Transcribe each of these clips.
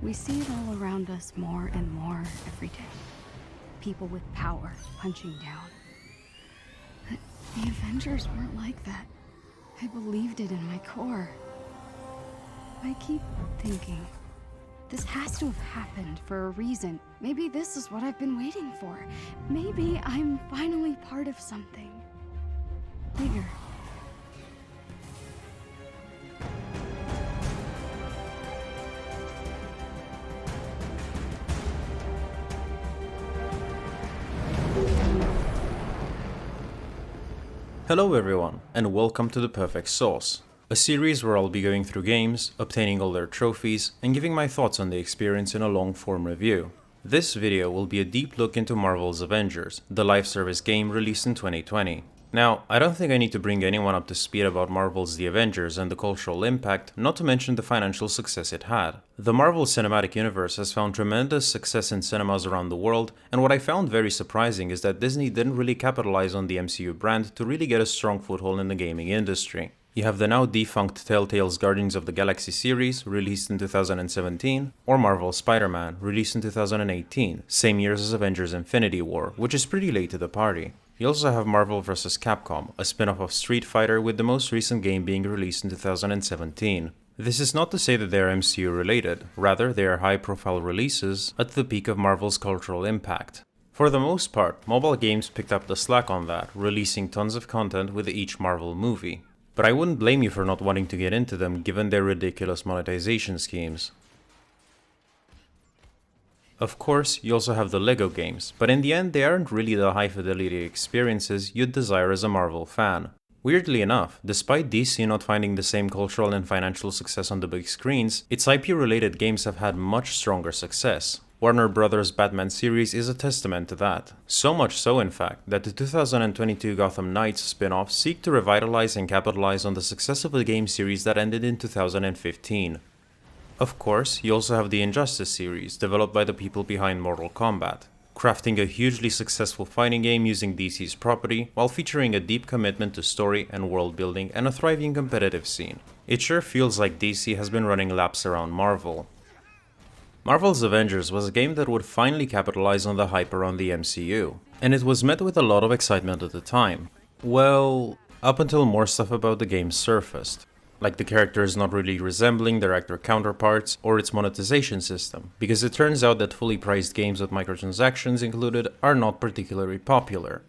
We see it all around us more and more every day. People with power punching down. But the Avengers weren't like that. I believed it in my core. I keep thinking, this has to have happened for a reason. Maybe this is what I've been waiting for. Maybe I'm finally part of something bigger. Hello everyone, and welcome to The Perfect Sauce, a series where I'll be going through games, obtaining all their trophies, and giving my thoughts on the experience in a long-form review. This video will be a deep look into Marvel's Avengers, the live service game released in 2020. Now, I don't think I need to bring anyone up to speed about Marvel's The Avengers and the cultural impact, not to mention the financial success it had. The Marvel Cinematic Universe has found tremendous success in cinemas around the world, and what I found very surprising is that Disney didn't really capitalize on the MCU brand to really get a strong foothold in the gaming industry. You have the now defunct Telltale's Guardians of the Galaxy series, released in 2017, or Marvel's Spider-Man, released in 2018, same years as Avengers Infinity War, which is pretty late to the party. You also have Marvel vs. Capcom, a spin-off of Street Fighter, with the most recent game being released in 2017. This is not to say that they are MCU related, rather they are high-profile releases at the peak of Marvel's cultural impact. For the most part, mobile games picked up the slack on that, releasing tons of content with each Marvel movie. But I wouldn't blame you for not wanting to get into them given their ridiculous monetization schemes. Of course, you also have the LEGO games, but in the end they aren't really the high-fidelity experiences you'd desire as a Marvel fan. Weirdly enough, despite DC not finding the same cultural and financial success on the big screens, its IP-related games have had much stronger success. Warner Bros. Batman series is a testament to that. So much so, in fact, that the 2022 Gotham Knights spin-off seek to revitalize and capitalize on the success of the game series that ended in 2015. Of course, you also have the Injustice series, developed by the people behind Mortal Kombat, crafting a hugely successful fighting game using DC's property, while featuring a deep commitment to story and world building and a thriving competitive scene. It sure feels like DC has been running laps around Marvel. Marvel's Avengers was a game that would finally capitalize on the hype around the MCU, and it was met with a lot of excitement at the time. Well, up until more stuff about the game surfaced. Like the characters not really resembling their actor counterparts, or its monetization system, because it turns out that fully priced games with microtransactions included are not particularly popular.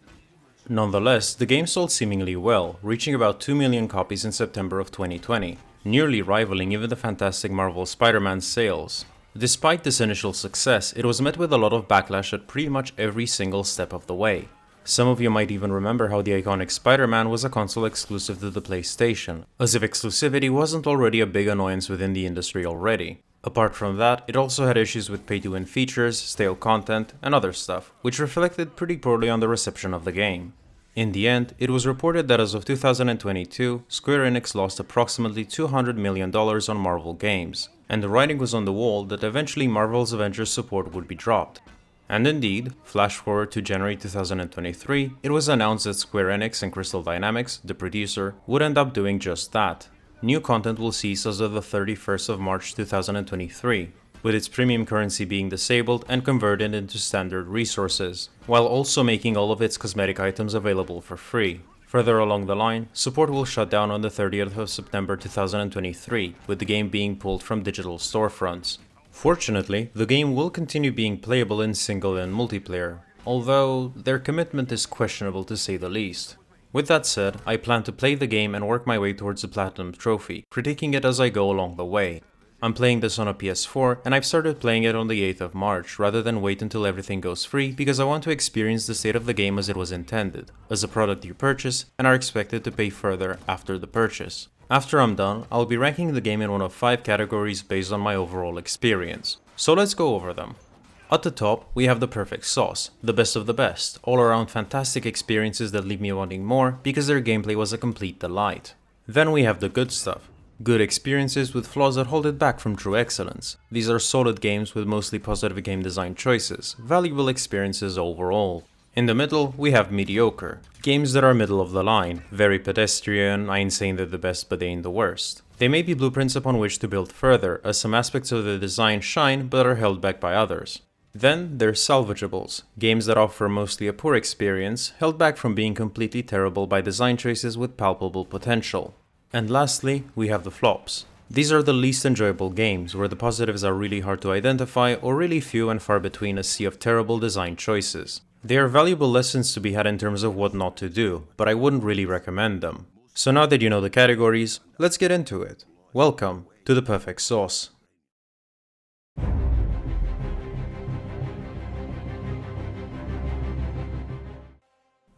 Nonetheless, the game sold seemingly well, reaching about 2 million copies in September of 2020, nearly rivaling even the fantastic Marvel Spider-Man sales. Despite this initial success, it was met with a lot of backlash at pretty much every single step of the way. Some of you might even remember how the iconic Spider-Man was a console exclusive to the PlayStation, as if exclusivity wasn't already a big annoyance within the industry already. Apart from that, it also had issues with pay-to-win features, stale content, and other stuff, which reflected pretty poorly on the reception of the game. In the end, it was reported that as of 2022, Square Enix lost approximately $200 million on Marvel games, and the writing was on the wall that eventually Marvel's Avengers support would be dropped. And indeed, flash forward to January 2023, it was announced that Square Enix and Crystal Dynamics, the producer, would end up doing just that. New content will cease as of the 31st of March 2023, with its premium currency being disabled and converted into standard resources, while also making all of its cosmetic items available for free. Further along the line, support will shut down on the 30th of September 2023, with the game being pulled from digital storefronts. Fortunately, the game will continue being playable in single and multiplayer, although their commitment is questionable to say the least. With that said, I plan to play the game and work my way towards the Platinum Trophy, critiquing it as I go along the way. I'm playing this on a PS4, and I've started playing it on the 8th of March, rather than wait until everything goes free, because I want to experience the state of the game as it was intended, as a product you purchase and are expected to pay further after the purchase. After I'm done, I'll be ranking the game in one of 5 categories based on my overall experience. So let's go over them. At the top, we have the perfect sauce, the best of the best, all around fantastic experiences that leave me wanting more because their gameplay was a complete delight. Then we have the good stuff. Good experiences with flaws that hold it back from true excellence. These are solid games with mostly positive game design choices, valuable experiences overall. In the middle, we have mediocre. Games that are middle of the line, very pedestrian, I ain't saying they're the best but they ain't the worst. They may be blueprints upon which to build further, as some aspects of the design shine but are held back by others. Then there's salvageables, games that offer mostly a poor experience, held back from being completely terrible by design choices with palpable potential. And lastly, we have the flops. These are the least enjoyable games, where the positives are really hard to identify or really few and far between a sea of terrible design choices. They are valuable lessons to be had in terms of what not to do, but I wouldn't really recommend them. So now that you know the categories, let's get into it. Welcome to the Perfect Sauce.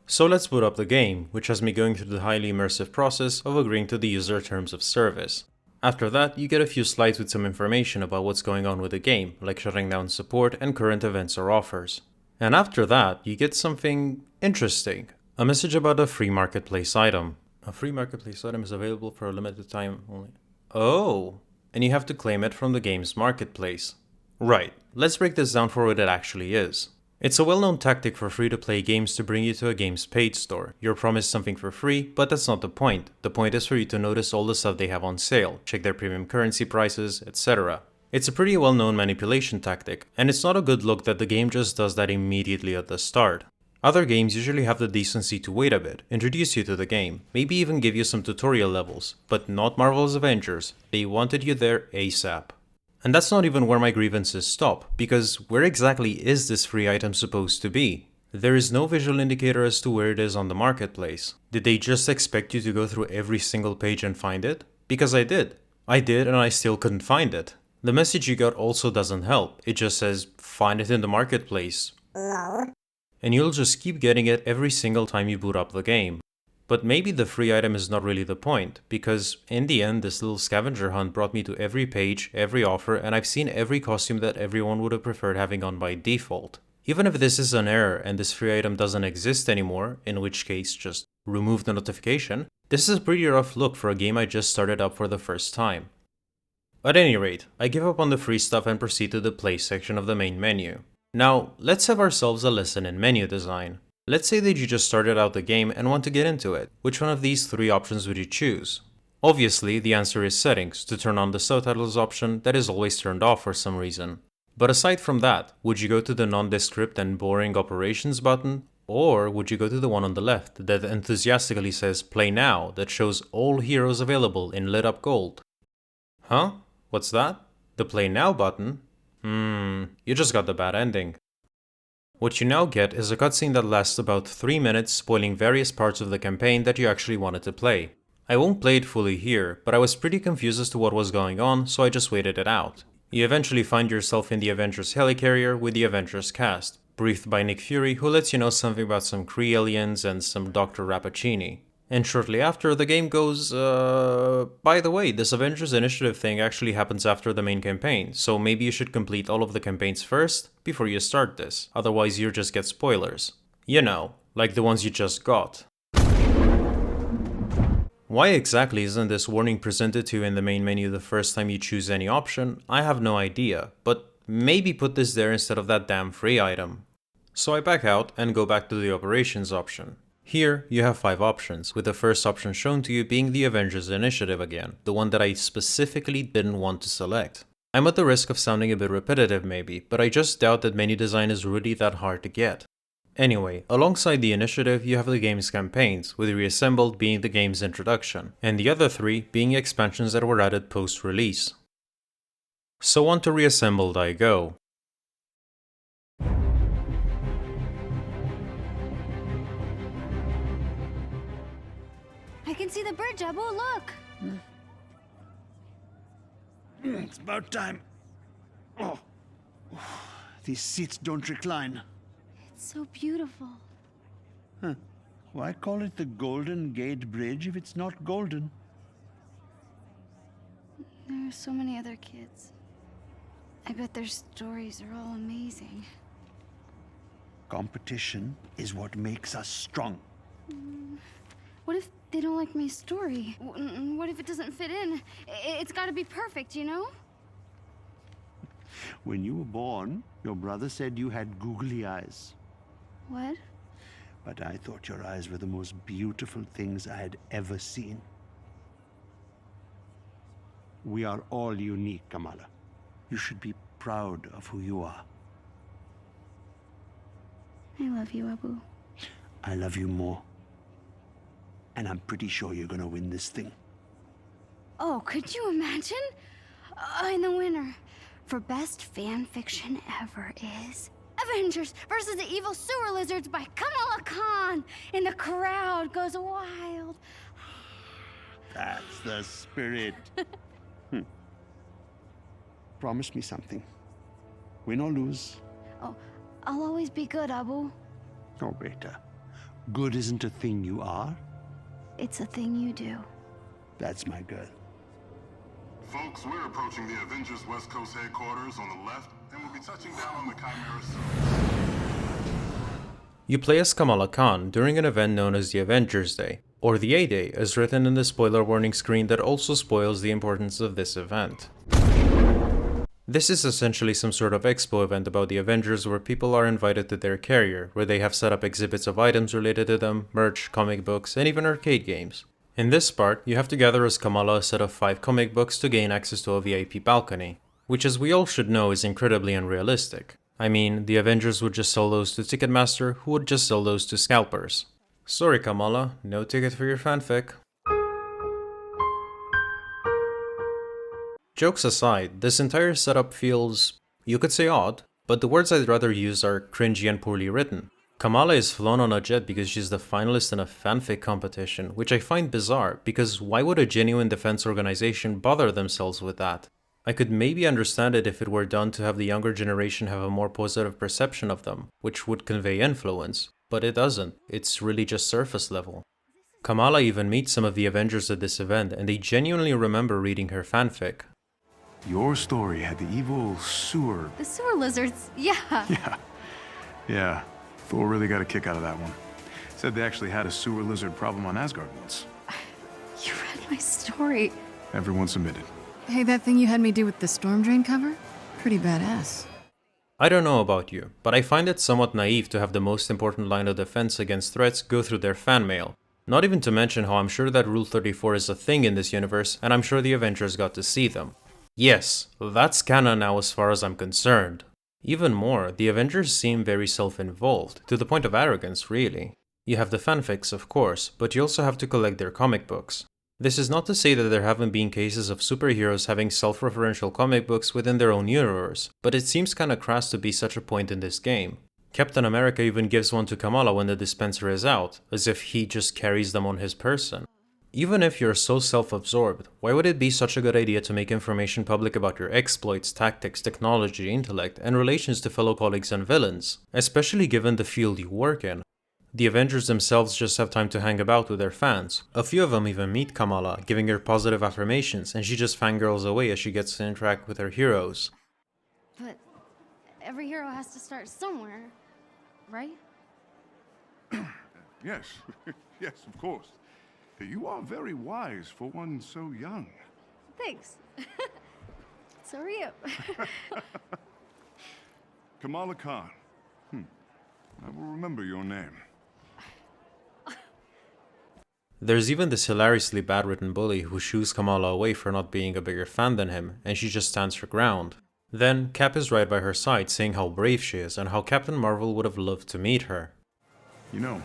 So let's boot up the game, which has me going through the highly immersive process of agreeing to the user terms of service. After that, you get a few slides with some information about what's going on with the game, like shutting down support and current events or offers. And after that, you get something interesting. A message about a free marketplace item. A free marketplace item is available for a limited time only. Oh! And you have to claim it from the game's marketplace. Right, let's break this down for what it actually is. It's a well-known tactic for free-to-play games to bring you to a game's paid store. You're promised something for free, but that's not the point. The point is for you to notice all the stuff they have on sale, check their premium currency prices, etc. It's a pretty well-known manipulation tactic, and it's not a good look that the game just does that immediately at the start. Other games usually have the decency to wait a bit, introduce you to the game, maybe even give you some tutorial levels, but not Marvel's Avengers. They wanted you there ASAP. And that's not even where my grievances stop, because where exactly is this free item supposed to be? There is no visual indicator as to where it is on the marketplace. Did they just expect you to go through every single page and find it? Because I did. I did, and I still couldn't find it. The message you got also doesn't help. It just says, find it in the marketplace. And you'll just keep getting it every single time you boot up the game. But maybe the free item is not really the point, because in the end this little scavenger hunt brought me to every page, every offer, and I've seen every costume that everyone would have preferred having on by default. Even if this is an error and this free item doesn't exist anymore, in which case just remove the notification, this is a pretty rough look for a game I just started up for the first time. At any rate, I give up on the free stuff and proceed to the play section of the main menu. Now, let's have ourselves a lesson in menu design. Let's say that you just started out the game and want to get into it. Which one of these three options would you choose? Obviously, the answer is settings, to turn on the subtitles option that is always turned off for some reason. But aside from that, would you go to the nondescript and boring operations button? Or would you go to the one on the left that enthusiastically says play now, that shows all heroes available in lit up gold? Huh? What's that? The play now button? You just got the bad ending. What you now get is a cutscene that lasts about 3 minutes, spoiling various parts of the campaign that you actually wanted to play. I won't play it fully here, but I was pretty confused as to what was going on, so I just waited it out. You eventually find yourself in the Avengers helicarrier with the Avengers cast, briefed by Nick Fury, who lets you know something about some Kree aliens and some Dr. Rappaccini. And shortly after, the game goes, by the way, this Avengers Initiative thing actually happens after the main campaign, so maybe you should complete all of the campaigns first, before you start this, otherwise you'll just get spoilers. You know, like the ones you just got. Why exactly isn't this warning presented to you in the main menu the first time you choose any option? I have no idea, but maybe put this there instead of that damn free item. So I back out and go back to the operations option. Here, you have 5 options, with the first option shown to you being the Avengers Initiative again, the one that I specifically didn't want to select. I'm at the risk of sounding a bit repetitive maybe, but I just doubt that menu design is really that hard to get. Anyway, alongside the initiative, you have the game's campaigns, with Reassemble being the game's introduction, and the other 3 being expansions that were added post-release. So on to Reassembled I go. I can see the bird, Jabu, look! It's about time. Oh. These seats don't recline. It's so beautiful. Huh. Why call it the Golden Gate Bridge if it's not golden? There are so many other kids. I bet their stories are all amazing. Competition is what makes us strong. What if they don't like my story? What if it doesn't fit in? It's gotta be perfect, you know? When you were born, your brother said you had googly eyes. What? but I thought your eyes were the most beautiful things I had ever seen. We are all unique, Kamala. You should be proud of who you are. I love you, Abu. I love you more. And I'm pretty sure you're gonna win this thing. Oh, could you imagine? And the winner for best fan fiction ever is Avengers versus the Evil Sewer Lizards by Kamala Khan. And the crowd goes wild. That's the spirit. Promise me something. Win or lose. Oh, I'll always be good, Abu. Oh, Beta. Good isn't a thing you are. It's a thing you do. That's my girl. Folks, we're approaching the Avengers West Coast headquarters on the left, and we'll be touching down on the Chimera soon. You play as Kamala Khan during an event known as the Avengers Day, or the A-Day as written in the spoiler warning screen that also spoils the importance of this event. This is essentially some sort of expo event about the Avengers where people are invited to their carrier, where they have set up exhibits of items related to them, merch, comic books, and even arcade games. In this part, you have to gather as Kamala a set of 5 comic books to gain access to a VIP balcony, which as we all should know is incredibly unrealistic. I mean, the Avengers would just sell those to Ticketmaster, who would just sell those to scalpers. Sorry Kamala, no ticket for your fanfic. Jokes aside, this entire setup feels, you could say odd, but the words I'd rather use are cringy and poorly written. Kamala is flown on a jet because she's the finalist in a fanfic competition, which I find bizarre, because why would a genuine defense organization bother themselves with that? I could maybe understand it if it were done to have the younger generation have a more positive perception of them, which would convey influence, but it doesn't, it's really just surface level. Kamala even meets some of the Avengers at this event, and they genuinely remember reading her fanfic. Your story had the evil sewer. The sewer lizards, yeah. Yeah. Thor really got a kick out of that one. Said they actually had a sewer lizard problem on Asgard once. You read my story. Everyone submitted. Hey, that thing you had me do with the storm drain cover? Pretty badass. I don't know about you, but I find it somewhat naive to have the most important line of defense against threats go through their fan mail. Not even to mention how I'm sure that Rule 34 is a thing in this universe, and I'm sure the Avengers got to see them. Yes, that's canon now as far as I'm concerned. Even more, the Avengers seem very self-involved, to the point of arrogance really. You have the fanfics, of course, but you also have to collect their comic books. This is not to say that there haven't been cases of superheroes having self-referential comic books within their own universe, but it seems kinda crass to be such a point in this game. Captain America even gives one to Kamala when the dispenser is out, as if he just carries them on his person. Even if you're so self-absorbed, why would it be such a good idea to make information public about your exploits, tactics, technology, intellect, and relations to fellow colleagues and villains, especially given the field you work in? The Avengers themselves just have time to hang about with their fans. A few of them even meet Kamala, giving her positive affirmations, and she just fangirls away as she gets to interact with her heroes. But every hero has to start somewhere, right? Yes. Yes, of course. You are very wise for one so young. Thanks. So are you. Kamala Khan. I will remember your name. There's even this hilariously bad written bully who shoos Kamala away for not being a bigger fan than him, and she just stands her ground. Then, Cap is right by her side saying how brave she is and how Captain Marvel would have loved to meet her. You know,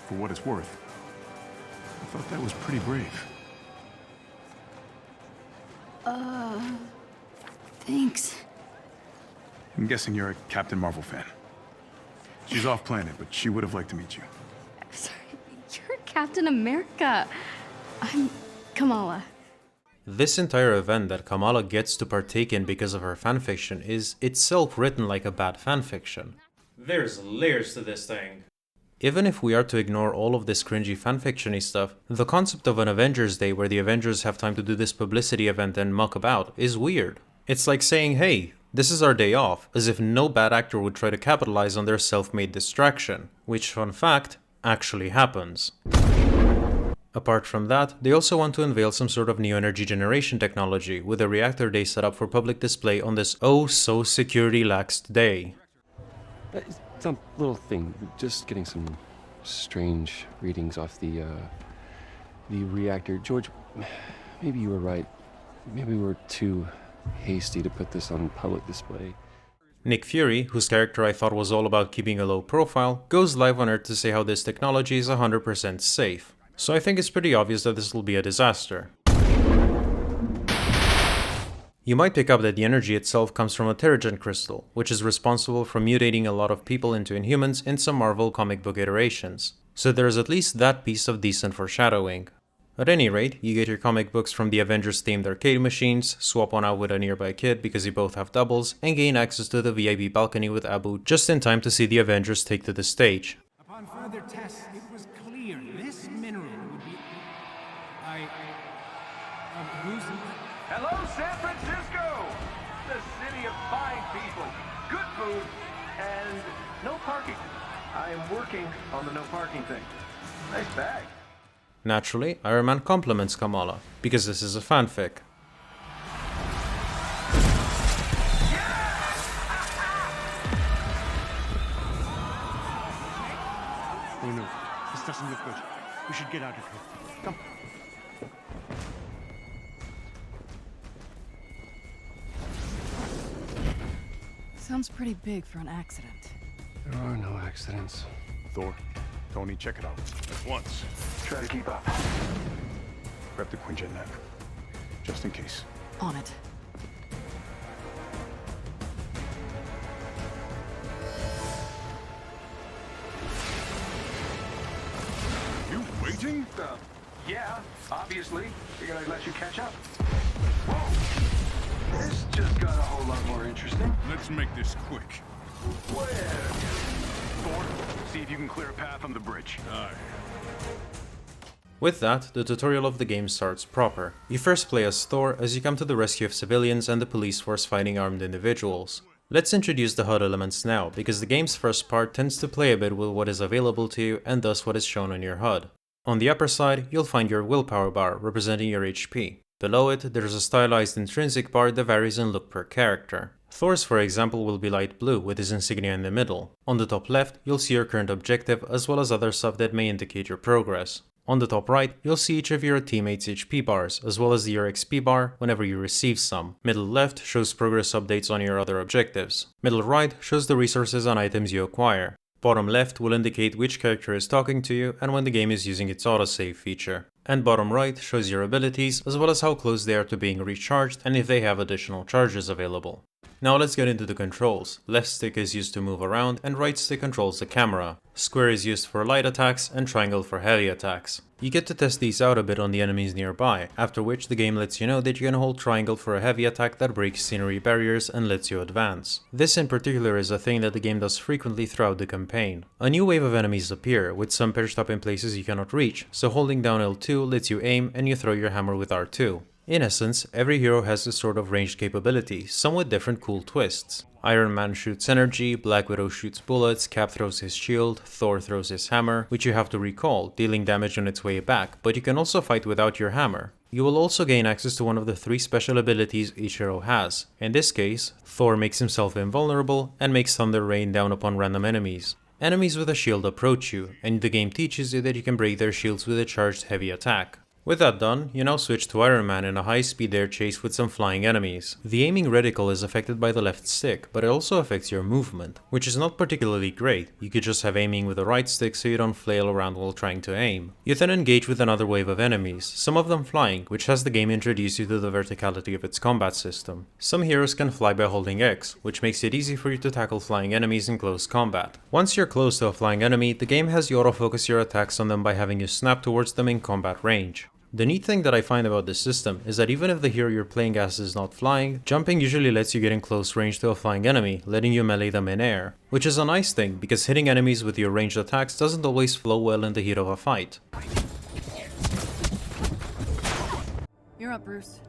for what it's worth, I thought that was pretty brave. Thanks. I'm guessing you're a Captain Marvel fan. She's off planet, but she would have liked to meet you. Sorry, you're Captain America. I'm Kamala. This entire event that Kamala gets to partake in because of her fanfiction is itself written like a bad fanfiction. There's layers to this thing. Even if we are to ignore all of this cringy fanfiction-y stuff, the concept of an Avengers Day where the Avengers have time to do this publicity event and muck about is weird. It's like saying, hey, this is our day off, as if no bad actor would try to capitalize on their self-made distraction, which, fun fact, actually happens. Apart from that, they also want to unveil some sort of new energy generation technology, with a reactor day set up for public display on this oh-so-security-laxed day. Some little thing, just getting some strange readings off the reactor. George, maybe you were right. Maybe we were too hasty to put this on public display. Nick Fury, whose character I thought was all about keeping a low profile, goes live on Earth to say how this technology is 100% safe. So I think it's pretty obvious that this will be a disaster. You might pick up that the energy itself comes from a Terrigen crystal, which is responsible for mutating a lot of people into Inhumans in some Marvel comic book iterations. So there's at least that piece of decent foreshadowing. At any rate, you get your comic books from the Avengers themed arcade machines, swap one out with a nearby kid because you both have doubles, and gain access to the VIP balcony with Abu just in time to see the Avengers take to the stage. Upon further tests, it was clear this mineral would be... Hello, San Francisco! The city of fine people, good food, and no parking. I am working on the no parking thing. Nice bag. Naturally, Iron Man compliments Kamala, because this is a fanfic. Oh no, this doesn't look good. We should get out of here. Come. Sounds pretty big for an accident. There are no accidents. Thor, Tony, check it out. At once. Try to keep up. Grab the Quinjet net. Just in case. On it. You waiting? Yeah, obviously. Figured I'd let you catch up. Whoa! This just got a whole lot more interesting. Let's make this quick. Where? Thor, see if you can clear a path on the bridge. Aye. With that, the tutorial of the game starts proper. You first play as Thor as you come to the rescue of civilians and the police force fighting armed individuals. Let's introduce the HUD elements now, because the game's first part tends to play a bit with what is available to you and thus what is shown on your HUD. On the upper side, you'll find your willpower bar, representing your HP. Below it, there's a stylized intrinsic bar that varies in look per character. Thor's, for example, will be light blue with his insignia in the middle. On the top left, you'll see your current objective as well as other stuff that may indicate your progress. On the top right, you'll see each of your teammates' HP bars, as well as your XP bar whenever you receive some. Middle left shows progress updates on your other objectives. Middle right shows the resources and items you acquire. Bottom left will indicate which character is talking to you and when the game is using its autosave feature. And bottom right shows your abilities, as well as how close they are to being recharged and if they have additional charges available. Now let's get into the controls. Left stick is used to move around and right stick controls the camera. Square is used for light attacks and triangle for heavy attacks. You get to test these out a bit on the enemies nearby, after which the game lets you know that you can hold triangle for a heavy attack that breaks scenery barriers and lets you advance. This in particular is a thing that the game does frequently throughout the campaign. A new wave of enemies appear, with some perched up in places you cannot reach, so holding down L2 lets you aim and you throw your hammer with R2. In essence, every hero has this sort of ranged capability, some with different cool twists. Iron Man shoots energy, Black Widow shoots bullets, Cap throws his shield, Thor throws his hammer, which you have to recall, dealing damage on its way back, but you can also fight without your hammer. You will also gain access to one of the 3 special abilities each hero has. In this case, Thor makes himself invulnerable and makes thunder rain down upon random enemies. Enemies with a shield approach you, and the game teaches you that you can break their shields with a charged heavy attack. With that done, you now switch to Iron Man in a high-speed air chase with some flying enemies. The aiming reticle is affected by the left stick, but it also affects your movement, which is not particularly great. You could just have aiming with the right stick so you don't flail around while trying to aim. You then engage with another wave of enemies, some of them flying, which has the game introduce you to the verticality of its combat system. Some heroes can fly by holding X, which makes it easy for you to tackle flying enemies in close combat. Once you're close to a flying enemy, the game has you autofocus your attacks on them by having you snap towards them in combat range. The neat thing that I find about this system is that even if the hero you're playing as is not flying, jumping usually lets you get in close range to a flying enemy, letting you melee them in air. Which is a nice thing, because hitting enemies with your ranged attacks doesn't always flow well in the heat of a fight. You're up, Bruce.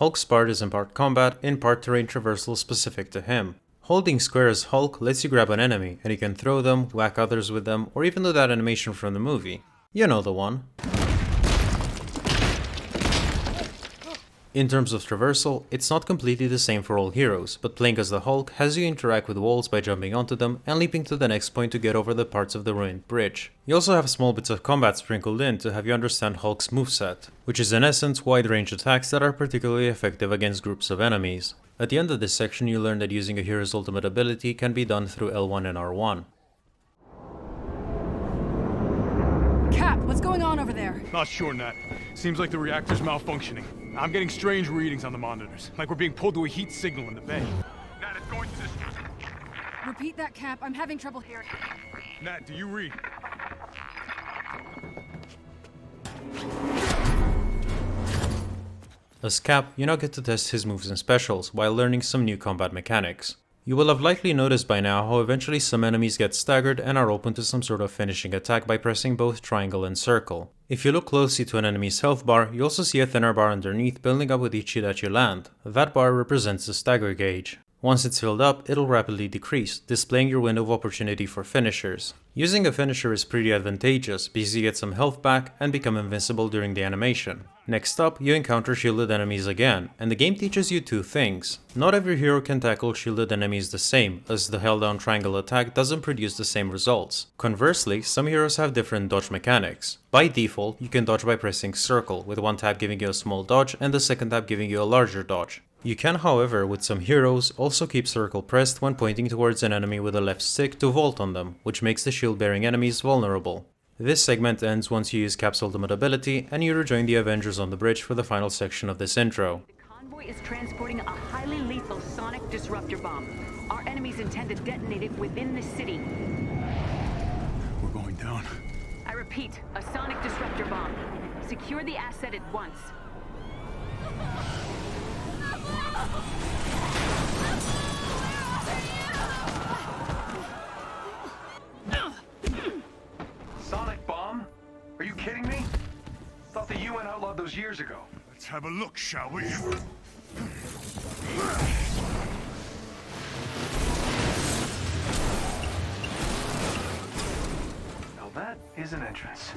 Hulk's part is in part combat, in part terrain traversal specific to him. Holding square as Hulk lets you grab an enemy, and you can throw them, whack others with them, or even do that animation from the movie. You know the one. In terms of traversal, it's not completely the same for all heroes, but playing as the Hulk has you interact with walls by jumping onto them and leaping to the next point to get over the parts of the ruined bridge. You also have small bits of combat sprinkled in to have you understand Hulk's moveset, which is in essence wide-range attacks that are particularly effective against groups of enemies. At the end of this section you learn that using a hero's ultimate ability can be done through L1 and R1. Cap, what's going on over there? Not sure, Nat. Seems like the reactor's malfunctioning. I'm getting strange readings on the monitors, like we're being pulled to a heat signal in the bay. Nat, it's going to this... Repeat that, Cap. I'm having trouble hearing. Nat, do you read? As Cap, you now get to test his moves and specials while learning some new combat mechanics. You will have likely noticed by now how eventually some enemies get staggered and are open to some sort of finishing attack by pressing both triangle and circle. If you look closely to an enemy's health bar, you also see a thinner bar underneath building up with each hit that you land. That bar represents the stagger gauge. Once it's filled up, it'll rapidly decrease, displaying your window of opportunity for finishers. Using a finisher is pretty advantageous because you get some health back and become invincible during the animation. Next up, you encounter shielded enemies again, and the game teaches you two things. Not every hero can tackle shielded enemies the same, as the held down triangle attack doesn't produce the same results. Conversely, some heroes have different dodge mechanics. By default, you can dodge by pressing circle, with one tap giving you a small dodge and the second tap giving you a larger dodge. You can, however, with some heroes, also keep circle pressed when pointing towards an enemy with a left stick to vault on them, which makes the shield-bearing enemies vulnerable. This segment ends once you use Cap's ultimate ability, and you rejoin the Avengers on the bridge for the final section of this intro. The convoy is transporting a highly lethal sonic disruptor bomb. Our enemies intend to detonate it within the city. We're going down. I repeat, a sonic disruptor bomb. Secure the asset at once. Sonic bomb? Are you kidding me? Thought the UN outlawed those years ago. Let's have a look, shall we? Now that is an entrance.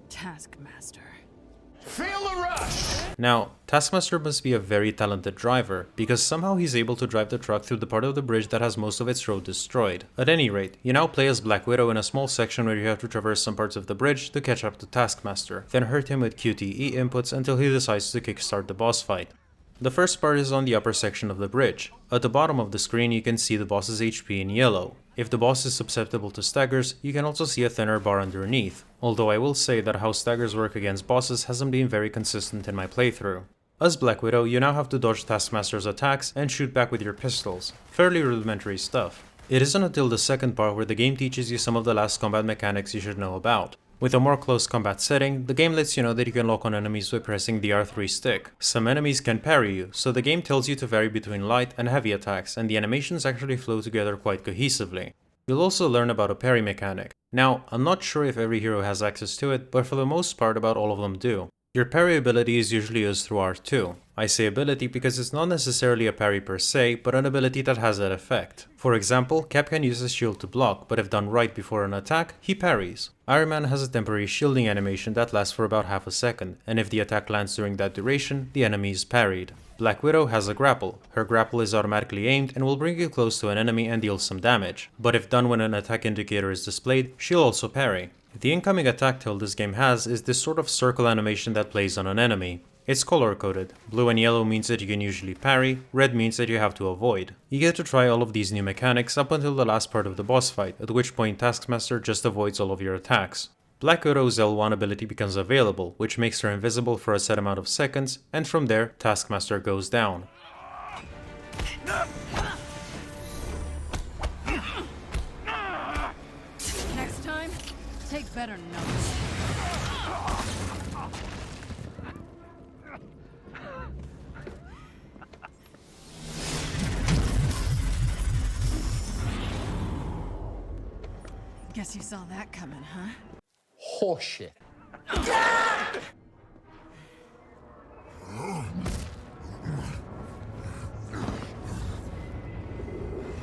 Taskmaster. Feel the rush! Now, Taskmaster must be a very talented driver, because somehow he's able to drive the truck through the part of the bridge that has most of its road destroyed. At any rate, you now play as Black Widow in a small section where you have to traverse some parts of the bridge to catch up to Taskmaster, then hurt him with QTE inputs until he decides to kickstart the boss fight. The first part is on the upper section of the bridge. At the bottom of the screen you can see the boss's HP in yellow. If the boss is susceptible to staggers, you can also see a thinner bar underneath, although I will say that how staggers work against bosses hasn't been very consistent in my playthrough. As Black Widow, you now have to dodge Taskmaster's attacks and shoot back with your pistols. Fairly rudimentary stuff. It isn't until the second part where the game teaches you some of the last combat mechanics you should know about. With a more close combat setting, the game lets you know that you can lock on enemies by pressing the R3 stick. Some enemies can parry you, so the game tells you to vary between light and heavy attacks, and the animations actually flow together quite cohesively. You'll also learn about a parry mechanic. Now, I'm not sure if every hero has access to it, but for the most part about all of them do. Your parry ability is usually used through R2. I say ability because it's not necessarily a parry per se, but an ability that has that effect. For example, Cap can use his shield to block, but if done right before an attack, he parries. Iron Man has a temporary shielding animation that lasts for about half a second, and if the attack lands during that duration, the enemy is parried. Black Widow has a grapple. Her grapple is automatically aimed and will bring you close to an enemy and deal some damage, but if done when an attack indicator is displayed, she'll also parry. The incoming attack tool this game has is this sort of circle animation that plays on an enemy. It's color coded. Blue and yellow means that you can usually parry, red means that you have to avoid. You get to try all of these new mechanics up until the last part of the boss fight, at which point Taskmaster just avoids all of your attacks. Black Widow's L1 ability becomes available, which makes her invisible for a set amount of seconds, and from there, Taskmaster goes down. Next time, take better notes. Guess you saw that coming, huh? Horseshit.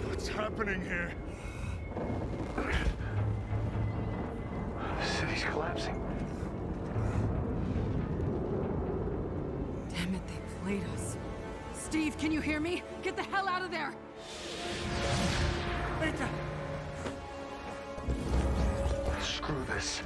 What's happening here? The city's collapsing. Damn it, they played us. Steve, can you hear me? Get the hell out of there! Screw this.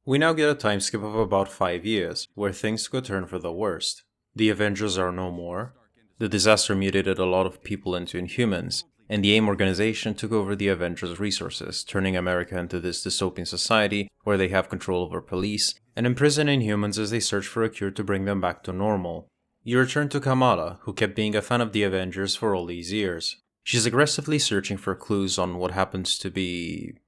We now get a time skip of about 5 years, where things could turn for the worst. The Avengers are no more, the disaster mutated a lot of people into Inhumans, and the AIM organization took over the Avengers' resources, turning America into this dystopian society where they have control over police, and imprison Inhumans as they search for a cure to bring them back to normal. You return to Kamala, who kept being a fan of the Avengers for all these years. She's aggressively searching for clues on what happens to be...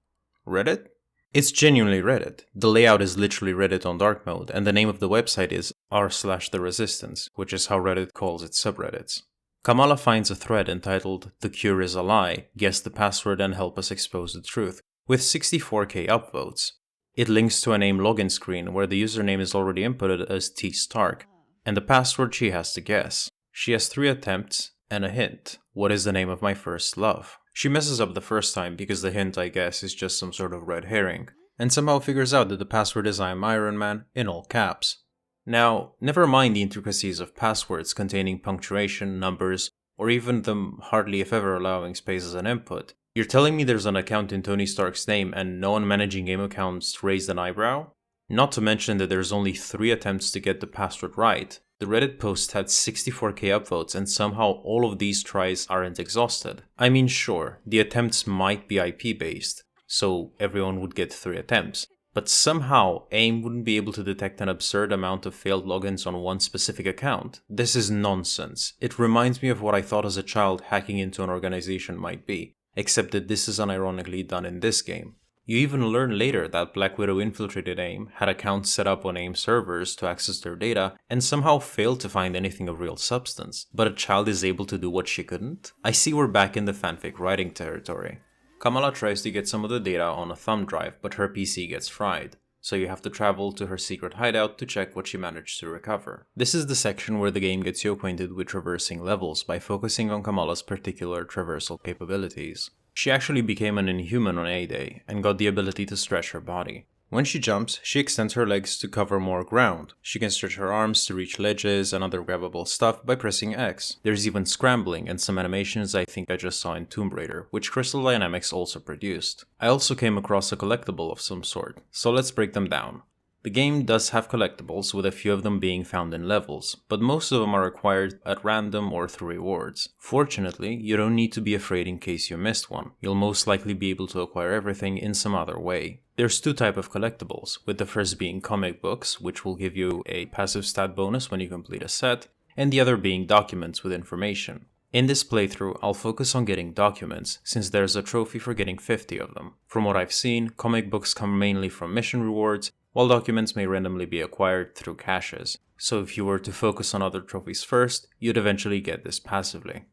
Reddit? It's genuinely Reddit. The layout is literally Reddit on dark mode, and the name of the website is r/the resistance, which is how Reddit calls its subreddits. Kamala finds a thread entitled "The Cure is a Lie, guess the password and help us expose the truth," with 64k upvotes. It links to an AIM login screen where the username is already inputted as T Stark, and the password she has to guess. She has 3 attempts and a hint. What is the name of my first love? She messes up the first time because the hint, I guess, is just some sort of red herring, and somehow figures out that the password is "I'm Iron Man" in all caps. Now, never mind the intricacies of passwords containing punctuation, numbers, or even them hardly if ever allowing space as an input. You're telling me there's an account in Tony Stark's name and no one managing game accounts raised an eyebrow? Not to mention that there's only 3 attempts to get the password right. The Reddit post had 64k upvotes and somehow all of these tries aren't exhausted. I mean, sure, the attempts might be IP based, so everyone would get 3 attempts, but somehow AIM wouldn't be able to detect an absurd amount of failed logins on one specific account. This is nonsense. It reminds me of what I thought as a child hacking into an organization might be, except that this is unironically done in this game. You even learn later that Black Widow infiltrated AIM, had accounts set up on AIM servers to access their data, and somehow failed to find anything of real substance. But a child is able to do what she couldn't? I see we're back in the fanfic writing territory. Kamala tries to get some of the data on a thumb drive, but her PC gets fried, so you have to travel to her secret hideout to check what she managed to recover. This is the section where the game gets you acquainted with traversing levels by focusing on Kamala's particular traversal capabilities. She actually became an Inhuman on A-Day, and got the ability to stretch her body. When she jumps, she extends her legs to cover more ground. She can stretch her arms to reach ledges and other grabbable stuff by pressing X. There's even scrambling and some animations I think I just saw in Tomb Raider, which Crystal Dynamics also produced. I also came across a collectible of some sort, so let's break them down. The game does have collectibles, with a few of them being found in levels, but most of them are acquired at random or through rewards. Fortunately, you don't need to be afraid in case you missed one. You'll most likely be able to acquire everything in some other way. There's 2 types of collectibles, with the first being comic books, which will give you a passive stat bonus when you complete a set, and the other being documents with information. In this playthrough, I'll focus on getting documents, since there's a trophy for getting 50 of them. From what I've seen, comic books come mainly from mission rewards, while documents may randomly be acquired through caches, so if you were to focus on other trophies first, you'd eventually get this passively.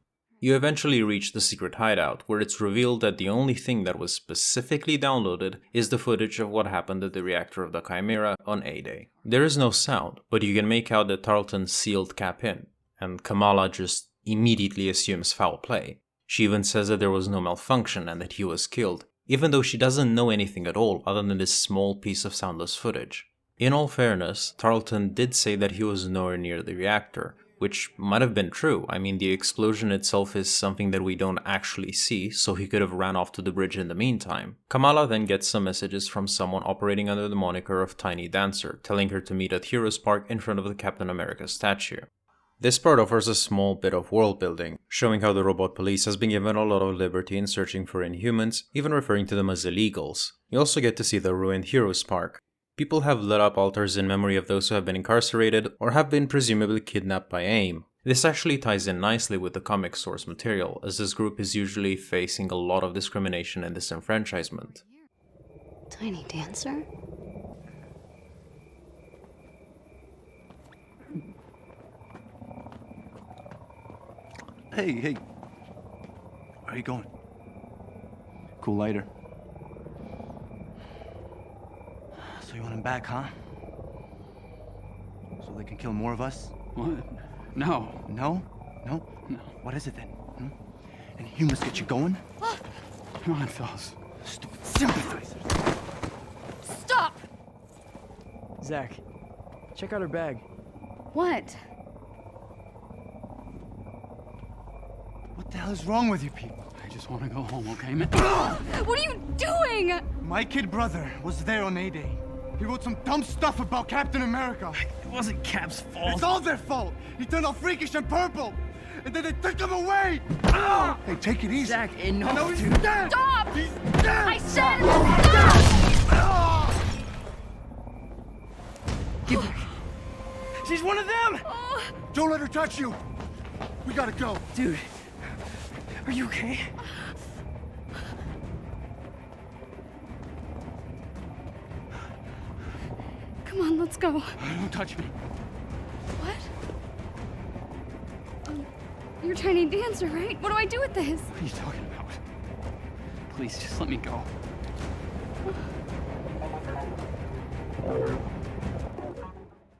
You eventually reach the secret hideout, where it's revealed that the only thing that was specifically downloaded is the footage of what happened at the reactor of the Chimera on A-Day. There is no sound, but you can make out that Tarleton sealed Cap in, and Kamala just immediately assumes foul play. She even says that there was no malfunction and that he was killed, even though she doesn't know anything at all other than this small piece of soundless footage. In all fairness, Tarleton did say that he was nowhere near the reactor, which might have been true. I mean, the explosion itself is something that we don't actually see, so he could have ran off to the bridge in the meantime. Kamala then gets some messages from someone operating under the moniker of Tiny Dancer, telling her to meet at Heroes Park in front of the Captain America statue. This part offers a small bit of world building, showing how the robot police has been given a lot of liberty in searching for Inhumans, even referring to them as illegals. You also get to see the ruined Heroes Park. People have lit up altars in memory of those who have been incarcerated or have been presumably kidnapped by AIM. This actually ties in nicely with the comic source material, as this group is usually facing a lot of discrimination and disenfranchisement. Tiny dancer? Hey. Where are you going? Cool lighter. So you want him back, huh? So they can kill more of us? What? No. No? No? No. What is it then? And you must get you going? Come on, fellas. Stupid sympathizers. Stop! Zach, check out her bag. What? What the hell is wrong with you people? I just want to go home, okay, man? What are you doing? My kid brother was there on A-Day. He wrote some dumb stuff about Captain America. It wasn't Cap's fault. It's all their fault. He turned all freakish and purple. And then they took him away. Hey, take it easy. Zach, enough, No, he's dude. dead. Stop! He's dead. I said stop! Get back. She's one of them! Don't let her touch you. We gotta go. Dude, are you okay? Come on, let's go. Don't touch me. What? You're Tiny Dancer, right? What do I do with this? What are you talking about? Please, just let me go.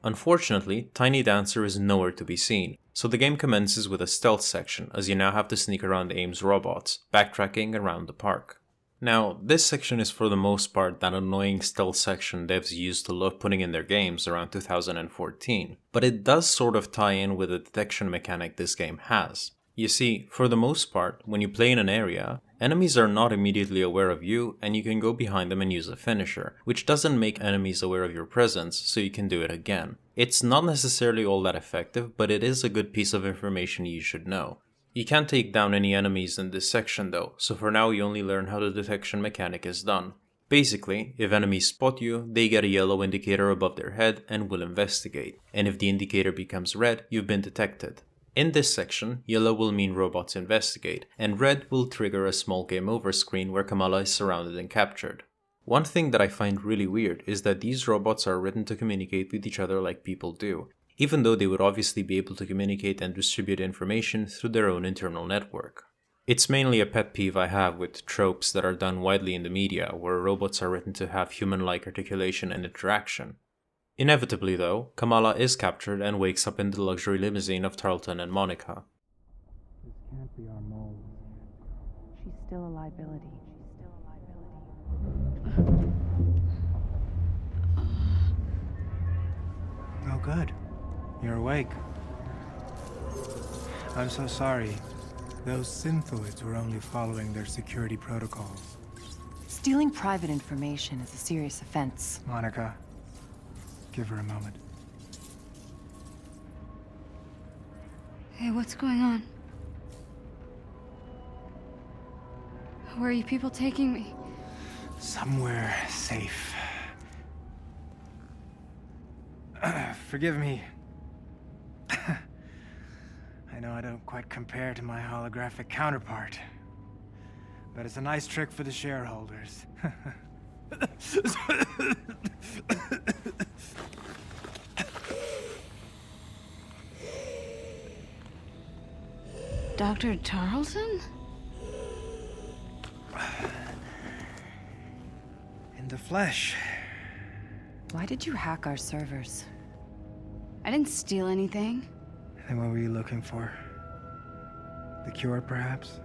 Unfortunately, Tiny Dancer is nowhere to be seen, so the game commences with a stealth section as you now have to sneak around AIM's robots, backtracking around the park. Now, this section is for the most part that annoying stealth section devs used to love putting in their games around 2014, but it does sort of tie in with the detection mechanic this game has. You see, for the most part, when you play in an area, enemies are not immediately aware of you and you can go behind them and use a finisher, which doesn't make enemies aware of your presence, so you can do it again. It's not necessarily all that effective, but it is a good piece of information you should know. You can't take down any enemies in this section though, so for now you only learn how the detection mechanic is done. Basically, if enemies spot you, they get a yellow indicator above their head and will investigate, and if the indicator becomes red, you've been detected. In this section, yellow will mean robots investigate, and red will trigger a small game over screen where Kamala is surrounded and captured. One thing that I find really weird is that these robots are written to communicate with each other like people do, even though they would obviously be able to communicate and distribute information through their own internal network. It's mainly a pet peeve I have with tropes that are done widely in the media, where robots are written to have human-like articulation and interaction. Inevitably though, Kamala is captured and wakes up in the luxury limousine of Tarleton and Monica. This can't be our mole. She's still a liability. Oh, good. You're awake. I'm so sorry. Those synthoids were only following their security protocols. Stealing private information is a serious offense. Monica, give her a moment. Hey, what's going on? Where are you people taking me? Somewhere safe. Forgive me. I know I don't quite compare to my holographic counterpart, but it's a nice trick for the shareholders. Dr. Tarleton? In the flesh. Why did you hack our servers? I didn't steal anything. And what were you looking for? The cure, perhaps?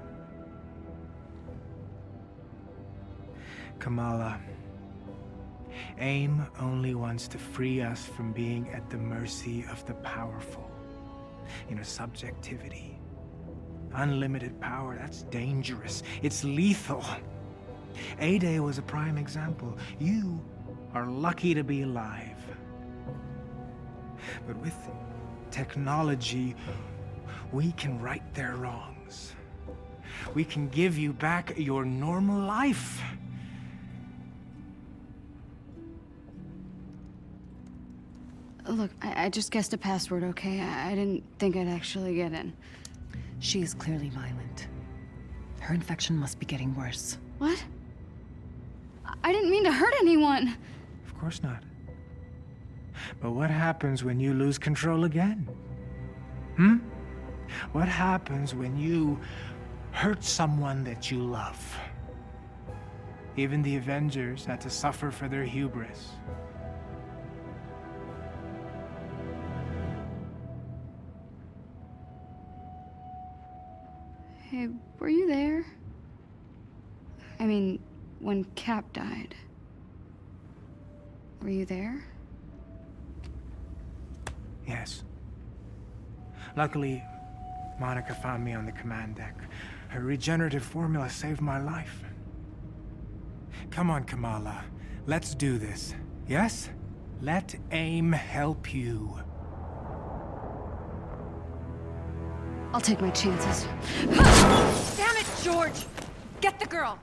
Kamala, AIM only wants to free us from being at the mercy of the powerful. You know, subjectivity. Unlimited power, that's dangerous. It's lethal. A-Day was a prime example. You are lucky to be alive. But with technology, we can right their wrongs. We can give you back your normal life. Look, I just guessed a password, okay? I didn't think I'd actually get in. She is clearly violent. Her infection must be getting worse. What? I didn't mean to hurt anyone. Of course not. But what happens when you lose control again? What happens when you hurt someone that you love? Even the Avengers had to suffer for their hubris. Hey, were you there? I mean, when Cap died. Were you there? Yes. Luckily, Monica found me on the command deck. Her regenerative formula saved my life. Come on, Kamala. Let's do this. Yes? Let AIM help you. I'll take my chances. Damn it, George! Get the girl!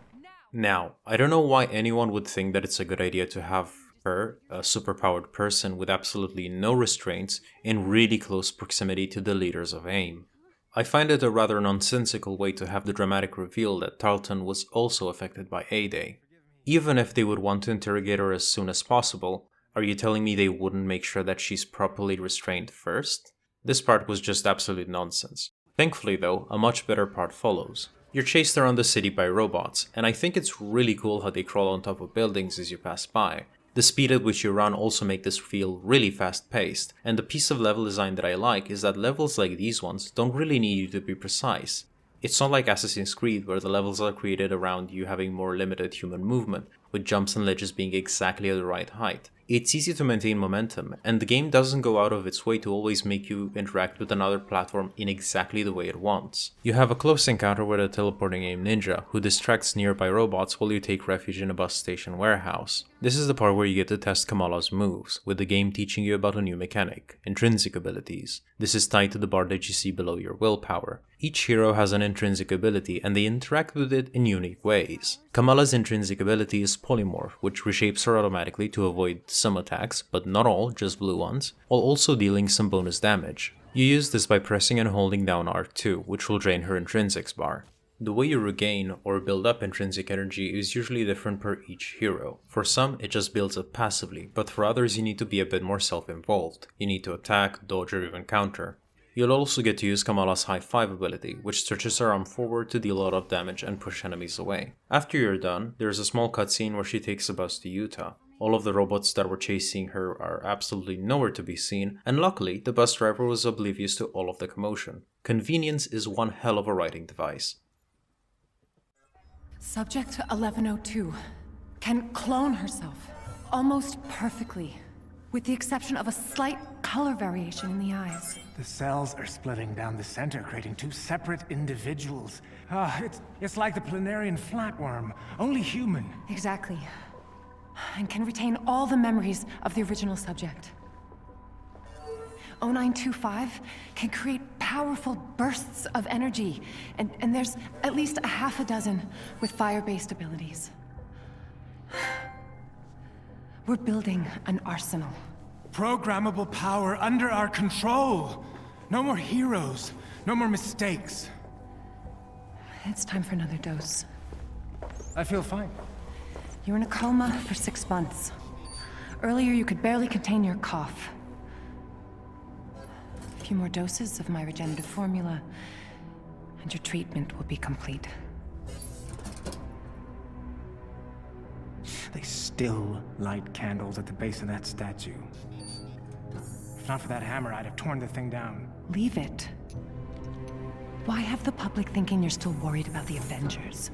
Now, I don't know why anyone would think that it's a good idea to have her, a superpowered person with absolutely no restraints, in really close proximity to the leaders of AIM. I find it a rather nonsensical way to have the dramatic reveal that Tarleton was also affected by A-Day. Even if they would want to interrogate her as soon as possible, are you telling me they wouldn't make sure that she's properly restrained first? This part was just absolute nonsense. Thankfully though, a much better part follows. You're chased around the city by robots, and I think it's really cool how they crawl on top of buildings as you pass by. The speed at which you run also make this feel really fast-paced, and the piece of level design that I like is that levels like these ones don't really need you to be precise. It's not like Assassin's Creed where the levels are created around you having more limited human movement, with jumps and ledges being exactly at the right height. It's easy to maintain momentum, and the game doesn't go out of its way to always make you interact with another platform in exactly the way it wants. You have a close encounter with a teleporting AIM ninja, who distracts nearby robots while you take refuge in a bus station warehouse. This is the part where you get to test Kamala's moves, with the game teaching you about a new mechanic, intrinsic abilities. This is tied to the bar that you see below your willpower. Each hero has an intrinsic ability and they interact with it in unique ways. Kamala's intrinsic ability is polymorph, which reshapes her automatically to avoid some attacks, but not all, just blue ones, while also dealing some bonus damage. You use this by pressing and holding down R2, which will drain her intrinsics bar. The way you regain or build up intrinsic energy is usually different per each hero. For some, it just builds up passively, but for others you need to be a bit more self-involved. You need to attack, dodge, or even counter. You'll also get to use Kamala's High 5 ability, which stretches her arm forward to deal a lot of damage and push enemies away. After you're done, there's a small cutscene where she takes a bus to Utah. All of the robots that were chasing her are absolutely nowhere to be seen, and luckily, the bus driver was oblivious to all of the commotion. Convenience is one hell of a writing device. Subject 1102 can clone herself almost perfectly, with the exception of a slight color variation in the eyes. The cells are splitting down the center, creating two separate individuals. It's like the planarian flatworm, only human. Exactly. And can retain all the memories of the original subject. 0925 can create powerful bursts of energy, and there's at least a half a dozen with fire-based abilities. We're building an arsenal. Programmable power under our control. No more heroes, no more mistakes. It's time for another dose. I feel fine. You were in a coma for 6 months. Earlier, you could barely contain your cough. A few more doses of my regenerative formula, and your treatment will be complete. They still light candles at the base of that statue. If not for that hammer, I'd have torn the thing down. Leave it. Why have the public thinking you're still worried about the Avengers?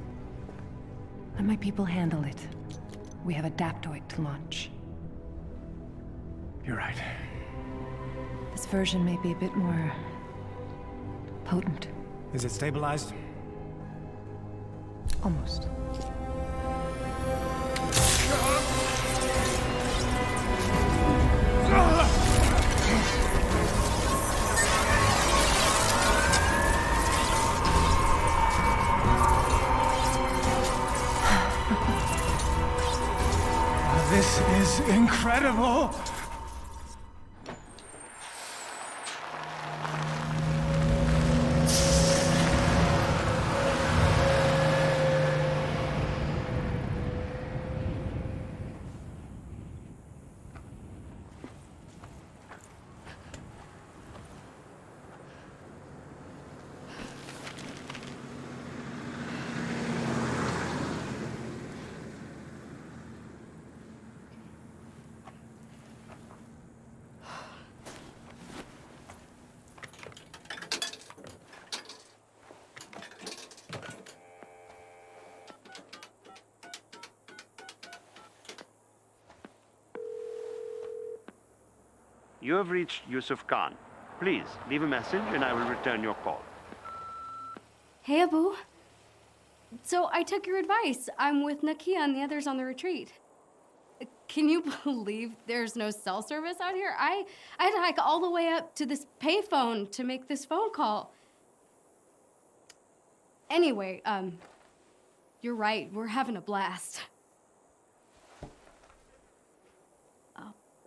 Let my people handle it. We have Adaptoid to launch. You're right. This version may be a bit more potent. Is it stabilized? Almost. incredible! You have reached Yusuf Khan. Please, leave a message and I will return your call. Hey, Abu. So I took your advice. I'm with Nakia and the others on the retreat. Can you believe there's no cell service out here? I had to hike all the way up to this payphone to make this phone call. Anyway, you're right. We're having a blast.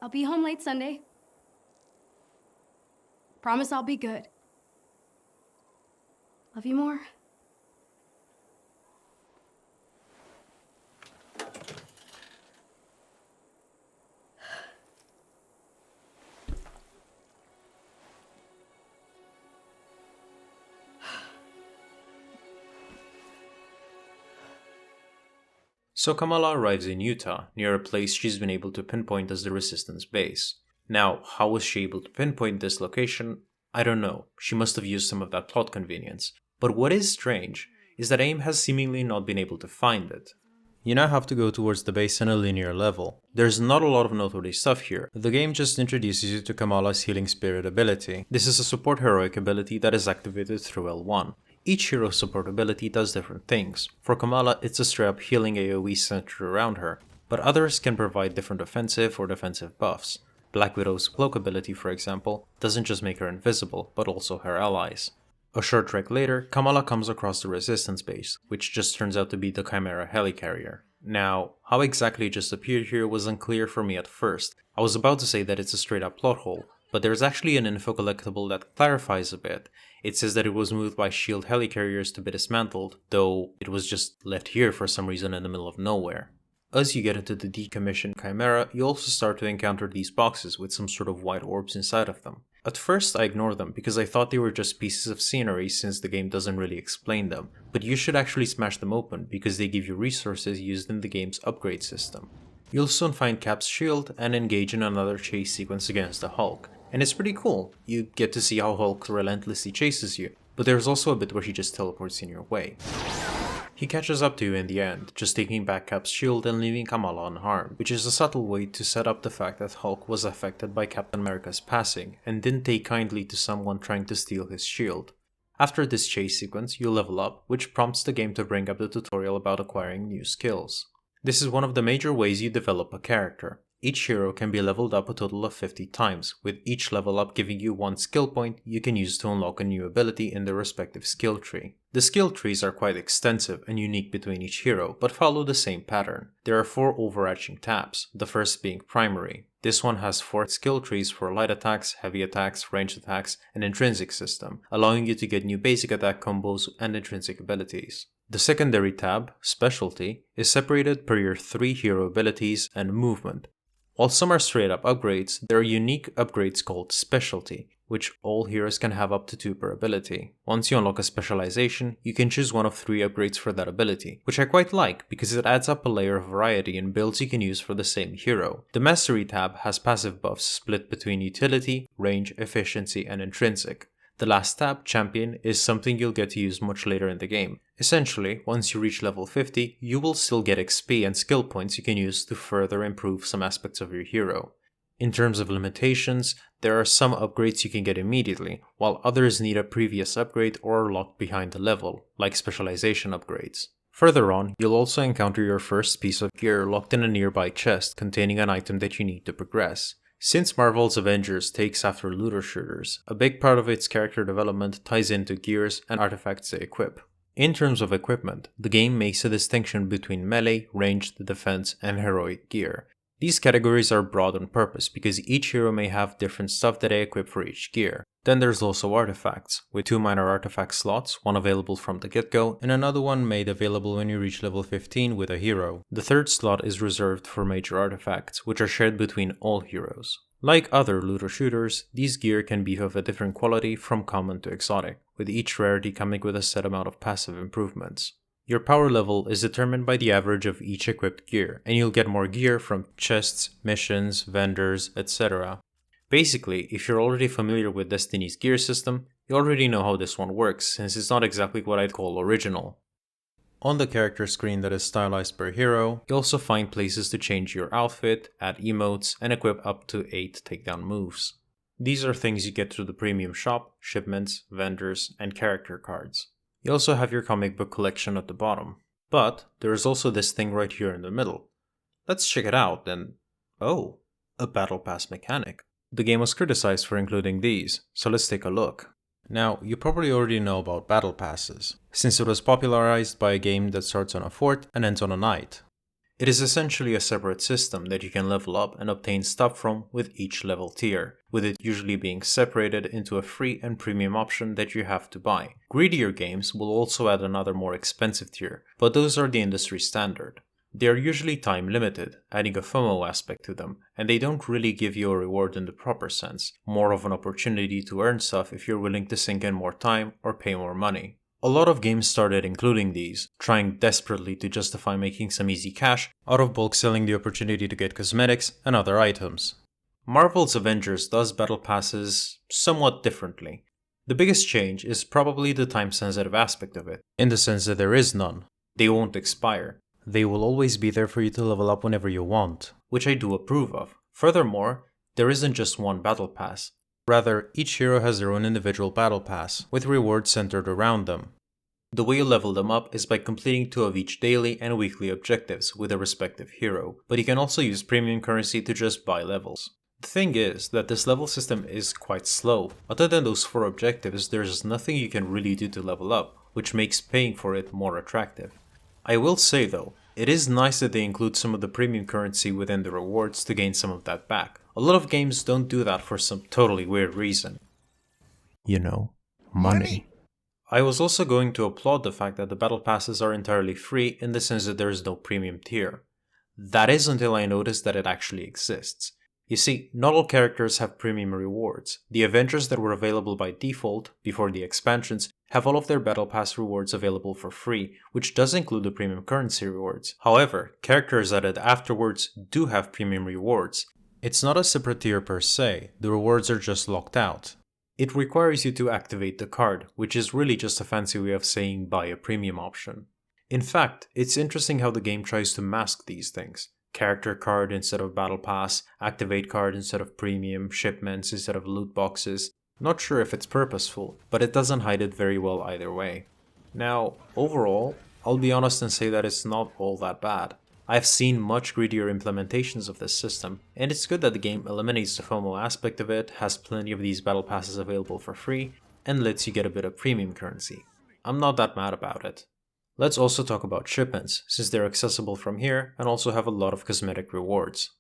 I'll be home late Sunday. Promise I'll be good. Love you more. So Kamala arrives in Utah, near a place she's been able to pinpoint as the Resistance base. Now, how was she able to pinpoint this location? I don't know, she must have used some of that plot convenience. But what is strange is that AIM has seemingly not been able to find it. You now have to go towards the base in a linear level. There's not a lot of noteworthy stuff here. The game just introduces you to Kamala's Healing Spirit ability. This is a support heroic ability that is activated through L1. Each hero's support ability does different things. For Kamala, it's a straight up healing AoE centered around her, but others can provide different offensive or defensive buffs. Black Widow's cloak ability, for example, doesn't just make her invisible, but also her allies. A short trek later, Kamala comes across the Resistance base, which just turns out to be the Chimera helicarrier. Now, how exactly it just appeared here was unclear for me at first. I was about to say that it's a straight up plot hole, but there's actually an info collectible that clarifies a bit. It says that it was moved by SHIELD helicarriers to be dismantled, though it was just left here for some reason in the middle of nowhere. As you get into the decommissioned Chimera, you also start to encounter these boxes with some sort of white orbs inside of them. At first I ignored them because I thought they were just pieces of scenery since the game doesn't really explain them, but you should actually smash them open because they give you resources used in the game's upgrade system. You'll soon find Cap's shield and engage in another chase sequence against the Hulk. And it's pretty cool. You get to see how Hulk relentlessly chases you, but there's also a bit where he just teleports in your way. He catches up to you in the end, just taking back Cap's shield and leaving Kamala unharmed, which is a subtle way to set up the fact that Hulk was affected by Captain America's passing and didn't take kindly to someone trying to steal his shield. After this chase sequence, you level up, which prompts the game to bring up the tutorial about acquiring new skills. This is one of the major ways you develop a character. Each hero can be leveled up a total of 50 times, with each level up giving you one skill point you can use to unlock a new ability in the respective skill tree. The skill trees are quite extensive and unique between each hero, but follow the same pattern. There are 4 overarching tabs, the first being primary. This one has 4 skill trees for light attacks, heavy attacks, ranged attacks, and intrinsic system, allowing you to get new basic attack combos and intrinsic abilities. The secondary tab, specialty, is separated per your 3 hero abilities and movement. While some are straight up upgrades, there are unique upgrades called specialty, which all heroes can have up to 2 per ability. Once you unlock a specialization, you can choose one of 3 upgrades for that ability, which I quite like because it adds up a layer of variety in builds you can use for the same hero. The mastery tab has passive buffs split between utility, range, efficiency, and intrinsic. The last tab, Champion, is something you'll get to use much later in the game. Essentially, once you reach level 50, you will still get XP and skill points you can use to further improve some aspects of your hero. In terms of limitations, there are some upgrades you can get immediately, while others need a previous upgrade or are locked behind the level, like specialization upgrades. Further on, you'll also encounter your first piece of gear locked in a nearby chest containing an item that you need to progress. Since Marvel's Avengers takes after looter shooters, a big part of its character development ties into gears and artifacts they equip. In terms of equipment, the game makes a distinction between melee, ranged, defense, and heroic gear. These categories are broad on purpose because each hero may have different stuff that they equip for each gear. Then there's also artifacts, with 2 minor artifact slots, one available from the get-go, and another one made available when you reach level 15 with a hero. The third slot is reserved for major artifacts, which are shared between all heroes. Like other looter shooters, these gear can be of a different quality from common to exotic, with each rarity coming with a set amount of passive improvements. Your power level is determined by the average of each equipped gear, and you'll get more gear from chests, missions, vendors, etc. Basically, if you're already familiar with Destiny's gear system, you already know how this one works, since it's not exactly what I'd call original. On the character screen that is stylized per hero, you also find places to change your outfit, add emotes, and equip up to 8 takedown moves. These are things you get through the premium shop, shipments, vendors, and character cards. You also have your comic book collection at the bottom. But there is also this thing right here in the middle. Let's check it out and... oh, a battle pass mechanic. The game was criticized for including these, so let's take a look. Now, you probably already know about battle passes, since it was popularized by a game that starts on a fort and ends on a knight. It is essentially a separate system that you can level up and obtain stuff from with each level tier, with it usually being separated into a free and premium option that you have to buy. Greedier games will also add another more expensive tier, but those are the industry standard. They are usually time limited, adding a FOMO aspect to them, and they don't really give you a reward in the proper sense, more of an opportunity to earn stuff if you're willing to sink in more time or pay more money. A lot of games started including these, trying desperately to justify making some easy cash out of bulk selling the opportunity to get cosmetics and other items. Marvel's Avengers does battle passes somewhat differently. The biggest change is probably the time sensitive aspect of it, in the sense that there is none. They won't expire. They will always be there for you to level up whenever you want, which I do approve of. Furthermore, there isn't just one battle pass. Rather, each hero has their own individual battle pass, with rewards centered around them. The way you level them up is by completing 2 of each daily and weekly objectives with a respective hero, but you can also use premium currency to just buy levels. The thing is that this level system is quite slow. Other than those 4 objectives, there's nothing you can really do to level up, which makes paying for it more attractive. I will say though, it is nice that they include some of the premium currency within the rewards to gain some of that back. A lot of games don't do that for some totally weird reason. You know, money. I was also going to applaud the fact that the battle passes are entirely free in the sense that there is no premium tier. That is until I noticed that it actually exists. You see, not all characters have premium rewards. The Avengers that were available by default, before the expansions, have all of their Battle Pass rewards available for free, which does include the premium currency rewards. However, characters added afterwards do have premium rewards. It's not a separate tier per se, the rewards are just locked out. It requires you to activate the card, which is really just a fancy way of saying buy a premium option. In fact, it's interesting how the game tries to mask these things. Character card instead of battle pass, activate card instead of premium, shipments instead of loot boxes. Not sure if it's purposeful, but it doesn't hide it very well either way. Now, overall, I'll be honest and say that it's not all that bad. I've seen much greedier implementations of this system, and it's good that the game eliminates the FOMO aspect of it, has plenty of these battle passes available for free, and lets you get a bit of premium currency. I'm not that mad about it. Let's also talk about shipments, since they're accessible from here and also have a lot of cosmetic rewards.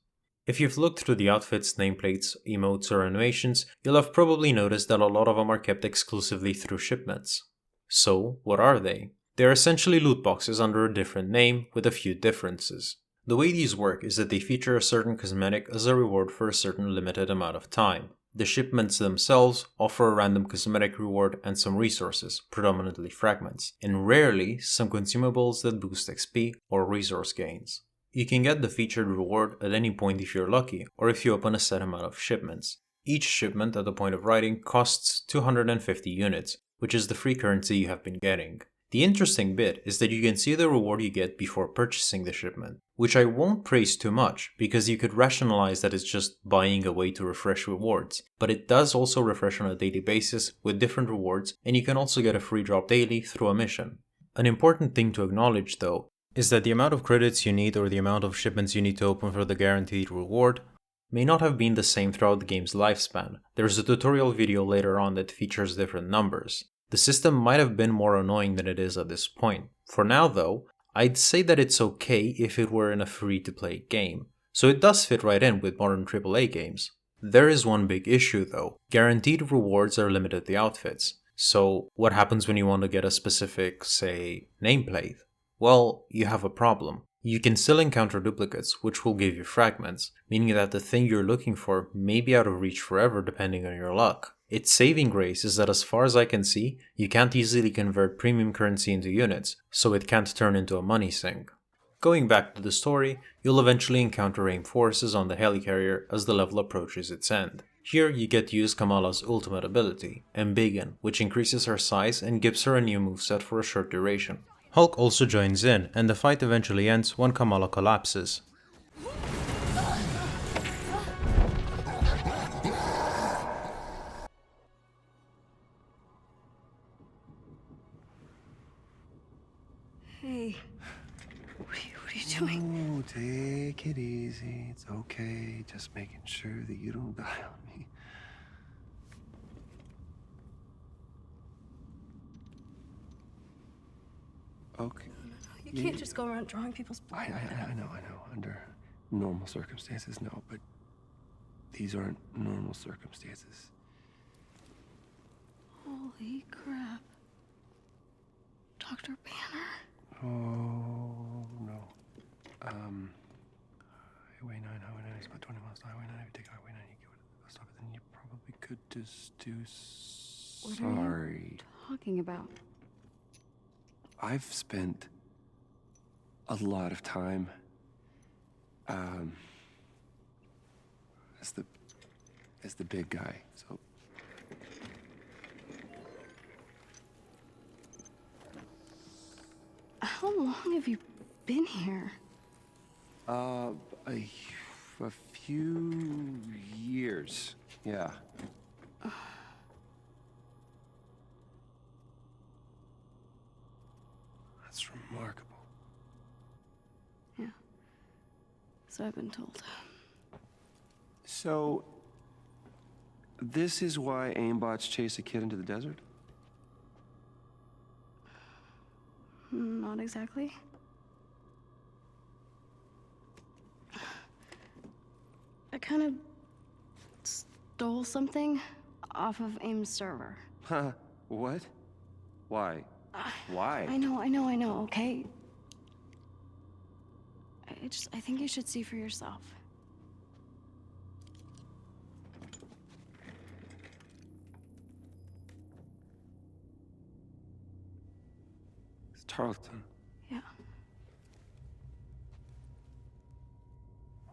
If you've looked through the outfits, nameplates, emotes, or animations, you'll have probably noticed that a lot of them are kept exclusively through shipments. So, what are they? They're essentially loot boxes under a different name, with a few differences. The way these work is that they feature a certain cosmetic as a reward for a certain limited amount of time. The shipments themselves offer a random cosmetic reward and some resources, predominantly fragments, and rarely some consumables that boost XP or resource gains. You can get the featured reward at any point if you're lucky, or if you open a set amount of shipments. Each shipment at the point of writing costs 250 units, which is the free currency you have been getting. The interesting bit is that you can see the reward you get before purchasing the shipment, which I won't praise too much because you could rationalize that it's just buying a way to refresh rewards, but it does also refresh on a daily basis with different rewards, and you can also get a free drop daily through a mission. An important thing to acknowledge though is that the amount of credits you need or the amount of shipments you need to open for the guaranteed reward may not have been the same throughout the game's lifespan. There's a tutorial video later on that features different numbers. The system might have been more annoying than it is at this point. For now though, I'd say that it's okay if it were in a free-to-play game. so it does fit right in with modern AAA games. There is one big issue though. Guaranteed rewards are limited to outfits. So what happens when you want to get a specific, say, nameplate? Well, you have a problem. You can still encounter duplicates, which will give you fragments, meaning that the thing you're looking for may be out of reach forever depending on your luck. Its saving grace is that as far as I can see, you can't easily convert premium currency into units, so it can't turn into a money sink. Going back to the story, you'll eventually encounter AIM forces on the helicarrier as the level approaches its end. Here you get to use Kamala's ultimate ability, Embiggen, which increases her size and gives her a new moveset for a short duration. Hulk also joins in, and the fight eventually ends when Kamala collapses. Hey, what are you doing? Oh, take it easy. It's okay. Just making sure that you don't die on me. Okay. You can't just go around drawing people's blood. I know. Under normal circumstances, no, but these aren't normal circumstances. Holy crap. Dr. Banner? Oh, no. Highway 9 is about 20 miles to Highway 9. If you take Highway 9, you get a bus stop, then you probably could just do... What are you talking about? I've spent a lot of time as the big guy, so how long have you been here? a few years, yeah. That's remarkable. Yeah. So I've been told. So, this is why aimbots chase a kid into the desert? Not exactly. I kind of stole something off of AIM's server. Huh? What? Why? Why? I know, okay? I think you should see for yourself. It's Tarleton. Yeah.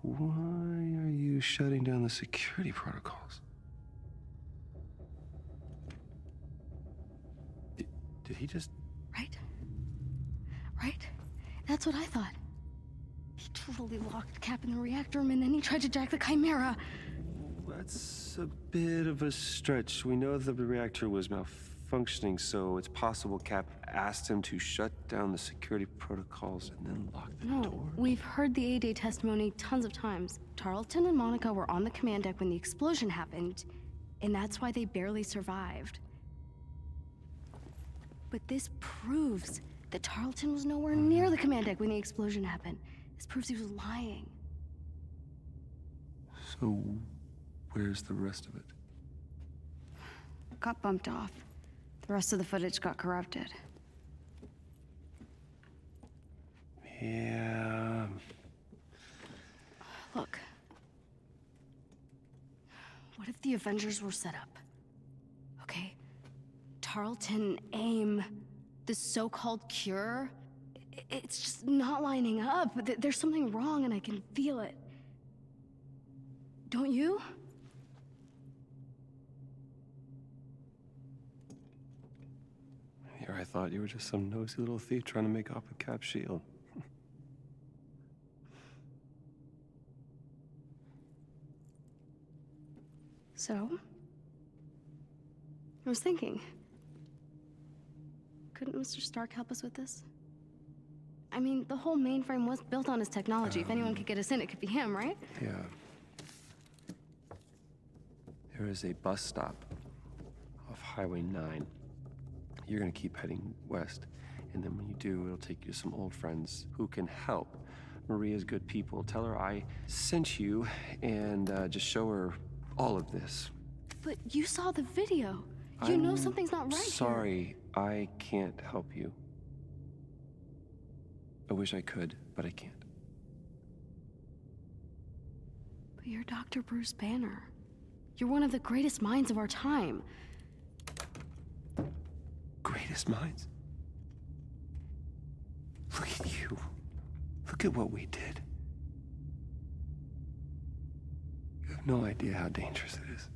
Why are you shutting down the security protocols? Did he just... Right? That's what I thought. He totally locked Cap in the reactor room and then he tried to jack the Chimera. That's a bit of a stretch. We know that the reactor was malfunctioning, so it's possible Cap asked him to shut down the security protocols and then lock the door. No, we've heard the A-Day testimony tons of times. Tarleton and Monica were on the command deck when the explosion happened, and that's why they barely survived. But this proves that Tarleton was nowhere near the command deck when the explosion happened. This proves he was lying. So, where's the rest of it? Got bumped off. The rest of the footage got corrupted. Yeah... Look. What if the Avengers were set up? Okay? Tarleton, AIM, the so-called cure, it's just not lining up. There's something wrong and I can feel it. Don't you? Here, I thought you were just some nosy little thief trying to make off with Cap's shield. So? I was thinking. Couldn't Mr. Stark help us with this? I mean, the whole mainframe was built on his technology. If anyone could get us in, it could be him, right? Yeah. There is a bus stop off Highway 9. You're gonna keep heading west, and then when you do, it'll take you to some old friends who can help. Maria's good people. Tell her I sent you, and just show her all of this. But you saw the video. You know something's not right here. Sorry, I can't help you. I wish I could, but I can't. But you're Dr. Bruce Banner. You're one of the greatest minds of our time. Greatest minds? Look at you. Look at what we did. You have no idea how dangerous it is.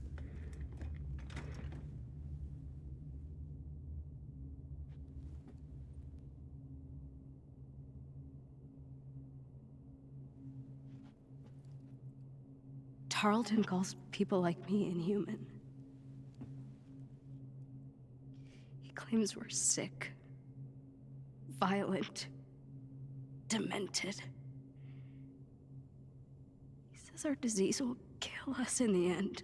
Tarleton calls people like me inhuman. He claims we're sick, violent, demented. He says our disease will kill us in the end.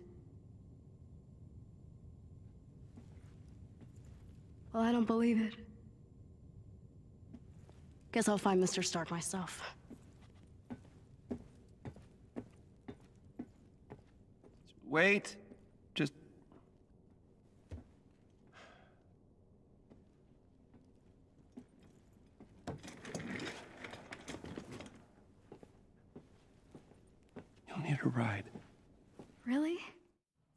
Well, I don't believe it. Guess I'll find Mr. Stark myself. Wait. Just... You'll need a ride. Really?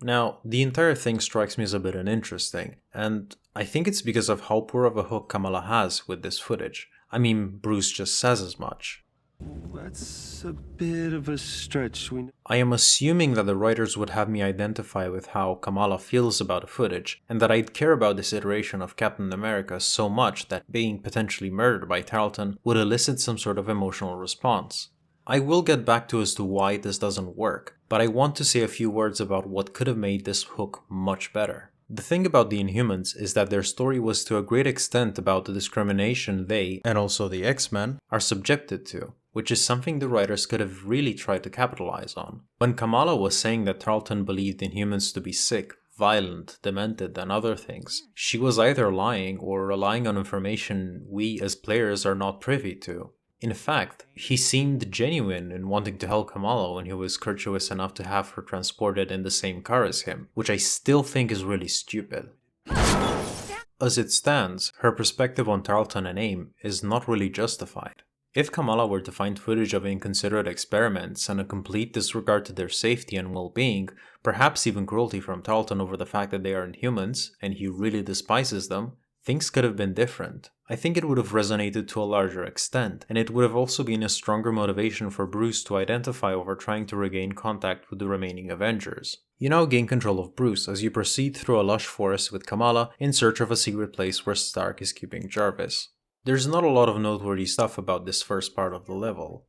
Now, the entire thing strikes me as a bit uninteresting, and I think it's because of how poor of a hook Kamala has with this footage. I mean, Bruce just says as much. That's a bit of a stretch. I am assuming that the writers would have me identify with how Kamala feels about the footage, and that I'd care about this iteration of Captain America so much that being potentially murdered by Tarleton would elicit some sort of emotional response. I will get back to as to why this doesn't work, but I want to say a few words about what could have made this hook much better. The thing about the Inhumans is that their story was to a great extent about the discrimination they, and also the X-Men, are subjected to, which is something the writers could have really tried to capitalize on. When Kamala was saying that Tarleton believed Inhumans to be sick, violent, demented, and other things, she was either lying or relying on information we as players are not privy to. In fact, he seemed genuine in wanting to help Kamala when he was courteous enough to have her transported in the same car as him, which I still think is really stupid. As it stands, her perspective on Tarleton and AIM is not really justified. If Kamala were to find footage of inconsiderate experiments and a complete disregard to their safety and well-being, perhaps even cruelty from Tarleton over the fact that they are Inhumans and he really despises them, things could have been different. I think it would have resonated to a larger extent, and it would have also been a stronger motivation for Bruce to identify over trying to regain contact with the remaining Avengers. You now gain control of Bruce as you proceed through a lush forest with Kamala in search of a secret place where Stark is keeping Jarvis. There's not a lot of noteworthy stuff about this first part of the level,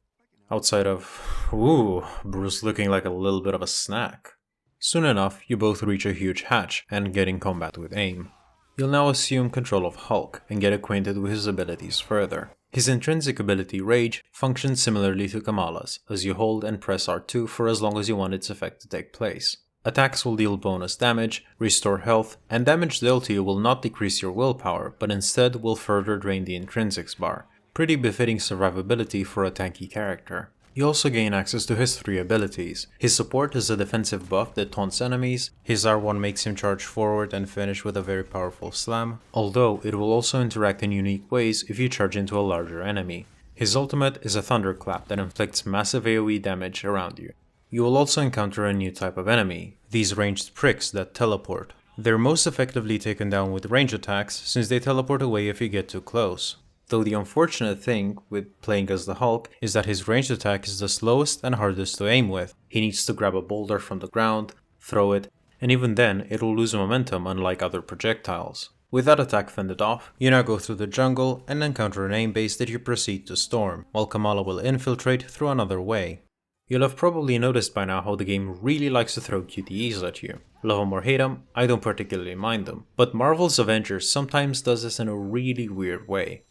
outside of, ooh, Bruce looking like a little bit of a snack. Soon enough, you both reach a huge hatch and get in combat with AIM. You'll now assume control of Hulk and get acquainted with his abilities further. His intrinsic ability Rage functions similarly to Kamala's, as you hold and press R2 for as long as you want its effect to take place. Attacks will deal bonus damage, restore health, and damage dealt to you will not decrease your willpower, but instead will further drain the intrinsics bar. Pretty befitting survivability for a tanky character. You also gain access to his 3 abilities. His support is a defensive buff that taunts enemies, his R1 makes him charge forward and finish with a very powerful slam, although it will also interact in unique ways if you charge into a larger enemy. His ultimate is a thunderclap that inflicts massive AoE damage around you. You will also encounter a new type of enemy, these ranged pricks that teleport. They're most effectively taken down with range attacks since they teleport away if you get too close. Though the unfortunate thing with playing as the Hulk is that his ranged attack is the slowest and hardest to aim with. He needs to grab a boulder from the ground, throw it, and even then it will lose momentum unlike other projectiles. With that attack fended off, you now go through the jungle and encounter an aim base that you proceed to storm, while Kamala will infiltrate through another way. You'll have probably noticed by now how the game really likes to throw QTEs at you. Love them or hate them, I don't particularly mind them, but Marvel's Avengers sometimes does this in a really weird way.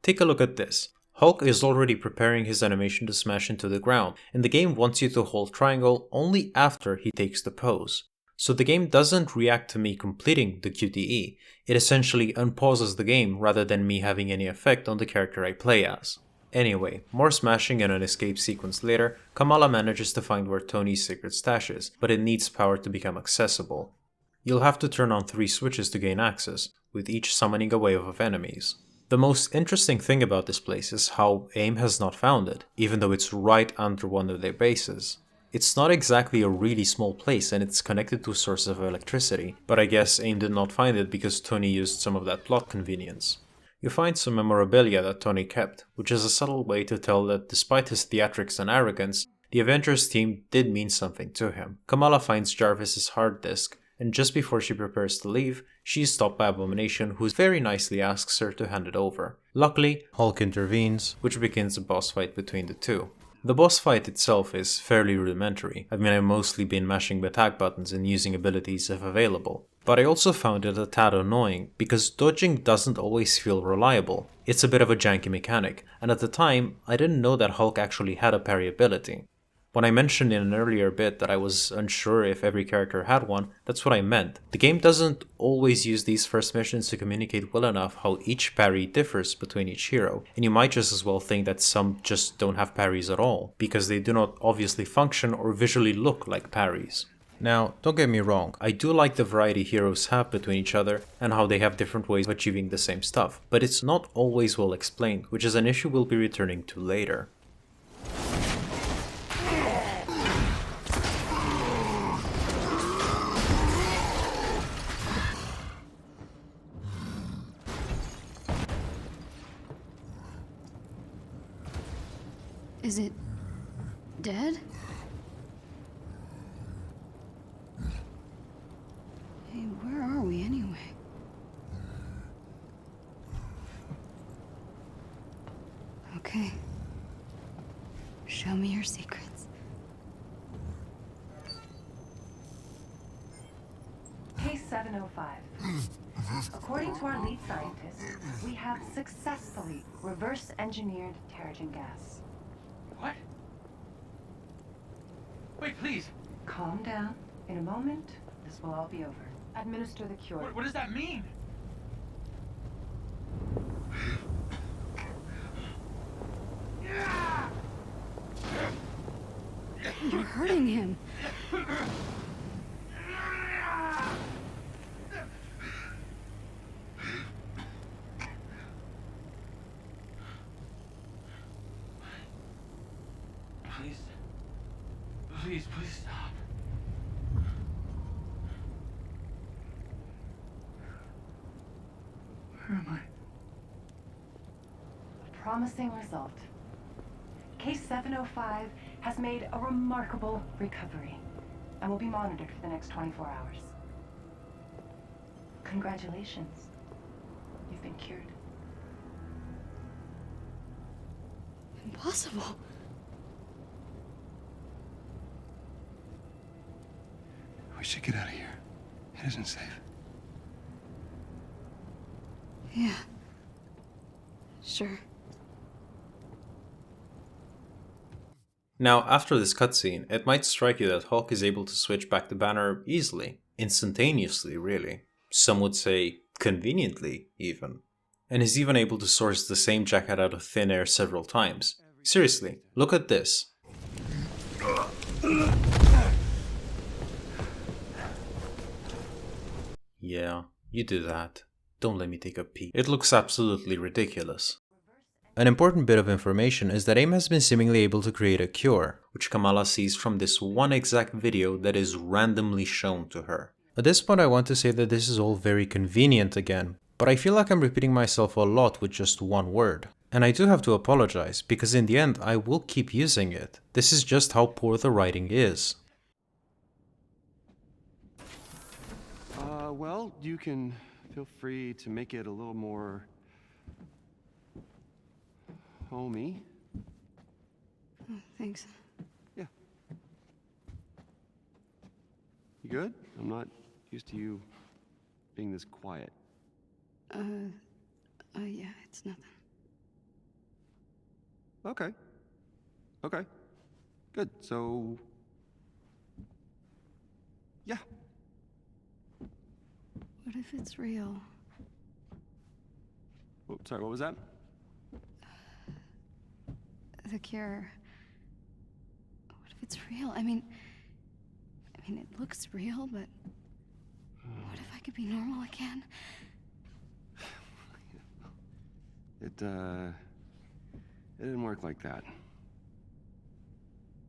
Take a look at this. Hulk is already preparing his animation to smash into the ground, and the game wants you to hold triangle only after he takes the pose. So the game doesn't react to me completing the QTE, it essentially unpauses the game rather than me having any effect on the character I play as. Anyway, more smashing and an escape sequence later, Kamala manages to find where Tony's secret stash is, but it needs power to become accessible. You'll have to turn on 3 switches to gain access, with each summoning a wave of enemies. The most interesting thing about this place is how AIM has not found it, even though it's right under one of their bases. It's not exactly a really small place and it's connected to a source of electricity, but I guess AIM did not find it because Tony used some of that plot convenience. You find some memorabilia that Tony kept, which is a subtle way to tell that despite his theatrics and arrogance, the Avengers team did mean something to him. Kamala finds Jarvis's hard disk, and just before she prepares to leave, she is stopped by Abomination, who very nicely asks her to hand it over. Luckily, Hulk intervenes, which begins a boss fight between the two. The boss fight itself is fairly rudimentary. I've mostly been mashing the attack buttons and using abilities if available. But I also found it a tad annoying, because dodging doesn't always feel reliable. It's a bit of a janky mechanic, and at the time, I didn't know that Hulk actually had a parry ability. When I mentioned in an earlier bit that I was unsure if every character had one, that's what I meant. The game doesn't always use these first missions to communicate well enough how each parry differs between each hero, and you might just as well think that some just don't have parries at all, because they do not obviously function or visually look like parries. Now, don't get me wrong, I do like the variety heroes have between each other and how they have different ways of achieving the same stuff, but it's not always well explained, which is an issue we'll be returning to later. Is it dead? Hey, where are we anyway? Okay. Show me your secrets. Case 705. According to our lead scientist, we have successfully reverse-engineered Terrigen gas. What? Wait, please. Calm down. In a moment, this will all be over. Administer the cure. What does that mean? You're hurting him. Please stop. Where am I? A promising result. Case 705 has made a remarkable recovery and will be monitored for the next 24 hours. Congratulations. You've been cured. Impossible. We should get out of here. It isn't safe. Yeah. Sure. Now, after this cutscene, it might strike you that Hulk is able to switch back to Banner easily. Instantaneously, really. Some would say conveniently, even. And is even able to source the same jacket out of thin air several times. Seriously, look at this. Yeah, you do that. Don't let me take a peek. It looks absolutely ridiculous. An important bit of information is that AIM has been seemingly able to create a cure, which Kamala sees from this one exact video that is randomly shown to her. At this point I want to say that this is all very convenient again, but I feel like I'm repeating myself a lot with just one word. And I do have to apologize, because in the end I will keep using it. This is just how poor the writing is. Well, you can feel free to make it a little more homey. Oh, thanks. Yeah. You good? I'm not used to you being this quiet. Yeah, it's nothing. Okay. Okay. Good. So, yeah. What if it's real? Oh, sorry, what was that? the cure. What if it's real? I mean, it looks real, but what if I could be normal again? It didn't work like that.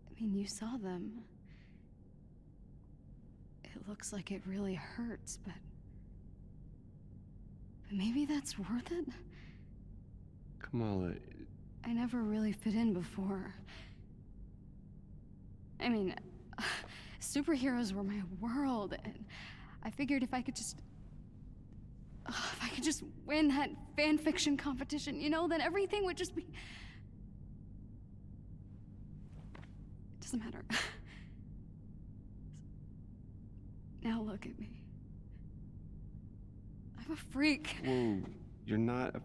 I mean, you saw them. It looks like it really hurts, but maybe that's worth it? Kamala... I never really fit in before. I mean, superheroes were my world, and I figured if I could just win that fan fiction competition, you know, then everything would just be... It doesn't matter. Now look at me. I'm a freak. Whoa, you're not a...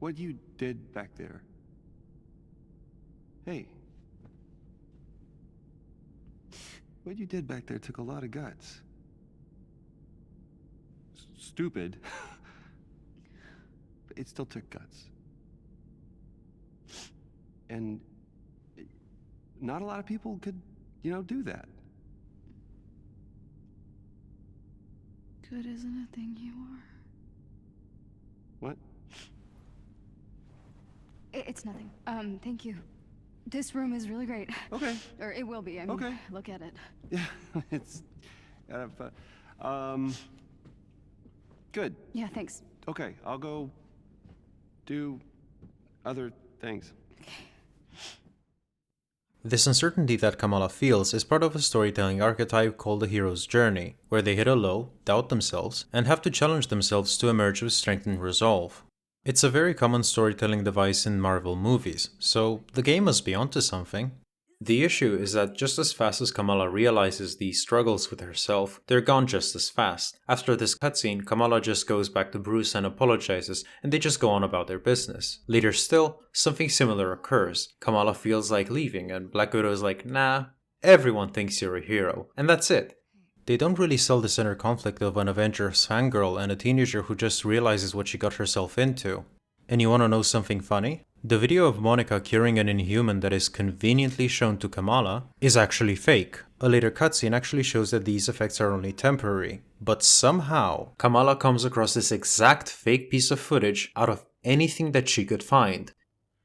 What you did back there. Hey. What you did back there took a lot of guts. Stupid. But it still took guts. And not a lot of people could, do that. Good isn't a thing you are. What? It's nothing. Thank you. This room is really great. Okay. Or it will be. I mean, okay. Look at it. Yeah, it's good. Yeah, thanks. Okay, I'll go do other things. This uncertainty that Kamala feels is part of a storytelling archetype called the hero's journey, where they hit a low, doubt themselves, and have to challenge themselves to emerge with strength and resolve. It's a very common storytelling device in Marvel movies, so the game must be onto something. The issue is that just as fast as Kamala realizes these struggles with herself, they're gone just as fast. After this cutscene, Kamala just goes back to Bruce and apologizes, and they just go on about their business. Later still, something similar occurs. Kamala feels like leaving, and Black Widow is like, nah, everyone thinks you're a hero, and that's it. They don't really sell this inner conflict of an Avengers fangirl and a teenager who just realizes what she got herself into. And you wanna know something funny? The video of Monica curing an Inhuman that is conveniently shown to Kamala is actually fake. A later cutscene actually shows that these effects are only temporary. But somehow, Kamala comes across this exact fake piece of footage out of anything that she could find.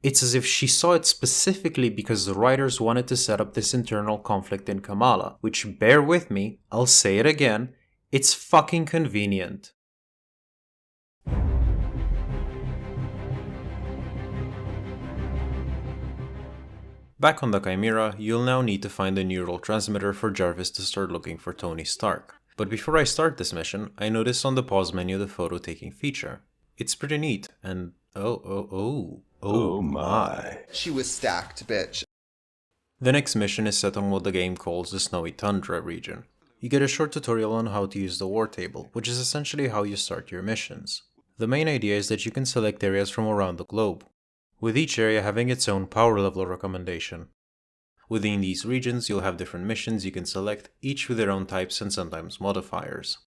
It's as if she saw it specifically because the writers wanted to set up this internal conflict in Kamala, which, bear with me, I'll say it again, it's fucking convenient. Back on the Chimera, you'll now need to find the neural transmitter for Jarvis to start looking for Tony Stark. But before I start this mission, I noticed on the pause menu the photo taking feature. It's pretty neat, and oh my. She was stacked, bitch. The next mission is set on what the game calls the Snowy Tundra region. You get a short tutorial on how to use the war table, which is essentially how you start your missions. The main idea is that you can select areas from around the globe, with each area having its own power level recommendation. Within these regions, you'll have different missions you can select, each with their own types and sometimes modifiers.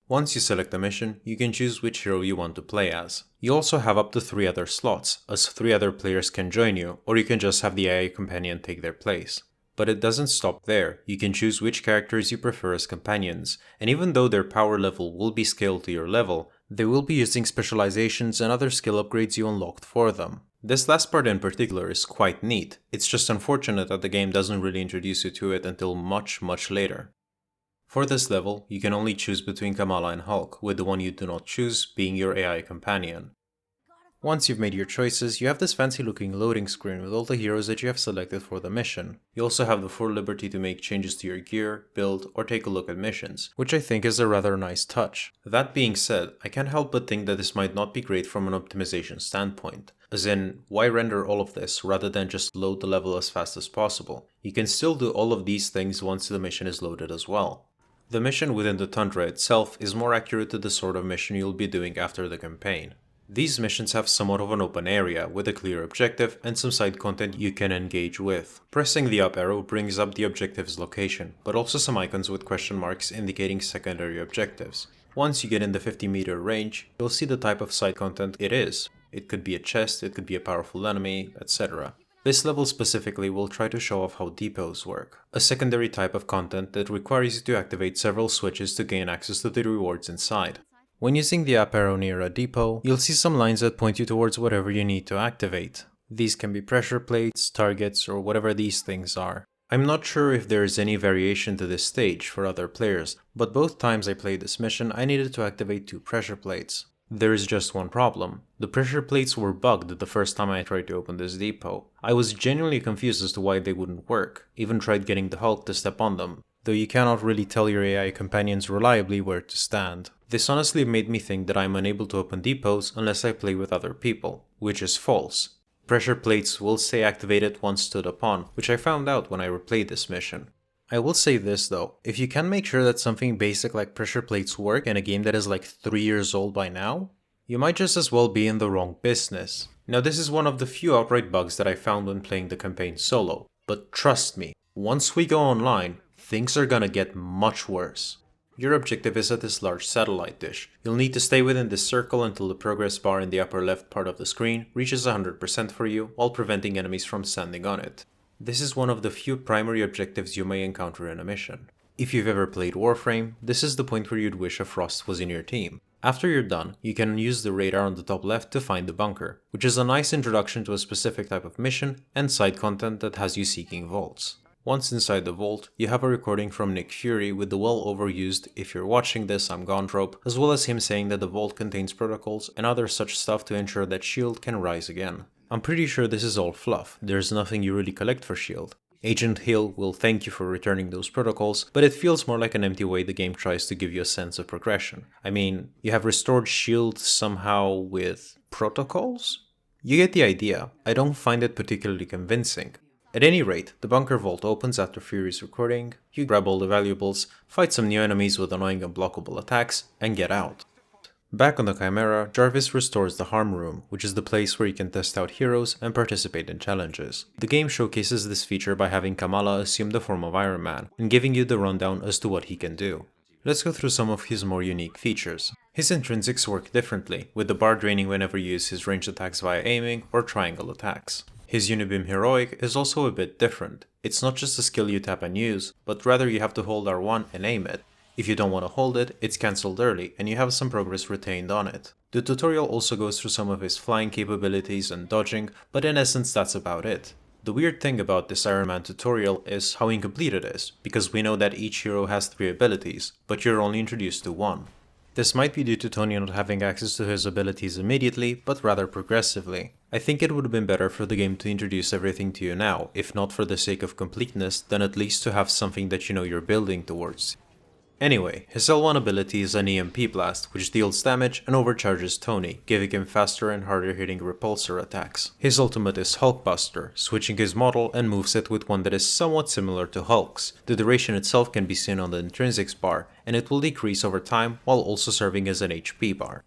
Once you select a mission, you can choose which hero you want to play as. You also have up to 3 other slots, as 3 other players can join you, or you can just have the AI companion take their place. But it doesn't stop there. You can choose which characters you prefer as companions, and even though their power level will be scaled to your level, they will be using specializations and other skill upgrades you unlocked for them. This last part in particular is quite neat. It's just unfortunate that the game doesn't really introduce you to it until much later. For this level, you can only choose between Kamala and Hulk, with the one you do not choose being your AI companion. Once you've made your choices, you have this fancy looking loading screen with all the heroes that you have selected for the mission. You also have the full liberty to make changes to your gear, build, or take a look at missions, which I think is a rather nice touch. That being said, I can't help but think that this might not be great from an optimization standpoint. As in, why render all of this rather than just load the level as fast as possible? You can still do all of these things once the mission is loaded as well. The mission within the Tundra itself is more accurate to the sort of mission you'll be doing after the campaign. These missions have somewhat of an open area with a clear objective and some side content you can engage with. Pressing the up arrow brings up the objective's location, but also some icons with question marks indicating secondary objectives. Once you get in the 50-meter range, you'll see the type of side content it is. It could be a chest, it could be a powerful enemy, etc. This level specifically will try to show off how depots work, a secondary type of content that requires you to activate several switches to gain access to the rewards inside. When using the up arrow near a depot, you'll see some lines that point you towards whatever you need to activate. These can be pressure plates, targets, or whatever these things are. I'm not sure if there is any variation to this stage for other players, but both times I played this mission I needed to activate 2 pressure plates. There is just one problem. The pressure plates were bugged the first time I tried to open this depot. I was genuinely confused as to why they wouldn't work, even tried getting the Hulk to step on them, though you cannot really tell your AI companions reliably where to stand. This honestly made me think that I am unable to open depots unless I play with other people, which is false. Pressure plates will stay activated once stood upon, which I found out when I replayed this mission. I will say this though, if you can make sure that something basic like pressure plates work in a game that is like 3 years old by now, you might just as well be in the wrong business. Now this is one of the few outright bugs that I found when playing the campaign solo, but trust me, once we go online, things are gonna get much worse. Your objective is at this large satellite dish. You'll need to stay within this circle until the progress bar in the upper left part of the screen reaches 100% for you while preventing enemies from standing on it. This is one of the few primary objectives you may encounter in a mission. If you've ever played Warframe, this is the point where you'd wish a Frost was in your team. After you're done, you can use the radar on the top left to find the bunker, which is a nice introduction to a specific type of mission and side content that has you seeking vaults. Once inside the vault, you have a recording from Nick Fury with the well overused "if you're watching this, I'm gone" trope, as well as him saying that the vault contains protocols and other such stuff to ensure that S.H.I.E.L.D. can rise again. I'm pretty sure this is all fluff, there's nothing you really collect for S.H.I.E.L.D. Agent Hill will thank you for returning those protocols, but it feels more like an empty way the game tries to give you a sense of progression. I mean, you have restored S.H.I.E.L.D. somehow with protocols? You get the idea. I don't find it particularly convincing. At any rate, the bunker vault opens after Fury's recording, you grab all the valuables, fight some new enemies with annoying unblockable attacks, and get out. Back on the Chimera, Jarvis restores the Harm Room, which is the place where you can test out heroes and participate in challenges. The game showcases this feature by having Kamala assume the form of Iron Man, and giving you the rundown as to what he can do. Let's go through some of his more unique features. His intrinsics work differently, with the bar draining whenever you use his ranged attacks via aiming or triangle attacks. His Unibeam Heroic is also a bit different. It's not just a skill you tap and use, but rather you have to hold R1 and aim it. If you don't want to hold it, it's cancelled early and you have some progress retained on it. The tutorial also goes through some of his flying capabilities and dodging, but in essence that's about it. The weird thing about this Iron Man tutorial is how incomplete it is, because we know that each hero has 3 abilities, but you're only introduced to 1. This might be due to Tony not having access to his abilities immediately, but rather progressively. I think it would have been better for the game to introduce everything to you now, if not for the sake of completeness, then at least to have something that you know you're building towards. Anyway, his L1 ability is an EMP blast, which deals damage and overcharges Tony, giving him faster and harder hitting repulsor attacks. His ultimate is Hulkbuster, switching his model and moveset with one that is somewhat similar to Hulk's. The duration itself can be seen on the intrinsics bar, and it will decrease over time while also serving as an HP bar.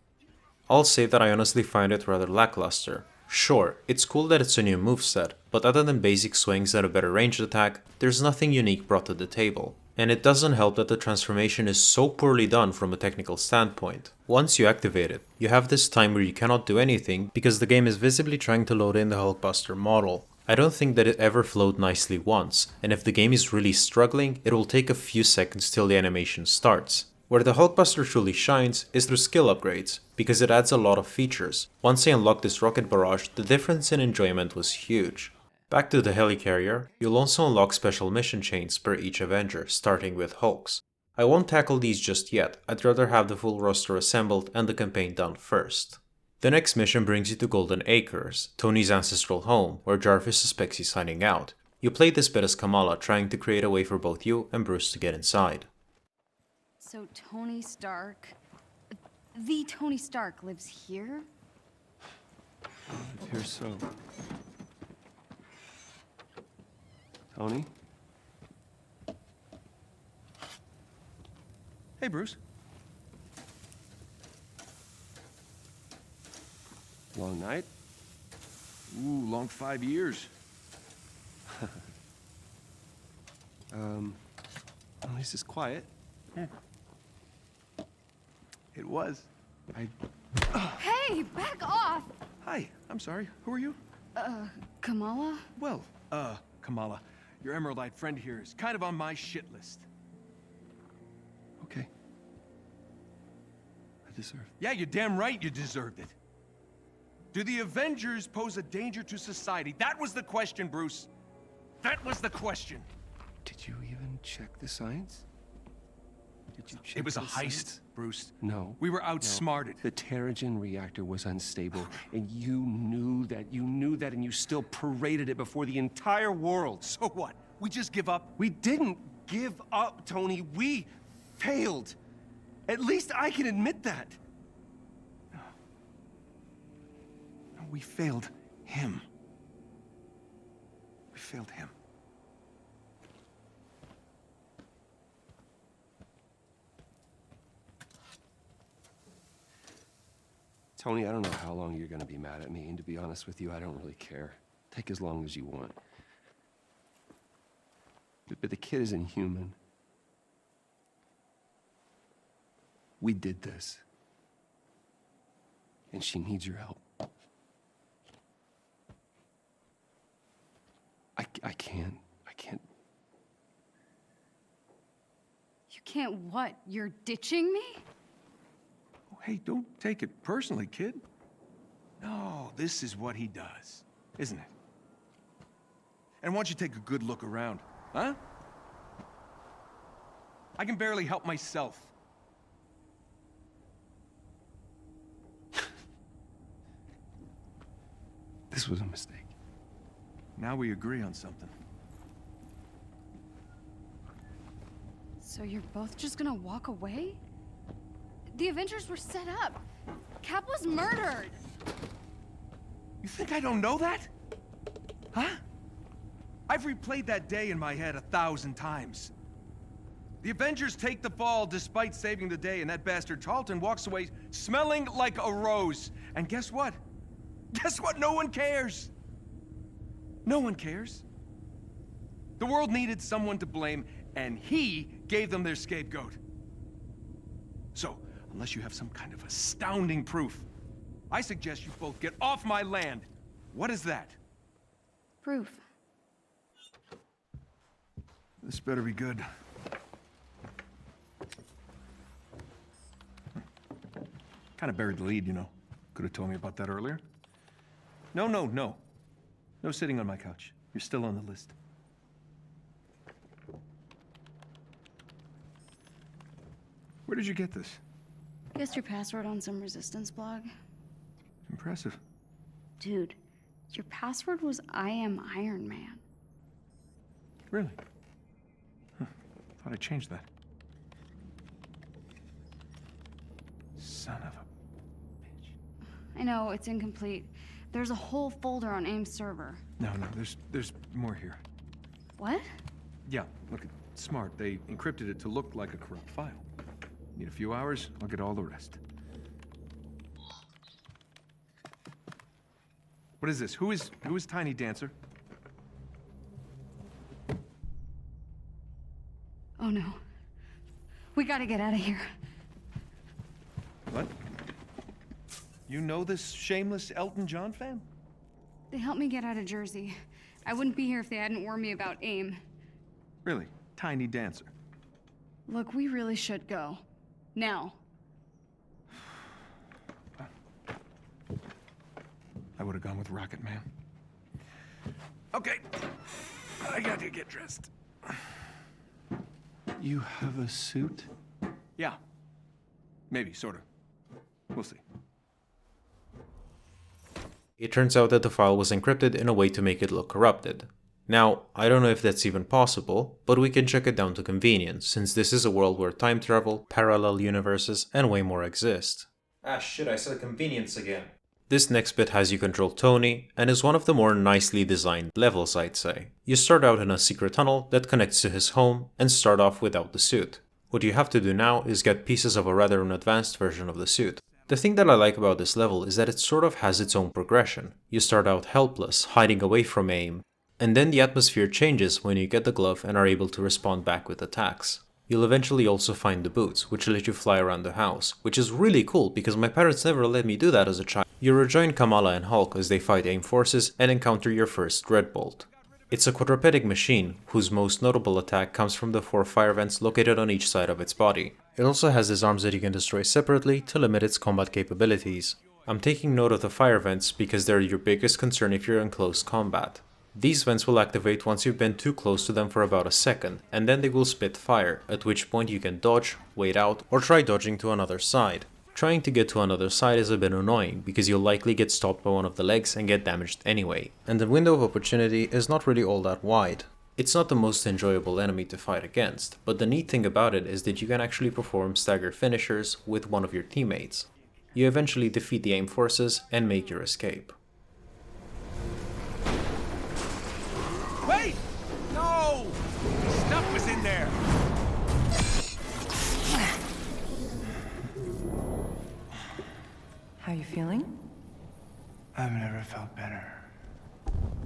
I'll say that I honestly find it rather lackluster. Sure, it's cool that it's a new moveset, but other than basic swings and a better ranged attack, there's nothing unique brought to the table. And it doesn't help that the transformation is so poorly done from a technical standpoint. Once you activate it, you have this time where you cannot do anything because the game is visibly trying to load in the Hulkbuster model. I don't think that it ever flowed nicely once, and if the game is really struggling, it will take a few seconds till the animation starts. Where the Hulkbuster truly shines is through skill upgrades, because it adds a lot of features. Once I unlocked this rocket barrage, the difference in enjoyment was huge. Back to the helicarrier, you'll also unlock special mission chains per each Avenger, starting with Hulks. I won't tackle these just yet, I'd rather have the full roster assembled and the campaign done first. The next mission brings you to Golden Acres, Tony's ancestral home, where Jarvis suspects he's hiding out. You play this bit as Kamala, trying to create a way for both you and Bruce to get inside. So Tony Stark, the Tony Stark, lives here? It appears so. Tony? Hey, Bruce. Long night? Ooh, long 5 years. At least it's quiet. It was. Hey, back off! Hi, I'm sorry. Who are you? Kamala? Well, Kamala, your Emerald-eyed friend here is kind of on my shit list. Okay. I deserve it. Yeah, you're damn right you deserved it. Do the Avengers pose a danger to society? That was the question, Bruce. That was the question. Did you even check the science? Did you check It was a the heist, science? Bruce. No. We were outsmarted. The Terrigen reactor was unstable, and you knew that. You knew that, and you still paraded it before the entire world. So what? We just give up? We didn't give up, Tony. We failed. At least I can admit that. No, we failed him. We failed him. Tony, I don't know how long you're gonna be mad at me, and to be honest with you, I don't really care. Take as long as you want. But the kid isn't human. We did this. And she needs your help. I can't. You can't what? You're ditching me? Oh, hey, don't take it personally, kid. No, this is what he does, isn't it? And why don't you take a good look around, huh? I can barely help myself. This was a mistake. Now we agree on something. So you're both just gonna walk away? The Avengers were set up. Cap was murdered. You think I don't know that? Huh? I've replayed that day in my head 1,000 times. The Avengers take the fall despite saving the day, and that bastard Tarleton walks away smelling like a rose. And guess what? Guess what? No one cares. No one cares. The world needed someone to blame, and he gave them their scapegoat. So, unless you have some kind of astounding proof, I suggest you both get off my land. What is that? Proof. This better be good. Kind of buried the lead, you know. Could have told me about that earlier. No. No sitting on my couch. You're still on the list. Where did you get this? Guessed your password on some resistance blog. Impressive. Dude, your password was I am Iron Man. Really? Huh. Thought I changed that. Son of a... I know, it's incomplete. There's a whole folder on AIM's server. No, there's more here. What? Yeah, look, it's smart. They encrypted it to look like a corrupt file. Need a few hours, I'll get all the rest. What is this? Who is Tiny Dancer? Oh no. We gotta get out of here. What? You know this shameless Elton John fan? They helped me get out of Jersey. I wouldn't be here if they hadn't warned me about AIM. Really? Tiny Dancer? Look, we really should go. Now. I would have gone with Rocket Man. Okay. I got to get dressed. You have a suit? Yeah. Maybe, sort of. We'll see. It turns out that the file was encrypted in a way to make it look corrupted. Now, I don't know if that's even possible, but we can check it down to convenience, since this is a world where time travel, parallel universes, and way more exist. Ah shit, I said convenience again. This next bit has you control Tony, and is one of the more nicely designed levels, I'd say. You start out in a secret tunnel that connects to his home, and start off without the suit. What you have to do now is get pieces of a rather advanced version of the suit. The thing that I like about this level is that it sort of has its own progression. You start out helpless, hiding away from aim, and then the atmosphere changes when you get the glove and are able to respond back with attacks. You'll eventually also find the boots, which let you fly around the house, which is really cool because my parents never let me do that as a child. You rejoin Kamala and Hulk as they fight AIM forces and encounter your first Red Bolt. It's a quadrupedic machine, whose most notable attack comes from the 4 fire vents located on each side of its body. It also has its arms that you can destroy separately to limit its combat capabilities. I'm taking note of the fire vents because they're your biggest concern if you're in close combat. These vents will activate once you've been too close to them for about a second, and then they will spit fire, at which point you can dodge, wait out, or try dodging to another side. Trying to get to another side is a bit annoying, because you'll likely get stopped by one of the legs and get damaged anyway, and the window of opportunity is not really all that wide. It's not the most enjoyable enemy to fight against, but the neat thing about it is that you can actually perform stagger finishers with one of your teammates. You eventually defeat the AIM forces and make your escape. Wait! No! Stuff was in there! How you feeling? I've never felt better.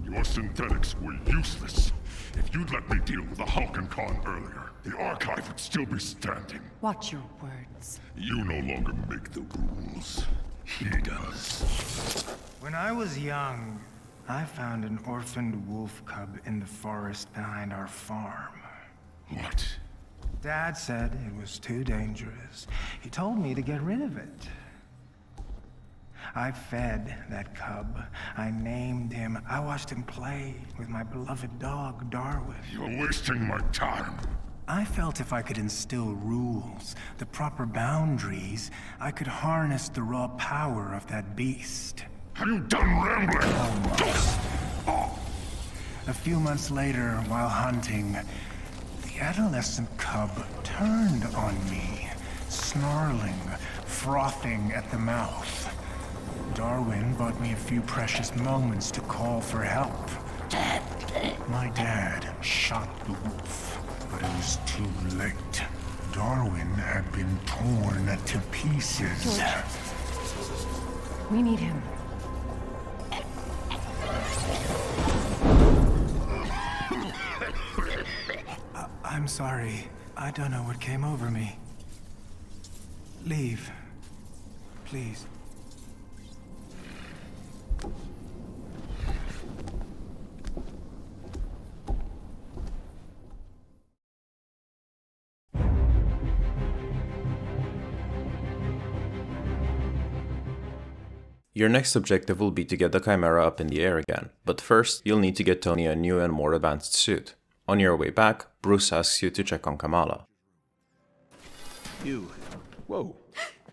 Your synthetics were useless. If you'd let me deal with the Hulk and Khan earlier, the archive would still be standing. Watch your words. You no longer make the rules. He does. When I was young, I found an orphaned wolf cub in the forest behind our farm. What? Dad said it was too dangerous. He told me to get rid of it. I fed that cub. I named him. I watched him play with my beloved dog, Darwin. You're wasting my time. I felt if I could instill rules, the proper boundaries, I could harness the raw power of that beast. Have you done rambling? Almost. A few months later, while hunting, the adolescent cub turned on me, snarling, frothing at the mouth. Darwin bought me a few precious moments to call for help. My dad shot the wolf, but it was too late. Darwin had been torn to pieces. George. We need him. I'm sorry. I don't know what came over me. Leave. Please. Your next objective will be to get the Chimera up in the air again, but first you'll need to get Tony a new and more advanced suit. On your way back, Bruce asks you to check on Kamala. You. Whoa.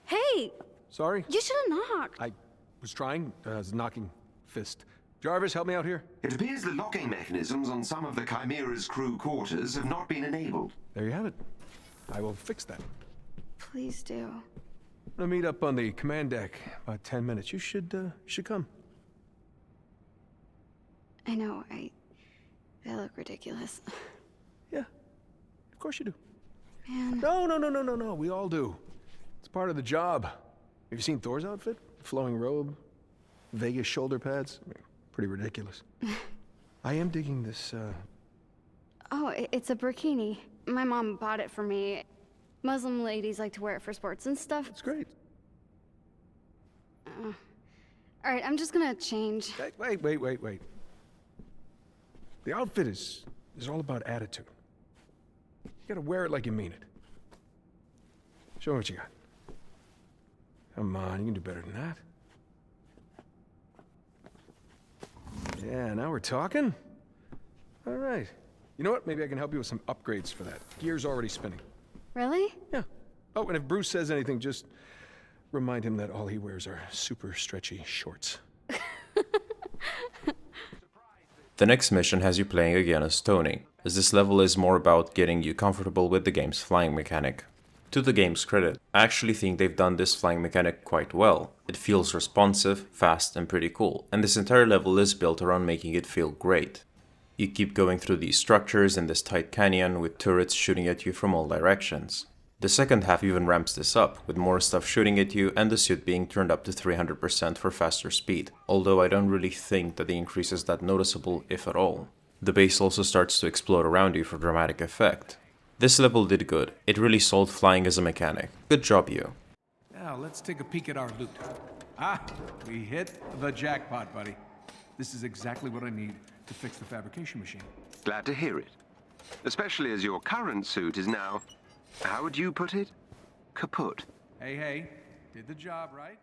Hey! Sorry? You should have knocked. I was trying. Knocking fist. Jarvis, help me out here. It appears the locking mechanisms on some of the Chimera's crew quarters have not been enabled. There you have it. I will fix that. Please do. I'm gonna meet up on the command deck. About 10 minutes. You should come. I know, I look ridiculous. Yeah. Of course you do. Man. No. We all do. It's part of the job. Have you seen Thor's outfit? Flowing robe, Vegas shoulder pads. I mean, pretty ridiculous. I am digging this, Oh, it's a burkini. My mom bought it for me. Muslim ladies like to wear it for sports and stuff. It's great. Alright, I'm just gonna change. Wait. The outfit is all about attitude. You gotta wear it like you mean it. Show me what you got. Come on, you can do better than that. Yeah, now we're talking. All right. You know what? Maybe I can help you with some upgrades for that. Gear's already spinning. Really? Yeah. Oh, and if Bruce says anything, just remind him that all he wears are super stretchy shorts. The next mission has you playing again as Tony, as this level is more about getting you comfortable with the game's flying mechanic. To the game's credit, I actually think they've done this flying mechanic quite well. It feels responsive, fast, and pretty cool, and this entire level is built around making it feel great. You keep going through these structures in this tight canyon with turrets shooting at you from all directions. The second half even ramps this up, with more stuff shooting at you and the suit being turned up to 300% for faster speed, although I don't really think that the increase is that noticeable, if at all. The base also starts to explode around you for dramatic effect. This level did good, it really sold flying as a mechanic. Good job, you. Now, let's take a peek at our loot. Ah, we hit the jackpot, buddy. This is exactly what I need to fix the fabrication machine. Glad to hear it. Especially as your current suit is now, how would you put it? Kaput. Hey, did the job, right?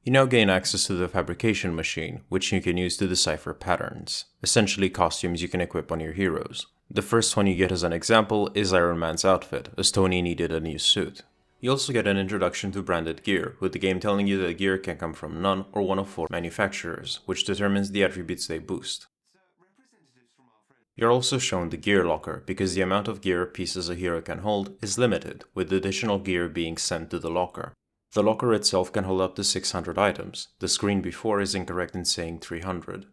You now gain access to the fabrication machine, which you can use to decipher patterns, essentially costumes you can equip on your heroes. The first one you get as an example is Iron Man's outfit, as Tony needed a new suit. You also get an introduction to branded gear, with the game telling you that gear can come from none or one of 4 manufacturers, which determines the attributes they boost. You're also shown the gear locker, because the amount of gear pieces a hero can hold is limited, with additional gear being sent to the locker. The locker itself can hold up to 600 items. The screen before is incorrect in saying 300.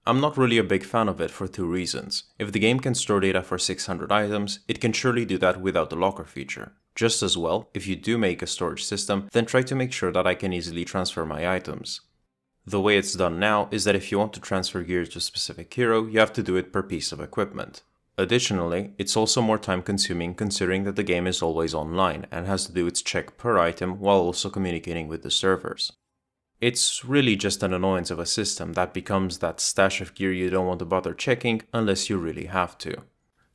I'm not really a big fan of it for 2 reasons. If the game can store data for 600 items, it can surely do that without the locker feature. Just as well, if you do make a storage system, then try to make sure that I can easily transfer my items. The way it's done now is that if you want to transfer gear to a specific hero, you have to do it per piece of equipment. Additionally, it's also more time consuming considering that the game is always online and has to do its check per item while also communicating with the servers. It's really just an annoyance of a system that becomes that stash of gear you don't want to bother checking unless you really have to.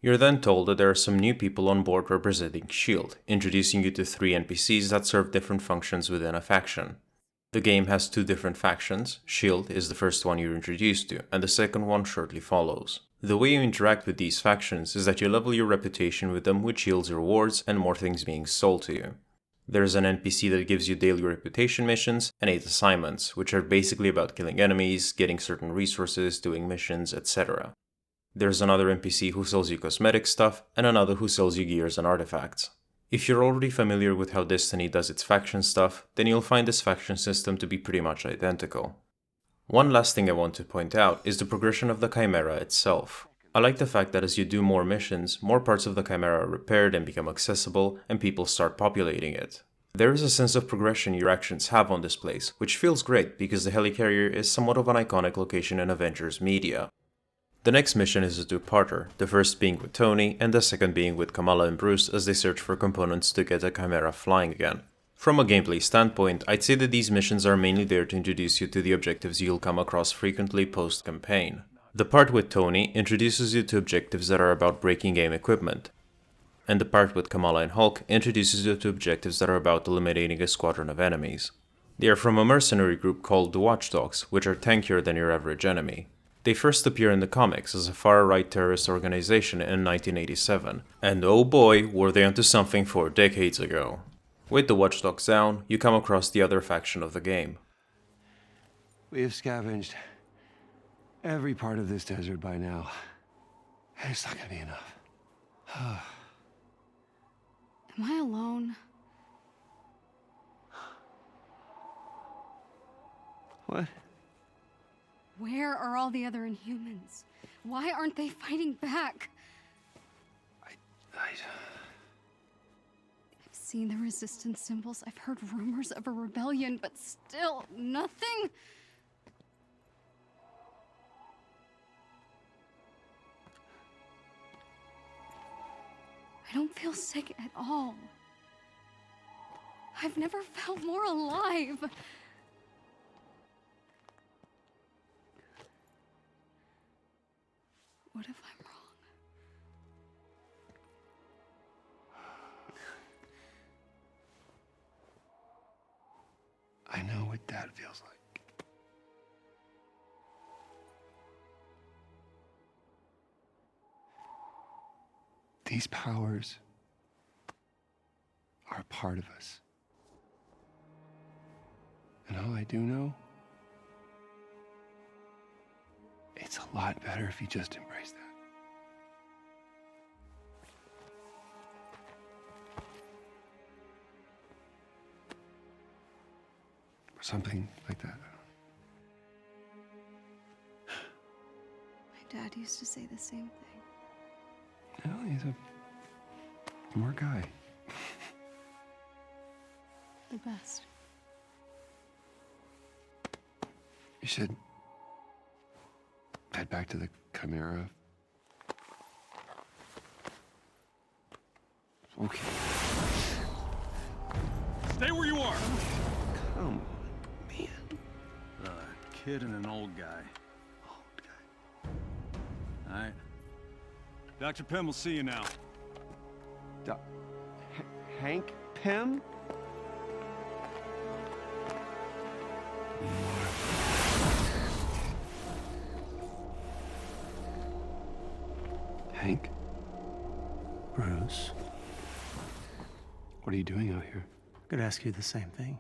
You're then told that there are some new people on board representing S.H.I.E.L.D., introducing you to 3 NPCs that serve different functions within a faction. The game has 2 different factions. S.H.I.E.L.D. is the first one you're introduced to, and the second one shortly follows. The way you interact with these factions is that you level your reputation with them, which yields rewards and more things being sold to you. There's an NPC that gives you daily reputation missions and 8 assignments, which are basically about killing enemies, getting certain resources, doing missions, etc. There's another NPC who sells you cosmetic stuff, and another who sells you gears and artifacts. If you're already familiar with how Destiny does its faction stuff, then you'll find this faction system to be pretty much identical. One last thing I want to point out is the progression of the Chimera itself. I like the fact that as you do more missions, more parts of the Chimera are repaired and become accessible, and people start populating it. There is a sense of progression your actions have on this place, which feels great because the helicarrier is somewhat of an iconic location in Avengers media. The next mission is a 2-parter, the first being with Tony, and the second being with Kamala and Bruce as they search for components to get the Chimera flying again. From a gameplay standpoint, I'd say that these missions are mainly there to introduce you to the objectives you'll come across frequently post-campaign. The part with Tony introduces you to objectives that are about breaking game equipment, and the part with Kamala and Hulk introduces you to objectives that are about eliminating a squadron of enemies. They are from a mercenary group called the Watchdogs, which are tankier than your average enemy. They first appear in the comics as a far-right terrorist organization in 1987, and oh boy, were they onto something 4 decades ago. With the Watchdogs down, you come across the other faction of the game. We have scavenged every part of this desert by now. It's not gonna be enough. Am I alone? What? Where are all the other Inhumans? Why aren't they fighting back? I've seen the resistance symbols. I've heard rumors of a rebellion, but still nothing. I don't feel sick at all. I've never felt more alive. What if I'm wrong? I know what Dad feels like. These powers are a part of us. And all I do know, it's a lot better if you just embrace that. Or something like that. My dad used to say the same thing. Well, he's a More guy. The best. You should head back to the Chimera. Okay. Stay where you are! Come on, man. A kid and an old guy. All right. Dr. Pym will see you now. Hank Pym? Hank? Bruce, What are you doing out here? I could ask you the same thing.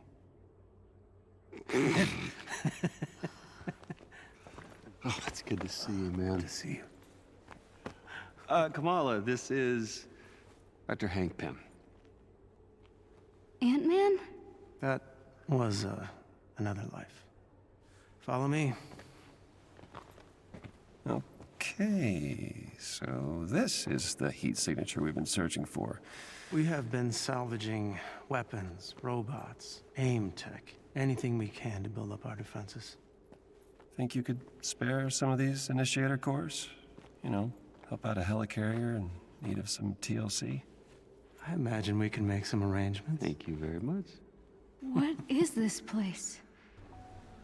Oh, it's good to see you, man. Good to see you. Kamala, this is Dr. Hank Pym. Ant-Man? That was another life. Follow me. Okay, so this is the heat signature we've been searching for. We have been salvaging weapons, robots, aim tech, anything we can to build up our defenses. Think you could spare some of these initiator cores? You know, help out a helicarrier in need of some TLC? I imagine we can make some arrangements. Thank you very much. What is this place?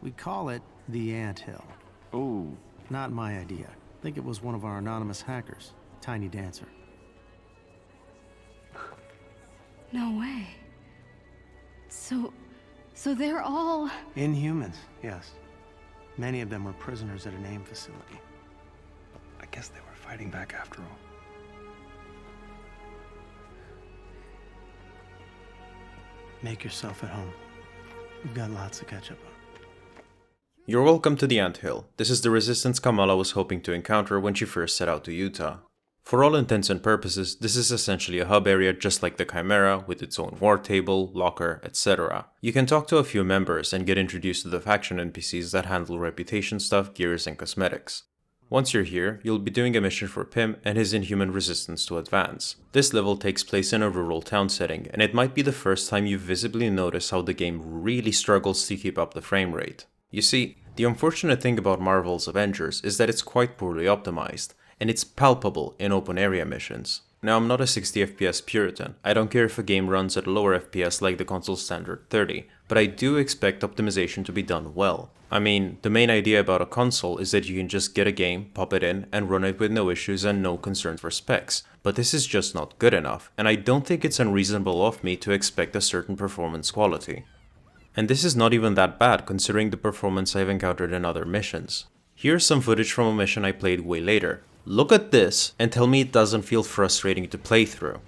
We call it the Anthill. Oh. Not my idea. I think it was one of our anonymous hackers, Tiny Dancer. No way. So they're all... Inhumans, yes. Many of them were prisoners at an AIM facility. I guess they were fighting back after all. Make yourself at home. We've got lots to catch up on. You're welcome to the Anthill. This is the resistance Kamala was hoping to encounter when she first set out to Utah. For all intents and purposes, this is essentially a hub area just like the Chimera, with its own war table, locker, etc. You can talk to a few members and get introduced to the faction NPCs that handle reputation stuff, gears, and cosmetics. Once you're here, you'll be doing a mission for Pym and his Inhuman resistance to advance. This level takes place in a rural town setting, and it might be the first time you've visibly noticed how the game really struggles to keep up the frame rate. You see, the unfortunate thing about Marvel's Avengers is that it's quite poorly optimized, and it's palpable in open area missions. Now, I'm not a 60 FPS puritan, I don't care if a game runs at a lower FPS like the console standard 30, but I do expect optimization to be done well. I mean, the main idea about a console is that you can just get a game, pop it in, and run it with no issues and no concerns for specs, but this is just not good enough, and I don't think it's unreasonable of me to expect a certain performance quality. And this is not even that bad considering the performance I've encountered in other missions. Here's some footage from a mission I played way later. Look at this and tell me it doesn't feel frustrating to play through.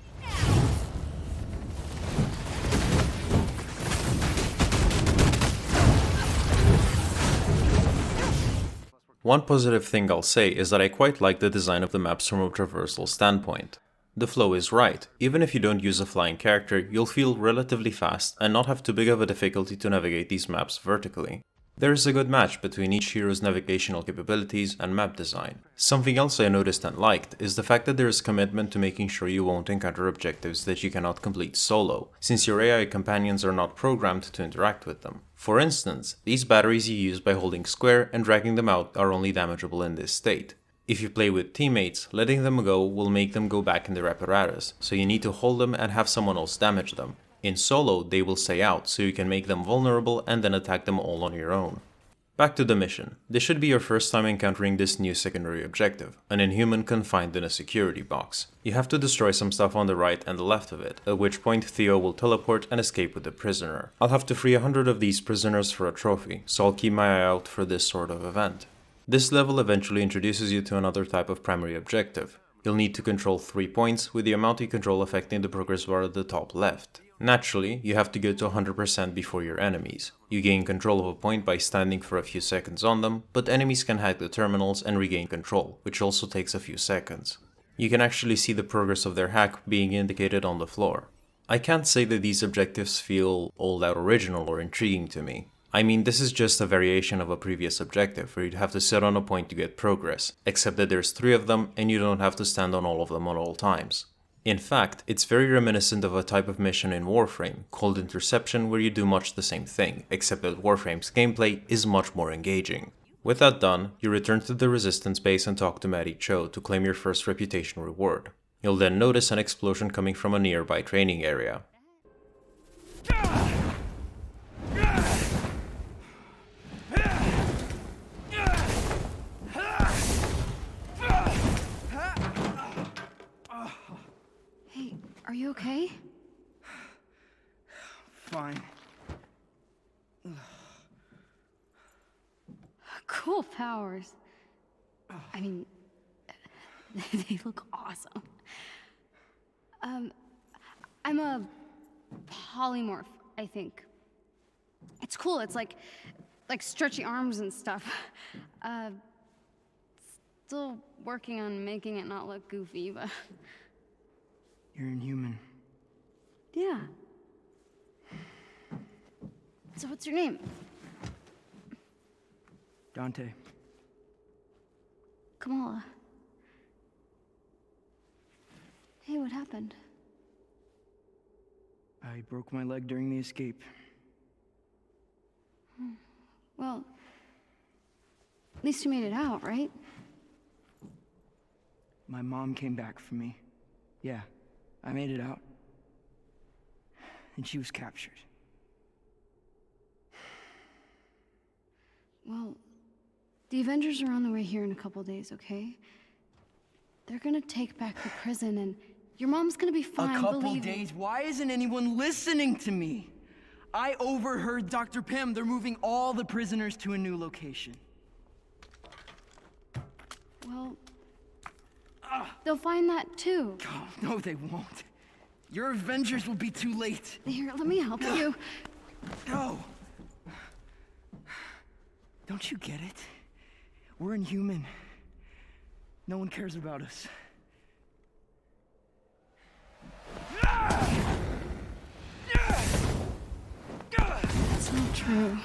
One positive thing I'll say is that I quite like the design of the maps from a traversal standpoint. The flow is right. Even if you don't use a flying character, you'll feel relatively fast and not have too big of a difficulty to navigate these maps vertically. There is a good match between each hero's navigational capabilities and map design. Something else I noticed and liked is the fact that there is commitment to making sure you won't encounter objectives that you cannot complete solo, since your AI companions are not programmed to interact with them. For instance, these batteries you use by holding square and dragging them out are only damageable in this state. If you play with teammates, letting them go will make them go back in their apparatus, so you need to hold them and have someone else damage them. In solo, they will stay out, so you can make them vulnerable and then attack them all on your own. Back to the mission. This should be your first time encountering this new secondary objective, an Inhuman confined in a security box. You have to destroy some stuff on the right and the left of it, at which point Theo will teleport and escape with the prisoner. I'll have to free 100 of these prisoners for a trophy, so I'll keep my eye out for this sort of event. This level eventually introduces you to another type of primary objective. You'll need to control 3 points, with the amount you control affecting the progress bar at the top left. Naturally, you have to get to 100% before your enemies. You gain control of a point by standing for a few seconds on them, but enemies can hack the terminals and regain control, which also takes a few seconds. You can actually see the progress of their hack being indicated on the floor. I can't say that these objectives feel all that original or intriguing to me. I mean, this is just a variation of a previous objective where you'd have to sit on a point to get progress, except that there's 3 of them and you don't have to stand on all of them at all times. In fact, it's very reminiscent of a type of mission in Warframe called Interception, where you do much the same thing, except that Warframe's gameplay is much more engaging. With that done, you return to the Resistance base and talk to Matty Cho to claim your first reputation reward. You'll then notice an explosion coming from a nearby training area. Hey, are you okay? Fine. Cool powers. I mean, they look awesome. I'm a polymorph, I think. It's cool. It's like stretchy arms and stuff. Still working on making it not look goofy, but You're inhuman. yeah. So what's your name? Dante. Kamala. Hey, what happened? I broke my leg during the escape. Well, at least you made it out, right? My mom came back for me. Yeah, I made it out. And she was captured. Well, the Avengers are on the way here in a couple days, okay? They're gonna take back the prison and your mom's gonna be fine, A couple believe me. days? Why isn't anyone listening to me? I overheard Dr. Pym. They're moving all the prisoners to a new location. Well, they'll find that too. Oh, no, they won't. Your Avengers will be too late. Here, let me help you. No. Don't you get it? We're inhuman. No one cares about us. That's not true.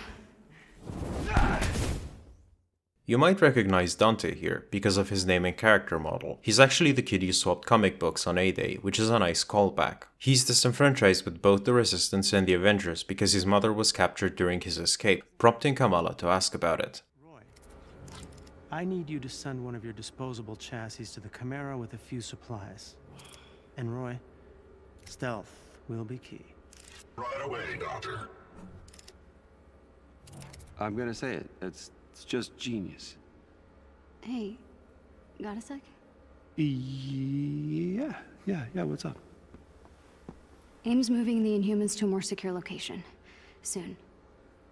You might recognize Dante here because of his name and character model. He's actually the kid you swapped comic books on A-Day, which is a nice callback. He's disenfranchised with both the Resistance and the Avengers because his mother was captured during his escape, prompting Kamala to ask about it. I need you to send one of your disposable chassis to the Chimera with a few supplies. And Roy, stealth will be key. Right away, Doctor. I'm gonna say it. It's just genius. Hey, got a sec? Yeah, what's up? AIM's moving the Inhumans to a more secure location. Soon.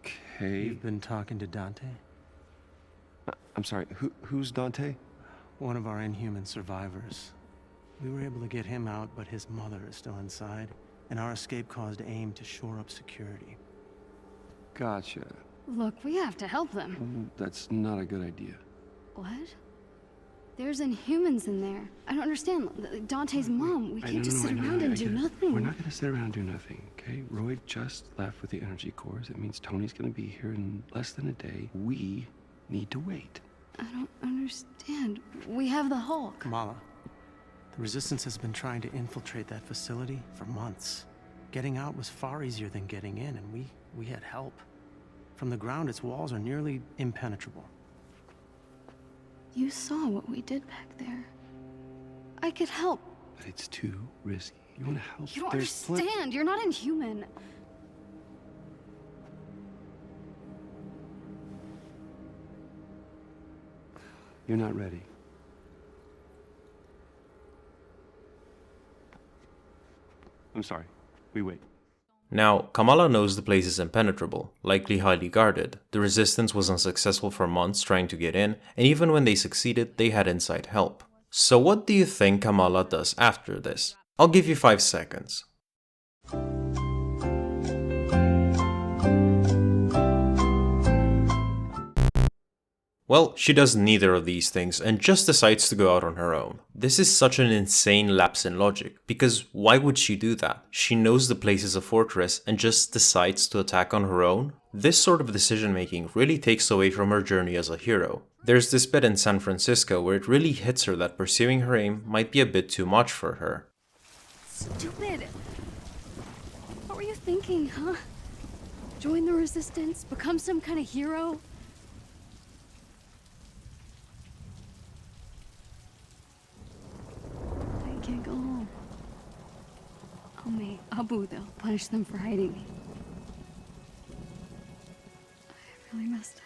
Okay. You've been talking to Dante? I'm sorry, who's Dante? One of our Inhuman survivors. We were able to get him out, but his mother is still inside, and our escape caused AIM to shore up security. Gotcha. Look, we have to help them. That's not a good idea. What? There's Inhumans in there. I don't understand. Dante's mom. We can't just sit around and do nothing. We're not gonna sit around and do nothing, okay? Roy just left with the energy cores. It means Tony's gonna be here in less than a day. We need to wait. I don't understand. We have the Hulk. Kamala, the Resistance has been trying to infiltrate that facility for months. Getting out was far easier than getting in, and we had help. From the ground, its walls are nearly impenetrable. You saw what we did back there. I could help. But it's too risky. You wanna help? You don't understand. You're not Inhuman. You're not ready. I'm sorry. We wait. Now, Kamala knows the place is impenetrable, likely highly guarded. The Resistance was unsuccessful for months trying to get in, and even when they succeeded, they had inside help. So what do you think Kamala does after this? I'll give you 5 seconds. Well, she does neither of these things and just decides to go out on her own. This is such an insane lapse in logic, because why would she do that? She knows the place is a fortress and just decides to attack on her own? This sort of decision making really takes away from her journey as a hero. There's this bit in San Francisco where it really hits her that pursuing her aim might be a bit too much for her. stupid. What were you thinking, huh? Join the resistance? Become some kind of hero? I can't go home. I'll make Abu, they'll punish them for hiding me. I really messed up.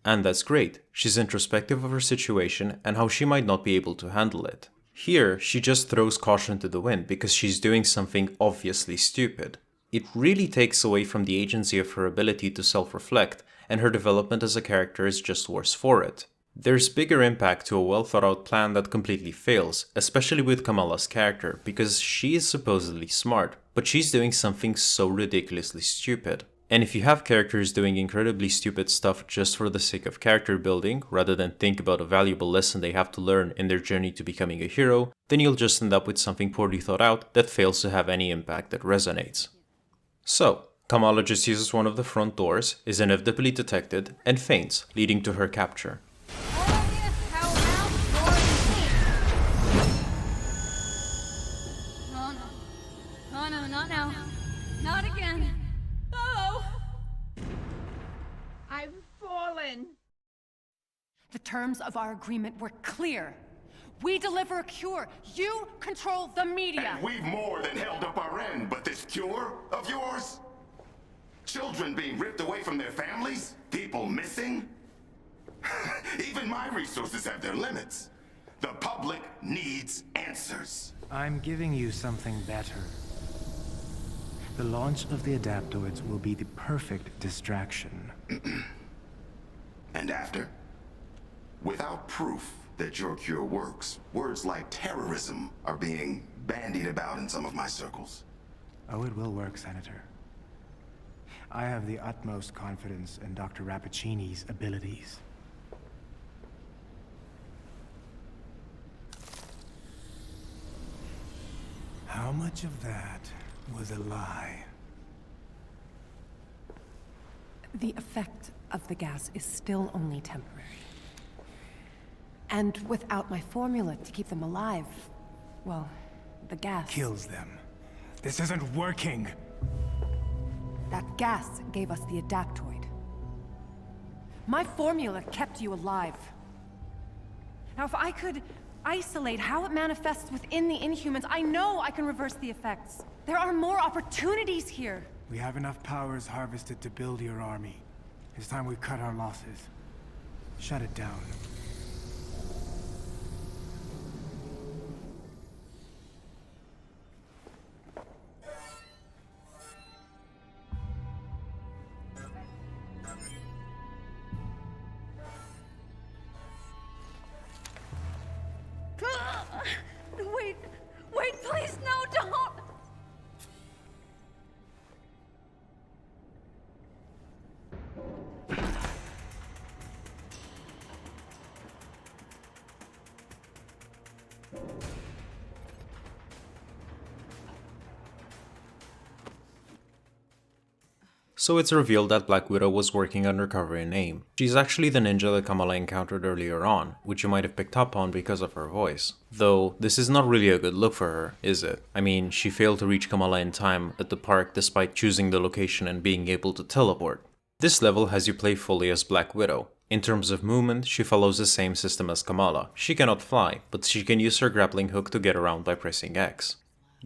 And that's great. She's introspective of her situation and how she might not be able to handle it. Here, she just throws caution to the wind because she's doing something obviously stupid. It really takes away from the agency of her ability to self-reflect, and her development as a character is just worse for it. There's bigger impact to a well thought out plan that completely fails, especially with Kamala's character, because she is supposedly smart, but she's doing something so ridiculously stupid. And if you have characters doing incredibly stupid stuff just for the sake of character building, rather than think about a valuable lesson they have to learn in their journey to becoming a hero, then you'll just end up with something poorly thought out that fails to have any impact that resonates. So, Kamala just uses one of the front doors, is inevitably detected, and faints, leading to her capture. Oh no, not now. Not again. Oh! I've fallen. The terms of our agreement were clear. We deliver a cure. You control the media. And we've more than held up our end, but this cure of yours? Children being ripped away from their families? People missing? Even my resources have their limits. The public needs answers. I'm giving you something better. The launch of the adaptoids will be the perfect distraction. And after? Without proof that your cure works, words like terrorism are being bandied about in some of my circles. Oh, it will work, Senator. I have the utmost confidence in Dr. Rappaccini's abilities. How much of that was a lie? The effect of the gas is still only temporary. And without my formula to keep them alive, well, the gas... kills them. This isn't working! That gas gave us the adaptoid. My formula kept you alive. Now, if I could isolate how it manifests within the Inhumans, I know I can reverse the effects. There are more opportunities here. We have enough powers harvested to build your army. It's time we cut our losses. Shut it down. Wait, please, no, don't! So it's revealed that Black Widow was working undercover in AIM. She's actually the ninja that Kamala encountered earlier on, which you might have picked up on because of her voice. Though, this is not really a good look for her, is it? I mean, she failed to reach Kamala in time at the park despite choosing the location and being able to teleport. This level has you play fully as Black Widow. In terms of movement, she follows the same system as Kamala. She cannot fly, but she can use her grappling hook to get around by pressing X.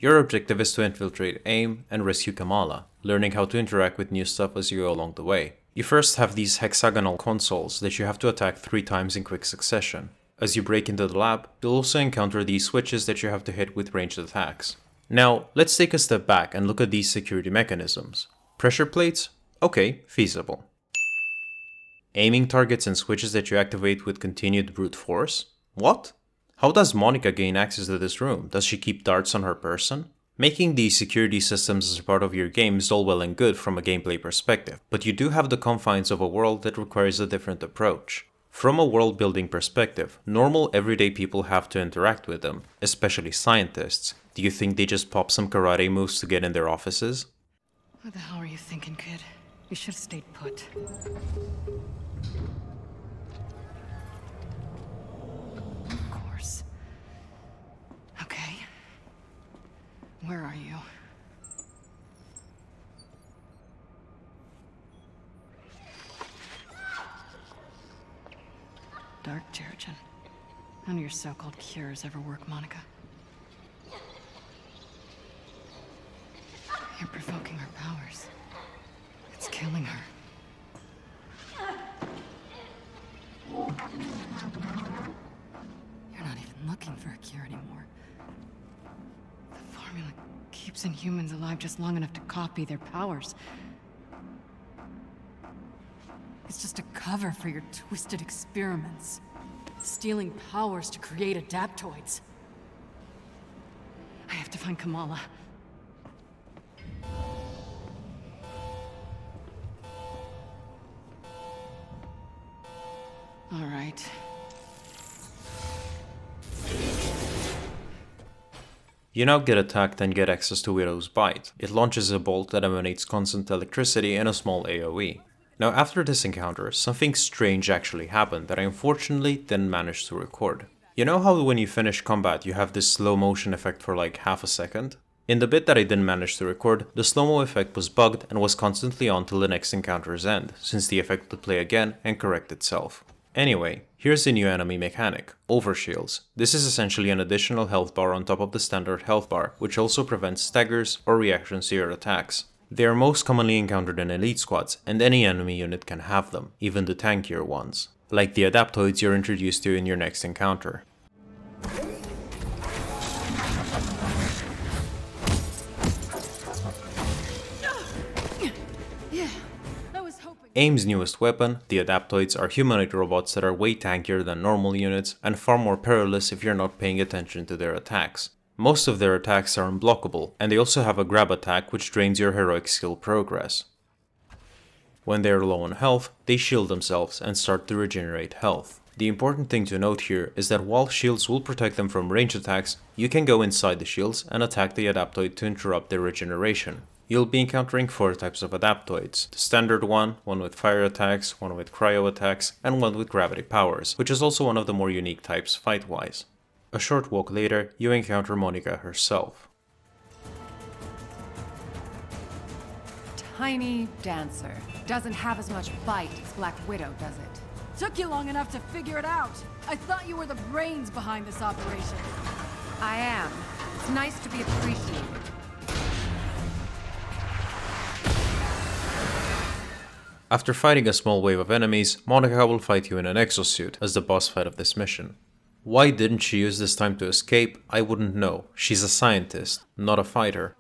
Your objective is to infiltrate AIM and rescue Kamala, learning how to interact with new stuff as you go along the way. You first have these hexagonal consoles that you have to attack 3 times in quick succession. As you break into the lab, you'll also encounter these switches that you have to hit with ranged attacks. Now, let's take a step back and look at these security mechanisms. Pressure plates? Okay, feasible. Aiming targets and switches that you activate with continued brute force? What? How does Monica gain access to this room? Does she keep darts on her person? Making these security systems as a part of your game is all well and good from a gameplay perspective, but you do have the confines of a world that requires a different approach. From a world building perspective, normal everyday people have to interact with them, especially scientists. Do you think they just pop some karate moves to get in their offices? What the hell were you thinking, kid? You should have stayed put. Of course. Okay. Terrigen. None of your so-called cures ever work, Monica. You're provoking her powers. It's killing her. You're not even looking for a cure anymore. The formula keeps Inhumans alive just long enough to copy their powers. It's just a cover for your twisted experiments. Stealing powers to create adaptoids. I have to find Kamala. All right. You now get attacked and get access to Widow's Bite. It launches a bolt that emanates constant electricity and a small AoE. Now after this encounter, something strange actually happened that I unfortunately didn't manage to record. You know how when you finish combat you have this slow motion effect for like half a second? In the bit that I didn't manage to record, the slow-mo effect was bugged and was constantly on till the next encounter's end, since the effect would play again and correct itself. Anyway, here's the new enemy mechanic, Overshields. This is essentially an additional health bar on top of the standard health bar, which also prevents staggers or reactions to your attacks. They are most commonly encountered in elite squads, and any enemy unit can have them, even the tankier ones, like the adaptoids you're introduced to in your next encounter. AIM's newest weapon, the adaptoids, are humanoid robots that are way tankier than normal units and far more perilous if you're not paying attention to their attacks. Most of their attacks are unblockable, and they also have a grab attack which drains your heroic skill progress. When they are low on health, they shield themselves and start to regenerate health. The important thing to note here is that while shields will protect them from range attacks, you can go inside the shields and attack the adaptoid to interrupt their regeneration. You'll be encountering 4 types of adaptoids. The standard one with fire attacks, one with cryo attacks, and one with gravity powers, which is also one of the more unique types fight-wise. A short walk later, you encounter Monica herself. Tiny dancer. Doesn't have as much bite as Black Widow, does it? Took you long enough to figure it out. I thought you were the brains behind this operation. I am. It's nice to be appreciated. After fighting a small wave of enemies, Monica will fight you in an exosuit as the boss fight of this mission. Why didn't she use this time to escape? I wouldn't know. She's a scientist, not a fighter.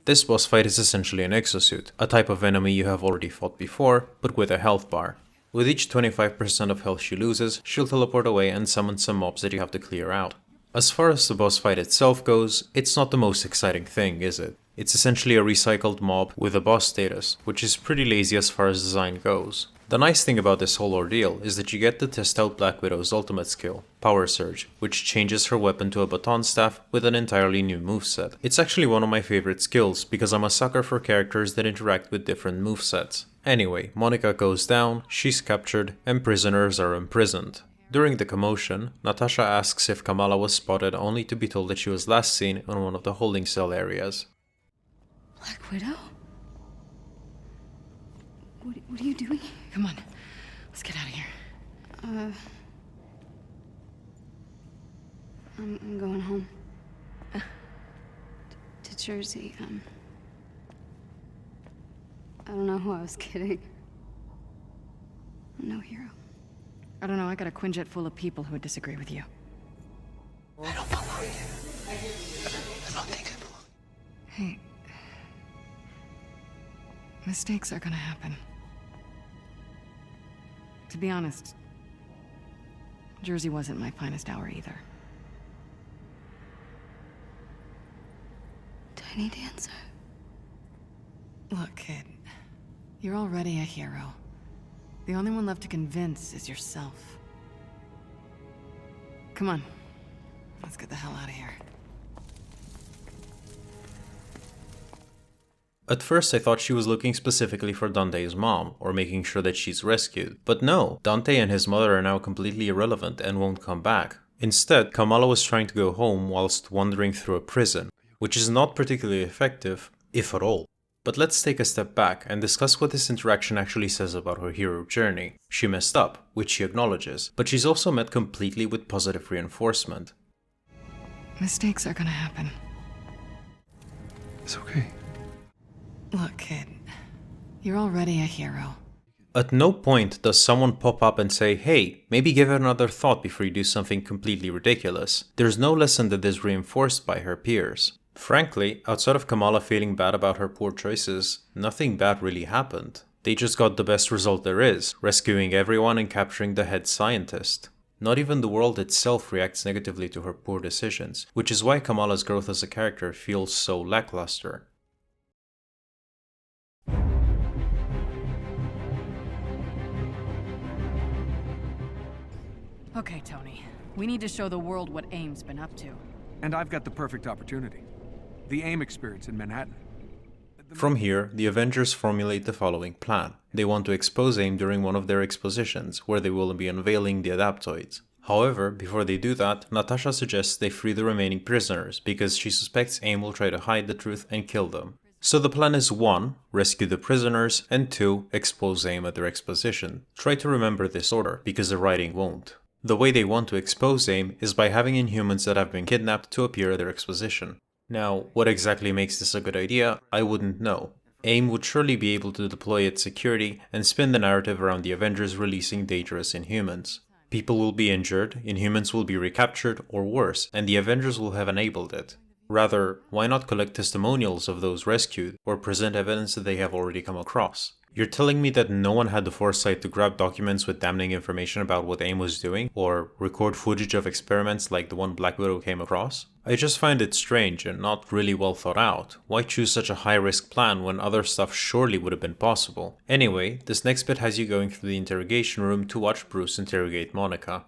This boss fight is essentially an exosuit, a type of enemy you have already fought before, but with a health bar. With each 25% of health she loses, she'll teleport away and summon some mobs that you have to clear out. As far as the boss fight itself goes, it's not the most exciting thing, is it? It's essentially a recycled mob with a boss status, which is pretty lazy as far as design goes. The nice thing about this whole ordeal is that you get to test out Black Widow's ultimate skill, Power Surge, which changes her weapon to a baton staff with an entirely new moveset. It's actually one of my favorite skills because I'm a sucker for characters that interact with different movesets. Anyway, Monica goes down, she's captured, and prisoners are imprisoned. During the commotion, Natasha asks if Kamala was spotted only to be told that she was last seen in one of the holding cell areas. Black Widow? What are you doing? Come on, let's get out of here. I'm going home. To Jersey. I don't know who I was kidding. I'm no hero. I don't know, I got a Quinjet full of people who would disagree with you. I don't belong here. I don't think I belong. Hey. Mistakes are gonna happen. To be honest, Jersey wasn't my finest hour either. Tiny dancer. Look, kid. You're already a hero. The only one left to convince is yourself. Come on. Let's get the hell out of here. At first I thought she was looking specifically for Dante's mom, or making sure that she's rescued. But no, Dante and his mother are now completely irrelevant and won't come back. Instead, Kamala was trying to go home whilst wandering through a prison, which is not particularly effective, if at all. But let's take a step back and discuss what this interaction actually says about her hero journey. She messed up, which she acknowledges, but she's also met completely with positive reinforcement. Mistakes are gonna happen. It's okay. Look, kid. You're already a hero. At no point does someone pop up and say, hey, maybe give it another thought before you do something completely ridiculous. There's no lesson that is reinforced by her peers. Frankly, outside of Kamala feeling bad about her poor choices, nothing bad really happened. They just got the best result there is, rescuing everyone and capturing the head scientist. Not even the world itself reacts negatively to her poor decisions, which is why Kamala's growth as a character feels so lackluster. Okay, Tony. We need to show the world what AIM's been up to. And I've got the perfect opportunity. The AIM experience in Manhattan. From here, the Avengers formulate the following plan. They want to expose AIM during one of their expositions, where they will be unveiling the Adaptoids. However, before they do that, Natasha suggests they free the remaining prisoners, because she suspects AIM will try to hide the truth and kill them. So the plan is 1. Rescue the prisoners, and 2. Expose AIM at their exposition. Try to remember this order, because the writing won't. The way they want to expose AIM is by having Inhumans that have been kidnapped to appear at their exposition. Now, what exactly makes this a good idea, I wouldn't know. AIM would surely be able to deploy its security and spin the narrative around the Avengers releasing dangerous Inhumans. People will be injured, Inhumans will be recaptured, or worse, and the Avengers will have enabled it. Rather, why not collect testimonials of those rescued, or present evidence that they have already come across? You're telling me that no one had the foresight to grab documents with damning information about what AIM was doing, or record footage of experiments like the one Black Widow came across? I just find it strange and not really well thought out. Why choose such a high-risk plan when other stuff surely would have been possible? Anyway, this next bit has you going through the interrogation room to watch Bruce interrogate Monica.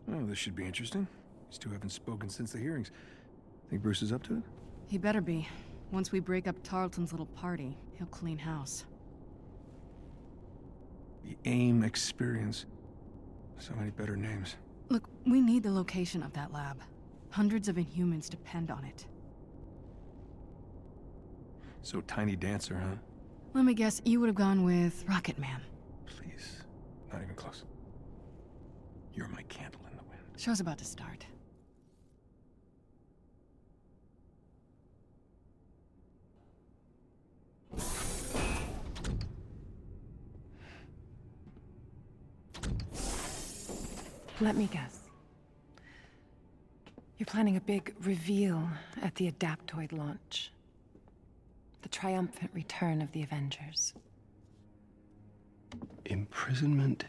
Oh, this should be interesting. These two haven't spoken since the hearings. Think Bruce is up to it? He better be. Once we break up Tarleton's little party, he'll clean house. The AIM experience. So many better names. Look, we need the location of that lab. Hundreds of Inhumans depend on it. So Tiny Dancer, huh? Let me guess, you would have gone with Rocket Man. Please. Not even close. You're my candle in the wind. Show's about to start. Let me guess. You're planning a big reveal at the Adaptoid launch. The triumphant return of the Avengers. Imprisonment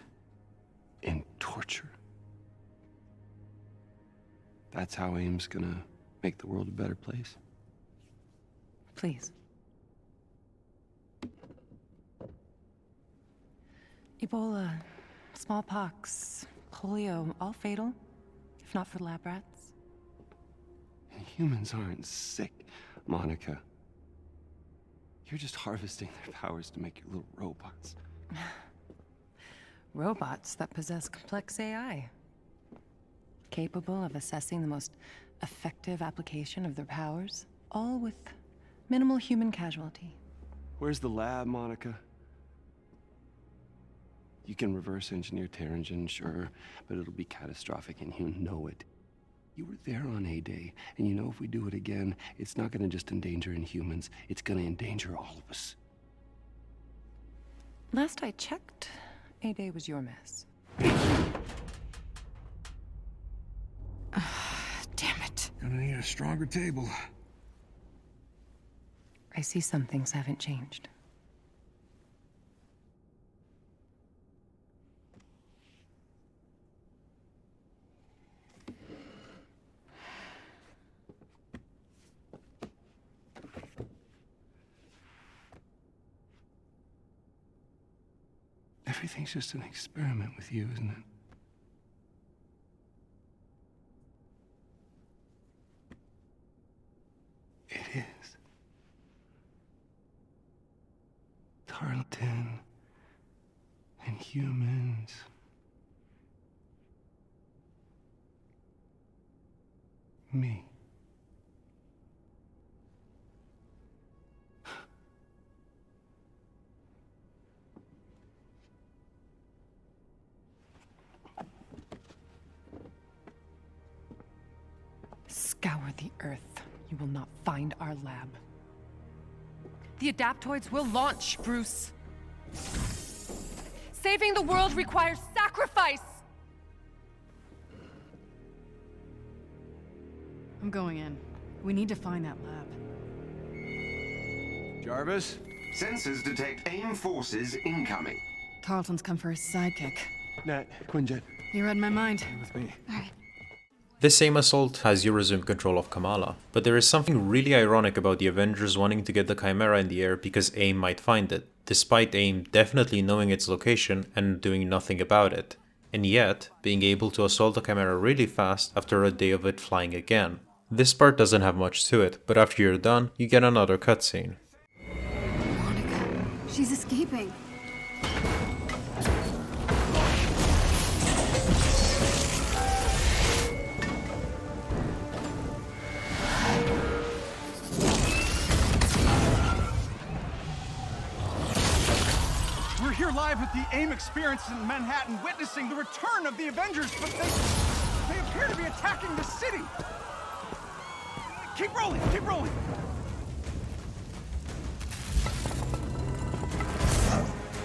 and torture. That's how AIM's gonna make the world a better place. Please. Ebola, smallpox, polio, all fatal, if not for lab rats. Humans aren't sick, Monica. You're just harvesting their powers to make your little robots. Robots that possess complex AI. Capable of assessing the most effective application of their powers, all with minimal human casualty. Where's the lab, Monica? You can reverse engineer Terrigen, sure, but it'll be catastrophic and you know it. You were there on A-Day, and you know if we do it again, it's not gonna just endanger Inhumans, it's gonna endanger all of us. Last I checked, A-Day was your mess. Damn it. Gonna need a stronger table. I see some things haven't changed. Everything's just an experiment with you, isn't it? It is. Tarleton and humans. me. Scour the Earth. You will not find our lab. The adaptoids will launch, Bruce. Saving the world requires sacrifice! I'm going in. We need to find that lab. Jarvis? Sensors detect AIM forces incoming. Carlton's come for his sidekick. Nat, Quinjet. You read my mind. With me. Alright. This same assault has you resume control of Kamala, but there is something really ironic about the Avengers wanting to get the Chimera in the air because AIM might find it, despite AIM definitely knowing its location and doing nothing about it, and yet being able to assault the Chimera really fast after a day of it flying again. This part doesn't have much to it, but after you're done, you get another cutscene. She's escaping. We're here live at the AIM experience in Manhattan, witnessing the return of the Avengers, but they appear to be attacking the city. Keep rolling, keep rolling.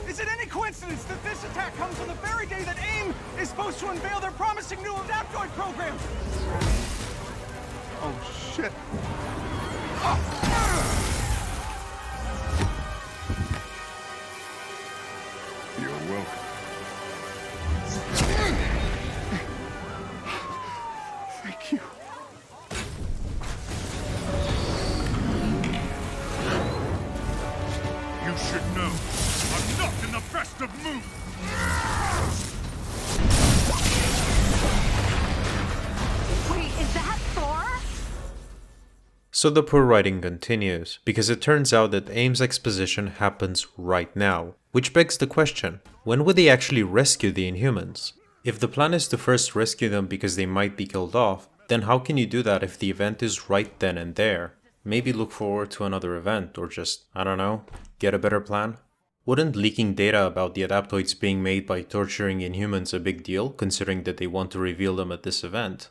Is it any coincidence that this attack comes on the very day that AIM is supposed to unveil their promising new adaptoid program? Oh, shit. You're welcome. Thank you. You should know, I'm not in the best of moods! Wait, is that Thor? So the poor writing continues, because it turns out that AIM's exposition happens right now, which begs the question, when would they actually rescue the Inhumans? If the plan is to first rescue them because they might be killed off, then how can you do that if the event is right then and there? Maybe look forward to another event, or just, I don't know, get a better plan? Wouldn't leaking data about the adaptoids being made by torturing Inhumans a big deal, considering that they want to reveal them at this event?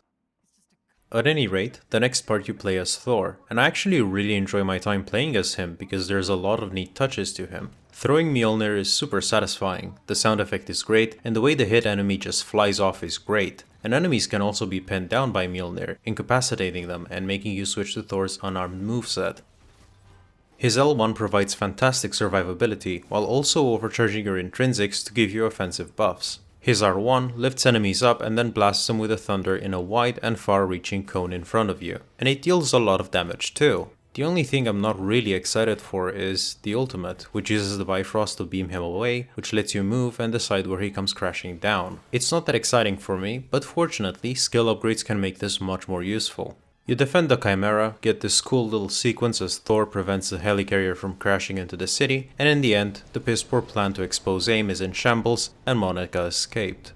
At any rate, the next part you play as Thor, and I actually really enjoy my time playing as him because there's a lot of neat touches to him. Throwing Mjolnir is super satisfying, the sound effect is great, and the way the hit enemy just flies off is great. And enemies can also be pinned down by Mjolnir, incapacitating them and making you switch to Thor's unarmed moveset. His L1 provides fantastic survivability, while also overcharging your intrinsics to give you offensive buffs. His R1 lifts enemies up and then blasts them with a thunder in a wide and far-reaching cone in front of you, and it deals a lot of damage too. The only thing I'm not really excited for is the ultimate, which uses the Bifrost to beam him away, which lets you move and decide where he comes crashing down. It's not that exciting for me, but fortunately skill upgrades can make this much more useful. You defend the Chimera, get this cool little sequence as Thor prevents the helicarrier from crashing into the city, and in the end, the piss poor plan to expose AIM is in shambles, and Monica escaped.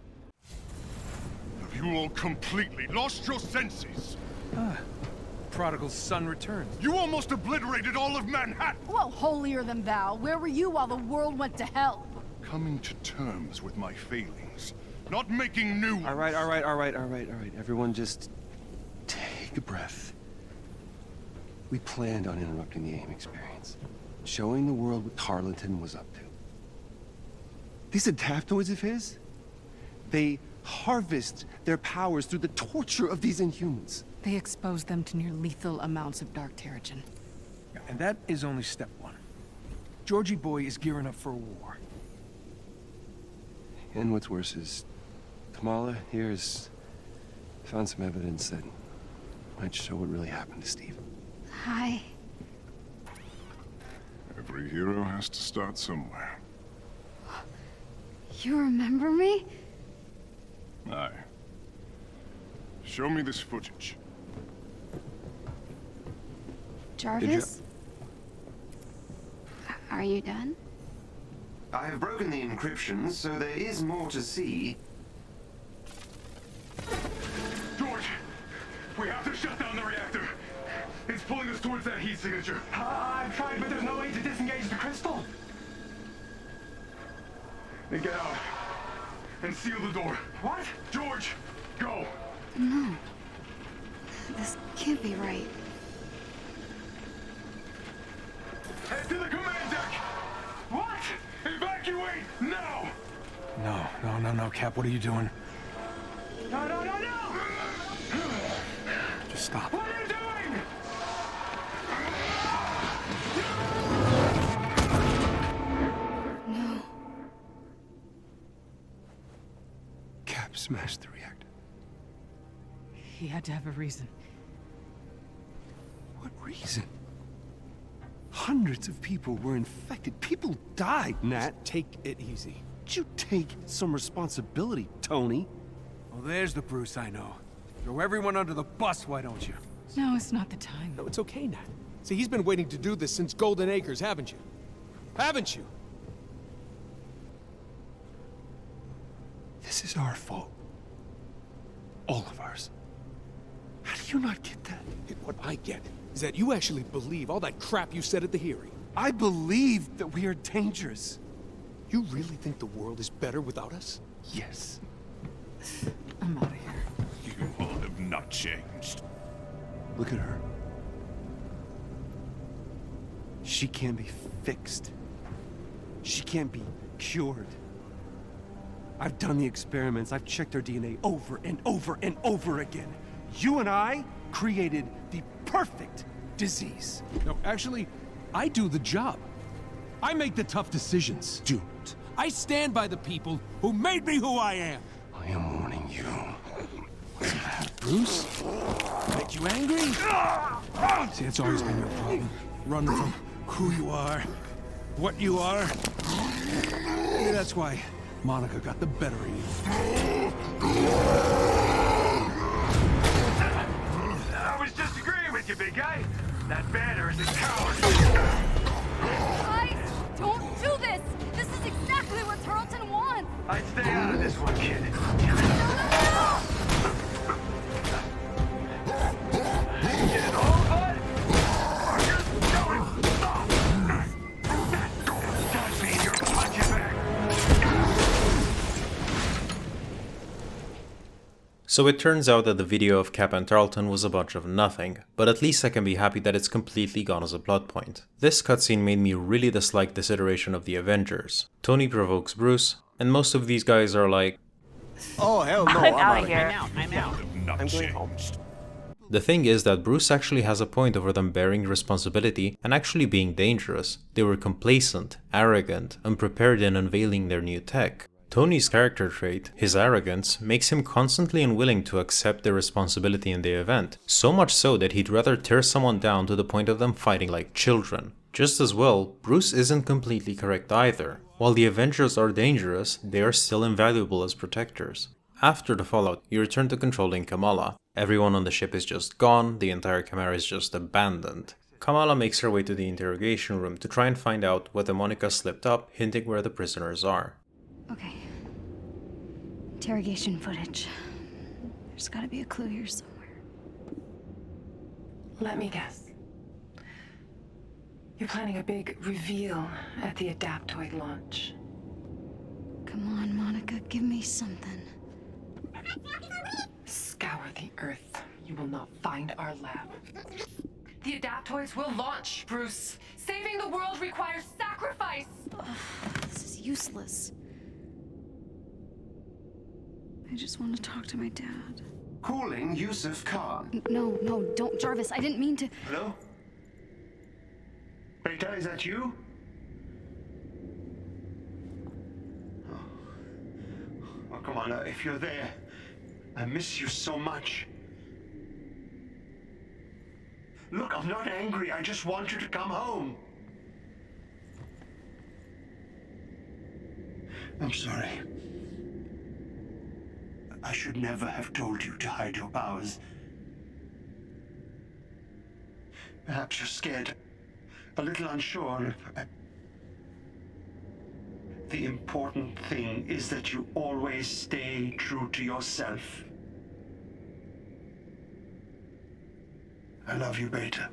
Have you all completely lost your senses? Prodigal son returns. You almost obliterated all of Manhattan! Well, holier than thou, where were you while the world went to hell? Coming to terms with my failings, not making new ones. All right. Everyone just take a breath. We planned on interrupting the AIM experience, showing the world what Tarleton was up to. These adaptoids of his, they harvest their powers through the torture of these Inhumans. They expose them to near lethal amounts of dark terrigen. Yeah, and that is only step one. Georgie boy is gearing up for a war. And what's worse is, Kamala here has found some evidence that might show what really happened to Steve. Hi. Every hero has to start somewhere. You remember me? Aye. Show me this footage. Jarvis? Are you done? I have broken the encryption, so there is more to see. George, we have to shut down the towards that heat signature. I've tried, but there's no way to disengage the crystal. Then get out and seal the door. What? George, go. No. This can't be right. Head to the command deck. What? Evacuate now. No, Cap, what are you doing? No! Just stop. What are you doing? No. Cap smashed the reactor. He had to have a reason. What reason? Hundreds of people were infected. People died, Nat. Take it easy. Would you take some responsibility, Tony? Well, there's the Bruce I know. Throw everyone under the bus, why don't you? No, it's not the time. No, it's okay, Nat. See, he's been waiting to do this since Golden Acres, haven't you? Haven't you? This is our fault. All of ours. How do you not get that? What I get is that you actually believe all that crap you said at the hearing. I believe that we are dangerous. You really think the world is better without us? Yes. I'm out of here. You all have not changed. Look at her. She can't be fixed. She can't be cured. I've done the experiments. I've checked her DNA over and over and over again. You and I created the perfect disease. No, actually, I do the job. I make the tough decisions. Dude. I stand by the people who made me who I am. I am warning you. What's the matter, Bruce? Make you angry? See, it's always been your problem. Running from who you are, what you are. Maybe that's why Monica got the better of you. I was just agreeing with you, big guy. That banner is a coward. Guys, don't do this! This is exactly what Tarleton wants! I'd stay out of this one, kid. Get it all, bud? Or you're going soft. Touch me, you're punching back. So it turns out that the video of Cap and Tarleton was a bunch of nothing, but at least I can be happy that it's completely gone as a plot point. This cutscene made me really dislike this iteration of the Avengers. Tony provokes Bruce, and most of these guys are like, oh hell no, I'm out of here. I'm out. I'm going home. The thing is that Bruce actually has a point over them bearing responsibility and actually being dangerous. They were complacent, arrogant, unprepared in unveiling their new tech. Tony's character trait, his arrogance, makes him constantly unwilling to accept their responsibility in the event, so much so that he'd rather tear someone down to the point of them fighting like children. Just as well, Bruce isn't completely correct either. While the Avengers are dangerous, they are still invaluable as protectors. After the fallout, you return to controlling Kamala. Everyone on the ship is just gone, the entire Chimera is just abandoned. Kamala makes her way to the interrogation room to try and find out whether Monica slipped up, hinting where the prisoners are. Okay. Interrogation footage. There's gotta be a clue here somewhere. Let me guess. You're planning a big reveal at the Adaptoid launch. Come on, Monica, give me something. Scour the Earth. You will not find our lab. The Adaptoids will launch, Bruce. Saving the world requires sacrifice. Ugh, this is useless. I just want to talk to my dad. Calling Yusuf Khan. No, don't, Jarvis. I didn't mean to. Hello? Beta, is that you? Oh, come on, if you're there, I miss you so much. Look, I'm not angry. I just want you to come home. I'm sorry. I should never have told you to hide your powers. Perhaps you're scared, a little unsure. The important thing is that you always stay true to yourself. I love you, Beta.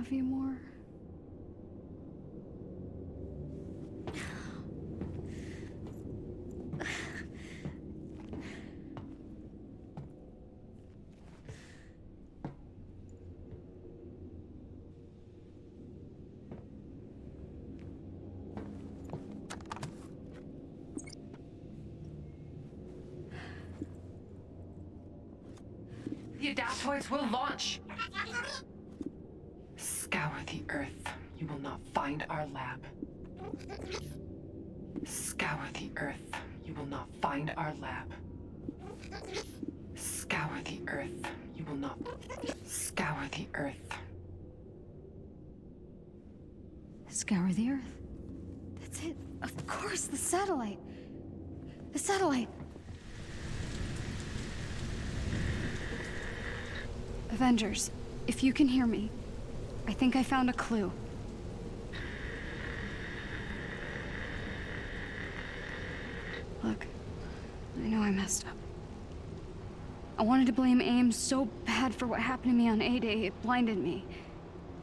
love you more? The adaptoids will launch! Scour the earth. You will not find our lab. Scour the earth. You will not find our lab. Scour the earth. You will not... Scour the earth. Scour the earth. That's it. Of course, the satellite. The satellite. Avengers, if you can hear me, I think I found a clue. Look, I know I messed up. I wanted to blame AIM so bad for what happened to me on A-Day, it blinded me.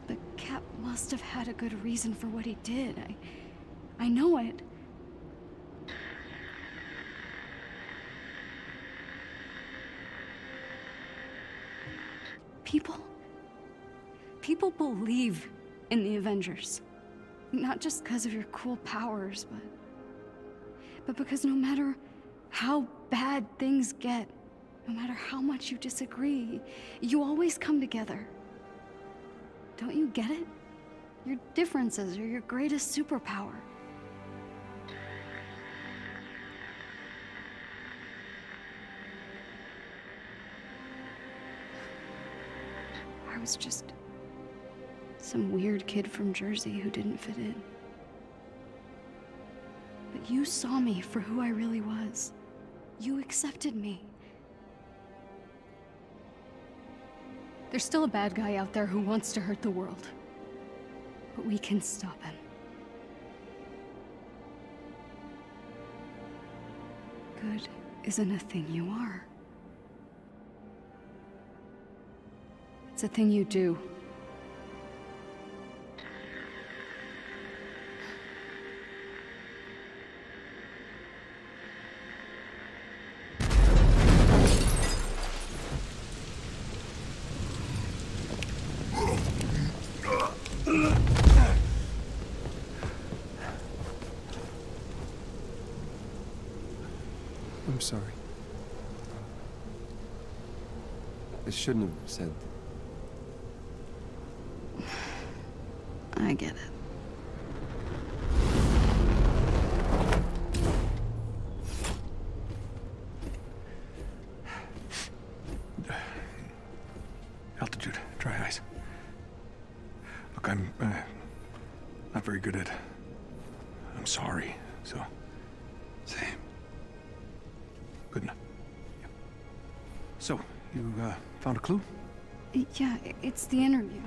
But Cap must have had a good reason for what he did. I know it. People believe in the Avengers. Not just because of your cool powers, but because no matter how bad things get, no matter how much you disagree, you always come together. Don't you get it? Your differences are your greatest superpower. I was just some weird kid from Jersey who didn't fit in. But you saw me for who I really was. You accepted me. There's still a bad guy out there who wants to hurt the world. But we can stop him. Good isn't a thing you are. It's a thing you do. I'm sorry. I shouldn't have said... I get it. Altitude, dry ice. Look, I'm not very good at... I'm sorry, so... Same. Good enough. Yeah. So, you found a clue? Yeah, it's the interview.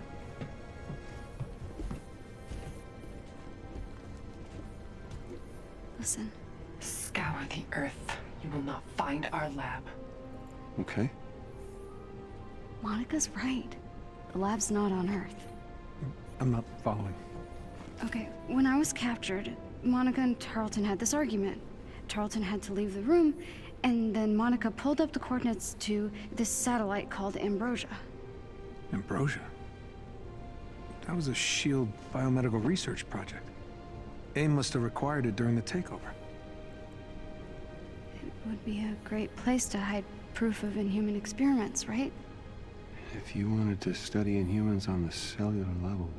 Listen. Scour the earth. You will not find our lab. Okay. Monica's right. The lab's not on Earth. I'm not following. Okay, when I was captured, Monica and Tarleton had this argument. Tarleton had to leave the room, and then Monica pulled up the coordinates to this satellite called Ambrosia. Ambrosia? That was a SHIELD biomedical research project. AIM must have required it during the takeover. It would be a great place to hide proof of inhuman experiments, right? If you wanted to study Inhumans on the cellular level,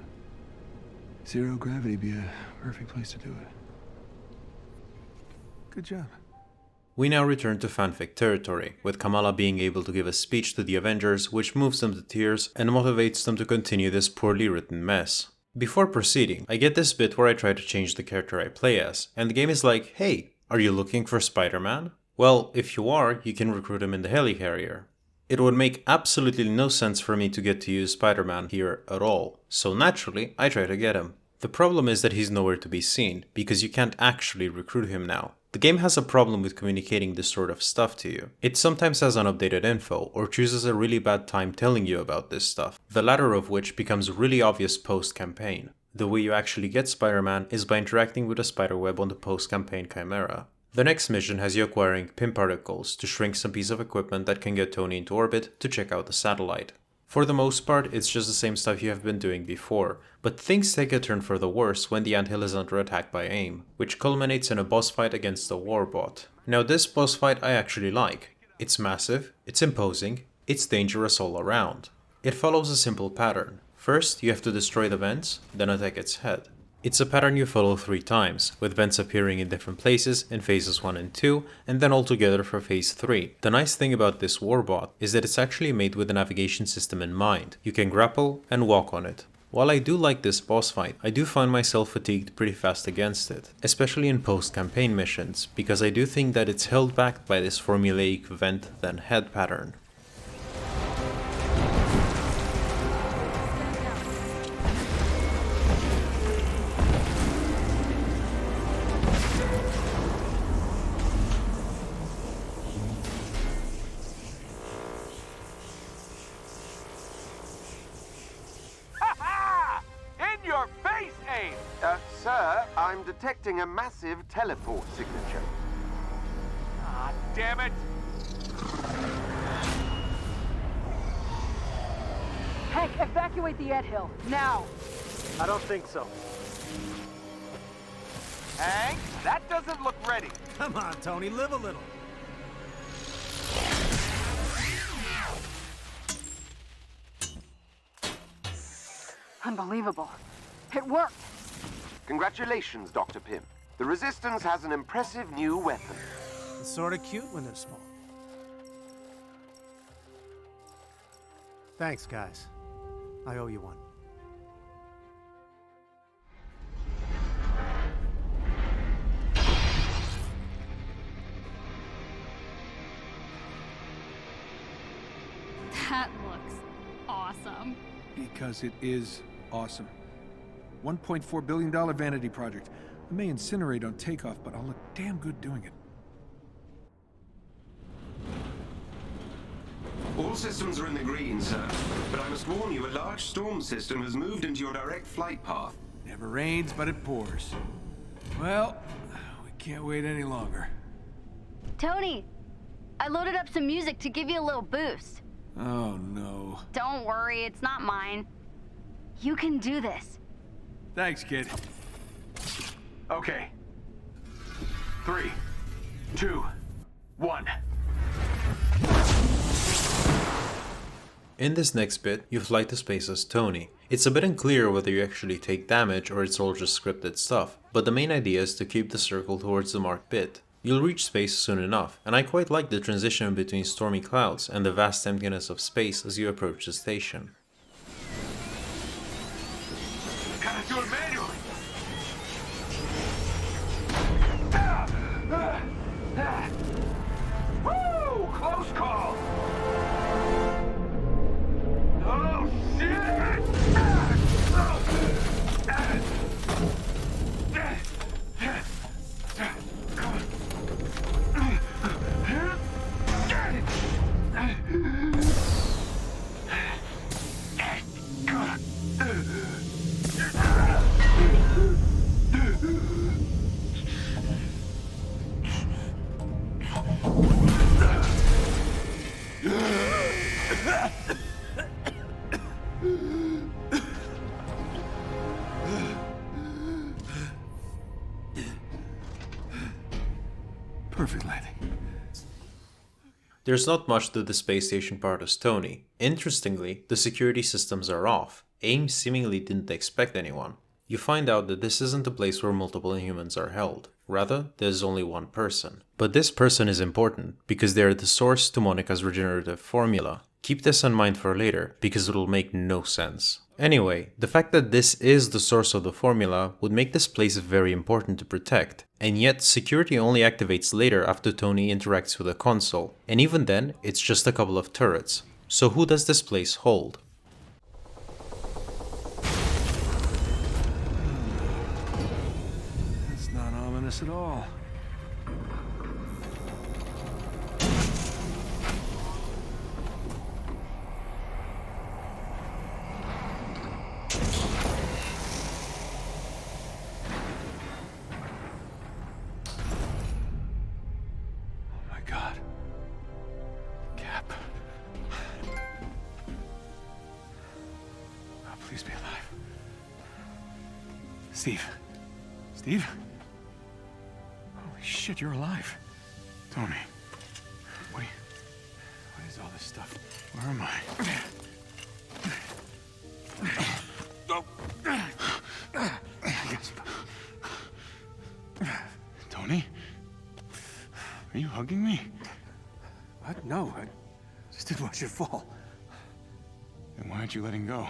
zero gravity would be a perfect place to do it. Good job. We now return to fanfic territory, with Kamala being able to give a speech to the Avengers which moves them to tears and motivates them to continue this poorly written mess. Before proceeding, I get this bit where I try to change the character I play as, and the game is like, hey, are you looking for Spider-Man? Well, if you are, you can recruit him in the helicarrier. It would make absolutely no sense for me to get to use Spider-Man here at all, so naturally, I try to get him. The problem is that he's nowhere to be seen, because you can't actually recruit him now. The game has a problem with communicating this sort of stuff to you. It sometimes has unupdated info, or chooses a really bad time telling you about this stuff, the latter of which becomes really obvious post-campaign. The way you actually get Spider-Man is by interacting with a spiderweb on the post-campaign Chimera. The next mission has you acquiring PIM particles to shrink some piece of equipment that can get Tony into orbit to check out the satellite. For the most part, it's just the same stuff you have been doing before, but things take a turn for the worse when the anthill is under attack by AIM, which culminates in a boss fight against the Warbot. Now this boss fight I actually like. It's massive, it's imposing, it's dangerous all around. It follows a simple pattern. First, you have to destroy the vents, then attack its head. It's a pattern you follow 3 times, with vents appearing in different places in phases 1 and 2, and then all together for phase 3. The nice thing about this Warbot is that it's actually made with a navigation system in mind. You can grapple and walk on it. While I do like this boss fight, I do find myself fatigued pretty fast against it, especially in post-campaign missions, because I do think that it's held back by this formulaic vent then head pattern. Sir, I'm detecting a massive teleport signature. Ah, damn it! Hank, evacuate the anthill, now! I don't think so. Hank, that doesn't look ready. Come on, Tony, live a little. Unbelievable. It worked! Congratulations, Dr. Pym. The Resistance has an impressive new weapon. It's sort of cute when they're small. Thanks, guys. I owe you one. That looks awesome. Because it is awesome. $1.4 billion vanity project. I may incinerate on takeoff, but I'll look damn good doing it. All systems are in the green, sir. But I must warn you, a large storm system has moved into your direct flight path. Never rains, but it pours. Well, we can't wait any longer. Tony, I loaded up some music to give you a little boost. Oh, no. Don't worry, it's not mine. You can do this. Thanks, kid. Okay. 3, 2, 1. In this next bit, you fly to space as Tony. It's a bit unclear whether you actually take damage or it's all just scripted stuff, but the main idea is to keep the circle towards the marked bit. You'll reach space soon enough, and I quite like the transition between stormy clouds and the vast emptiness of space as you approach the station. Gotta do it manually. Woo! Close call. Oh shit! Perfect landing. There's not much to the space station part as Tony. Interestingly, the security systems are off. AIM seemingly didn't expect anyone. You find out that this isn't a place where multiple Inhumans are held. Rather, there's only one person. But this person is important, because they are the source to Monica's regenerative formula. Keep this in mind for later, because it'll make no sense. Anyway, the fact that this is the source of the formula would make this place very important to protect, and yet security only activates later after Tony interacts with a console, and even then, it's just a couple of turrets. So who does this place hold? That's not ominous at all. Please be alive. Steve. Steve? Holy shit, you're alive. Tony. What is all this stuff? Where am I? Tony? Are you hugging me? What? No, I just didn't want you to fall. Then why aren't you letting go?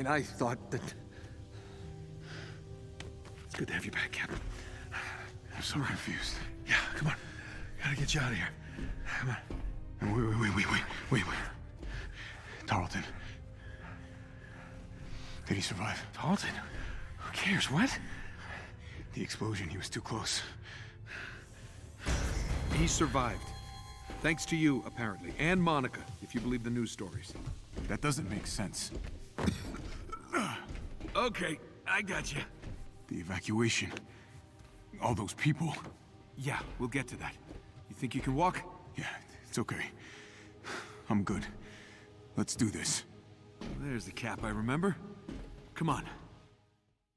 I thought that... It's good to have you back, Captain. I'm so confused. Yeah, come on. Gotta get you out of here. Come on. Wait. Tarleton. Did he survive? Tarleton? Who cares? What? The explosion, he was too close. He survived. Thanks to you, apparently. And Monica, if you believe the news stories. That doesn't make sense. Okay, I got you. The evacuation. All those people. Yeah, we'll get to that. You think you can walk? Yeah, it's okay. I'm good. Let's do this. There's the Cap I remember. Come on.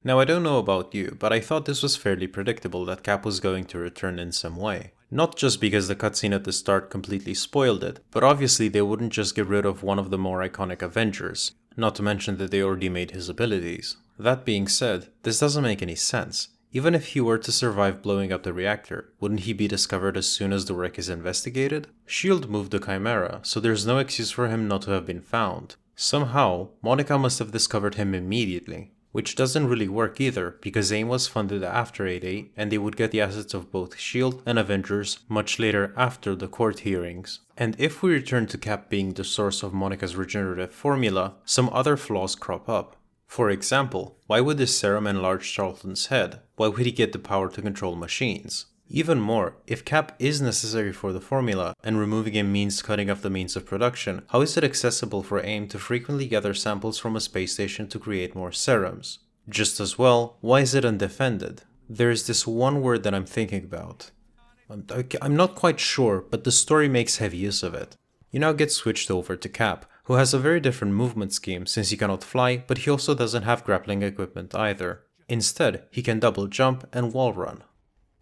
Now I don't know about you, but I thought this was fairly predictable that Cap was going to return in some way. Not just because the cutscene at the start completely spoiled it, but obviously they wouldn't just get rid of one of the more iconic Avengers, not to mention that they already made his abilities. That being said, this doesn't make any sense. Even if he were to survive blowing up the reactor, wouldn't he be discovered as soon as the wreck is investigated? S.H.I.E.L.D. moved the Chimera, so there's no excuse for him not to have been found. Somehow, Monica must have discovered him immediately. Which doesn't really work either, because AIM was funded after 8-8, and they would get the assets of both S.H.I.E.L.D. and Avengers much later after the court hearings. And if we return to Cap being the source of Monica's regenerative formula, some other flaws crop up. For example, why would this serum enlarge Tarleton's head? Why would he get the power to control machines? Even more, if Cap is necessary for the formula, and removing him means cutting off the means of production, how is it accessible for AIM to frequently gather samples from a space station to create more serums? Just as well, why is it undefended? There is this one word that I'm thinking about. I'm not quite sure, but the story makes heavy use of it. You now get switched over to Cap, who has a very different movement scheme since he cannot fly, but he also doesn't have grappling equipment either. Instead, he can double jump and wall run.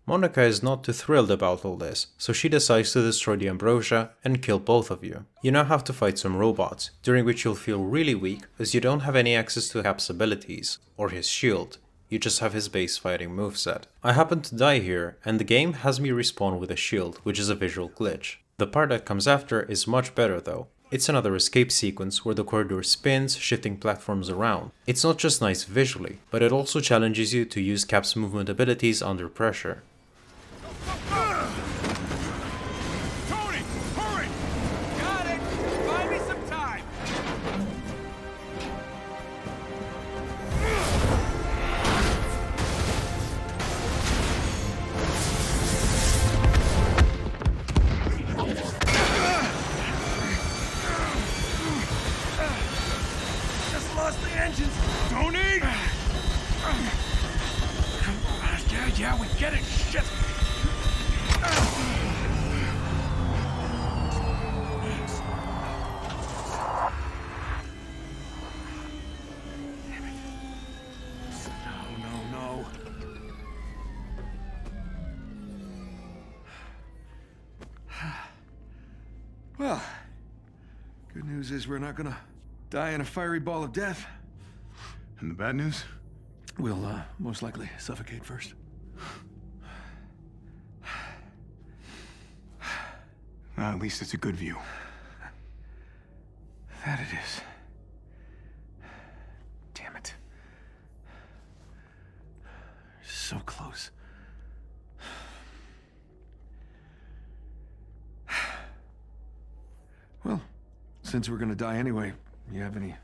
Monica is not too thrilled about all this, so she decides to destroy the ambrosia and kill both of you. You now have to fight some robots, during which you'll feel really weak as you don't have any access to Cap's abilities, or his shield. You just have his base fighting moveset. I happen to die here, and the game has me respawn with a shield, which is a visual glitch. The part that comes after is much better though. It's another escape sequence where the corridor spins, shifting platforms around. It's not just nice visually, but it also challenges you to use Cap's movement abilities under pressure. Tony, hurry! Got it! Buy me some time! Just lost the engines! Tony! Yeah, we get it! Shit! No. Well, good news is we're not gonna die in a fiery ball of death. And the bad news? We'll most likely suffocate first. Well, at least it's a good view. That it is. Damn it. So close. Well, since we're gonna die anyway, you have any,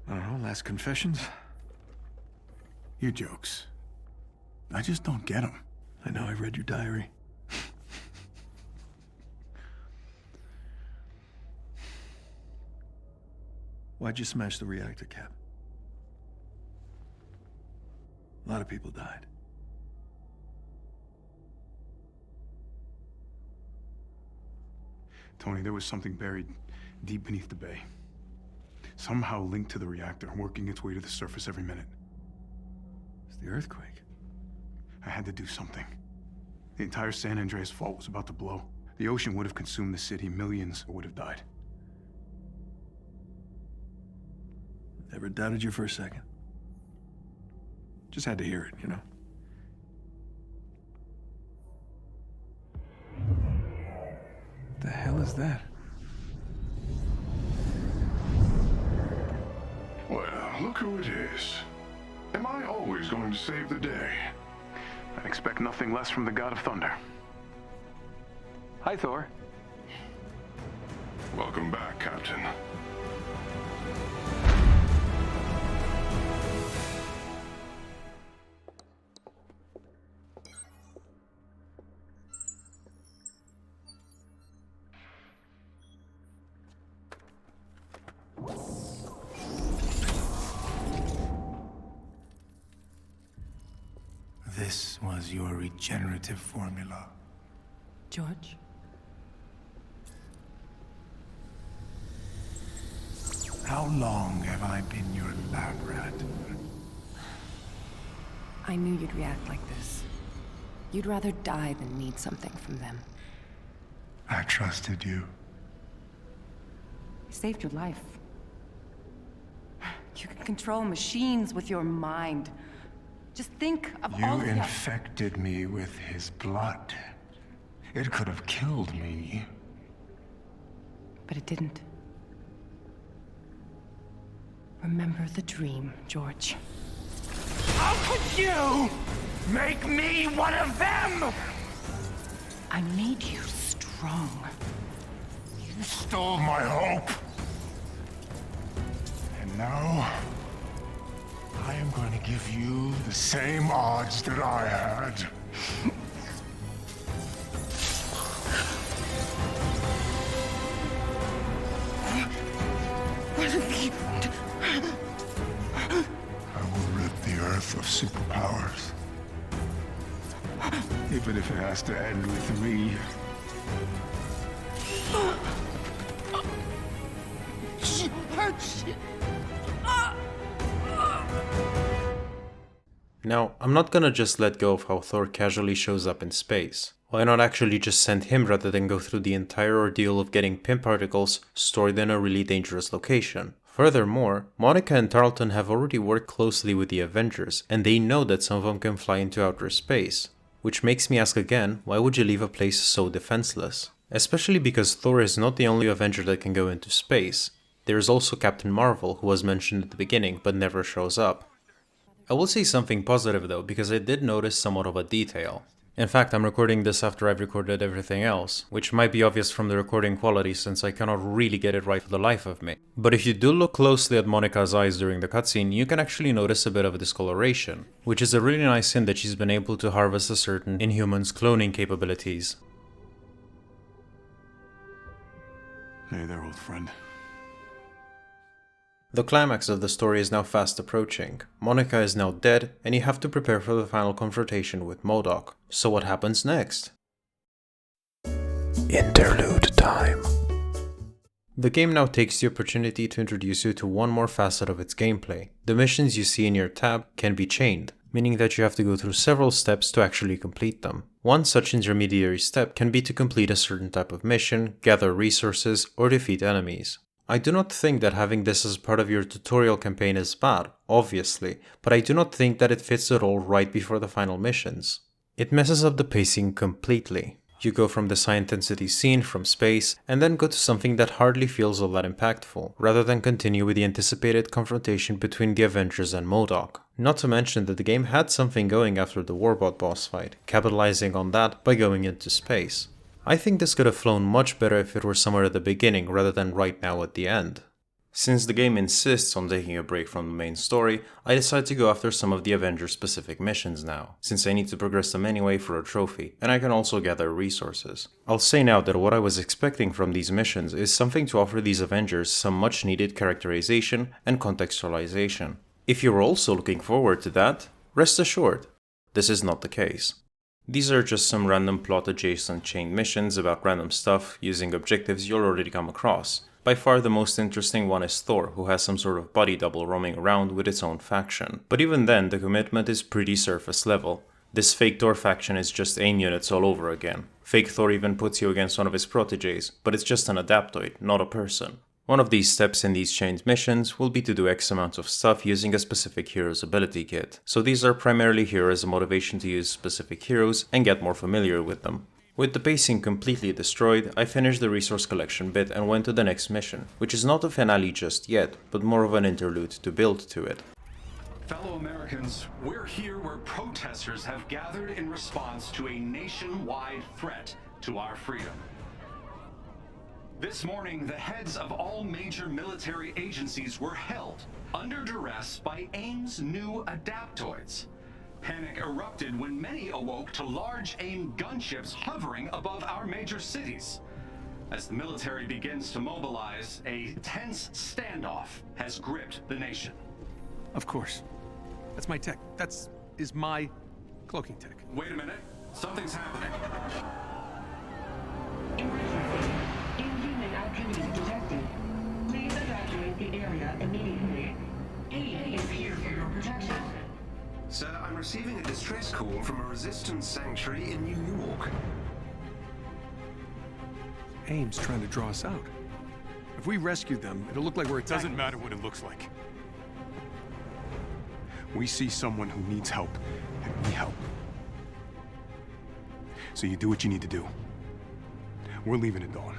I don't know, last confessions? Your jokes. I just don't get them. I know, I read your diary. Why'd you smash the reactor, Cap? A lot of people died. Tony, there was something buried deep beneath the bay. Somehow linked to the reactor, working its way to the surface every minute. It's the earthquake. I had to do something. The entire San Andreas fault was about to blow. The ocean would have consumed the city. Millions would have died. Never doubted you for a second. Just had to hear it, you know? What the hell is that? Well, look who it is. Am I always going to save the day? I'd expect nothing less from the God of Thunder. Hi, Thor. Welcome back, Captain. This was your regenerative formula. George? How long have I been your lab rat? I knew you'd react like this. You'd rather die than need something from them. I trusted you. I saved your life. You can control machines with your mind. Just think of all You the... infected me with his blood. It could have killed me. But it didn't. Remember the dream, George. How could you make me one of them? I made you strong. You stole my hope. And now, I am going to give you the same odds that I had. I will rid the Earth of superpowers. Even if it has to end with me. Now, I'm not gonna just let go of how Thor casually shows up in space. Why not actually just send him rather than go through the entire ordeal of getting pin particles stored in a really dangerous location? Furthermore, Monica and Tarleton have already worked closely with the Avengers, and they know that some of them can fly into outer space. Which makes me ask again, why would you leave a place so defenseless? Especially because Thor is not the only Avenger that can go into space. There is also Captain Marvel, who was mentioned at the beginning but never shows up. I will say something positive though, because I did notice somewhat of a detail. In fact, I'm recording this after I've recorded everything else, which might be obvious from the recording quality since I cannot really get it right for the life of me. But if you do look closely at Monica's eyes during the cutscene, you can actually notice a bit of a discoloration, which is a really nice hint that she's been able to harvest a certain Inhuman's cloning capabilities. Hey there, old friend. The climax of the story is now fast approaching. Monica is now dead, and you have to prepare for the final confrontation with MODOK. So what happens next? Interlude time. The game now takes the opportunity to introduce you to one more facet of its gameplay. The missions you see in your tab can be chained, meaning that you have to go through several steps to actually complete them. One such intermediary step can be to complete a certain type of mission, gather resources, or defeat enemies. I do not think that having this as part of your tutorial campaign is bad, obviously, but I do not think that it fits at all right before the final missions. It messes up the pacing completely. You go from this high intensity scene from space, and then go to something that hardly feels all that impactful, rather than continue with the anticipated confrontation between the Avengers and MODOK. Not to mention that the game had something going after the Warbot boss fight, capitalizing on that by going into space. I think this could have flown much better if it were somewhere at the beginning rather than right now at the end. Since the game insists on taking a break from the main story, I decided to go after some of the Avengers specific missions now, since I need to progress them anyway for a trophy, and I can also gather resources. I'll say now that what I was expecting from these missions is something to offer these Avengers some much needed characterization and contextualization. If you're also looking forward to that, rest assured, this is not the case. These are just some random plot-adjacent chain missions about random stuff using objectives you'll already come across. By far the most interesting one is Thor, who has some sort of body double roaming around with its own faction. But even then, the commitment is pretty surface level. This fake Thor faction is just AIM units all over again. Fake Thor even puts you against one of his proteges, but it's just an adaptoid, not a person. One of these steps in these chained missions will be to do X amount of stuff using a specific hero's ability kit. So these are primarily here as a motivation to use specific heroes and get more familiar with them. With the pacing completely destroyed, I finished the resource collection bit and went to the next mission, which is not a finale just yet, but more of an interlude to build to it. Fellow Americans, we're here where protesters have gathered in response to a nationwide threat to our freedom. This morning, the heads of all major military agencies were held under duress by AIM's new adaptoids. Panic erupted when many awoke to large AIM gunships hovering above our major cities. As the military begins to mobilize, a tense standoff has gripped the nation. Of course. That's my tech. Is my cloaking tech. Wait a minute. Something's happening. Inhuman activity detected. Please evacuate the area immediately. AIM is here for your protection. Sir, I'm receiving a distress call from a resistance sanctuary in New York. AIM's trying to draw us out. If we rescue them, it'll look like we're attacking. Doesn't matter what it looks like. We see someone who needs help, and we help. So you do what you need to do. We're leaving at dawn.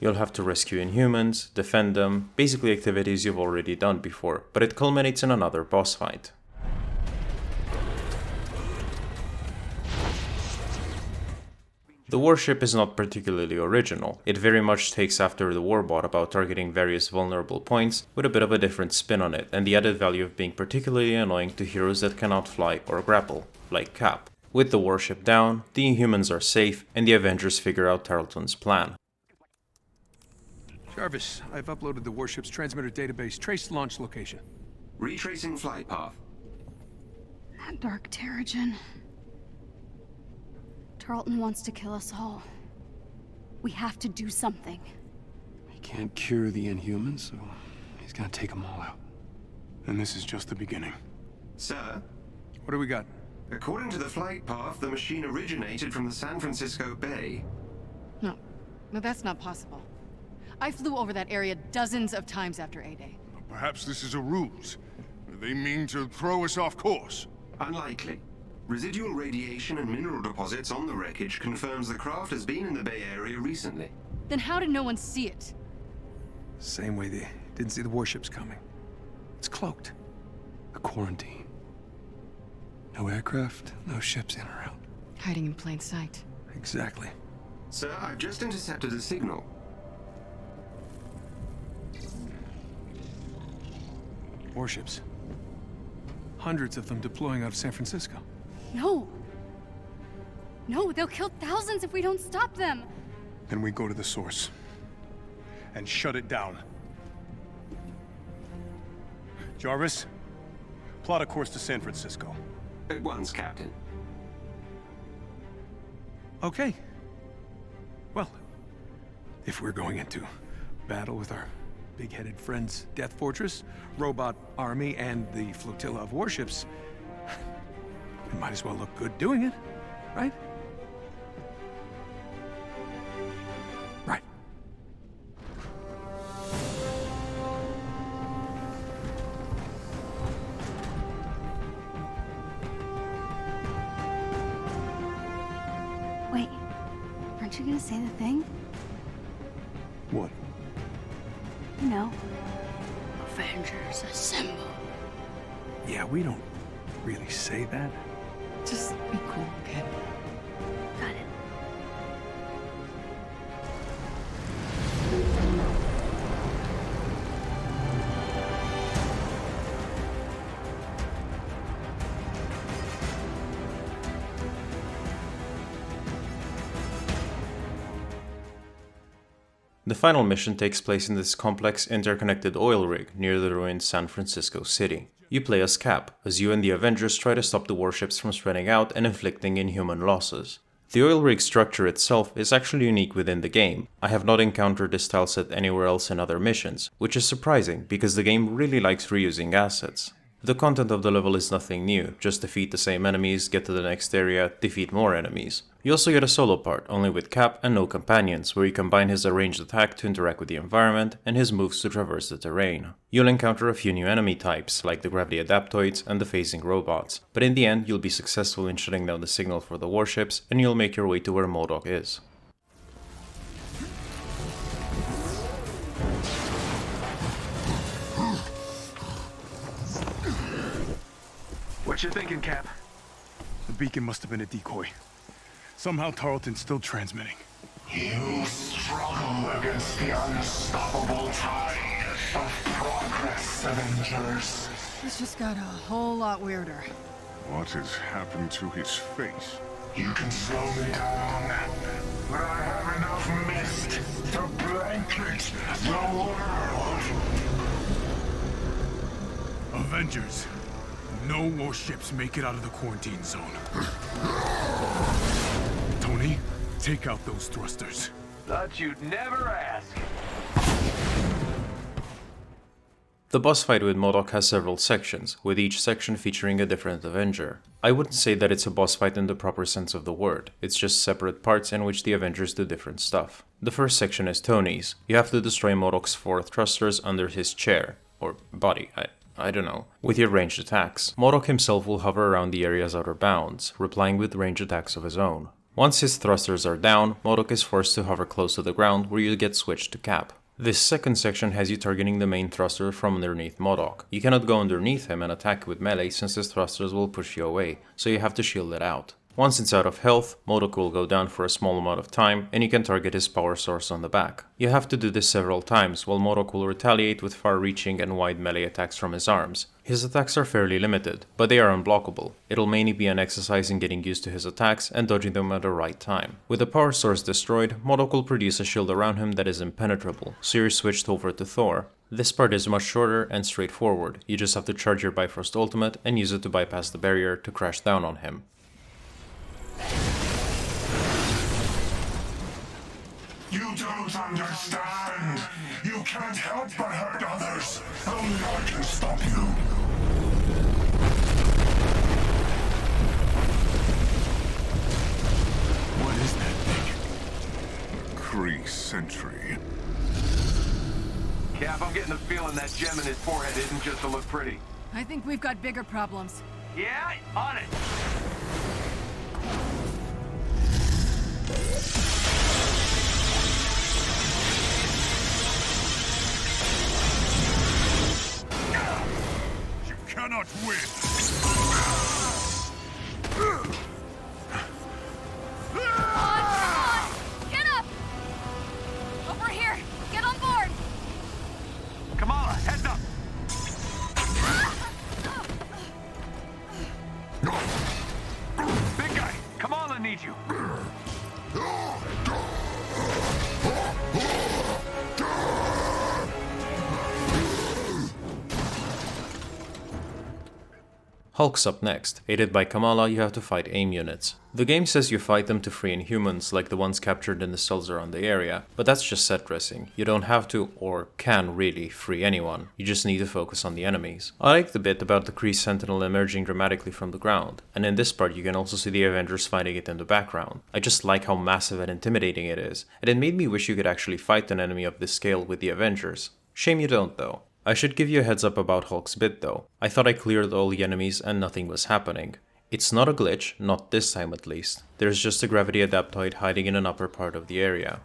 You'll have to rescue Inhumans, defend them, basically activities you've already done before, but it culminates in another boss fight. The warship is not particularly original. It very much takes after the warbot about targeting various vulnerable points with a bit of a different spin on it, and the added value of being particularly annoying to heroes that cannot fly or grapple, like Cap. With the warship down, the Inhumans are safe, and the Avengers figure out Tarleton's plan. Jarvis, I've uploaded the warship's transmitter database. Trace launch location. Retracing flight path. That dark Terrigen. Tarleton wants to kill us all. We have to do something. He can't cure the Inhumans, so he's gonna take them all out. And this is just the beginning. Sir? What do we got? According to the flight path, the machine originated from the San Francisco Bay. No, that's not possible. I flew over that area dozens of times after A-Day. Perhaps this is a ruse. They mean to throw us off course. Unlikely. Residual radiation and mineral deposits on the wreckage confirms the craft has been in the Bay Area recently. Then how did no one see it? Same way they didn't see the warships coming. It's cloaked. A quarantine. No aircraft, no ships in or out. Hiding in plain sight. Exactly. Sir, I've just intercepted a signal. Warships. Hundreds of them deploying out of San Francisco. No! No, they'll kill thousands if we don't stop them! Then we go to the source. And shut it down. Jarvis, plot a course to San Francisco. At once, Captain. Okay. Well, if we're going into battle with our big-headed friends, Death Fortress, Robot Army, and the flotilla of warships, we might as well look good doing it, right? Right. Wait, aren't you gonna say the thing? What? You know, Avengers Assemble. Yeah, we don't really say that. Just be cool, kid. Got it. The final mission takes place in this complex interconnected oil rig near the ruined San Francisco city. You play as Cap, as you and the Avengers try to stop the warships from spreading out and inflicting inhuman losses. The oil rig structure itself is actually unique within the game. I have not encountered this style set anywhere else in other missions, which is surprising because the game really likes reusing assets. The content of the level is nothing new, just defeat the same enemies, get to the next area, defeat more enemies. You also get a solo part, only with Cap and no companions, where you combine his ranged attack to interact with the environment and his moves to traverse the terrain. You'll encounter a few new enemy types, like the gravity adaptoids and the phasing robots, but in the end you'll be successful in shutting down the signal for the warships and you'll make your way to where MODOK is. What you thinking, Cap? The beacon must have been a decoy. Somehow Tarleton's still transmitting. You struggle against the unstoppable tide of progress, Avengers. This just got a whole lot weirder. What has happened to his face? You can slow me down, but I have enough mist to blanket the world. Avengers, no more ships make it out of the quarantine zone. Tony, take out those thrusters. Thought you'd never ask. The boss fight with MODOK has several sections, with each section featuring a different Avenger. I wouldn't say that it's a boss fight in the proper sense of the word, it's just separate parts in which the Avengers do different stuff. The first section is Tony's. You have to destroy MODOK's 4 thrusters under his chair, or body, I don't know, with your ranged attacks. MODOK himself will hover around the area's outer bounds, replying with ranged attacks of his own. Once his thrusters are down, MODOK is forced to hover close to the ground where you get switched to Cap. This second section has you targeting the main thruster from underneath MODOK. You cannot go underneath him and attack with melee since his thrusters will push you away, so you have to shield it out. Once it's out of health, MODOK will go down for a small amount of time and you can target his power source on the back. You have to do this several times while MODOK will retaliate with far-reaching and wide melee attacks from his arms. His attacks are fairly limited, but they are unblockable. It'll mainly be an exercise in getting used to his attacks and dodging them at the right time. With the power source destroyed, MODOK will produce a shield around him that is impenetrable, so you're switched over to Thor. This part is much shorter and straightforward. You just have to charge your Bifrost ultimate and use it to bypass the barrier to crash down on him. You don't understand. You can't help but hurt others. Only I can stop you. What is that thing? Kree Sentry. Cap, I'm getting the feeling that gem in his forehead isn't just to look pretty. I think we've got bigger problems. Yeah, on it. Cannot win. On! Get up! Over here! Get on board! Kamala, heads up! Big guy, Kamala needs you. Hulk's up next. Aided by Kamala, you have to fight AIM units. The game says you fight them to free Inhumans like the ones captured in the cells around the area, but that's just set dressing. You don't have to, or can really, free anyone. You just need to focus on the enemies. I like the bit about the Kree Sentinel emerging dramatically from the ground, and in this part you can also see the Avengers fighting it in the background. I just like how massive and intimidating it is, and it made me wish you could actually fight an enemy of this scale with the Avengers. Shame you don't though. I should give you a heads up about Hulk's bit though. I thought I cleared all the enemies and nothing was happening. It's not a glitch, not this time at least. There's just a gravity adaptoid hiding in an upper part of the area.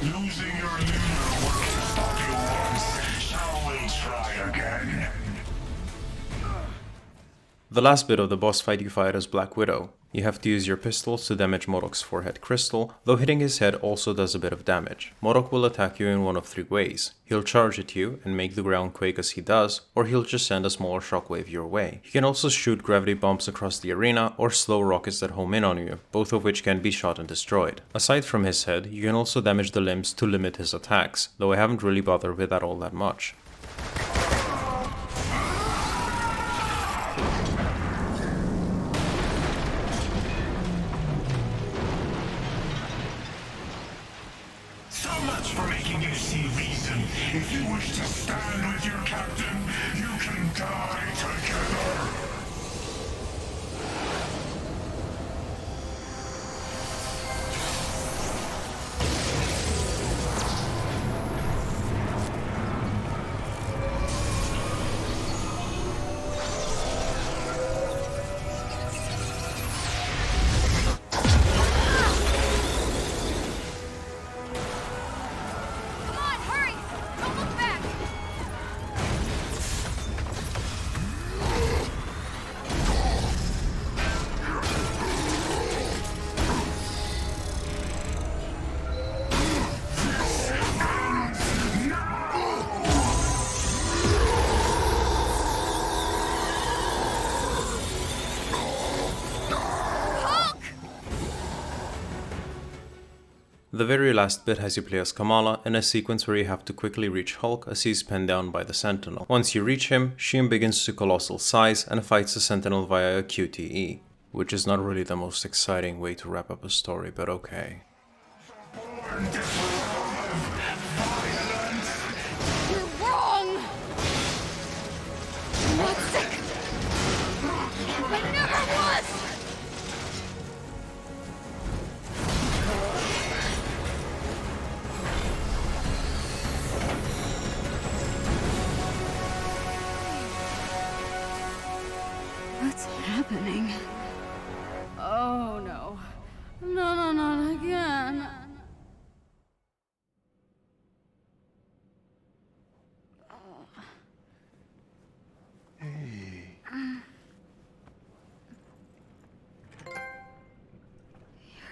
Losing your leader won't stop you once. Shall we try again? The last bit of the boss fight you fight as Black Widow. You have to use your pistols to damage Morok's forehead crystal, though hitting his head also does a bit of damage. Morok will attack you in one of 3 ways. He'll charge at you and make the ground quake as he does, or he'll just send a smaller shockwave your way. He can also shoot gravity bombs across the arena or slow rockets that home in on you, both of which can be shot and destroyed. Aside from his head, you can also damage the limbs to limit his attacks, though I haven't really bothered with that all that much. For making you see reason. If you wish to stand with your captain, you can die together. The very last bit has you play as Kamala in a sequence where you have to quickly reach Hulk as he's pinned down by the Sentinel. Once you reach him, Sheen begins to colossal size and fights the Sentinel via a QTE, which is not really the most exciting way to wrap up a story, but okay. You're wrong! Not sick! I never was! What's happening? Oh no. No, not again. Hey.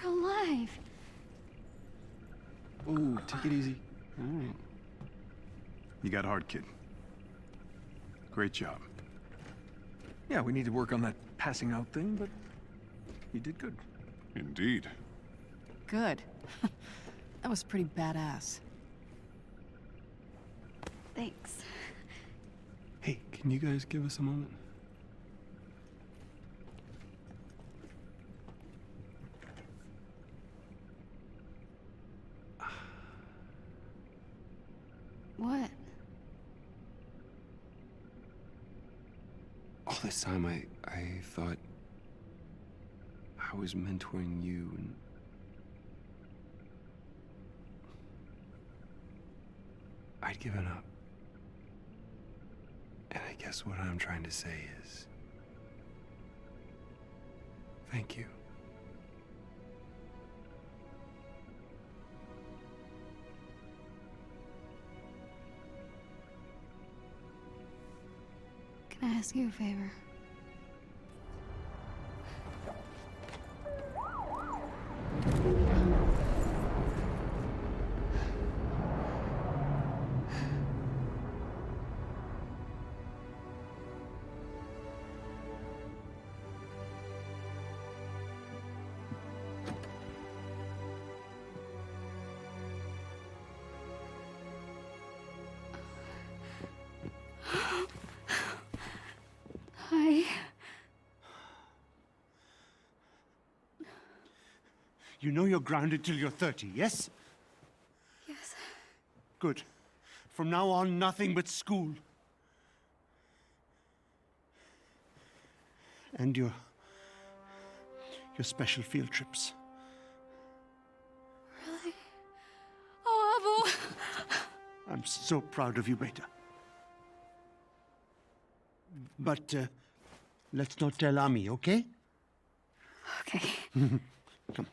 You're alive. Ooh, take it easy. All right. You got hard, kid. Great job. Yeah, we need to work on that passing out thing, but you did good. Indeed. Good. That was pretty badass. Thanks. Hey, can you guys give us a moment? What? All this time I thought I was mentoring you, and I'd given up. And I guess what I'm trying to say is thank you. Can I ask you a favor? Hi. You know you're grounded till you're 30, yes? Yes. Good. From now on, nothing but school. And your special field trips. Really? Oh, Abu! I'm so proud of you, Beta. But let's not tell Ami, okay? Okay. Come.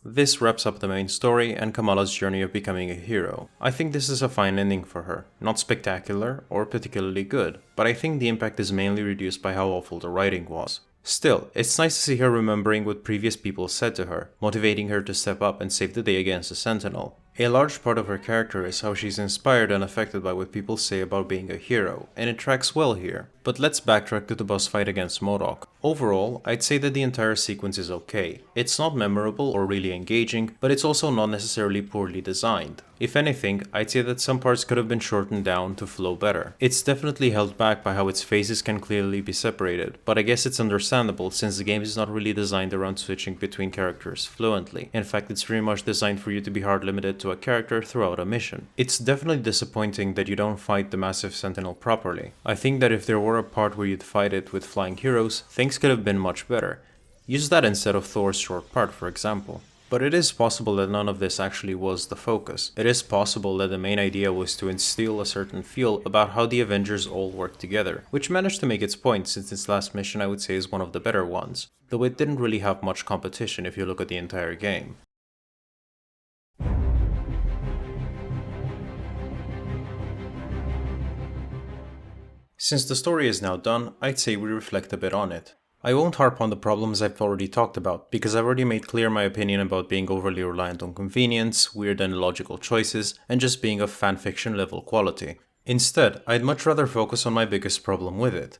This wraps up the main story and Kamala's journey of becoming a hero. I think this is a fine ending for her. Not spectacular or particularly good, but I think the impact is mainly reduced by how awful the writing was. Still, it's nice to see her remembering what previous people said to her, motivating her to step up and save the day against the Sentinel. A large part of her character is how she's inspired and affected by what people say about being a hero, and it tracks well here. But let's backtrack to the boss fight against MODOK. Overall, I'd say that the entire sequence is okay. It's not memorable or really engaging, but it's also not necessarily poorly designed. If anything, I'd say that some parts could have been shortened down to flow better. It's definitely held back by how its phases can clearly be separated, but I guess it's understandable since the game is not really designed around switching between characters fluently. In fact, it's pretty much designed for you to be hard limited to a character throughout a mission. It's definitely disappointing that you don't fight the massive Sentinel properly. I think that if there were a part where you'd fight it with flying heroes, things could have been much better. Use that instead of Thor's short part, for example. But it is possible that none of this actually was the focus. It is possible that the main idea was to instill a certain feel about how the Avengers all work together, which managed to make its point since its last mission I would say is one of the better ones, though it didn't really have much competition if you look at the entire game. Since the story is now done, I'd say we reflect a bit on it. I won't harp on the problems I've already talked about, because I've already made clear my opinion about being overly reliant on convenience, weird and illogical choices, and just being of fanfiction level quality. Instead, I'd much rather focus on my biggest problem with it.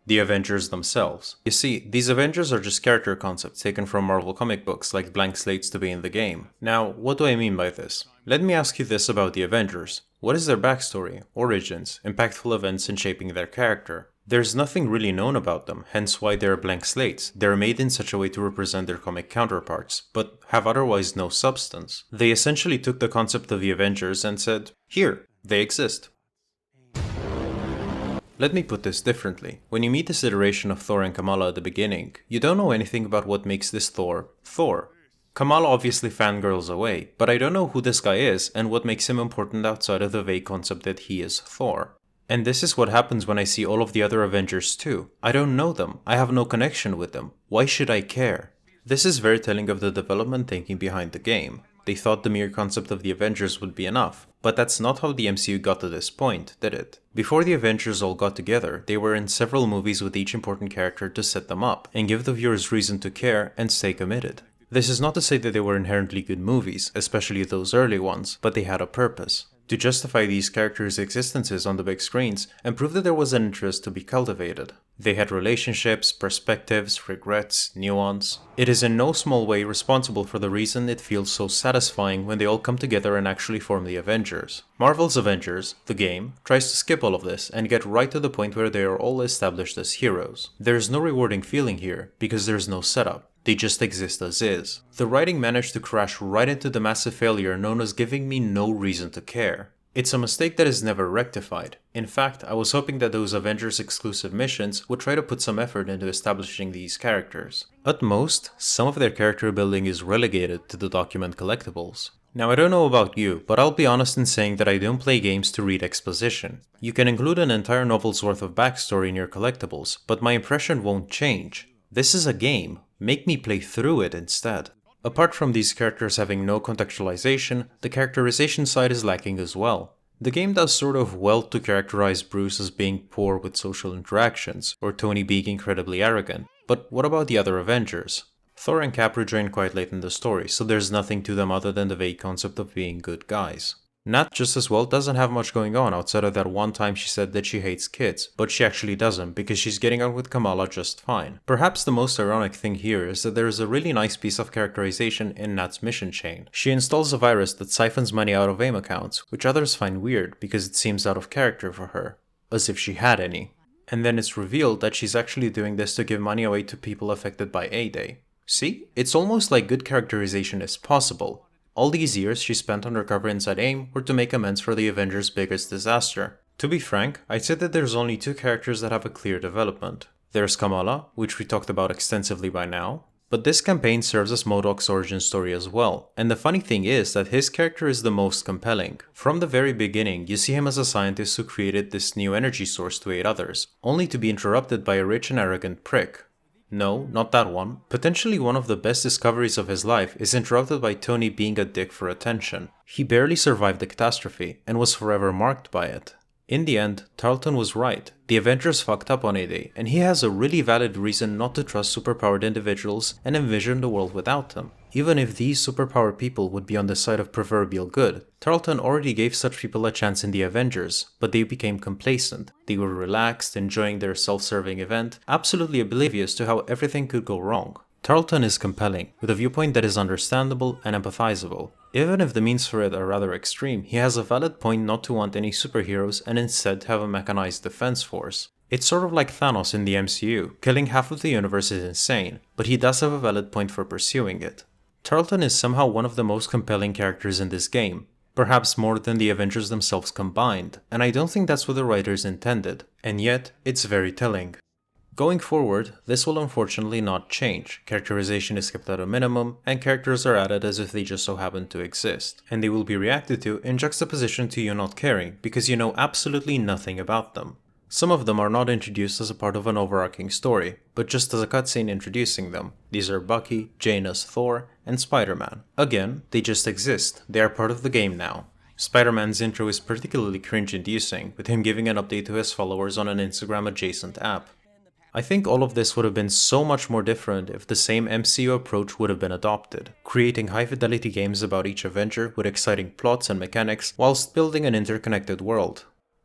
The Avengers themselves. You see, these Avengers are just character concepts taken from Marvel comic books like blank slates to be in the game. Now, what do I mean by this? Let me ask you this about the Avengers. What is their backstory, origins, impactful events in shaping their character? There's nothing really known about them, hence why they're blank slates. They're made in such a way to represent their comic counterparts, but have otherwise no substance. They essentially took the concept of the Avengers and said, here, they exist. Let me put this differently. When you meet this iteration of Thor and Kamala at the beginning, you don't know anything about what makes this Thor, Thor. Kamala obviously fangirls away, but I don't know who this guy is and what makes him important outside of the vague concept that he is Thor. And this is what happens when I see all of the other Avengers too. I don't know them, I have no connection with them. Why should I care? This is very telling of the development thinking behind the game. They thought the mere concept of the Avengers would be enough, but that's not how the MCU got to this point, did it? Before the Avengers all got together, they were in several movies with each important character to set them up, and give the viewers reason to care and stay committed. This is not to say that they were inherently good movies, especially those early ones, but they had a purpose. To justify these characters' existences on the big screens and prove that there was an interest to be cultivated. They had relationships, perspectives, regrets, nuance. It is in no small way responsible for the reason it feels so satisfying when they all come together and actually form the Avengers. Marvel's Avengers, the game, tries to skip all of this and get right to the point where they are all established as heroes. There is no rewarding feeling here, because there is no setup. They just exist as is. The writing managed to crash right into the massive failure known as giving me no reason to care. It's a mistake that is never rectified. In fact, I was hoping that those Avengers exclusive missions would try to put some effort into establishing these characters. At most, some of their character building is relegated to the document collectibles. Now I don't know about you, but I'll be honest in saying that I don't play games to read exposition. You can include an entire novel's worth of backstory in your collectibles, but my impression won't change. This is a game. Make me play through it instead. Apart from these characters having no contextualization, the characterization side is lacking as well. The game does sort of well to characterize Bruce as being poor with social interactions, or Tony being incredibly arrogant, but what about the other Avengers? Thor and Cap rejoin quite late in the story, so there's nothing to them other than the vague concept of being good guys. Nat just as well doesn't have much going on outside of that one time she said that she hates kids, but she actually doesn't because she's getting on with Kamala just fine. Perhaps the most ironic thing here is that there is a really nice piece of characterization in Nat's mission chain. She installs a virus that siphons money out of AIM accounts, which others find weird because it seems out of character for her, as if she had any. And then it's revealed that she's actually doing this to give money away to people affected by A-Day. See? It's almost like good characterization is possible. All these years she spent undercover inside AIM were to make amends for the Avengers' biggest disaster. To be frank, I'd say that there's only two characters that have a clear development. There's Kamala, which we talked about extensively by now, but this campaign serves as MODOK's origin story as well, and the funny thing is that his character is the most compelling. From the very beginning, you see him as a scientist who created this new energy source to aid others, only to be interrupted by a rich and arrogant prick. No, not that one. Potentially one of the best discoveries of his life is interrupted by Tony being a dick for attention. He barely survived the catastrophe and was forever marked by it. In the end, Tarleton was right. The Avengers fucked up on A-Day, and he has a really valid reason not to trust superpowered individuals and envision the world without them. Even if these superpowered people would be on the side of proverbial good, Tarleton already gave such people a chance in the Avengers, but they became complacent. They were relaxed, enjoying their self-serving event, absolutely oblivious to how everything could go wrong. Tarleton is compelling, with a viewpoint that is understandable and empathizable. Even if the means for it are rather extreme, he has a valid point not to want any superheroes and instead have a mechanized defense force. It's sort of like Thanos in the MCU, killing half of the universe is insane, but he does have a valid point for pursuing it. Tarleton is somehow one of the most compelling characters in this game, perhaps more than the Avengers themselves combined, and I don't think that's what the writers intended, and yet, it's very telling. Going forward, this will unfortunately not change. Characterization is kept at a minimum, and characters are added as if they just so happen to exist, and they will be reacted to in juxtaposition to you not caring, because you know absolutely nothing about them. Some of them are not introduced as a part of an overarching story, but just as a cutscene introducing them. These are Bucky, Janus, Thor, and Spider-Man. Again, they just exist, they are part of the game now. Spider-Man's intro is particularly cringe-inducing, with him giving an update to his followers on an Instagram-adjacent app. I think all of this would have been so much more different if the same MCU approach would have been adopted, creating high-fidelity games about each Avenger with exciting plots and mechanics whilst building an interconnected world.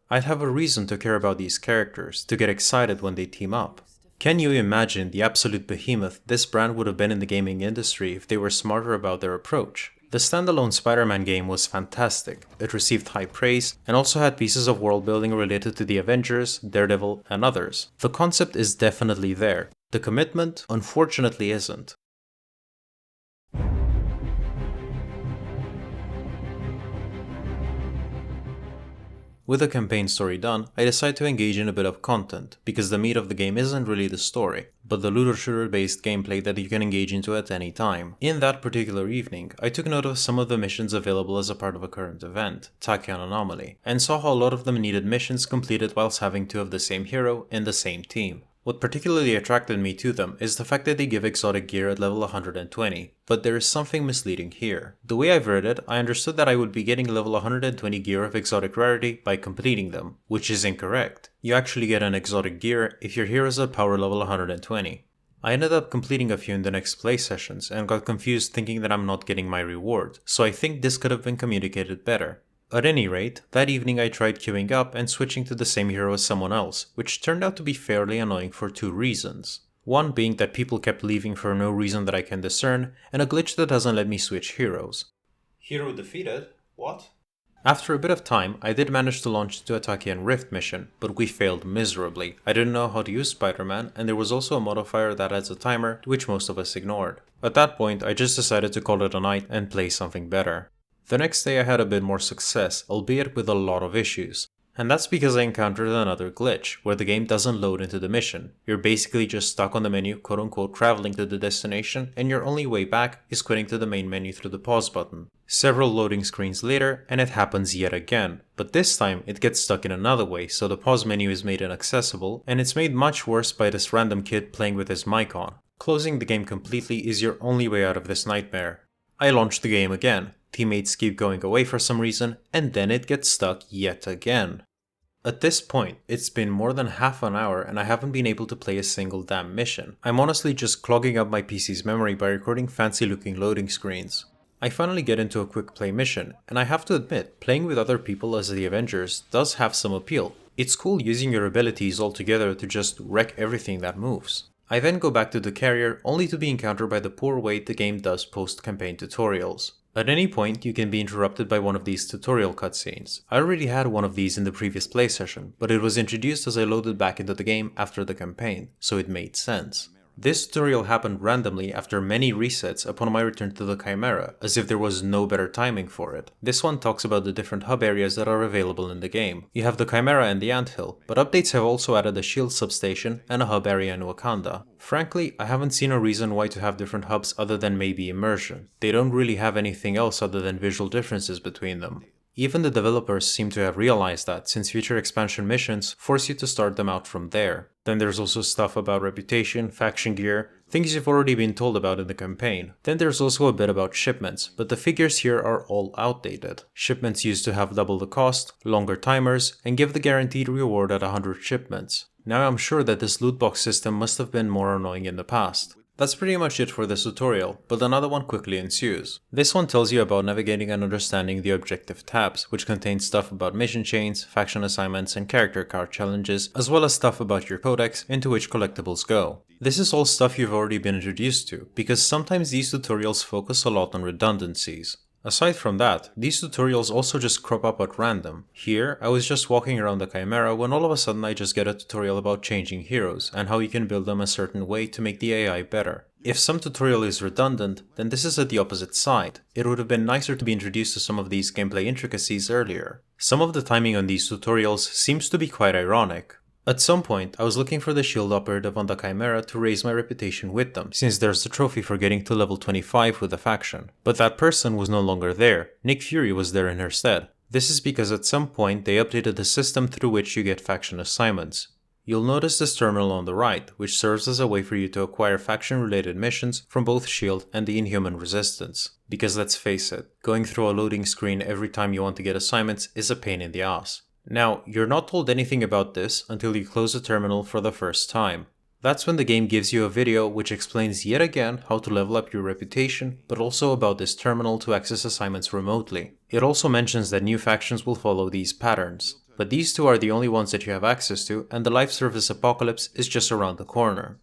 I'd have a reason to care about these characters, to get excited when they team up. Can you imagine the absolute behemoth this brand would have been in the gaming industry if they were smarter about their approach? The standalone Spider-Man game was fantastic, it received high praise, and also had pieces of world building related to the Avengers, Daredevil, and others. The concept is definitely there. The commitment, unfortunately, isn't. With the campaign story done, I decide to engage in a bit of content, because the meat of the game isn't really the story, but the looter-shooter based gameplay that you can engage into at any time. In that particular evening, I took note of some of the missions available as a part of a current event, Tachyon Anomaly, and saw how a lot of them needed missions completed whilst having two of the same hero in the same team. What particularly attracted me to them is the fact that they give exotic gear at level 120, but there is something misleading here. The way I've read it, I understood that I would be getting level 120 gear of exotic rarity by completing them, which is incorrect. You actually get an exotic gear if your hero is at power level 120. I ended up completing a few in the next play sessions and got confused thinking that I'm not getting my reward, so I think this could have been communicated better. At any rate, that evening I tried queuing up and switching to the same hero as someone else, which turned out to be fairly annoying for two reasons. One being that people kept leaving for no reason that I can discern, and a glitch that doesn't let me switch heroes. Hero defeated? What? After a bit of time, I did manage to launch into a Tachyon Rift mission, but we failed miserably. I didn't know how to use Spider-Man, and there was also a modifier that adds a timer, which most of us ignored. At that point, I just decided to call it a night and play something better. The next day I had a bit more success, albeit with a lot of issues. And that's because I encountered another glitch, where the game doesn't load into the mission. You're basically just stuck on the menu, quote unquote traveling to the destination, and your only way back is quitting to the main menu through the pause button. Several loading screens later, and it happens yet again. But this time, it gets stuck in another way, so the pause menu is made inaccessible, and it's made much worse by this random kid playing with his mic on. Closing the game completely is your only way out of this nightmare. I launched the game again. Teammates keep going away for some reason, and then it gets stuck yet again. At this point, it's been more than half an hour and I haven't been able to play a single damn mission. I'm honestly just clogging up my PC's memory by recording fancy looking loading screens. I finally get into a quick play mission, and I have to admit, playing with other people as the Avengers does have some appeal. It's cool using your abilities all together to just wreck everything that moves. I then go back to the carrier, only to be encountered by the poor way the game does post-campaign tutorials. At any point, you can be interrupted by one of these tutorial cutscenes. I already had one of these in the previous play session, but it was introduced as I loaded back into the game after the campaign, so it made sense. This tutorial happened randomly after many resets upon my return to the Chimera, as if there was no better timing for it. This one talks about the different hub areas that are available in the game. You have the Chimera and the Anthill, but updates have also added a shield substation and a hub area in Wakanda. Frankly, I haven't seen a reason why to have different hubs other than maybe immersion. They don't really have anything else other than visual differences between them. Even the developers seem to have realized that, since future expansion missions force you to start them out from there. Then there's also stuff about reputation, faction gear, things you've already been told about in the campaign. Then there's also a bit about shipments, but the figures here are all outdated. Shipments used to have double the cost, longer timers, and give the guaranteed reward at 100 shipments. Now I'm sure that this loot box system must have been more annoying in the past. That's pretty much it for this tutorial, but another one quickly ensues. This one tells you about navigating and understanding the objective tabs, which contain stuff about mission chains, faction assignments, and character card challenges, as well as stuff about your codex into which collectibles go. This is all stuff you've already been introduced to, because sometimes these tutorials focus a lot on redundancies. Aside from that, these tutorials also just crop up at random. Here, I was just walking around the Chimera when all of a sudden I just get a tutorial about changing heroes and how you can build them a certain way to make the AI better. If some tutorial is redundant, then this is at the opposite side. It would have been nicer to be introduced to some of these gameplay intricacies earlier. Some of the timing on these tutorials seems to be quite ironic. At some point, I was looking for the shield operative on the Chimera to raise my reputation with them, since there's the trophy for getting to level 25 with the faction. But that person was no longer there. Nick Fury was there in her stead. This is because at some point they updated the system through which you get faction assignments. You'll notice this terminal on the right, which serves as a way for you to acquire faction-related missions from both S.H.I.E.L.D. and the Inhuman Resistance. Because let's face it, going through a loading screen every time you want to get assignments is a pain in the ass. Now, you're not told anything about this until you close the terminal for the first time. That's when the game gives you a video which explains yet again how to level up your reputation, but also about this terminal to access assignments remotely. It also mentions that new factions will follow these patterns, but these two are the only ones that you have access to, and the live service apocalypse is just around the corner.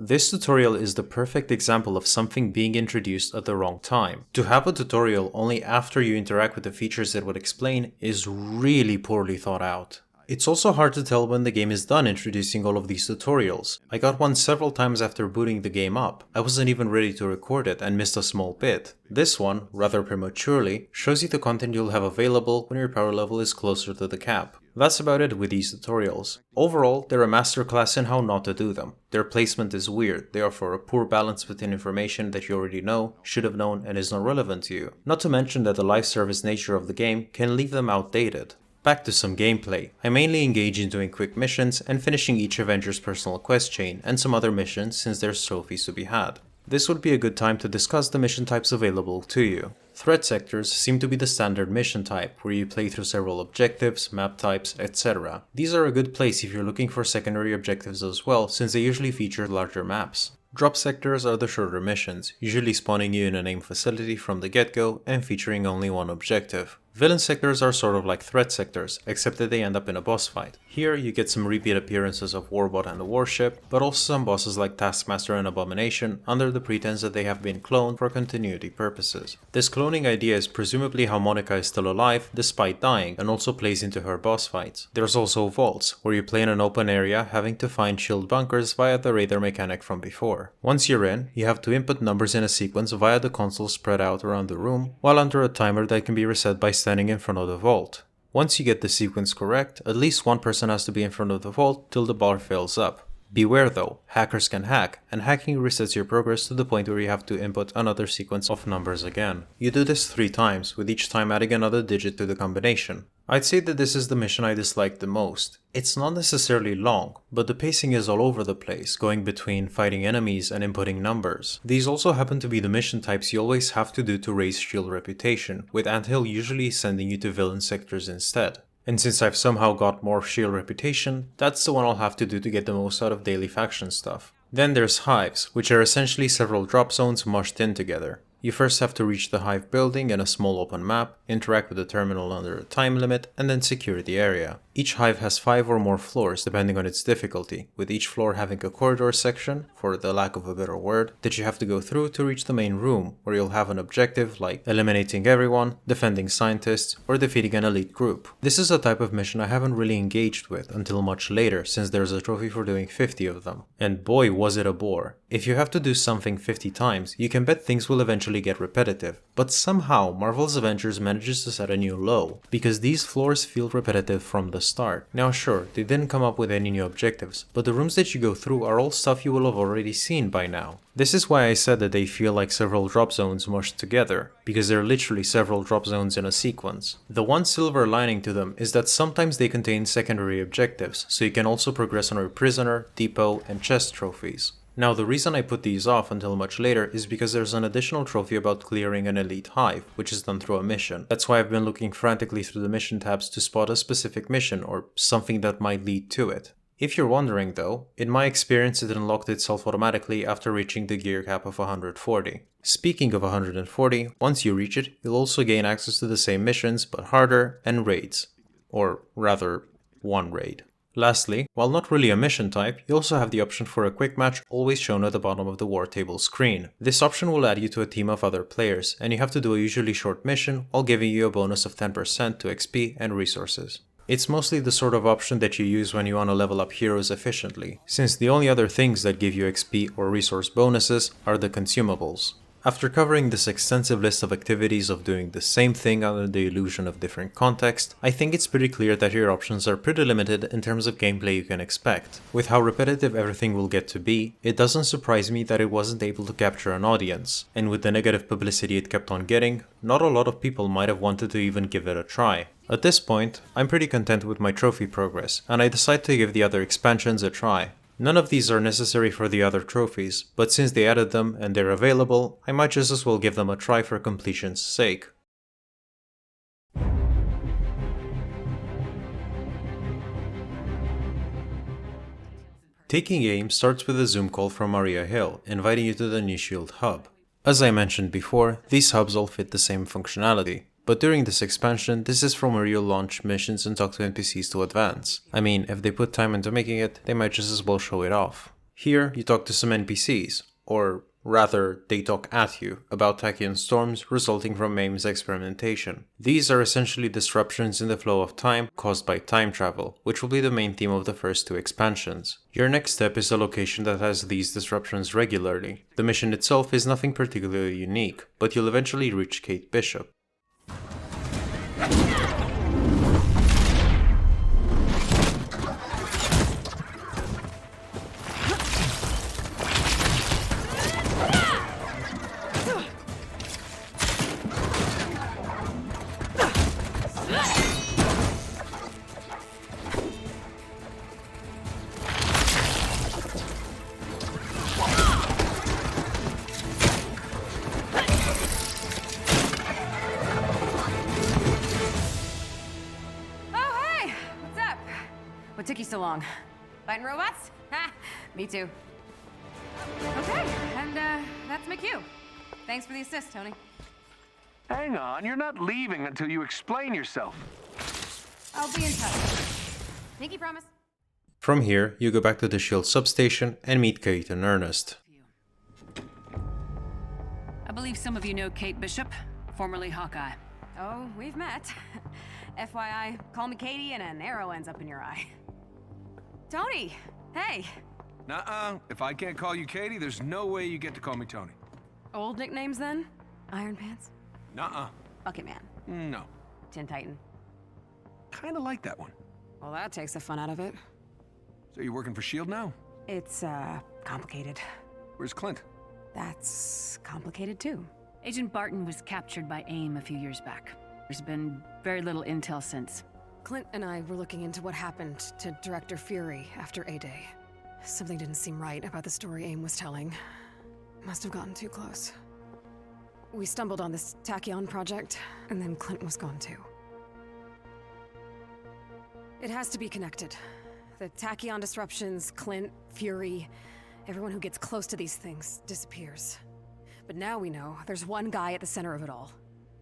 This tutorial is the perfect example of something being introduced at the wrong time. To have a tutorial only after you interact with the features it would explain is really poorly thought out. It's also hard to tell when the game is done introducing all of these tutorials. I got one several times after booting the game up. I wasn't even ready to record it and missed a small bit. This one, rather prematurely, shows you the content you'll have available when your power level is closer to the cap. That's about it with these tutorials. Overall, they're a masterclass in how not to do them. Their placement is weird, they offer a poor balance between information that you already know, should have known, and is not relevant to you. Not to mention that the live service nature of the game can leave them outdated. Back to some gameplay. I mainly engage in doing quick missions and finishing each Avengers personal quest chain and some other missions since there's trophies to be had. This would be a good time to discuss the mission types available to you. Threat sectors seem to be the standard mission type, where you play through several objectives, map types, etc. These are a good place if you're looking for secondary objectives as well, since they usually feature larger maps. Drop sectors are the shorter missions, usually spawning you in a named facility from the get-go and featuring only one objective. Villain sectors are sort of like threat sectors, except that they end up in a boss fight. Here you get some repeat appearances of Warbot and the Warship, but also some bosses like Taskmaster and Abomination under the pretense that they have been cloned for continuity purposes. This cloning idea is presumably how Monica is still alive despite dying, and also plays into her boss fights. There's also vaults, where you play in an open area having to find shield bunkers via the radar mechanic from before. Once you're in, you have to input numbers in a sequence via the console spread out around the room, while under a timer that can be reset by standing in front of the vault. Once you get the sequence correct, at least one person has to be in front of the vault till the bar fills up. Beware though, hackers can hack, and hacking resets your progress to the point where you have to input another sequence of numbers again. You do this 3 times, with each time adding another digit to the combination. I'd say that this is the mission I dislike the most. It's not necessarily long, but the pacing is all over the place, going between fighting enemies and inputting numbers. These also happen to be the mission types you always have to do to raise S.H.I.E.L.D. reputation, with Anthill usually sending you to villain sectors instead. And since I've somehow got more S.H.I.E.L.D. reputation, that's the one I'll have to do to get the most out of daily faction stuff. Then there's hives, which are essentially several drop zones mushed in together. You first have to reach the hive building in a small open map, interact with the terminal under a time limit, and then secure the area. Each hive has 5 or more floors depending on its difficulty, with each floor having a corridor section, for the lack of a better word, that you have to go through to reach the main room, where you'll have an objective like eliminating everyone, defending scientists, or defeating an elite group. This is a type of mission I haven't really engaged with until much later, since there's a trophy for doing 50 of them. And boy was it a bore. If you have to do something 50 times, you can bet things will eventually get repetitive, but somehow Marvel's Avengers manages to set a new low, because these floors feel repetitive from the the start. Now sure, they didn't come up with any new objectives, but the rooms that you go through are all stuff you will have already seen by now. This is why I said that they feel like several drop zones mushed together, because they're literally several drop zones in a sequence. The one silver lining to them is that sometimes they contain secondary objectives, so you can also progress on your prisoner, depot, and chest trophies. Now the reason I put these off until much later is because there's an additional trophy about clearing an elite hive, which is done through a mission. That's why I've been looking frantically through the mission tabs to spot a specific mission or something that might lead to it. If you're wondering though, in my experience it unlocked itself automatically after reaching the gear cap of 140. Speaking of 140, once you reach it, you'll also gain access to the same missions but harder and raids. Or rather, one raid. Lastly, while not really a mission type, you also have the option for a quick match always shown at the bottom of the war table screen. This option will add you to a team of other players, and you have to do a usually short mission while giving you a bonus of 10% to XP and resources. It's mostly the sort of option that you use when you want to level up heroes efficiently, since the only other things that give you XP or resource bonuses are the consumables. After covering this extensive list of activities of doing the same thing under the illusion of different context, I think it's pretty clear that your options are pretty limited in terms of gameplay you can expect. With how repetitive everything will get to be, it doesn't surprise me that it wasn't able to capture an audience, and with the negative publicity it kept on getting, not a lot of people might have wanted to even give it a try. At this point, I'm pretty content with my trophy progress, and I decide to give the other expansions a try. None of these are necessary for the other trophies, but since they added them and they're available, I might just as well give them a try for completion's sake. Taking aim starts with a Zoom call from Maria Hill, inviting you to the New Shield hub. As I mentioned before, these hubs all fit the same functionality. But during this expansion, this is from where you'll launch missions and talk to NPCs to advance. I mean, if they put time into making it, they might just as well show it off. Here, you talk to some NPCs, or rather, they talk at you, about tachyon storms resulting from AIM's experimentation. These are essentially disruptions in the flow of time caused by time travel, which will be the main theme of the first two expansions. Your next step is a location that has these disruptions regularly. The mission itself is nothing particularly unique, but you'll eventually reach Kate Bishop. What took you so long? Fighting robots? Ha! Me too. Okay, and that's my cue. Thanks for the assist, Tony. Hang on, you're not leaving until you explain yourself. I'll be in touch. Pinky promise. From here, you go back to the SHIELD substation and meet Kate and Ernest. I believe some of you know Kate Bishop, formerly Hawkeye. Oh, we've met. FYI, call me Katie and an arrow ends up in your eye. Tony! Hey! Nuh-uh. If I can't call you Katie, there's no way you get to call me Tony. Old nicknames then? Iron Pants? Nuh-uh. Bucket Man? No. Tin Titan? Kinda like that one. Well, that takes the fun out of it. So you're working for S.H.I.E.L.D. now? It's, complicated. Where's Clint? That's complicated too. Agent Barton was captured by AIM a few years back. There's been very little intel since. Clint and I were looking into what happened to Director Fury after A-Day. Something didn't seem right about the story AIM was telling. Must have gotten too close. We stumbled on this tachyon project, and then Clint was gone too. It has to be connected. The tachyon disruptions, Clint, Fury, everyone who gets close to these things disappears. But now we know there's one guy at the center of it all.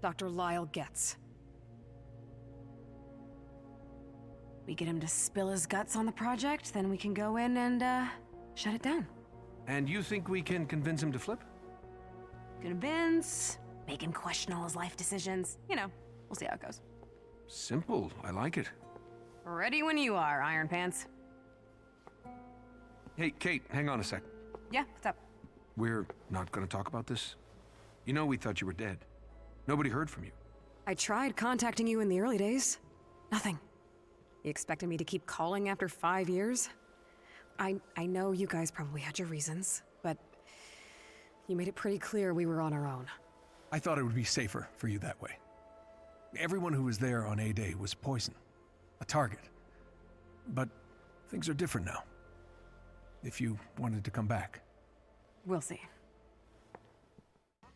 Dr. Lyle Getz. We get him to spill his guts on the project, then we can go in and, shut it down. And you think we can convince him to flip? Convince, make him question all his life decisions. You know, we'll see how it goes. Simple. I like it. Ready when you are, Iron Pants. Hey, Kate, hang on a sec. Yeah, what's up? We're not gonna talk about this. You know we thought you were dead. Nobody heard from you. I tried contacting you in the early days. Nothing. You expected me to keep calling after 5 years? I know you guys probably had your reasons, but you made it pretty clear we were on our own. I thought it would be safer for you that way. Everyone who was there on A-Day was poison, a target. But things are different now. If you wanted to come back. We'll see.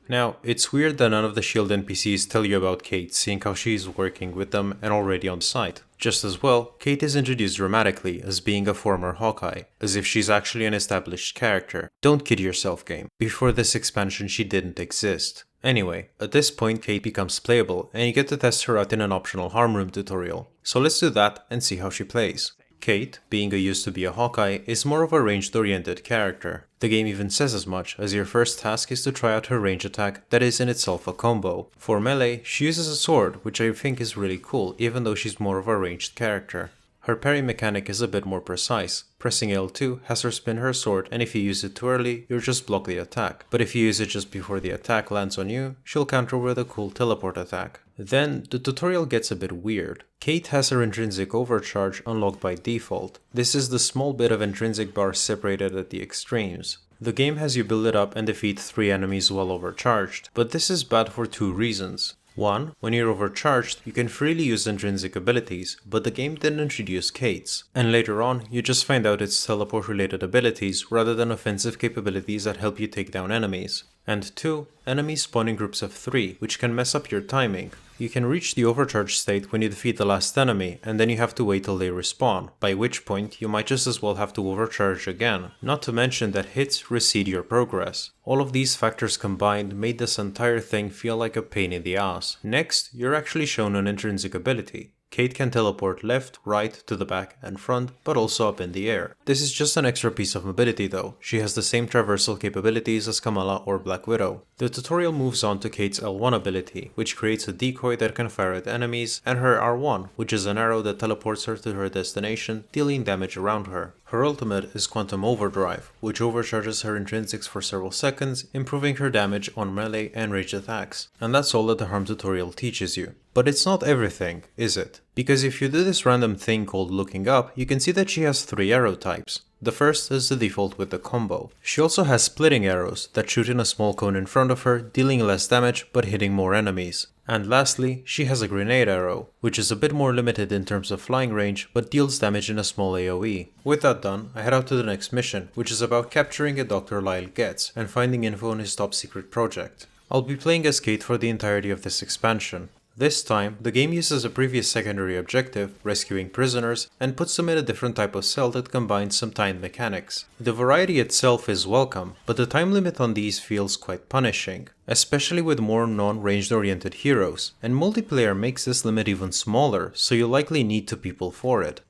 Now, it's weird that none of the S.H.I.E.L.D. NPCs tell you about Kate, seeing how she's working with them and already on site. Just as well, Kate is introduced dramatically as being a former Hawkeye, as if she's actually an established character. Don't kid yourself, game. Before this expansion she didn't exist. Anyway, at this point Kate becomes playable, and you get to test her out in an optional harm room tutorial. So let's do that and see how she plays. Kate, being a used to be a Hawkeye, is more of a ranged-oriented character. The game even says as much, as your first task is to try out her range attack that is in itself a combo. For melee, she uses a sword, which I think is really cool, even though she's more of a ranged character. Her parry mechanic is a bit more precise. Pressing L2 has her spin her sword, and if you use it too early, you'll just block the attack. But if you use it just before the attack lands on you, she'll counter with a cool teleport attack. Then, the tutorial gets a bit weird. Kate has her intrinsic overcharge unlocked by default. This is the small bit of intrinsic bar separated at the extremes. The game has you build it up and defeat 3 enemies while overcharged, but this is bad for 2 reasons. 1. When you're overcharged, you can freely use intrinsic abilities, but the game didn't introduce Kate's. And later on, you just find out it's teleport related abilities rather than offensive capabilities that help you take down enemies. And 2. Enemies spawn in groups of 3, which can mess up your timing. You can reach the overcharge state when you defeat the last enemy, and then you have to wait till they respawn, by which point you might just as well have to overcharge again. Not to mention that hits recede your progress. All of these factors combined made this entire thing feel like a pain in the ass. Next, you're actually shown an intrinsic ability. Kate can teleport left, right, to the back and front, but also up in the air. This is just an extra piece of mobility though. She has the same traversal capabilities as Kamala or Black Widow. The tutorial moves on to Kate's L1 ability, which creates a decoy that can fire at enemies, and her R1, which is an arrow that teleports her to her destination, dealing damage around her. Her ultimate is Quantum Overdrive, which overcharges her intrinsics for several seconds, improving her damage on melee and ranged attacks. And that's all that the harm tutorial teaches you. But it's not everything, is it? Because if you do this random thing called looking up, you can see that she has 3 arrow types. The first is the default with the combo. She also has splitting arrows that shoot in a small cone in front of her, dealing less damage but hitting more enemies. And lastly, she has a grenade arrow, which is a bit more limited in terms of flying range but deals damage in a small AoE. With that done, I head out to the next mission, which is about capturing a Dr. Lyle Getz and finding info on his top secret project. I'll be playing as Kate for the entirety of this expansion. This time, the game uses a previous secondary objective, rescuing prisoners, and puts them in a different type of cell that combines some timed mechanics. The variety itself is welcome, but the time limit on these feels quite punishing, especially with more non-ranged oriented heroes, and multiplayer makes this limit even smaller, so you'll likely need 2 people for it.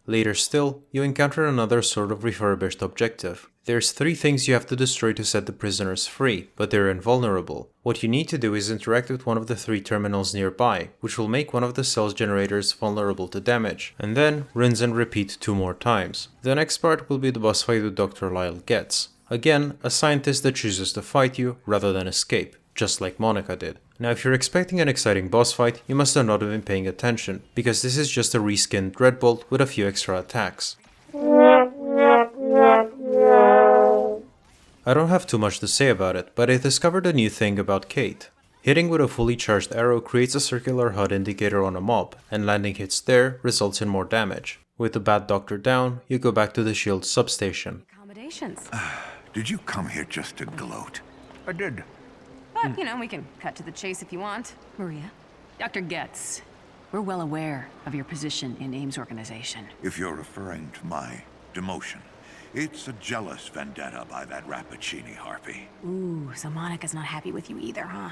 Later still, you encounter another sort of refurbished objective. There's 3 things you have to destroy to set the prisoners free, but they're invulnerable. What you need to do is interact with one of the 3 terminals nearby, which will make one of the cell's generators vulnerable to damage, and then rinse and repeat 2 more times. The next part will be the boss fight with Dr. Lyle Getz. Again, a scientist that chooses to fight you rather than escape, just like Monica did. Now if you're expecting an exciting boss fight, you must have not been paying attention, because this is just a reskinned Dreadbolt with a few extra attacks. I don't have too much to say about it, but I discovered a new thing about Kate. Hitting with a fully charged arrow creates a circular HUD indicator on a mob, and landing hits there results in more damage. With the bad doctor down, you go back to the S.H.I.E.L.D. substation. Accommodations. Did you come here just to gloat? I did. But, you know, we can cut to the chase if you want. Maria? Dr. Getz, we're well aware of your position in AIM's organization. If you're referring to my demotion, it's a jealous vendetta by that Rappaccini harpy. Ooh, so Monica's not happy with you either, huh?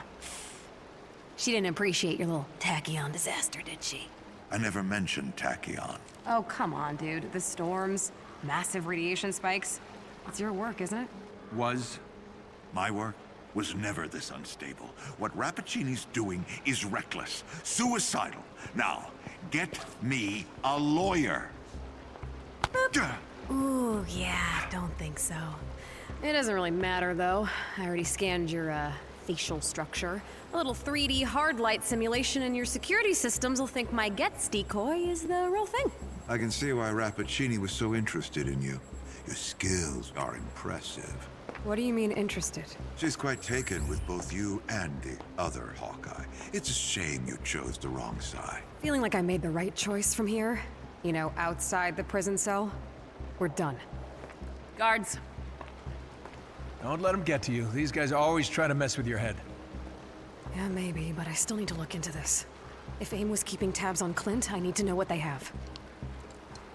She didn't appreciate your little tachyon disaster, did she? I never mentioned tachyon. Oh, come on, dude. The storms, massive radiation spikes. It's your work, isn't it? Was? My work was never this unstable. What Rappaccini's doing is reckless, suicidal. Now, get me a lawyer. Ooh, yeah, don't think so. It doesn't really matter, though. I already scanned your, facial structure. A little 3D hard light simulation in your security systems will think my Gets decoy is the real thing. I can see why Rappaccini was so interested in you. Your skills are impressive. What do you mean, interested? She's quite taken with both you and the other Hawkeye. It's a shame you chose the wrong side. Feeling like I made the right choice from here? You know, outside the prison cell? We're done. Guards. Don't let them get to you. These guys always try to mess with your head. Yeah, maybe, but I still need to look into this. If AIM was keeping tabs on Clint, I need to know what they have.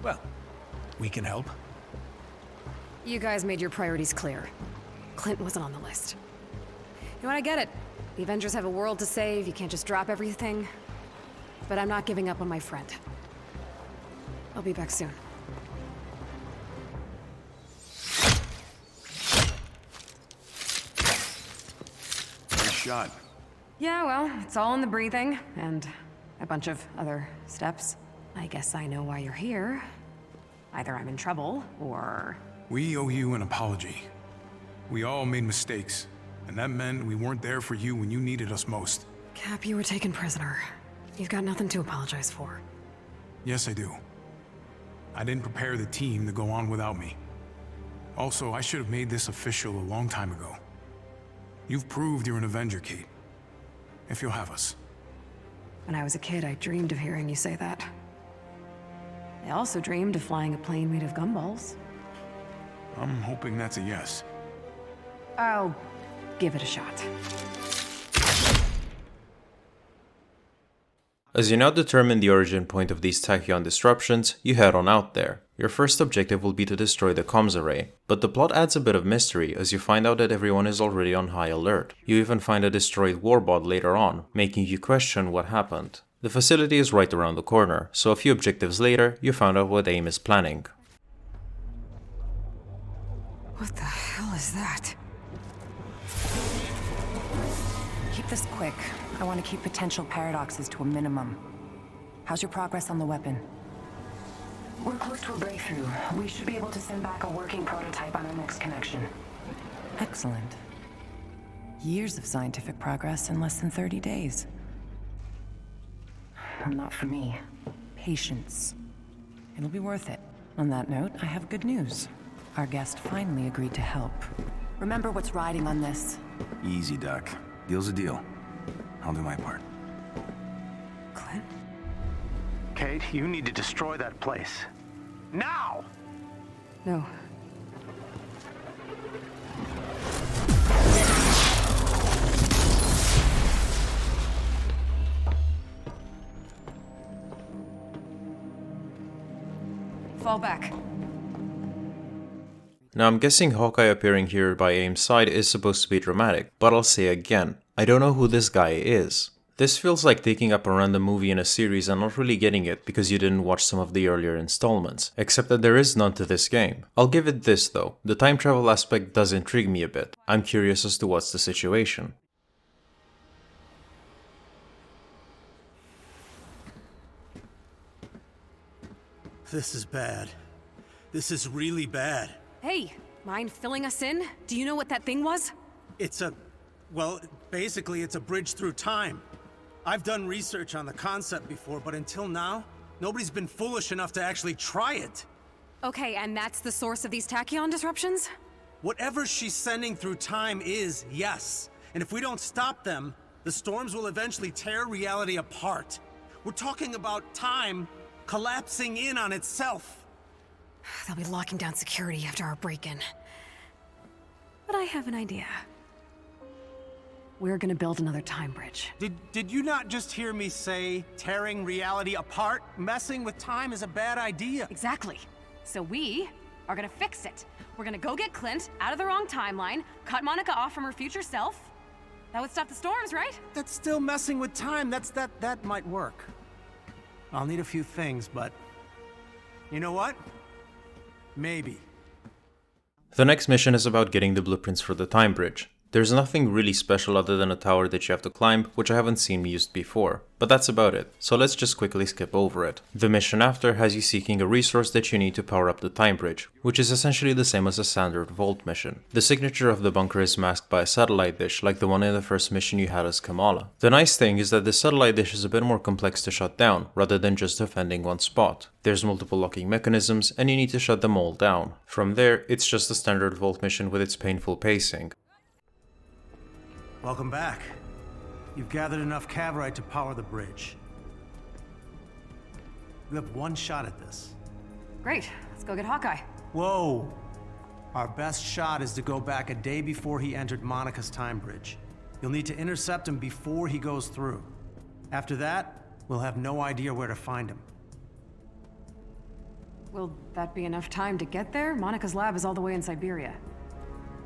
Well, we can help. You guys made your priorities clear. Clint wasn't on the list. You know what, I get it. The Avengers have a world to save, you can't just drop everything. But I'm not giving up on my friend. I'll be back soon. Nice shot. Yeah, well, it's all in the breathing, and a bunch of other steps. I guess I know why you're here. Either I'm in trouble, or... We owe you an apology. We all made mistakes, and that meant we weren't there for you when you needed us most. Cap, you were taken prisoner. You've got nothing to apologize for. Yes, I do. I didn't prepare the team to go on without me. Also, I should have made this official a long time ago. You've proved you're an Avenger, Kate. If you'll have us. When I was a kid, I dreamed of hearing you say that. I also dreamed of flying a plane made of gumballs. I'm hoping that's a yes. I'll give it a shot. As you now determine the origin point of these tachyon disruptions, you head on out there. Your first objective will be to destroy the comms array, but the plot adds a bit of mystery as you find out that everyone is already on high alert. You even find a destroyed warbot later on, making you question what happened. The facility is right around the corner, so a few objectives later, you found out what AIM is planning. What the hell is that? Keep this quick. I want to keep potential paradoxes to a minimum. How's your progress on the weapon? We're close to a breakthrough. We should be able to send back a working prototype on our next connection. Excellent. Years of scientific progress in less than 30 days. Not for me. Patience. It'll be worth it. On that note, I have good news. Our guest finally agreed to help. Remember what's riding on this. Easy, Doc. Deal's a deal. I'll do my part. Clint? Kate, you need to destroy that place. Now! No. Fall back. Now I'm guessing Hawkeye appearing here by AIM's side is supposed to be dramatic, but I'll say again, I don't know who this guy is. This feels like taking up a random movie in a series and not really getting it because you didn't watch some of the earlier installments, except that there is none to this game. I'll give it this though, the time travel aspect does intrigue me a bit. I'm curious as to what's the situation. This is bad. This is really bad. Hey, mind filling us in? Do you know what that thing was? Well, basically it's a bridge through time. I've done research on the concept before, but until now, nobody's been foolish enough to actually try it. Okay, and that's the source of these tachyon disruptions? Whatever she's sending through time is, yes. And if we don't stop them, the storms will eventually tear reality apart. We're talking about time collapsing in on itself. They'll be locking down security after our break-in. But I have an idea. We're gonna build another time bridge. Did you not just hear me say tearing reality apart? Messing with time is a bad idea. Exactly. So we are gonna fix it. We're gonna go get Clint out of the wrong timeline, cut Monica off from her future self. That would stop the storms, right? That's still messing with time. That might work. I'll need a few things, but you know what? Maybe. The next mission is about getting the blueprints for the time bridge. There's nothing really special other than a tower that you have to climb, which I haven't seen used before, but that's about it, so let's just quickly skip over it. The mission after has you seeking a resource that you need to power up the time bridge, which is essentially the same as a standard vault mission. The signature of the bunker is masked by a satellite dish like the one in the first mission you had as Kamala. The nice thing is that the satellite dish is a bit more complex to shut down, rather than just defending one spot. There's multiple locking mechanisms and you need to shut them all down. From there, it's just a standard vault mission with its painful pacing. Welcome back. You've gathered enough cavorite to power the bridge. You have one shot at this. Great, let's go get Hawkeye. Whoa! Our best shot is to go back a day before he entered Monica's time bridge. You'll need to intercept him before he goes through. After that, we'll have no idea where to find him. Will that be enough time to get there? Monica's lab is all the way in Siberia.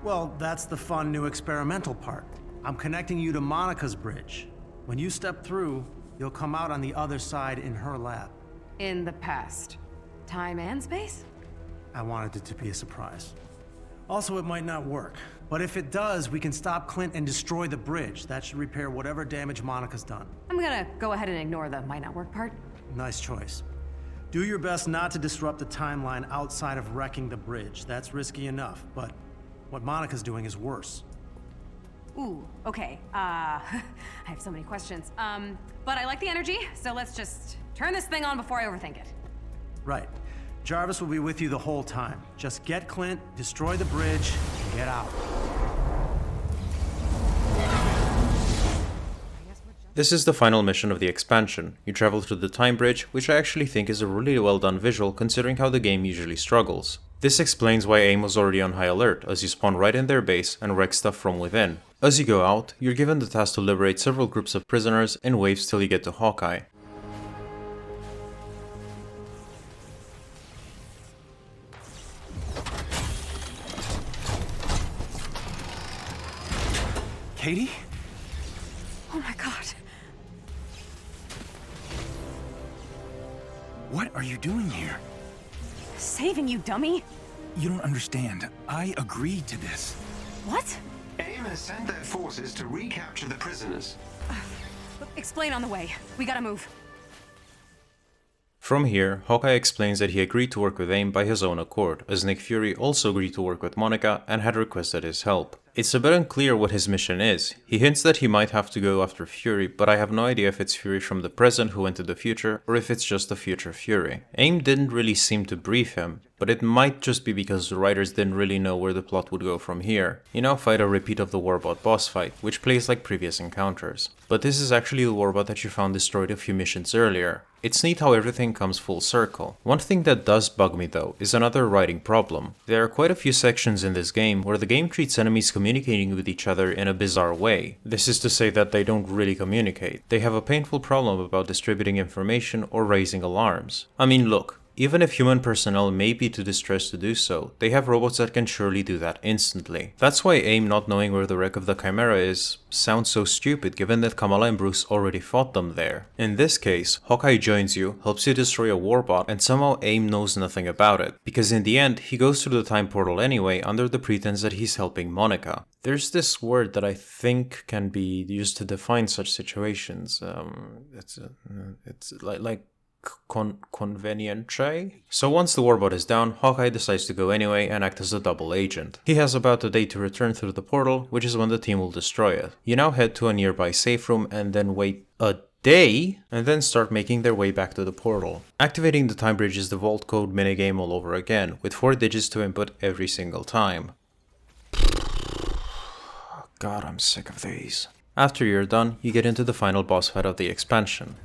Well, that's the fun new experimental part. I'm connecting you to Monica's bridge. When you step through, you'll come out on the other side in her lab. In the past. Time and space? I wanted it to be a surprise. Also, it might not work. But if it does, we can stop Clint and destroy the bridge. That should repair whatever damage Monica's done. I'm gonna go ahead and ignore the might not work part. Nice choice. Do your best not to disrupt the timeline outside of wrecking the bridge. That's risky enough, but what Monica's doing is worse. Ooh, okay. I have so many questions. But I like the energy, so let's just turn this thing on before I overthink it. Right. Jarvis will be with you the whole time. Just get Clint, destroy the bridge, and get out. This is the final mission of the expansion. You travel through the time bridge, which I actually think is a really well done visual considering how the game usually struggles. This explains why AIM was already on high alert, as you spawn right in their base and wreck stuff from within. As you go out, you're given the task to liberate several groups of prisoners in waves till you get to Hawkeye. Katie? Oh my god. What are you doing here? Saving you, dummy! You don't understand. I agreed to this. What? AIM has sent their forces to recapture the prisoners. Explain on the way. We gotta move. From here, Hawkeye explains that he agreed to work with AIM by his own accord, as Nick Fury also agreed to work with Monica and had requested his help. It's a bit unclear what his mission is. He hints that he might have to go after Fury, but I have no idea if it's Fury from the present who went to the future, or if it's just the future Fury. AIM didn't really seem to brief him, but it might just be because the writers didn't really know where the plot would go from here. You now fight a repeat of the Warbot boss fight, which plays like previous encounters. But this is actually the Warbot that you found destroyed a few missions earlier. It's neat how everything comes full circle. One thing that does bug me though is another writing problem. There are quite a few sections in this game where the game treats enemies communicating with each other in a bizarre way. This is to say that they don't really communicate. They have a painful problem about distributing information or raising alarms. I mean, look. Even if human personnel may be too distressed to do so, they have robots that can surely do that instantly. That's why AIM not knowing where the wreck of the Chimera is sounds so stupid given that Kamala and Bruce already fought them there. In this case, Hawkeye joins you, helps you destroy a warbot, and somehow AIM knows nothing about it, because in the end he goes through the time portal anyway under the pretense that he's helping Monica. There's this word that I think can be used to define such situations. It's like conveniente? So once the warbot is down, Hawkeye decides to go anyway and act as a double agent. He has about a day to return through the portal, which is when the team will destroy it. You now head to a nearby safe room and then wait a day and then start making their way back to the portal. Activating the time bridge is the vault code minigame all over again, with 4 digits to input every single time. God, I'm sick of these. After you're done, you get into the final boss fight of the expansion.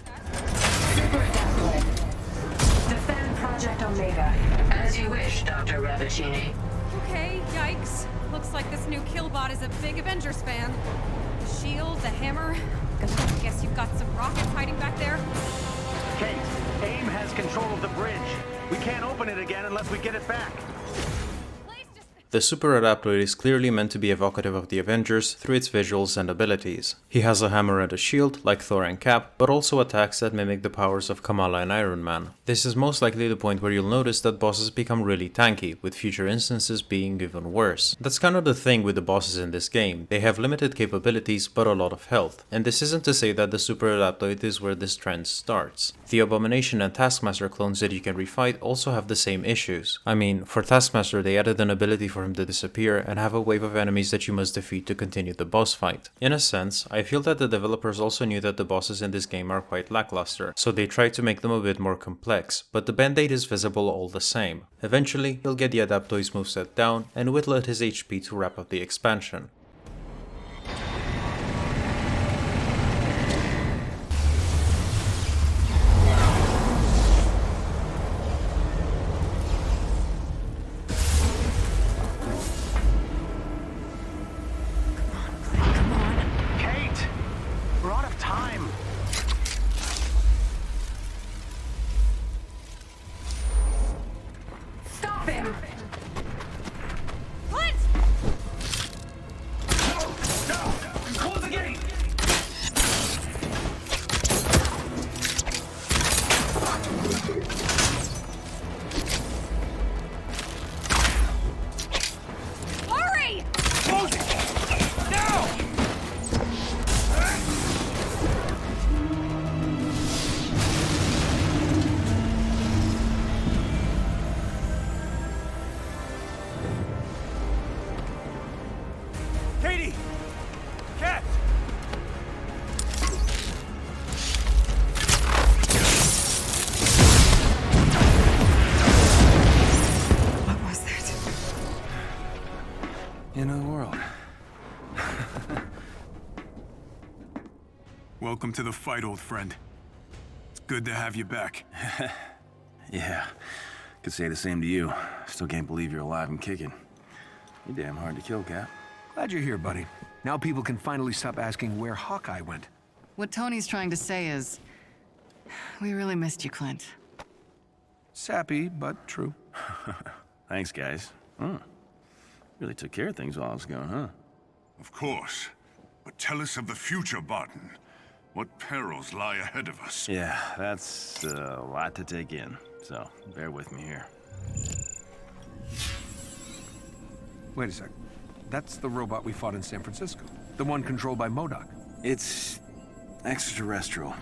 As you wish, Dr. Ravicini. Okay, yikes. Looks like this new killbot is a big Avengers fan. The shield, the hammer. Guess you've got some rockets hiding back there. Kate, AIM has control of the bridge. We can't open it again unless we get it back. The super adaptoid is clearly meant to be evocative of the Avengers through its visuals and abilities. He has a hammer and a shield, like Thor and Cap, but also attacks that mimic the powers of Kamala and Iron Man. This is most likely the point where you'll notice that bosses become really tanky, with future instances being even worse. That's kind of the thing with the bosses in this game. They have limited capabilities but a lot of health, and this isn't to say that the super adaptoid is where this trend starts. The Abomination and Taskmaster clones that you can refight also have the same issues. I mean, for Taskmaster they added an ability for him to disappear and have a wave of enemies that you must defeat to continue the boss fight. In a sense, I feel that the developers also knew that the bosses in this game are quite lackluster, so they tried to make them a bit more complex, but the band-aid is visible all the same. Eventually, he'll get the Adaptoid's moveset down and whittle at his HP to wrap up the expansion. End of the world. Welcome to the fight, old friend. It's good to have you back. Yeah, could say the same to you. Still can't believe you're alive and kicking. You're damn hard to kill, Cap. Glad you're here, buddy. Now people can finally stop asking where Hawkeye went. What Tony's trying to say is, we really missed you, Clint. Sappy, but true. Thanks, guys. Really took care of things while I was gone, huh? Of course. But tell us of the future, Barton. What perils lie ahead of us? Yeah, that's a lot to take in. So, bear with me here. Wait a sec. That's the robot we fought in San Francisco. The one controlled by MODOK. It's extraterrestrial.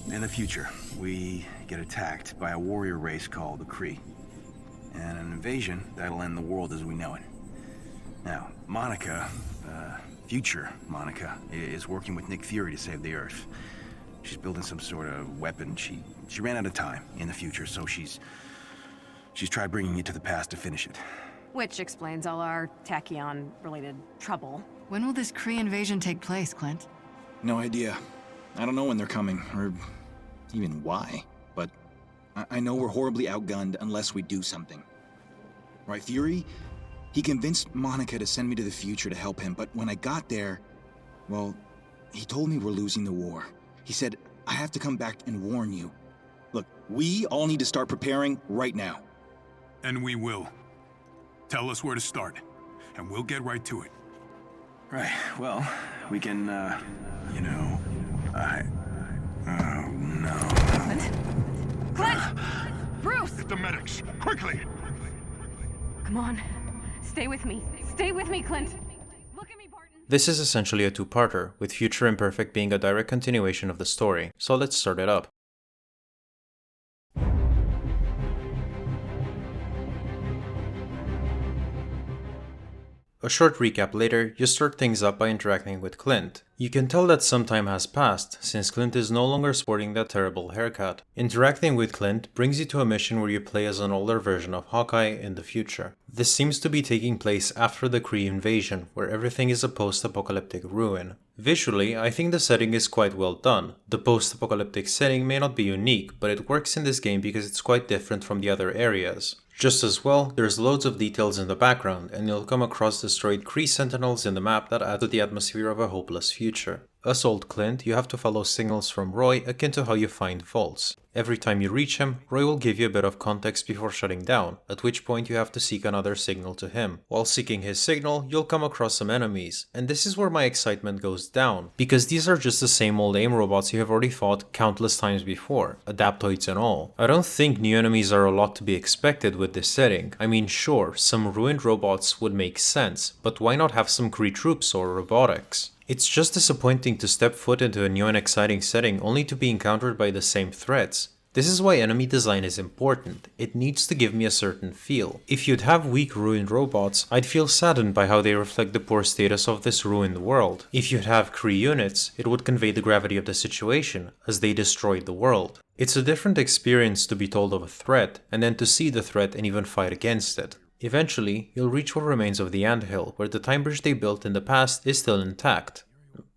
In the future, we get attacked by a warrior race called the Kree. And an invasion that'll end the world as we know it. Now, Monica, future Monica, is working with Nick Fury to save the Earth. She's building some sort of weapon. She ran out of time in the future, so she's tried bringing it to the past to finish it. Which explains all our Tachyon-related trouble. When will this Kree invasion take place, Clint? No idea. I don't know when they're coming, or even why. But I know we're horribly outgunned unless we do something. Right, Fury? He convinced Monica to send me to the future to help him, but when I got there, well, he told me we're losing the war. He said, I have to come back and warn you. Look, we all need to start preparing right now. And we will. Tell us where to start, and we'll get right to it. Right, well, we can, you know, oh, no. Clint! Bruce! Get the medics, quickly! Come on. Stay with me. Stay with me, Clint. Look at me, Barton. This is essentially a two-parter, with future Imperfect being a direct continuation of the story, so let's start it up. A short recap later, you start things up by interacting with Clint. You can tell that some time has passed, since Clint is no longer sporting that terrible haircut. Interacting with Clint brings you to a mission where you play as an older version of Hawkeye in the future. This seems to be taking place after the Kree invasion, where everything is a post-apocalyptic ruin. Visually, I think the setting is quite well done. The post-apocalyptic setting may not be unique, but it works in this game because it's quite different from the other areas. Just as well, there's loads of details in the background, and you'll come across destroyed Kree sentinels in the map that add to the atmosphere of a hopeless future. As old Clint, you have to follow signals from Roy akin to how you find vaults. Every time you reach him, Roy will give you a bit of context before shutting down, at which point you have to seek another signal to him. While seeking his signal, you'll come across some enemies, and this is where my excitement goes down, because these are just the same old AIM robots you have already fought countless times before, adaptoids and all. I don't think new enemies are a lot to be expected with this setting. I mean, sure, some ruined robots would make sense, but why not have some Kree troops or robotics? It's just disappointing to step foot into a new and exciting setting only to be encountered by the same threats. This is why enemy design is important. It needs to give me a certain feel. If you'd have weak ruined robots, I'd feel saddened by how they reflect the poor status of this ruined world. If you'd have Kree units, it would convey the gravity of the situation, as they destroyed the world. It's a different experience to be told of a threat, and then to see the threat and even fight against it. Eventually, you'll reach what remains of the anthill, where the time bridge they built in the past is still intact.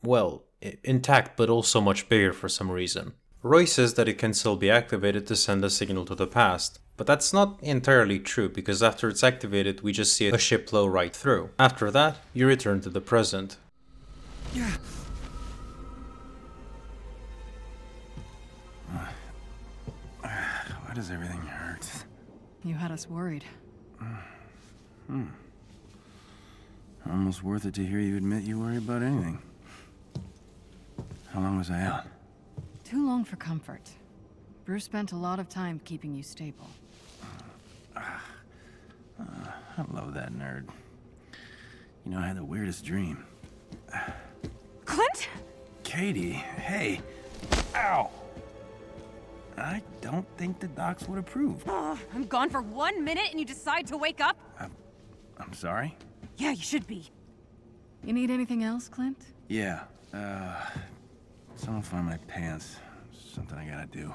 Well, intact but also much bigger for some reason. Roy says that it can still be activated to send a signal to the past, but that's not entirely true because after it's activated we just see a ship plow right through. After that, you return to the present. Yeah. Why does everything hurt? You had us worried. Almost worth it to hear you admit you worry about anything. How long was I out? Too long for comfort. Bruce spent a lot of time keeping you stable. I love that nerd. You know, I had the weirdest dream. Clint? Katie, hey. Ow! I don't think the docs would approve. I'm gone for 1 minute and you decide to wake up? I'm sorry? Yeah, you should be. You need anything else, Clint? Yeah, someone find my pants. Something I gotta do.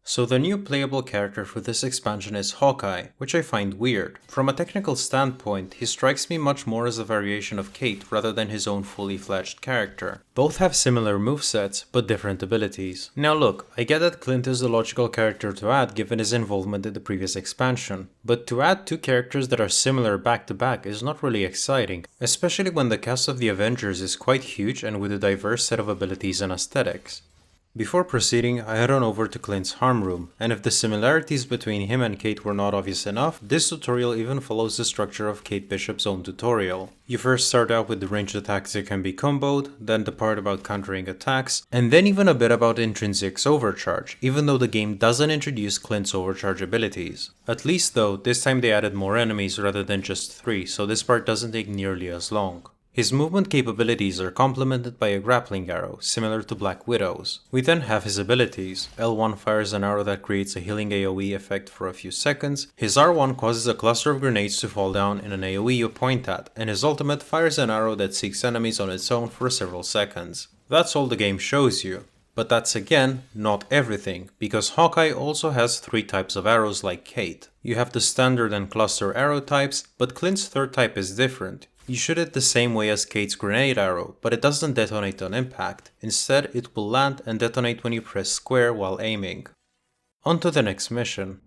So the new playable character for this expansion is Hawkeye, which I find weird. From a technical standpoint, he strikes me much more as a variation of Kate rather than his own fully fledged character. Both have similar movesets, but different abilities. Now look, I get that Clint is the logical character to add given his involvement in the previous expansion, but to add two characters that are similar back to back is not really exciting, especially when the cast of the Avengers is quite huge and with a diverse set of abilities and aesthetics. Before proceeding, I head on over to Clint's harm room, and if the similarities between him and Kate were not obvious enough, this tutorial even follows the structure of Kate Bishop's own tutorial. You first start out with the ranged attacks that can be comboed, then the part about countering attacks, and then even a bit about Intrinsic's overcharge, even though the game doesn't introduce Clint's overcharge abilities. At least though, this time they added more enemies rather than just 3, so this part doesn't take nearly as long. His movement capabilities are complemented by a grappling arrow, similar to Black Widow's. We then have his abilities. L1 fires an arrow that creates a healing AoE effect for a few seconds, his R1 causes a cluster of grenades to fall down in an AoE you point at, and his ultimate fires an arrow that seeks enemies on its own for several seconds. That's all the game shows you. But that's again, not everything, because Hawkeye also has 3 types of arrows like Kate. You have the standard and cluster arrow types, but Clint's third type is different. You shoot it the same way as Kate's grenade arrow, but it doesn't detonate on impact. Instead, it will land and detonate when you press square while aiming. On to the next mission.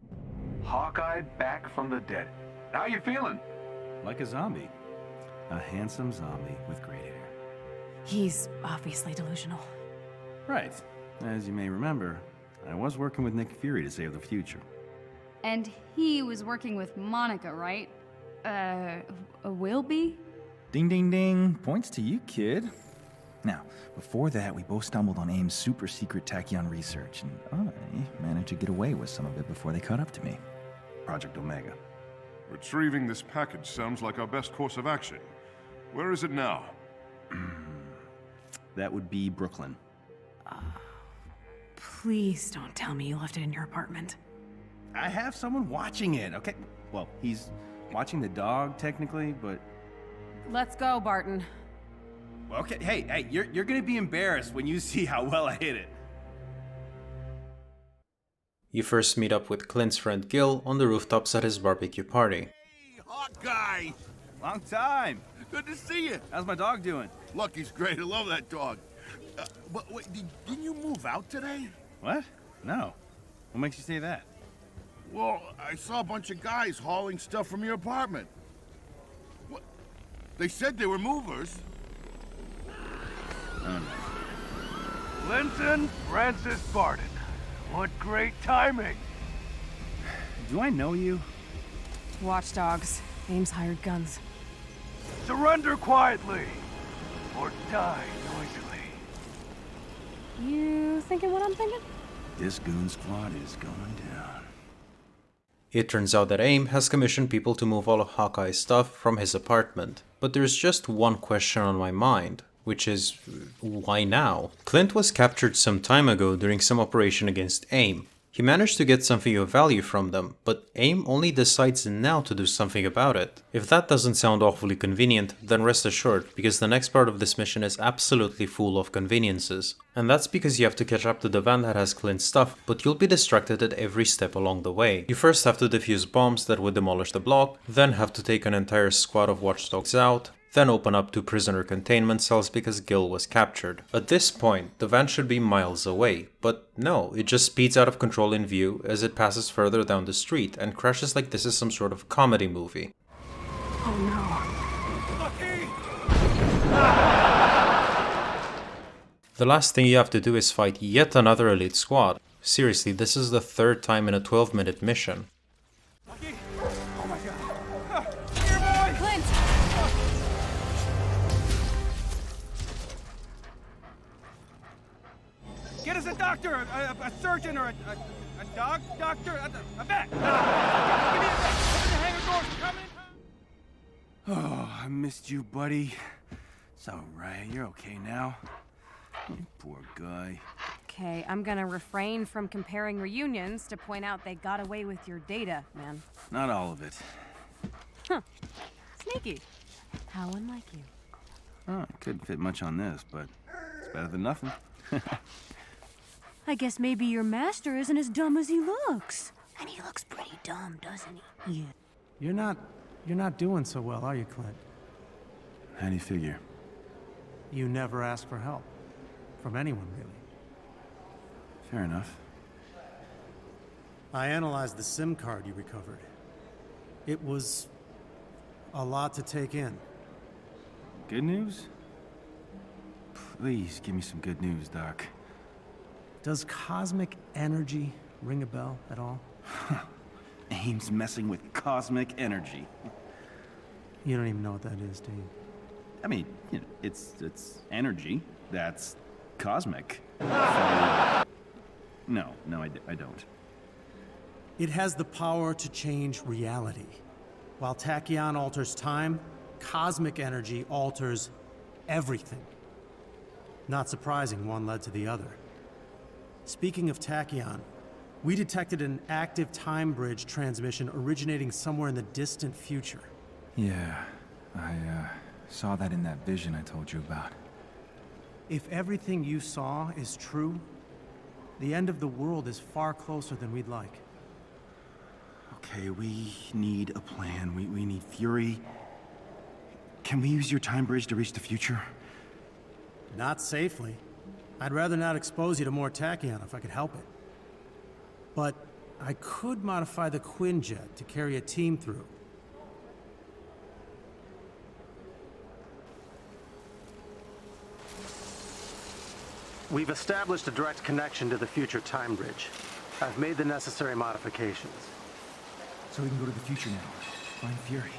Hawkeye back from the dead. How you feeling? Like a zombie. A handsome zombie with great hair. He's obviously delusional. Right. As you may remember, I was working with Nick Fury to save the future. And he was working with Monica, right? Will be? Ding ding ding. Points to you, kid. Now, before that, we both stumbled on AIM's super secret tachyon research, and I managed to get away with some of it before they caught up to me. Project Omega. Retrieving this package sounds like our best course of action. Where is it now? That would be Brooklyn. Please don't tell me you left it in your apartment. I have someone watching it, okay? Well, he's watching the dog, technically, but... Let's go, Barton. Okay, hey, you're gonna be embarrassed when you see how well I hit it. You first meet up with Clint's friend Gil on the rooftops at his barbecue party. Hey, Hawkeye! Long time! Good to see you. How's my dog doing? Lucky's great. I love that dog. But wait, didn't you move out today? What? No. What makes you say that? Well, I saw a bunch of guys hauling stuff from your apartment. What? They said they were movers. Oh, no. Clinton Francis Barton. What great timing. Do I know you? Watchdogs. Ames hired guns. Surrender quietly, or die noisily. You thinking what I'm thinking? This goon squad is going down. It turns out that AIM has commissioned people to move all of Hawkeye's stuff from his apartment. But there's just one question on my mind, which is, why now? Clint was captured some time ago during some operation against AIM. He managed to get something of value from them, but AIM only decides now to do something about it. If that doesn't sound awfully convenient, then rest assured, because the next part of this mission is absolutely full of conveniences. And that's because you have to catch up to the van that has Clint's stuff, but you'll be distracted at every step along the way. You first have to defuse bombs that would demolish the block, then have to take an entire squad of watchdogs out, then open up 2 prisoner containment cells because Gil was captured. At this point, the van should be miles away, but no, it just speeds out of control in view as it passes further down the street and crashes like this is some sort of comedy movie. Oh The last thing you have to do is fight yet another elite squad. Seriously, this is the 3rd time in a 12-minute mission. Get us a doctor, a surgeon, or a dog doctor, a vet. Give me a vet. Open the hangar doors. Coming. Oh, I missed you, buddy. It's alright, you're okay now. You poor guy. Okay, I'm gonna refrain from comparing reunions to point out they got away with your data, man. Not all of it. Huh. Sneaky. How unlike you. Oh, it couldn't fit much on this, but it's better than nothing. I guess maybe your master isn't as dumb as he looks. And he looks pretty dumb, doesn't he? Yeah. You're not doing so well, are you, Clint? How do you figure? You never ask for help. From anyone, really. Fair enough. I analyzed the SIM card you recovered. It was a lot to take in. Good news? Please give me some good news, Doc. Does cosmic energy ring a bell at all? AIM's messing with cosmic energy. You don't even know what that is, do you? I mean, you know, it's energy that's cosmic. So, no, I don't. It has the power to change reality. While tachyon alters time, cosmic energy alters everything. Not surprising, one led to the other. Speaking of tachyon, we detected an active time bridge transmission originating somewhere in the distant future. Yeah, I saw that in that vision I told you about. If everything you saw is true, the end of the world is far closer than we'd like. Okay, we need a plan. We need Fury. Can we use your time bridge to reach the future? Not safely. I'd rather not expose you to more tachyon if I could help it. But I could modify the Quinjet to carry a team through. We've established a direct connection to the future time bridge. I've made the necessary modifications. So we can go to the future now. Find Fury.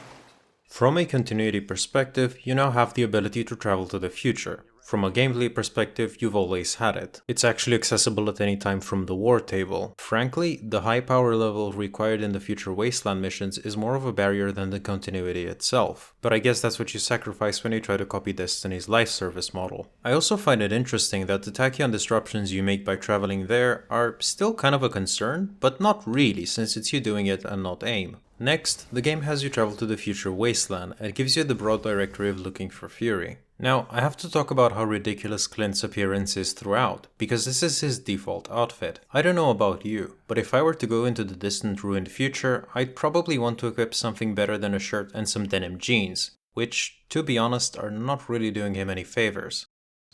From a continuity perspective, you now have the ability to travel to the future. From a gameplay perspective, you've always had it. It's actually accessible at any time from the war table. Frankly, the high power level required in the future Wasteland missions is more of a barrier than the continuity itself. But I guess that's what you sacrifice when you try to copy Destiny's life service model. I also find it interesting that the tachyon disruptions you make by traveling there are still kind of a concern, but not really, since it's you doing it and not AIM. Next, the game has you travel to the future Wasteland and gives you the broad directory of looking for Fury. Now, I have to talk about how ridiculous Clint's appearance is throughout, because this is his default outfit. I don't know about you, but if I were to go into the distant ruined future, I'd probably want to equip something better than a shirt and some denim jeans, which, to be honest, are not really doing him any favors.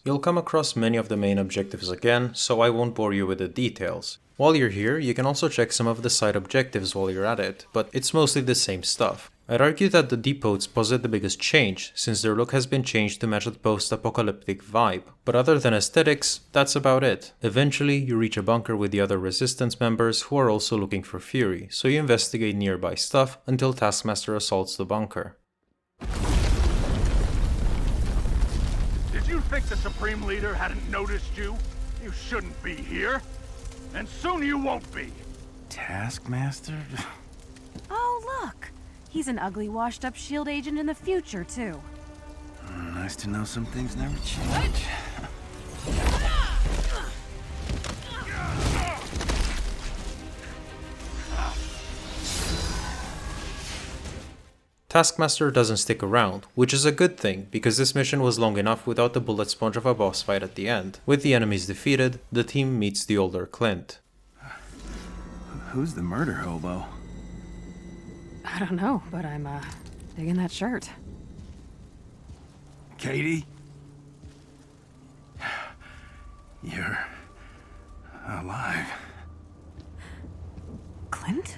You'll come across many of the main objectives again, so I won't bore you with the details. While you're here, you can also check some of the side objectives while you're at it, but it's mostly the same stuff. I'd argue that the depots posit the biggest change, since their look has been changed to match the post-apocalyptic vibe. But other than aesthetics, that's about it. Eventually, you reach a bunker with the other Resistance members who are also looking for Fury, so you investigate nearby stuff until Taskmaster assaults the bunker. Did you think the Supreme Leader hadn't noticed you? You shouldn't be here. And soon you won't be. Taskmaster? Oh, look! He's an ugly, washed-up S.H.I.E.L.D. agent in the future, too. Nice to know some things never change. Taskmaster doesn't stick around, which is a good thing, because this mission was long enough without the bullet sponge of a boss fight at the end. With the enemies defeated, the team meets the older Clint. Who's the murder hobo? I don't know, but I'm, digging that shirt. Katie? You're alive. Clint?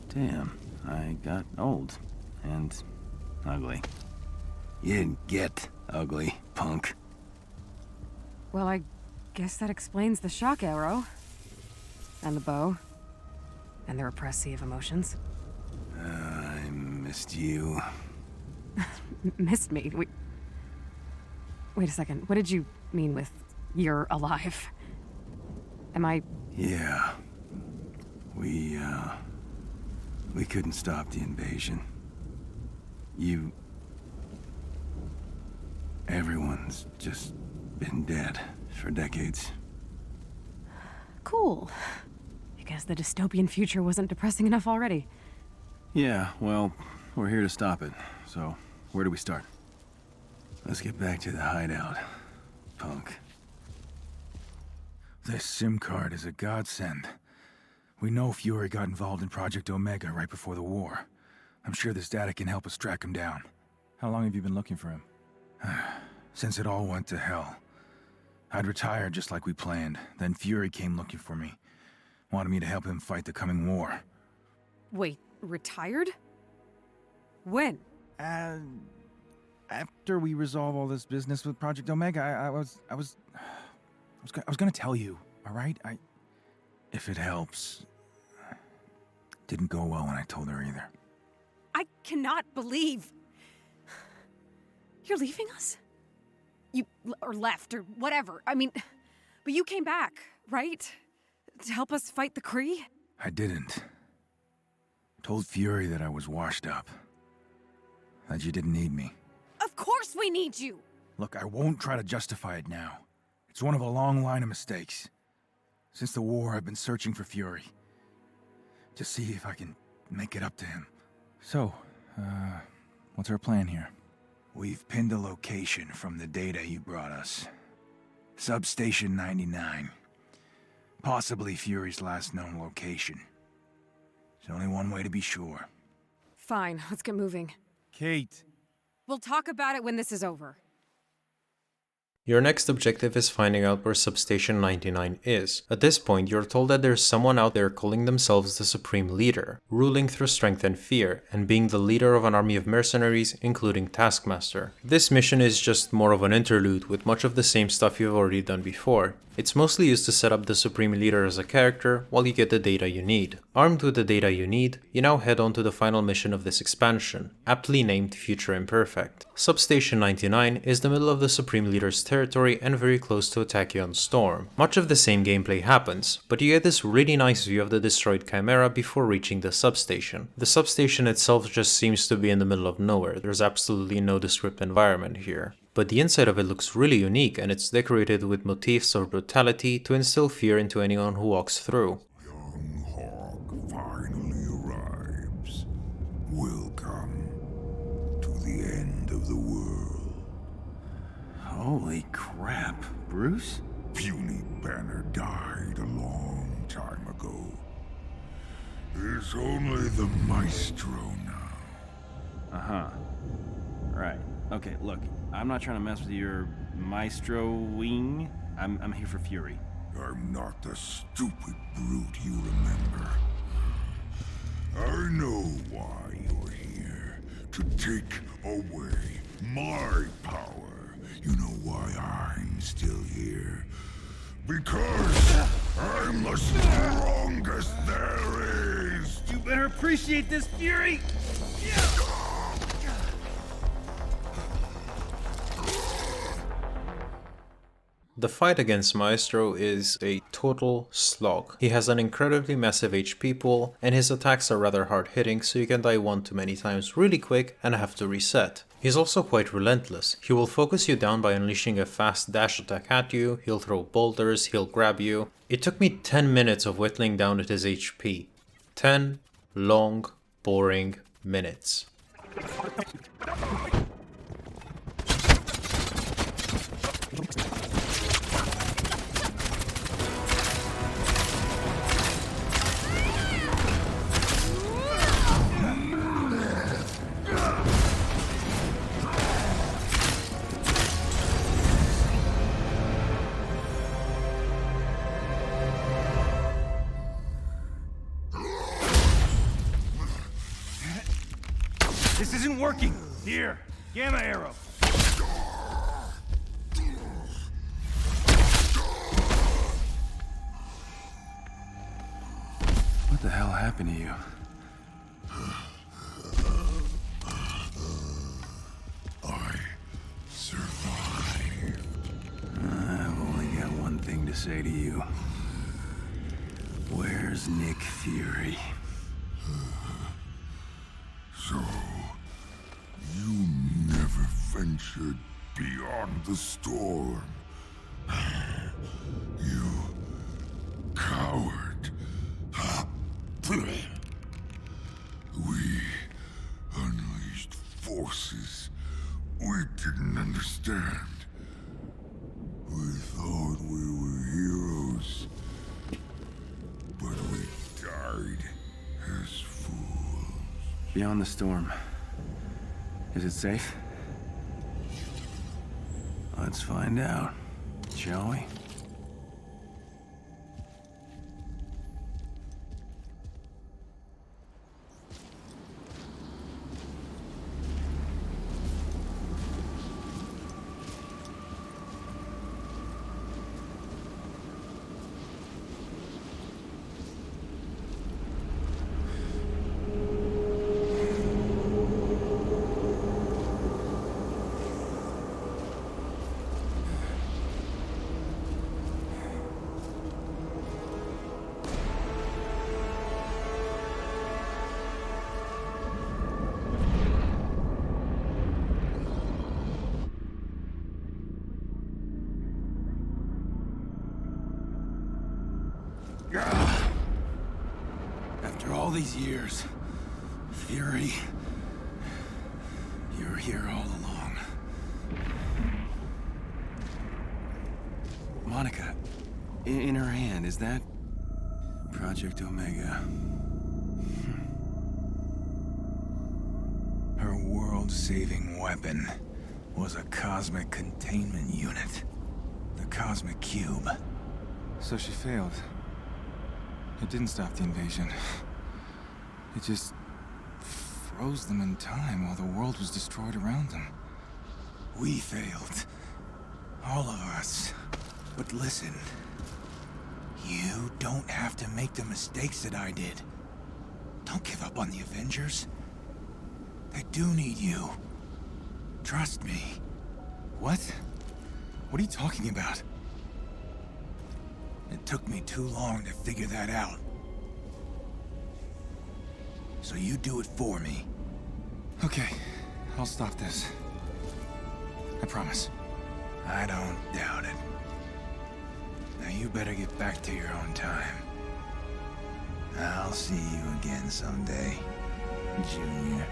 Damn, I got old. And ugly. You didn't get ugly, punk. Well, I guess that explains the shock arrow. And the bow. And the repressive emotions. I missed you. Missed me? Wait a second. What did you mean with you're alive? Am I... Yeah. We couldn't stop the invasion. Everyone's just been dead for decades. Cool. I guess the dystopian future wasn't depressing enough already. Yeah, well, we're here to stop it. So, where do we start? Let's get back to the hideout, punk. This SIM card is a godsend. We know Fury got involved in Project Omega right before the war. I'm sure this data can help us track him down. How long have you been looking for him? Since it all went to hell. I'd retired just like we planned. Then Fury came looking for me. Wanted me to help him fight the coming war. Wait, retired? When? After we resolve all this business with Project Omega, I was gonna tell you, all right? If it helps. Didn't go well when I told her either. I cannot believe... You're leaving us? Or left, or whatever. I mean, but you came back, right? To help us fight the Kree? I didn't. Told Fury that I was washed up. That you didn't need me. Of course we need you! Look, I won't try to justify it now. It's one of a long line of mistakes. Since the war, I've been searching for Fury. To see if I can make it up to him. So, what's our plan here? We've pinned a location from the data you brought us. Substation 99. Possibly Fury's last known location. There's only one way to be sure. Fine, let's get moving. Kate! We'll talk about it when this is over. Your next objective is finding out where Substation 99 is. At this point, you're told that there's someone out there calling themselves the Supreme Leader, ruling through strength and fear, and being the leader of an army of mercenaries, including Taskmaster. This mission is just more of an interlude with much of the same stuff you've already done before. It's mostly used to set up the Supreme Leader as a character while you get the data you need. Armed with the data you need, you now head on to the final mission of this expansion, aptly named Future Imperfect. Substation 99 is the middle of the Supreme Leader's territory and very close to a Tachyon storm. Much of the same gameplay happens, but you get this really nice view of the destroyed Chimera before reaching the substation. The substation itself just seems to be in the middle of nowhere. There's absolutely no descript environment here. But the inside of it looks really unique, and it's decorated with motifs of brutality to instill fear into anyone who walks through. Young Hawk finally arrives. Welcome to the end of the world. Holy crap, Bruce? Puny Banner died a long time ago. There's only the Maestro now. Uh-huh. Right. Okay, look. I'm not trying to mess with your maestro-wing. I'm here for Fury. I'm not the stupid brute you remember. I know why you're here. To take away my power. You know why I'm still here? Because I'm the strongest there is! You better appreciate this, Fury! The fight against Maestro is a total slog. He has an incredibly massive HP pool, and his attacks are rather hard hitting, so you can die one too many times really quick and have to reset. He's also quite relentless. He will focus you down by unleashing a fast dash attack at you, he'll throw boulders, he'll grab you. It took me 10 minutes of whittling down at his HP. 10 long, boring minutes. This isn't working! Here, Gamma Arrow! What the hell happened to you? I survived. I've only got one thing to say to you. Where's Nick Fury? So, you never ventured beyond the storm. You coward. We unleashed forces we didn't understand. We thought we were heroes, but we died as fools. Beyond the storm. Is it safe? Let's find out, shall we? After all these years, Fury, you're here all along. Monica, in her hand, is that Project Omega? Her world-saving weapon was a cosmic containment unit. The Cosmic Cube. So she failed. It didn't stop the invasion. It just froze them in time while the world was destroyed around them. We failed. All of us. But listen. You don't have to make the mistakes that I did. Don't give up on the Avengers. They do need you. Trust me. What? What are you talking about? It took me too long to figure that out. So you do it for me. Okay, I'll stop this. I promise. I don't doubt it. Now you better get back to your own time. I'll see you again someday, Junior.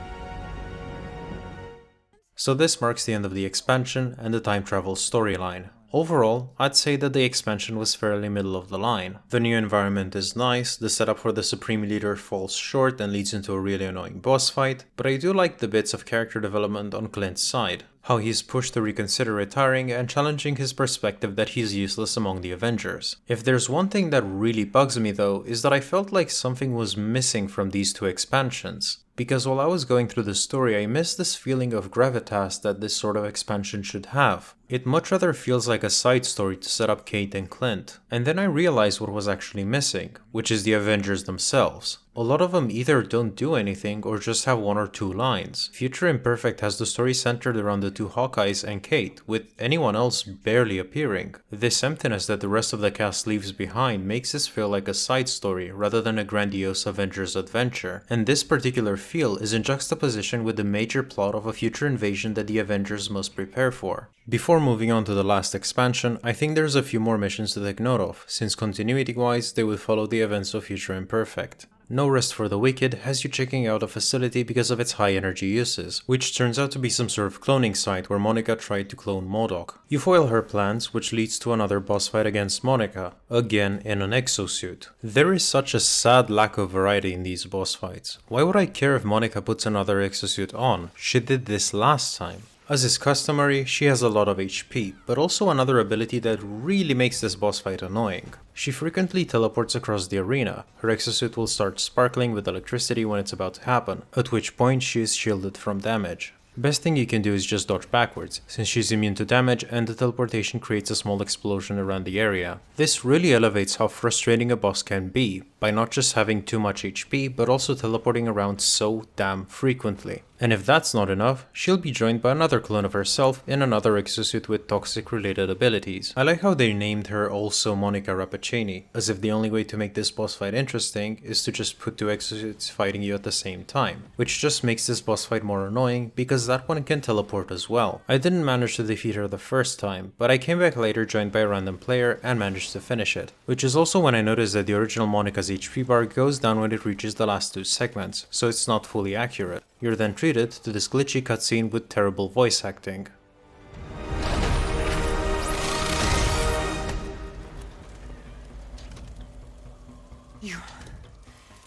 So this marks the end of the expansion and the time travel storyline. Overall, I'd say that the expansion was fairly middle of the line. The new environment is nice, the setup for the Supreme Leader falls short and leads into a really annoying boss fight, but I do like the bits of character development on Clint's side. How he's pushed to reconsider retiring and challenging his perspective that he's useless among the Avengers. If there's one thing that really bugs me though, is that I felt like something was missing from these two expansions. Because while I was going through the story, I missed this feeling of gravitas that this sort of expansion should have. It much rather feels like a side story to set up Kate and Clint. And then I realized what was actually missing, which is the Avengers themselves. A lot of them either don't do anything or just have one or two lines. Future Imperfect has the story centered around the two Hawkeyes and Kate, with anyone else barely appearing. This emptiness that the rest of the cast leaves behind makes this feel like a side story rather than a grandiose Avengers adventure, and this particular feel is in juxtaposition with the major plot of a future invasion that the Avengers must prepare for. Before moving on to the last expansion, I think there's a few more missions to take note of, since continuity-wise they will follow the events of Future Imperfect. No Rest for the Wicked has you checking out a facility because of its high energy uses, which turns out to be some sort of cloning site where Monica tried to clone MODOK. You foil her plans, which leads to another boss fight against Monica, again in an exosuit. There is such a sad lack of variety in these boss fights. Why would I care if Monica puts another exosuit on? She did this last time. As is customary, she has a lot of HP, but also another ability that really makes this boss fight annoying. She frequently teleports across the arena. Her exosuit will start sparkling with electricity when it's about to happen, at which point she is shielded from damage. Best thing you can do is just dodge backwards, since she's immune to damage and the teleportation creates a small explosion around the area. This really elevates how frustrating a boss can be, by not just having too much HP, but also teleporting around so damn frequently. And if that's not enough, she'll be joined by another clone of herself in another exosuit with toxic related abilities. I like how they named her also Monica Rappaccini, as if the only way to make this boss fight interesting is to just put two exosuits fighting you at the same time, which just makes this boss fight more annoying because that one can teleport as well. I didn't manage to defeat her the first time, but I came back later joined by a random player and managed to finish it, which is also when I noticed that the original Monica's HP bar goes down when it reaches the last two segments, so it's not fully accurate. You're then treated to this glitchy cutscene with terrible voice acting.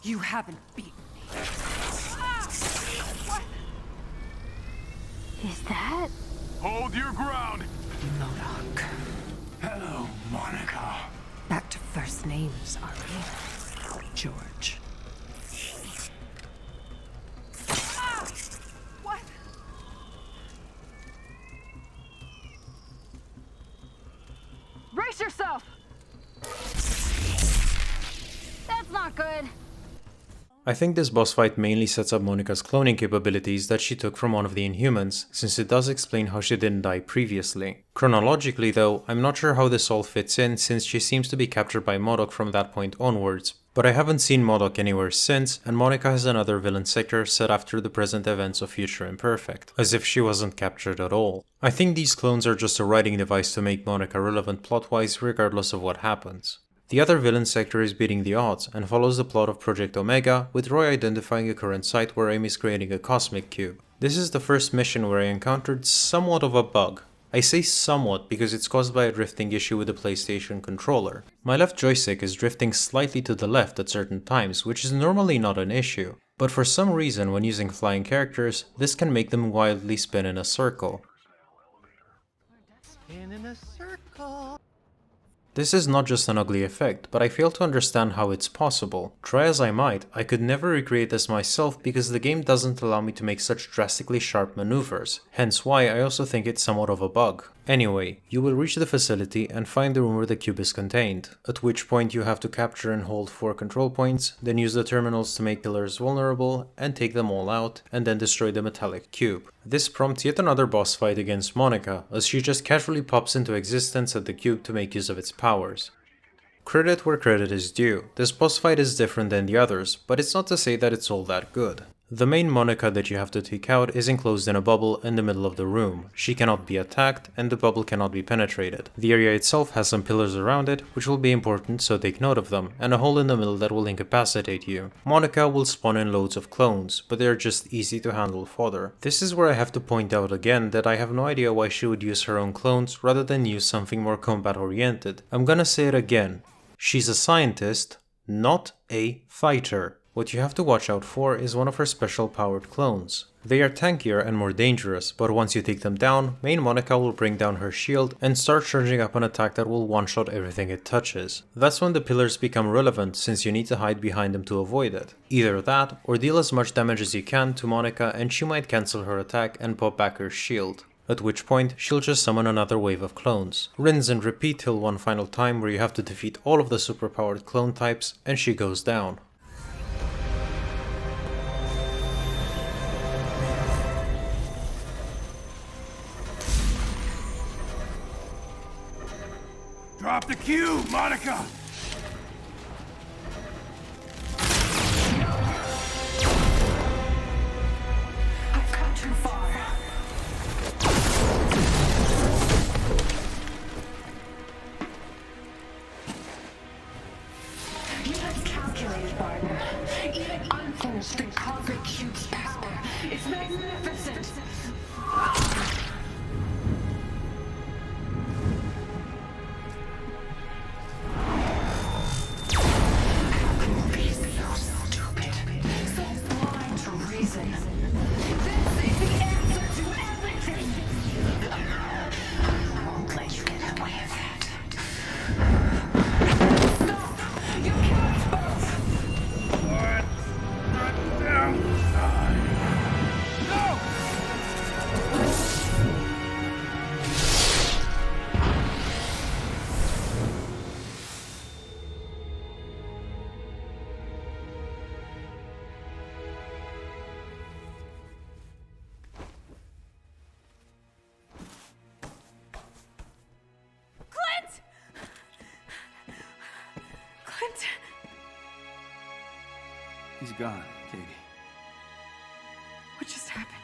You haven't beaten me. What? Is that? Hold your ground! MODOK. Hello, Monica. Back to first names, are we? George. What? Brace yourself! That's not good. I think this boss fight mainly sets up Monica's cloning capabilities that she took from one of the Inhumans, since it does explain how she didn't die previously. Chronologically though, I'm not sure how this all fits in since she seems to be captured by MODOK from that point onwards, but I haven't seen MODOK anywhere since, and Monica has another villain sector set after the present events of Future Imperfect, as if she wasn't captured at all. I think these clones are just a writing device to make Monica relevant plot-wise regardless of what happens. The other villain sector is beating the odds and follows the plot of Project Omega, with Roy identifying a current site where AIM is creating a cosmic cube. This is the first mission where I encountered somewhat of a bug. I say somewhat because it's caused by a drifting issue with the PlayStation controller. My left joystick is drifting slightly to the left at certain times, which is normally not an issue, but for some reason when using flying characters, this can make them wildly spin in a circle. Spin in a circle. This is not just an ugly effect, but I fail to understand how it's possible. Try as I might, I could never recreate this myself because the game doesn't allow me to make such drastically sharp maneuvers, hence why I also think it's somewhat of a bug. Anyway, you will reach the facility and find the room where the cube is contained, at which point you have to capture and hold 4 control points, then use the terminals to make pillars vulnerable, and take them all out, and then destroy the metallic cube. This prompts yet another boss fight against Monica, as she just casually pops into existence at the cube to make use of its powers. Credit where credit is due, this boss fight is different than the others, but it's not to say that it's all that good. The main Monica that you have to take out is enclosed in a bubble in the middle of the room. She cannot be attacked and the bubble cannot be penetrated. The area itself has some pillars around it, which will be important, so take note of them, and a hole in the middle that will incapacitate you. Monica will spawn in loads of clones, but they are just easy to handle fodder. This is where I have to point out again that I have no idea why she would use her own clones rather than use something more combat oriented. I'm gonna say it again. She's a scientist, not a fighter. What you have to watch out for is one of her special powered clones. They are tankier and more dangerous, but once you take them down, main Monica will bring down her shield and start charging up an attack that will one-shot everything it touches. That's when the pillars become relevant, since you need to hide behind them to avoid it. Either that, or deal as much damage as you can to Monica and she might cancel her attack and pop back her shield. At which point, she'll just summon another wave of clones. Rinse and repeat till one final time where you have to defeat all of the superpowered clone types and she goes down. Drop the cue, Monica! I've come too far. You have calculated, Barton. Even unfinished, the concrete cube's power is magnificent. He's gone, Katie. What just happened?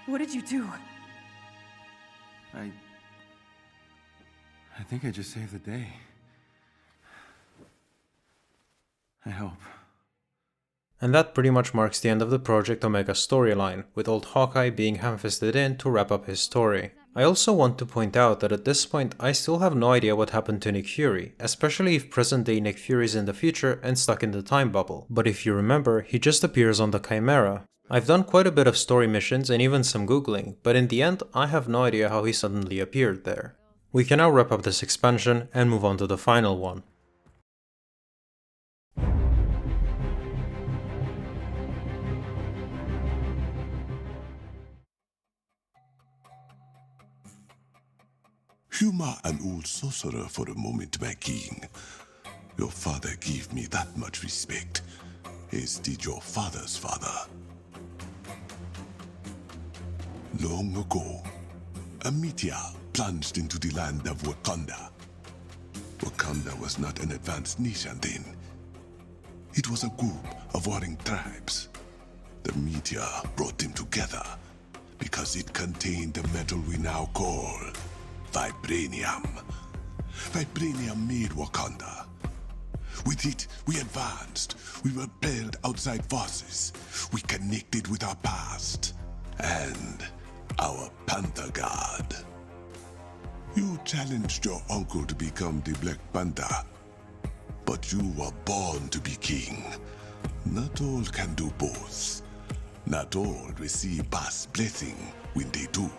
What did you do? I think I just saved the day. I hope. And that pretty much marks the end of the Project Omega storyline, with old Hawkeye being ham-fisted in to wrap up his story. I also want to point out that at this point I still have no idea what happened to Nick Fury, especially if present day Nick Fury is in the future and stuck in the time bubble. But if you remember, he just appears on the Chimera. I've done quite a bit of story missions and even some googling, but in the end I have no idea how he suddenly appeared there. We can now wrap up this expansion and move on to the final one. Humor an old sorcerer for a moment, my king. Your father gave me that much respect, as did your father's father. Long ago, a meteor plunged into the land of Wakanda. Wakanda was not an advanced nation then. It was a group of warring tribes. The meteor brought them together because it contained the metal we now call Vibranium. Vibranium made Wakanda. With it, we advanced. We repelled outside forces. We connected with our past. And our Panther God. You challenged your uncle to become the Black Panther. But you were born to be king. Not all can do both. Not all receive past blessing when they do.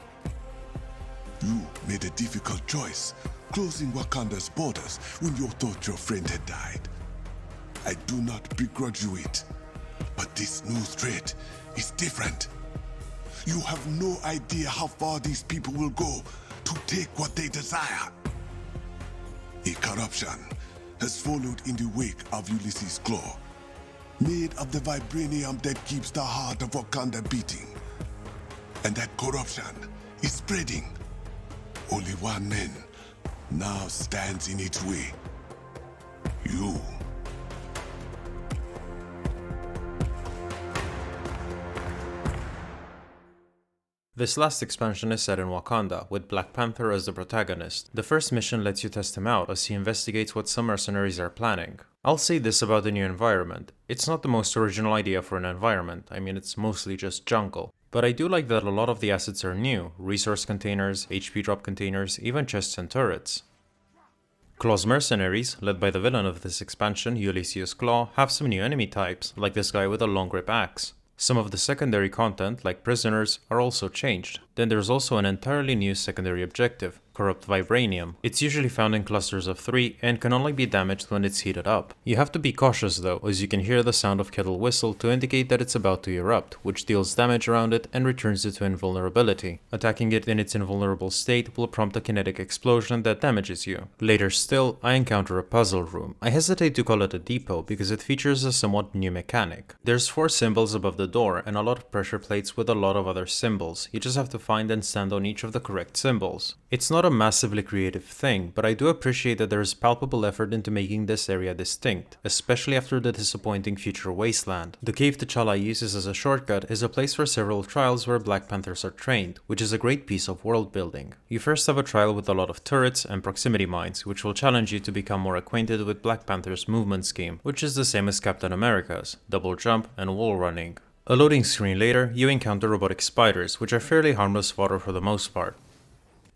You made a difficult choice, closing Wakanda's borders when you thought your friend had died. I do not begrudge you it, but this new threat is different. You have no idea how far these people will go to take what they desire. A corruption has followed in the wake of Ulysses' Claw, made of the vibranium that keeps the heart of Wakanda beating. And that corruption is spreading. Only one man now stands in its way. You. This last expansion is set in Wakanda, with Black Panther as the protagonist. The first mission lets you test him out as he investigates what some mercenaries are planning. I'll say this about the new environment. It's not the most original idea for an environment, I mean it's mostly just jungle. But I do like that a lot of the assets are new: resource containers, HP drop containers, even chests and turrets. Claw's mercenaries, led by the villain of this expansion, Ulysses Claw, have some new enemy types, like this guy with a long grip axe. Some of the secondary content, like prisoners, are also changed. Then there's also an entirely new secondary objective, Corrupt Vibranium. It's usually found in clusters of 3 and can only be damaged when it's heated up. You have to be cautious though, as you can hear the sound of kettle whistle to indicate that it's about to erupt, which deals damage around it and returns it to invulnerability. Attacking it in its invulnerable state will prompt a kinetic explosion that damages you. Later still, I encounter a puzzle room. I hesitate to call it a depot because it features a somewhat new mechanic. There's 4 symbols above the door and a lot of pressure plates with a lot of other symbols. You just have to find and stand on each of the correct symbols. It's not a massively creative thing, but I do appreciate that there is palpable effort into making this area distinct, especially after the disappointing future wasteland. The cave T'Challa uses as a shortcut is a place for several trials where Black Panthers are trained, which is a great piece of world building. You first have a trial with a lot of turrets and proximity mines, which will challenge you to become more acquainted with Black Panther's movement scheme, which is the same as Captain America's: double jump and wall running. A loading screen later, you encounter robotic spiders, which are fairly harmless fodder for the most part.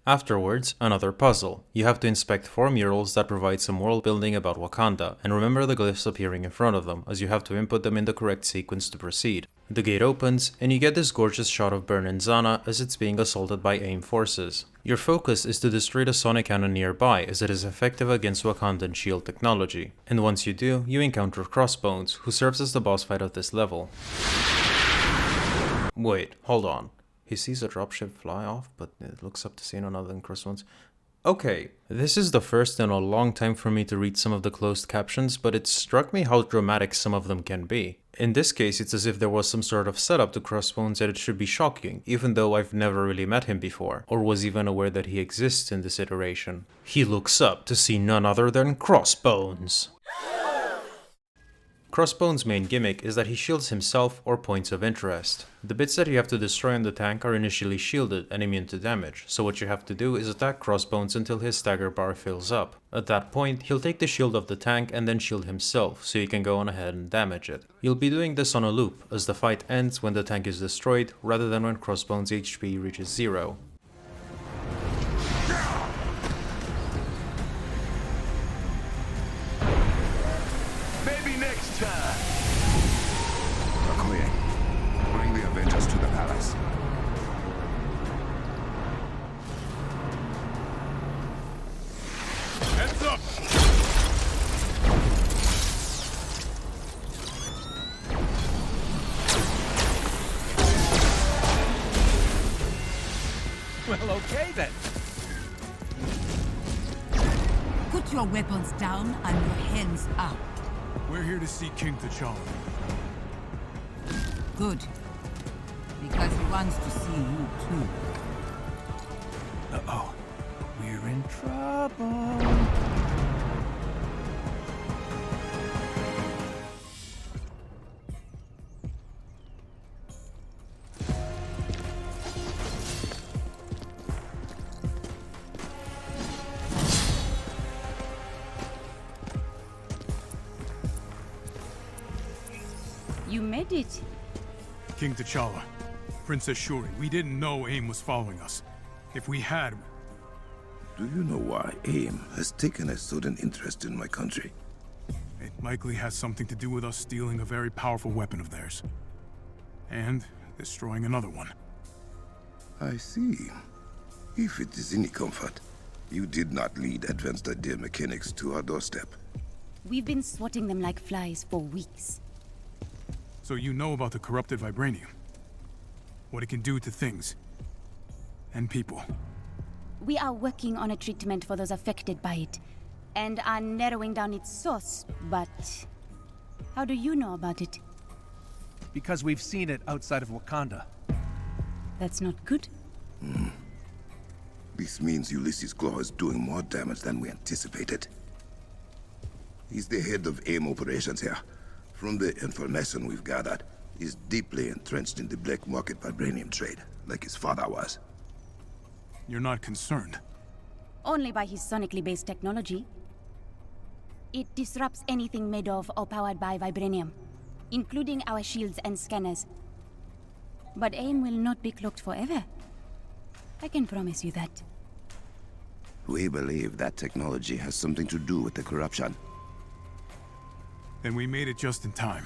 Afterwards, another puzzle. You have to inspect 4 murals that provide some world building about Wakanda, and remember the glyphs appearing in front of them, as you have to input them in the correct sequence to proceed. The gate opens, and you get this gorgeous shot of Burn and Zana as it's being assaulted by AIM forces. Your focus is to destroy the sonic cannon nearby, as it is effective against Wakandan shield technology. And once you do, you encounter Crossbones, who serves as the boss fight of this level. Wait, hold on. He sees a dropship fly off, but it looks up to see none other than Crossbones. Okay, this is the first in a long time for me to read some of the closed captions, but it struck me how dramatic some of them can be. In this case, it's as if there was some sort of setup to Crossbones that it should be shocking, even though I've never really met him before, or was even aware that he exists in this iteration. He looks up to see none other than Crossbones. Crossbones' main gimmick is that he shields himself or points of interest. The bits that you have to destroy on the tank are initially shielded and immune to damage, so what you have to do is attack Crossbones until his stagger bar fills up. At that point, he'll take the shield of the tank and then shield himself, so you can go on ahead and damage it. You'll be doing this on a loop, as the fight ends when the tank is destroyed, rather than when Crossbones' HP reaches 0. Bring the Avengers to the palace. Heads up! Well, okay then. Put your weapons down and your hands up. We're here to see King T'Challa. Good. Because he wants to see you too. Uh-oh. We're in trouble. You made it. King T'Challa, Princess Shuri, we didn't know AIM was following us. If we had... Do you know why AIM has taken a sudden interest in my country? It likely has something to do with us stealing a very powerful weapon of theirs. And destroying another one. I see. If it is any comfort, you did not lead advanced idea mechanics to our doorstep. We've been swatting them like flies for weeks. So you know about the corrupted vibranium? What it can do to things. And people. We are working on a treatment for those affected by it, and are narrowing down its source, but... How do you know about it? Because we've seen it outside of Wakanda. That's not good. This means Ulysses Claw is doing more damage than we anticipated. He's the head of AIM operations here. From the information we've gathered, He's deeply entrenched in the black market vibranium trade, like his father was. You're not concerned? Only by his sonically based technology. It disrupts anything made of or powered by vibranium, including our shields and scanners. But AIM will not be cloaked forever. I can promise you that. We believe that technology has something to do with the corruption. Then we made it just in time.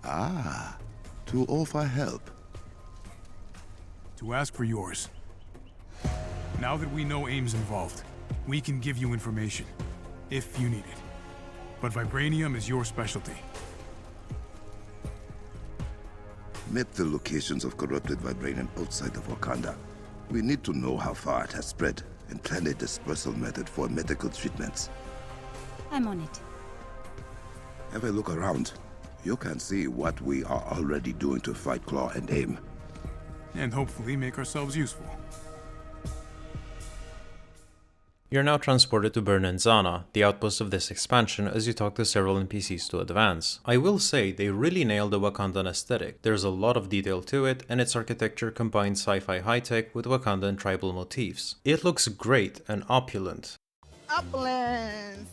Ah, to offer help. To ask for yours. Now that we know AIM's involved, we can give you information, if you need it. But vibranium is your specialty. Map the locations of corrupted vibranium outside of Wakanda. We need to know how far it has spread and plan a dispersal method for medical treatments. I'm on it. Have a look around. You can see what we are already doing to fight Claw and AIM. And hopefully make ourselves useful. You're now transported to Bernenzana, the outpost of this expansion, as you talk to several NPCs to advance. I will say, they really nailed the Wakandan aesthetic. There's a lot of detail to it, and its architecture combines sci-fi high-tech with Wakandan tribal motifs. It looks great and opulent. Opulence!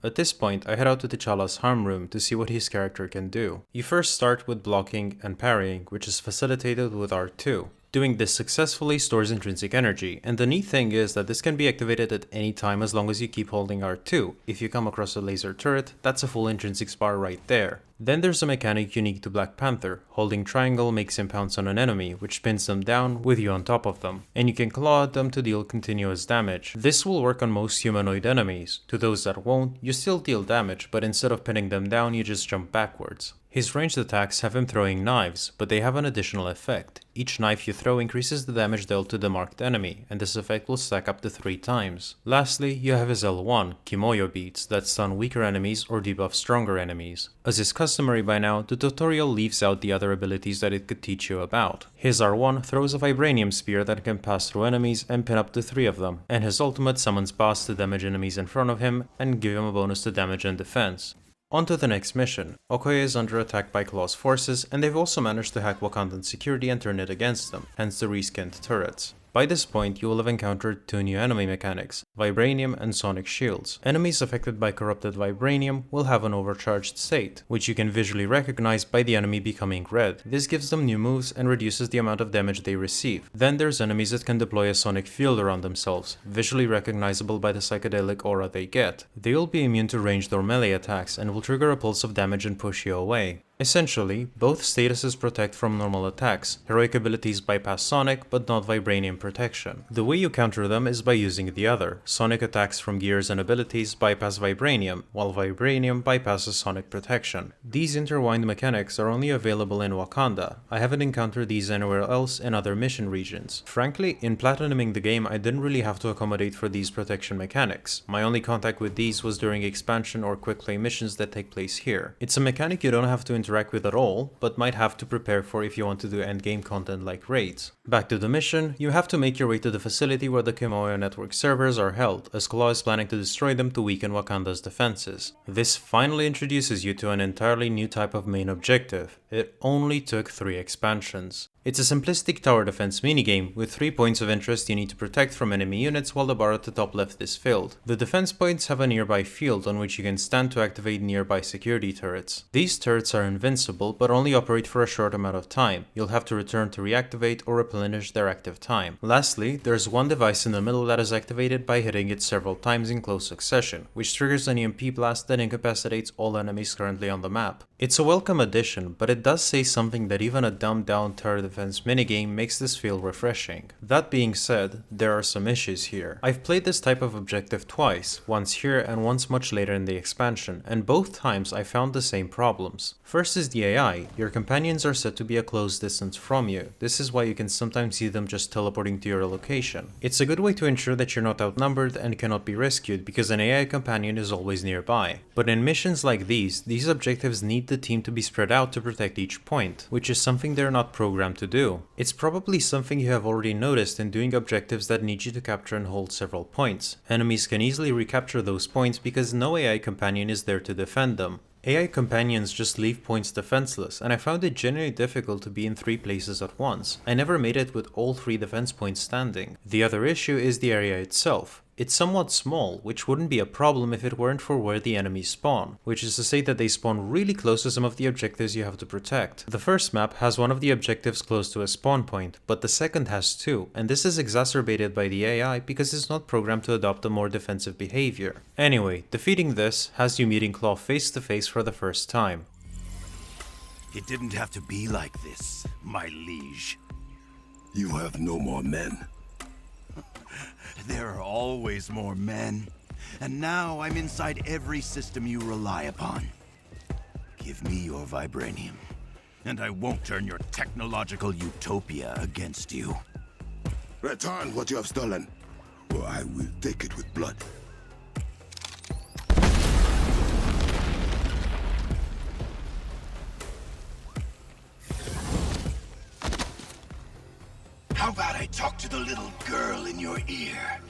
At this point, I head out to T'Challa's harm room to see what his character can do. You first start with blocking and parrying, which is facilitated with R2. Doing this successfully stores intrinsic energy, and the neat thing is that this can be activated at any time as long as you keep holding R2. If you come across a laser turret, that's a full intrinsic bar right there. Then there's a mechanic unique to Black Panther. Holding triangle makes him pounce on an enemy, which pins them down with you on top of them, and you can claw at them to deal continuous damage. This will work on most humanoid enemies. To those that won't, you still deal damage, but instead of pinning them down, you just jump backwards. His ranged attacks have him throwing knives, but they have an additional effect. Each knife you throw increases the damage dealt to the marked enemy, and this effect will stack up to 3 times. Lastly, you have his L1, Kimoyo beats, that stun weaker enemies or debuff stronger enemies. As is customary by now, the tutorial leaves out the other abilities that it could teach you about. His R1 throws a vibranium spear that can pass through enemies and pin up to 3 of them, and his ultimate summons boss to damage enemies in front of him and give him a bonus to damage and defense. On to the next mission. Okoye is under attack by Claw's forces, and they've also managed to hack Wakandan security and turn it against them, hence the reskinned turrets. By this point, you will have encountered 2 new enemy mechanics, Vibranium and Sonic Shields. Enemies affected by corrupted Vibranium will have an overcharged state, which you can visually recognize by the enemy becoming red. This gives them new moves and reduces the amount of damage they receive. Then there's enemies that can deploy a sonic field around themselves, visually recognizable by the psychedelic aura they get. They will be immune to ranged or melee attacks and will trigger a pulse of damage and push you away. Essentially, both statuses protect from normal attacks. Heroic abilities bypass Sonic, but not Vibranium protection. The way you counter them is by using the other. Sonic attacks from gears and abilities bypass Vibranium, while Vibranium bypasses Sonic protection. These intertwined mechanics are only available in Wakanda. I haven't encountered these anywhere else in other mission regions. Frankly, in platinuming the game, I didn't really have to accommodate for these protection mechanics. My only contact with these was during expansion or quick play missions that take place here. It's a mechanic you don't have to interact with at all, but might have to prepare for if you want to do endgame content like raids. Back to the mission, you have to make your way to the facility where the Kimoyo network servers are held, as Claw is planning to destroy them to weaken Wakanda's defenses. This finally introduces you to an entirely new type of main objective. It only took 3 expansions. It's a simplistic tower defense minigame with 3 points of interest you need to protect from enemy units while the bar at the top left is filled. The defense points have a nearby field on which you can stand to activate nearby security turrets. These turrets are invincible but only operate for a short amount of time. You'll have to return to reactivate or replenish their active time. Lastly, there's one device in the middle that is activated by hitting it several times in close succession, which triggers an EMP blast that incapacitates all enemies currently on the map. It's a welcome addition, but it does say something that even a dumbed down tower defense minigame makes this feel refreshing. That being said, there are some issues here. I've played this type of objective twice, once here and once much later in the expansion, and both times I found the same problems. First is the AI. Your companions are set to be a close distance from you. This is why you can sometimes see them just teleporting to your location. It's a good way to ensure that you're not outnumbered and cannot be rescued because an AI companion is always nearby. But in missions like these objectives need the team to be spread out to protect each point, which is something they're not programmed to do. It's probably something you have already noticed in doing objectives that need you to capture and hold several points. Enemies can easily recapture those points because no AI companion is there to defend them. AI companions just leave points defenseless, and I found it genuinely difficult to be in 3 places at once. I never made it with all 3 defense points standing. The other issue is the area itself. It's somewhat small, which wouldn't be a problem if it weren't for where the enemies spawn, which is to say that they spawn really close to some of the objectives you have to protect. The first map has one of the objectives close to a spawn point, but the second has 2, and this is exacerbated by the AI because it's not programmed to adopt a more defensive behavior. Anyway, defeating this has you meeting Claw face to face for the first time. It didn't have to be like this, my liege. You have no more men. There are always more men. And now I'm inside every system you rely upon. Give me your vibranium, and I won't turn your technological utopia against you. Return what you have stolen, or I will take it with blood. How about I talk to the little girl in your ear?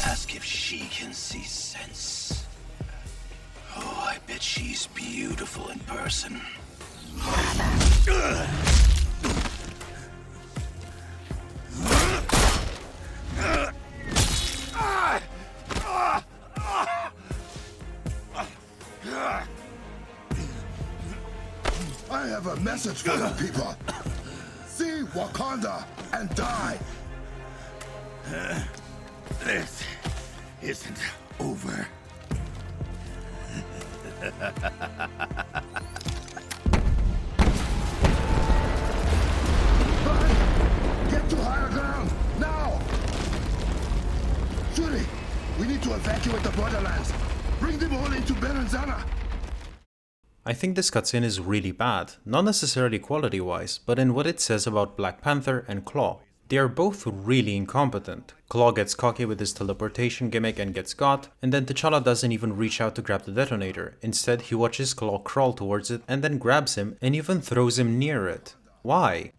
Ask if she can see sense. Oh, I bet she's beautiful in person. I have a message for you people. See Wakanda and die. This isn't over. Get to higher ground, now! Shuri, we need to evacuate the borderlands. Bring them all into Berenzana. I think this cutscene is really bad, not necessarily quality-wise, but in what it says about Black Panther and Claw. They are both really incompetent. Claw gets cocky with his teleportation gimmick and gets got, and then T'Challa doesn't even reach out to grab the detonator. Instead, he watches Claw crawl towards it and then grabs him and even throws him near it. Why?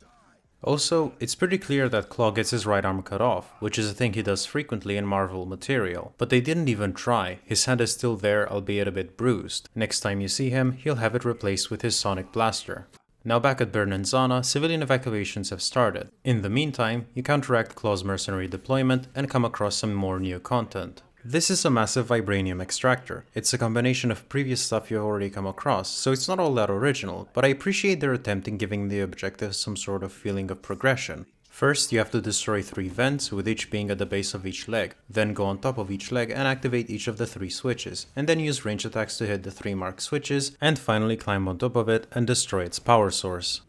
Also, it's pretty clear that Claw gets his right arm cut off, which is a thing he does frequently in Marvel material. But they didn't even try. His hand is still there, albeit a bit bruised. Next time you see him, he'll have it replaced with his sonic blaster. Now back at Berenzana, civilian evacuations have started. In the meantime, you counteract Claw's mercenary deployment and come across some more new content. This is a massive vibranium extractor. It's a combination of previous stuff you've already come across, so it's not all that original, but I appreciate their attempt in giving the objectives some sort of feeling of progression. First, you have to destroy 3 vents, with each being at the base of each leg, then go on top of each leg and activate each of the 3 switches, and then use range attacks to hit the 3 marked switches, and finally climb on top of it and destroy its power source.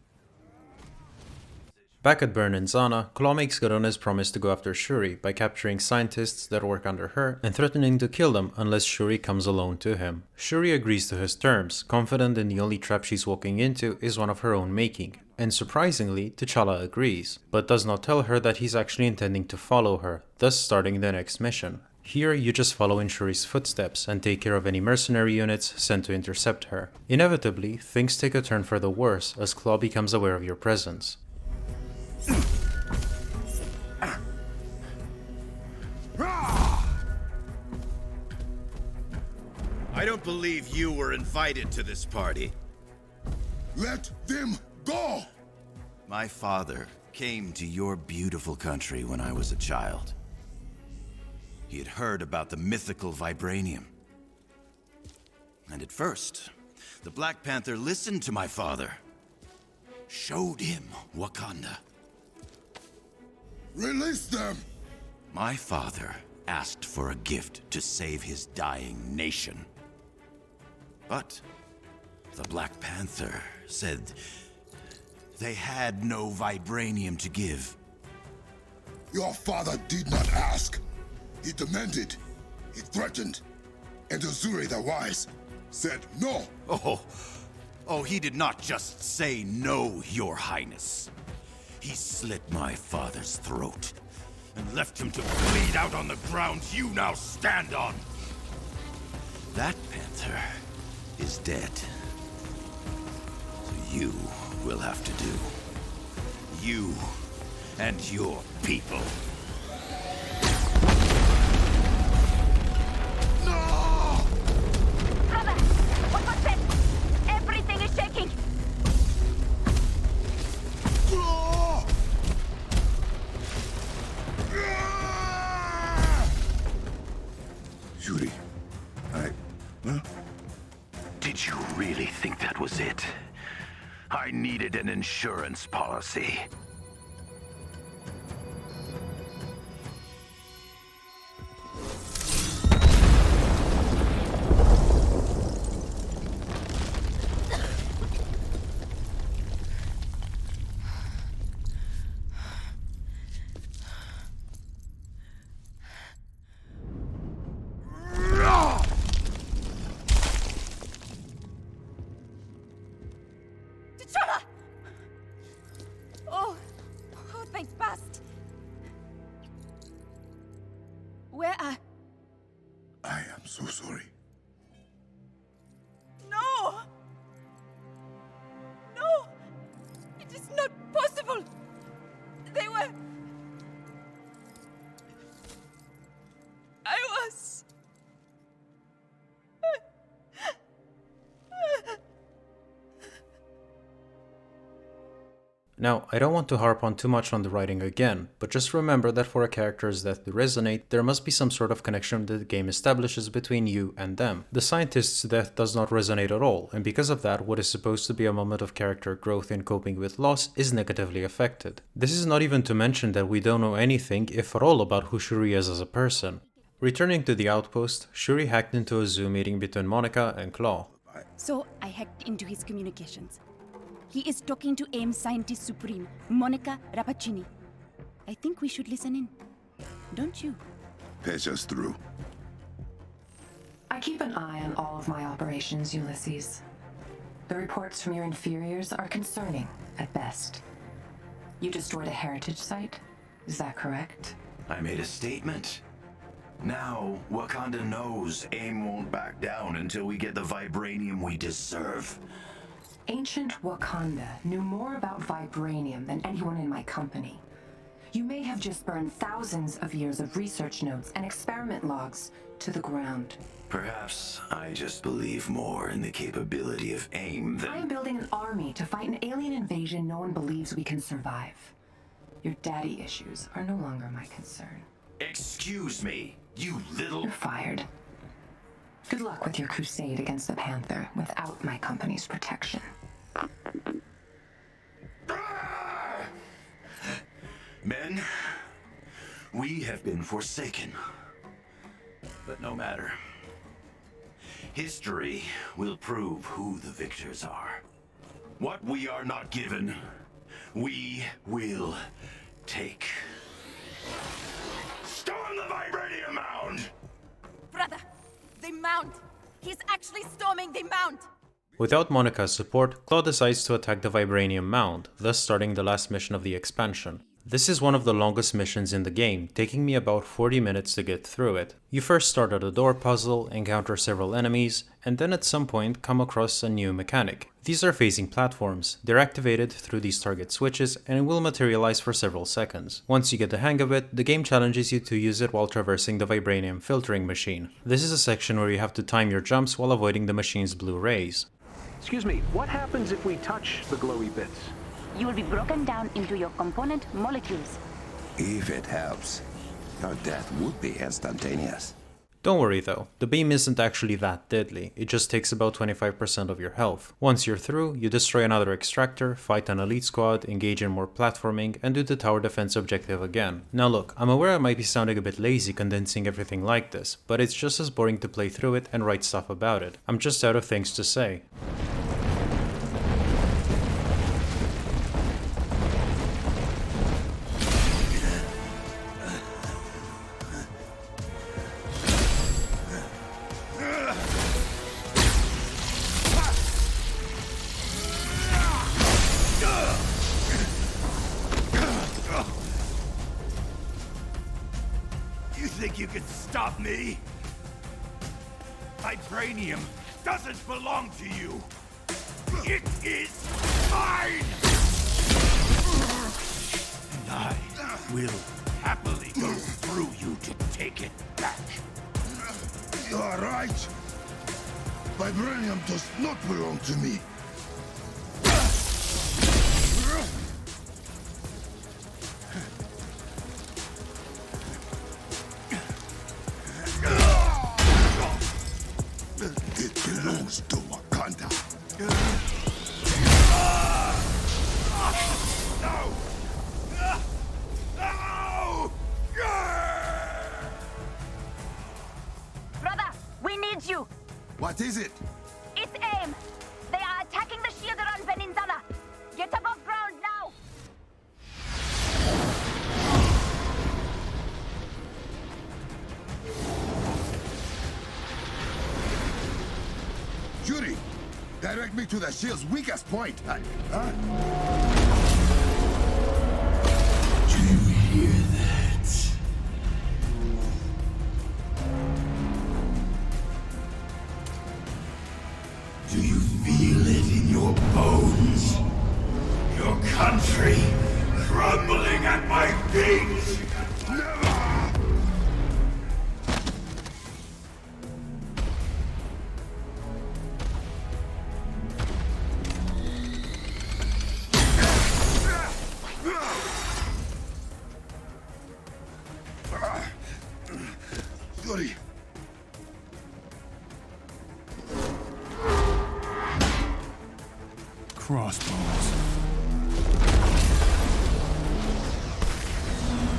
Back at Berenzana, Claw makes good on his promise to go after Shuri by capturing scientists that work under her and threatening to kill them unless Shuri comes alone to him. Shuri agrees to his terms, confident in the only trap she's walking into is one of her own making. And surprisingly, T'Challa agrees, but does not tell her that he's actually intending to follow her, thus starting the next mission. Here, you just follow in Shuri's footsteps and take care of any mercenary units sent to intercept her. Inevitably, things take a turn for the worse as Claw becomes aware of your presence. I don't believe you were invited to this party. Let them go! My father came to your beautiful country when I was a child. He had heard about the mythical vibranium. And at first, the Black Panther listened to my father. Showed him Wakanda. Release them! My father asked for a gift to save his dying nation. But the Black Panther said they had no vibranium to give. Your father did not ask. He demanded. He threatened. And Azuri the Wise said no. Oh, he did not just say no, Your Highness. He slit my father's throat and left him to bleed out on the ground you now stand on. That panther is dead. So you will have to do. You and your people. No! Brother, what was that? insurance policy. I am so sorry. No! No! It is not possible! They were... I was... Now, I don't want to harp on too much on the writing again, but just remember that for a character's death to resonate, there must be some sort of connection that the game establishes between you and them. The scientist's death does not resonate at all, and because of that, what is supposed to be a moment of character growth in coping with loss is negatively affected. This is not even to mention that we don't know anything, if at all, about who Shuri is as a person. Returning to the outpost, Shuri hacked into a Zoom meeting between Monica and Claw. So I hacked into his communications. He is talking to AIM Scientist Supreme, Monica Rappaccini. I think we should listen in. Don't you? Patch us through. I keep an eye on all of my operations, Ulysses. The reports from your inferiors are concerning, at best. You destroyed a heritage site? Is that correct? I made a statement. Now, Wakanda knows AIM won't back down until we get the vibranium we deserve. Ancient Wakanda knew more about vibranium than anyone in my company. You may have just burned thousands of years of research notes and experiment logs to the ground. Perhaps I just believe more in the capability of AIM than... I am building an army to fight an alien invasion no one believes we can survive. Your daddy issues are no longer my concern. Excuse me, you little... You're fired. Good luck with your crusade against the Panther without my company's protection. Men, we have been forsaken. But no matter. History will prove who the victors are. What we are not given, we will take. Storm the vibranium mound! Brother, the mound! He's actually storming the mound! Without Monica's support, Claw decides to attack the Vibranium Mound, thus starting the last mission of the expansion. This is one of the longest missions in the game, taking me about 40 minutes to get through it. You first start at a door puzzle, encounter several enemies, and then at some point come across a new mechanic. These are phasing platforms. They're activated through these target switches and will materialize for several seconds. Once you get the hang of it, the game challenges you to use it while traversing the Vibranium filtering machine. This is a section where you have to time your jumps while avoiding the machine's blue rays. Excuse me, what happens if we touch the glowy bits? You will be broken down into your component molecules. If it helps, your death would be instantaneous. Don't worry though, the beam isn't actually that deadly, it just takes about 25% of your health. Once you're through, you destroy another extractor, fight an elite squad, engage in more platforming, and do the tower defense objective again. Now look, I'm aware I might be sounding a bit lazy condensing everything like this, but it's just as boring to play through it and write stuff about it. I'm just out of things to say. You can stop me? Vibranium doesn't belong to you. It is mine! And I will happily go through you to take it back. You are right. Vibranium does not belong to me. It belongs to Wakanda. What is it? It's AIM! They are attacking the shield around Peninsula! Get above ground now! Yuri, direct me to the shield's weakest point. Do you hear that? Do you feel it in your bones? Your country crumbling at my feet? Never! Yuri. Crossbones.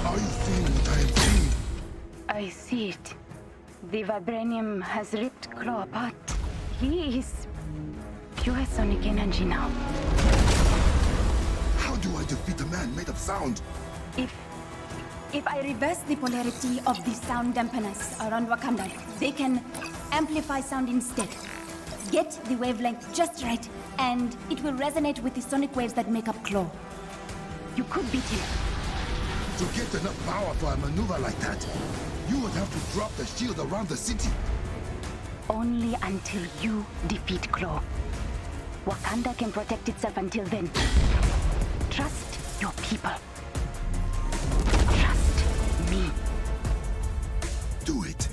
Are you seeing what I am seeing? I see it. The vibranium has ripped Claw apart. He is pure sonic energy now. How do I defeat a man made of sound? If I reverse the polarity of the sound dampeners around Wakanda, they can amplify sound instead. Get the wavelength just right, and it will resonate with the sonic waves that make up Claw. You could beat him. To get enough power for a maneuver like that, you would have to drop the shield around the city. Only until you defeat Claw. Wakanda can protect itself until then. Trust your people. Trust me. Do it.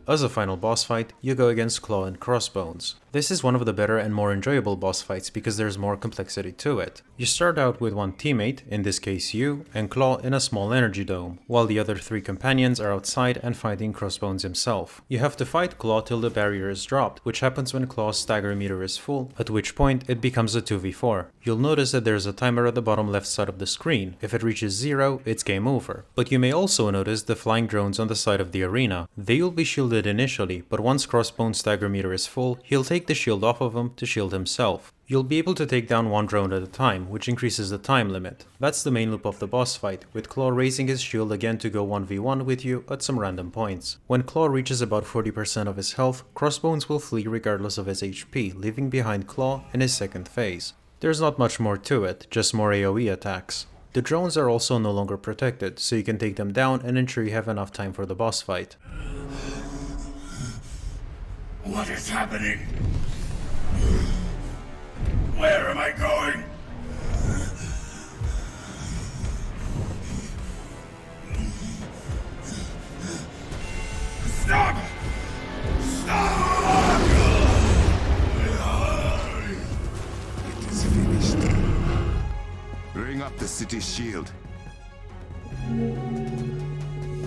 As a final boss fight, you go against Claw and Crossbones. This is one of the better and more enjoyable boss fights because there's more complexity to it. You start out with one teammate, in this case you, and Claw in a small energy dome, while the other three companions are outside and fighting Crossbones himself. You have to fight Claw till the barrier is dropped, which happens when Claw's stagger meter is full, at which point it becomes a 2v4. You'll notice that there's a timer at the bottom left side of the screen. If it reaches 0, it's game over. But you may also notice the flying drones on the side of the arena. They will be shielded initially, but once Crossbone's stagger meter is full, he'll take the shield off of him to shield himself. You'll be able to take down one drone at a time, which increases the time limit. That's the main loop of the boss fight, with Claw raising his shield again to go 1v1 with you at some random points. When Claw reaches about 40% of his health, Crossbones will flee regardless of his HP, leaving behind Claw in his second phase. There's not much more to it, just more AoE attacks. The drones are also no longer protected, so you can take them down and ensure you have enough time for the boss fight. What is happening? Where am I going? Stop! Stop! It is finished. Bring up the city's shield.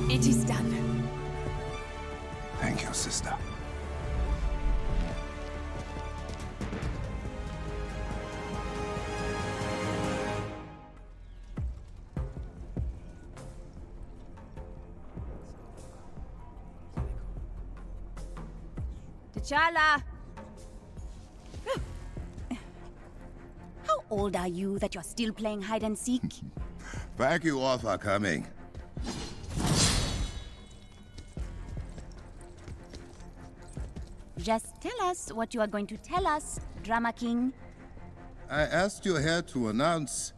It is done. Thank you, sister. T'Challa! How old are you that you're still playing hide and seek? Thank you all for coming. Just tell us what you are going to tell us, Drama King. I asked you here to announce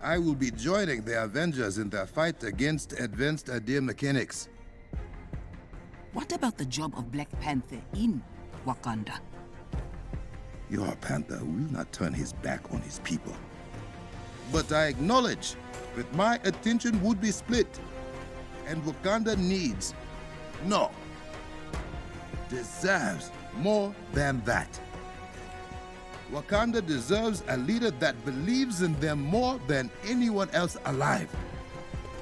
I will be joining the Avengers in their fight against advanced idea mechanics. What about the job of Black Panther in Wakanda? Your Panther will not turn his back on his people. But I acknowledge that my attention would be split, and Wakanda needs, no, deserves more than that. Wakanda deserves a leader that believes in them more than anyone else alive,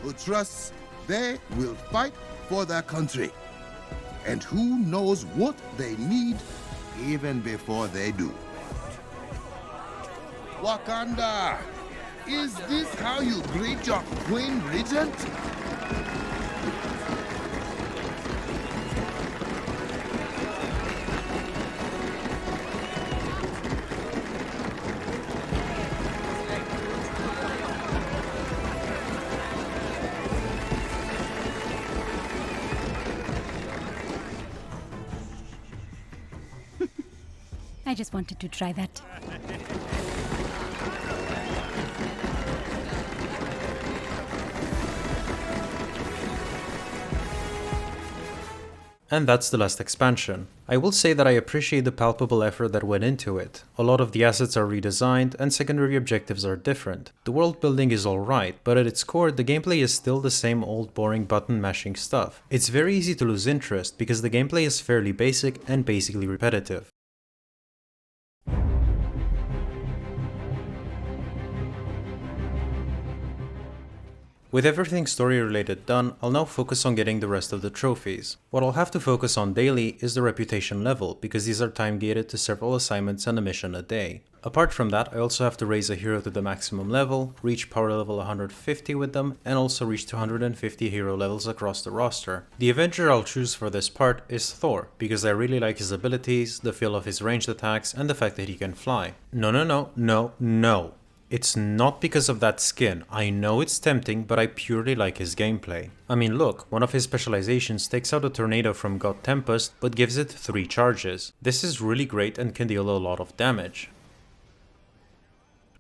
who trusts they will fight for their country. and who knows what they need even before they do. Wakanda! Is this how you greet your Queen Regent? I just wanted to try that. And that's the last expansion. I will say that I appreciate the palpable effort that went into it. A lot of the assets are redesigned and secondary objectives are different. The world building is alright, but at its core the gameplay is still the same old boring button mashing stuff. It's very easy to lose interest because the gameplay is fairly basic and basically repetitive. With everything story related done, I'll now focus on getting the rest of the trophies. What I'll have to focus on daily is the reputation level, because these are time gated to several assignments and a mission a day. Apart from that, I also have to raise a hero to the maximum level, reach power level 150 with them, and also reach 250 hero levels across the roster. The Avenger I'll choose for this part is Thor, because I really like his abilities, the feel of his ranged attacks, and the fact that he can fly. No. It's not because of that skin. I know it's tempting, but I purely like his gameplay. I mean, look, one of his specializations takes out a tornado from God Tempest, but gives it 3 charges. This is really great and can deal a lot of damage.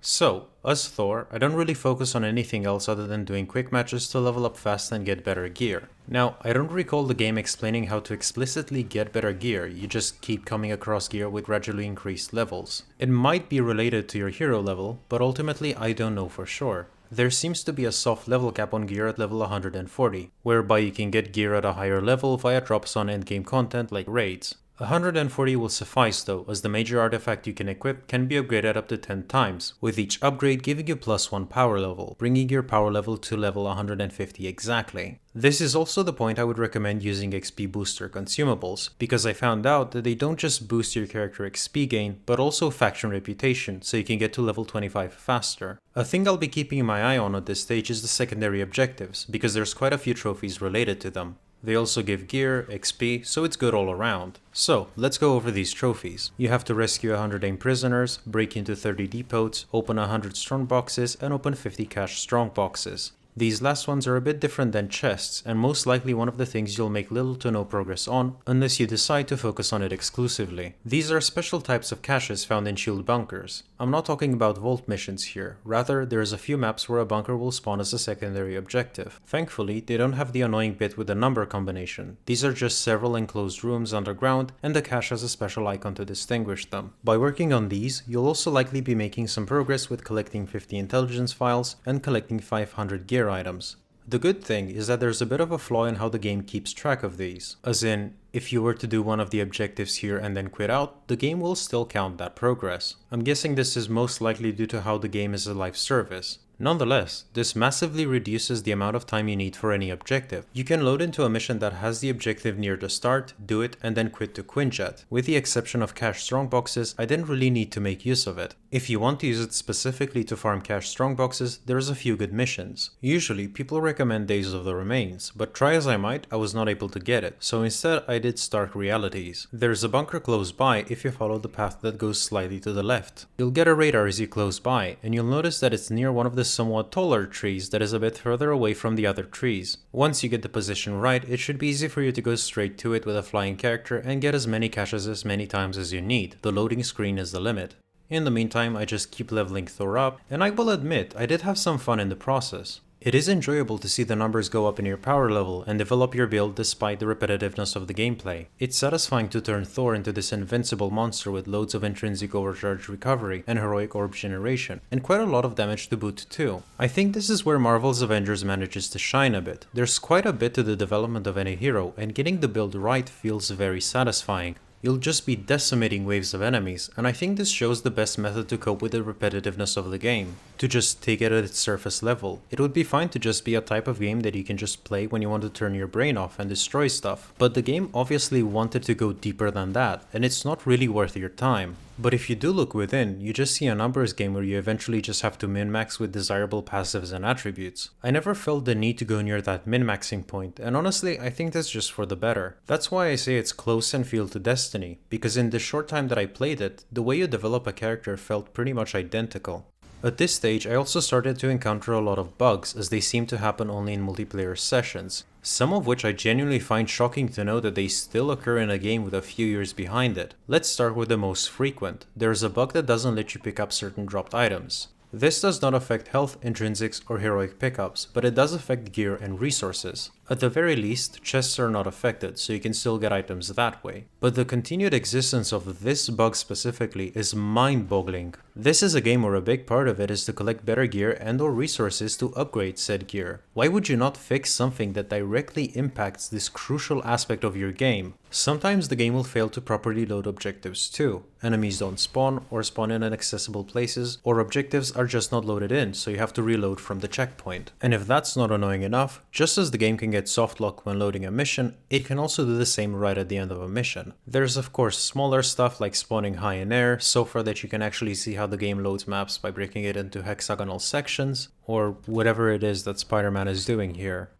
So, as Thor, I don't really focus on anything else other than doing quick matches to level up fast and get better gear. Now, I don't recall the game explaining how to explicitly get better gear, you just keep coming across gear with gradually increased levels. It might be related to your hero level, but ultimately I don't know for sure. There seems to be a soft level cap on gear at level 140, whereby you can get gear at a higher level via drops on endgame content like raids. 140 will suffice though, as the major artifact you can equip can be upgraded up to 10 times, with each upgrade giving you +1 power level, bringing your power level to level 150 exactly. This is also the point I would recommend using XP booster consumables, because I found out that they don't just boost your character XP gain, but also faction reputation, so you can get to level 25 faster. A thing I'll be keeping my eye on at this stage is the secondary objectives, because there's quite a few trophies related to them. They also give gear, XP, so it's good all around. So, let's go over these trophies. You have to rescue 100 AIM prisoners, break into 30 depots, open 100 strong boxes, and open 50 cash strong boxes. These last ones are a bit different than chests, and most likely one of the things you'll make little to no progress on, unless you decide to focus on it exclusively. These are special types of caches found in shield bunkers. I'm not talking about vault missions here, rather there's a few maps where a bunker will spawn as a secondary objective. Thankfully, they don't have the annoying bit with the number combination. These are just several enclosed rooms underground, and the cache has a special icon to distinguish them. By working on these, you'll also likely be making some progress with collecting 50 intelligence files and collecting 500 gear items. The good thing is that there's a bit of a flaw in how the game keeps track of these, as in, if you were to do one of the objectives here and then quit out, the game will still count that progress. I'm guessing this is most likely due to how the game is a live service. Nonetheless, this massively reduces the amount of time you need for any objective. You can load into a mission that has the objective near the start, do it, and then quit to Quinjet. With the exception of cash strongboxes, I didn't really need to make use of it. If you want to use it specifically to farm cash strongboxes, there's a few good missions. Usually, people recommend Days of the Remains, but try as I might, I was not able to get it, so instead I did Stark Realities. There's a bunker close by if you follow the path that goes slightly to the left. You'll get a radar as you close by, and you'll notice that it's near one of the somewhat taller trees that is a bit further away from the other trees. Once you get the position right, it should be easy for you to go straight to it with a flying character and get as many caches as many times as you need. The loading screen is the limit. In the meantime, I just keep leveling Thor up, and I will admit, I did have some fun in the process. It is enjoyable to see the numbers go up in your power level and develop your build despite the repetitiveness of the gameplay. It's satisfying to turn Thor into this invincible monster with loads of intrinsic overcharge recovery and heroic orb generation, and quite a lot of damage to boot too. I think this is where Marvel's Avengers manages to shine a bit. There's quite a bit to the development of any hero, and getting the build right feels very satisfying. You'll just be decimating waves of enemies, and I think this shows the best method to cope with the repetitiveness of the game. To just take it at its surface level. It would be fine to just be a type of game that you can just play when you want to turn your brain off and destroy stuff, but the game obviously wanted to go deeper than that, and it's not really worth your time. But if you do look within, you just see a numbers game where you eventually just have to min-max with desirable passives and attributes. I never felt the need to go near that min-maxing point, and honestly I think that's just for the better. That's why I say it's close and feel to Destiny, because in the short time that I played it, the way you develop a character felt pretty much identical. At this stage, I also started to encounter a lot of bugs, as they seem to happen only in multiplayer sessions, some of which I genuinely find shocking to know that they still occur in a game with a few years behind it. Let's start with the most frequent. There is a bug that doesn't let you pick up certain dropped items. This does not affect health, intrinsics, or heroic pickups, but it does affect gear and resources. At the very least, chests are not affected, so you can still get items that way. But the continued existence of this bug specifically is mind-boggling. This is a game where a big part of it is to collect better gear and or resources to upgrade said gear. Why would you not fix something that directly impacts this crucial aspect of your game? Sometimes the game will fail to properly load objectives too. Enemies don't spawn or spawn in inaccessible places, or objectives are just not loaded in, so you have to reload from the checkpoint. And if that's not annoying enough, just as the game can get soft lock when loading a mission, it can also do the same right at the end of a mission. There's of course smaller stuff like spawning high in air, so far that you can actually see how the game loads maps by breaking it into hexagonal sections, or whatever it is that Spider-Man is doing here.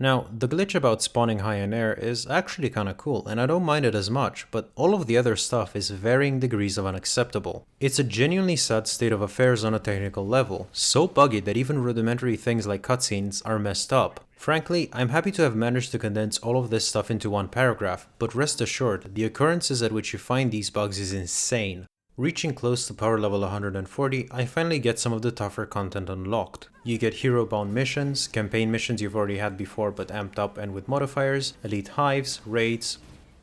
Now, the glitch about spawning high in air is actually kinda cool, and I don't mind it as much, but all of the other stuff is varying degrees of unacceptable. It's a genuinely sad state of affairs on a technical level, so buggy that even rudimentary things like cutscenes are messed up. Frankly, I'm happy to have managed to condense all of this stuff into one paragraph, but rest assured, the occurrences at which you find these bugs is insane. Reaching close to power level 140, I finally get some of the tougher content unlocked. You get hero-bound missions, campaign missions you've already had before but amped up and with modifiers, elite hives, raids.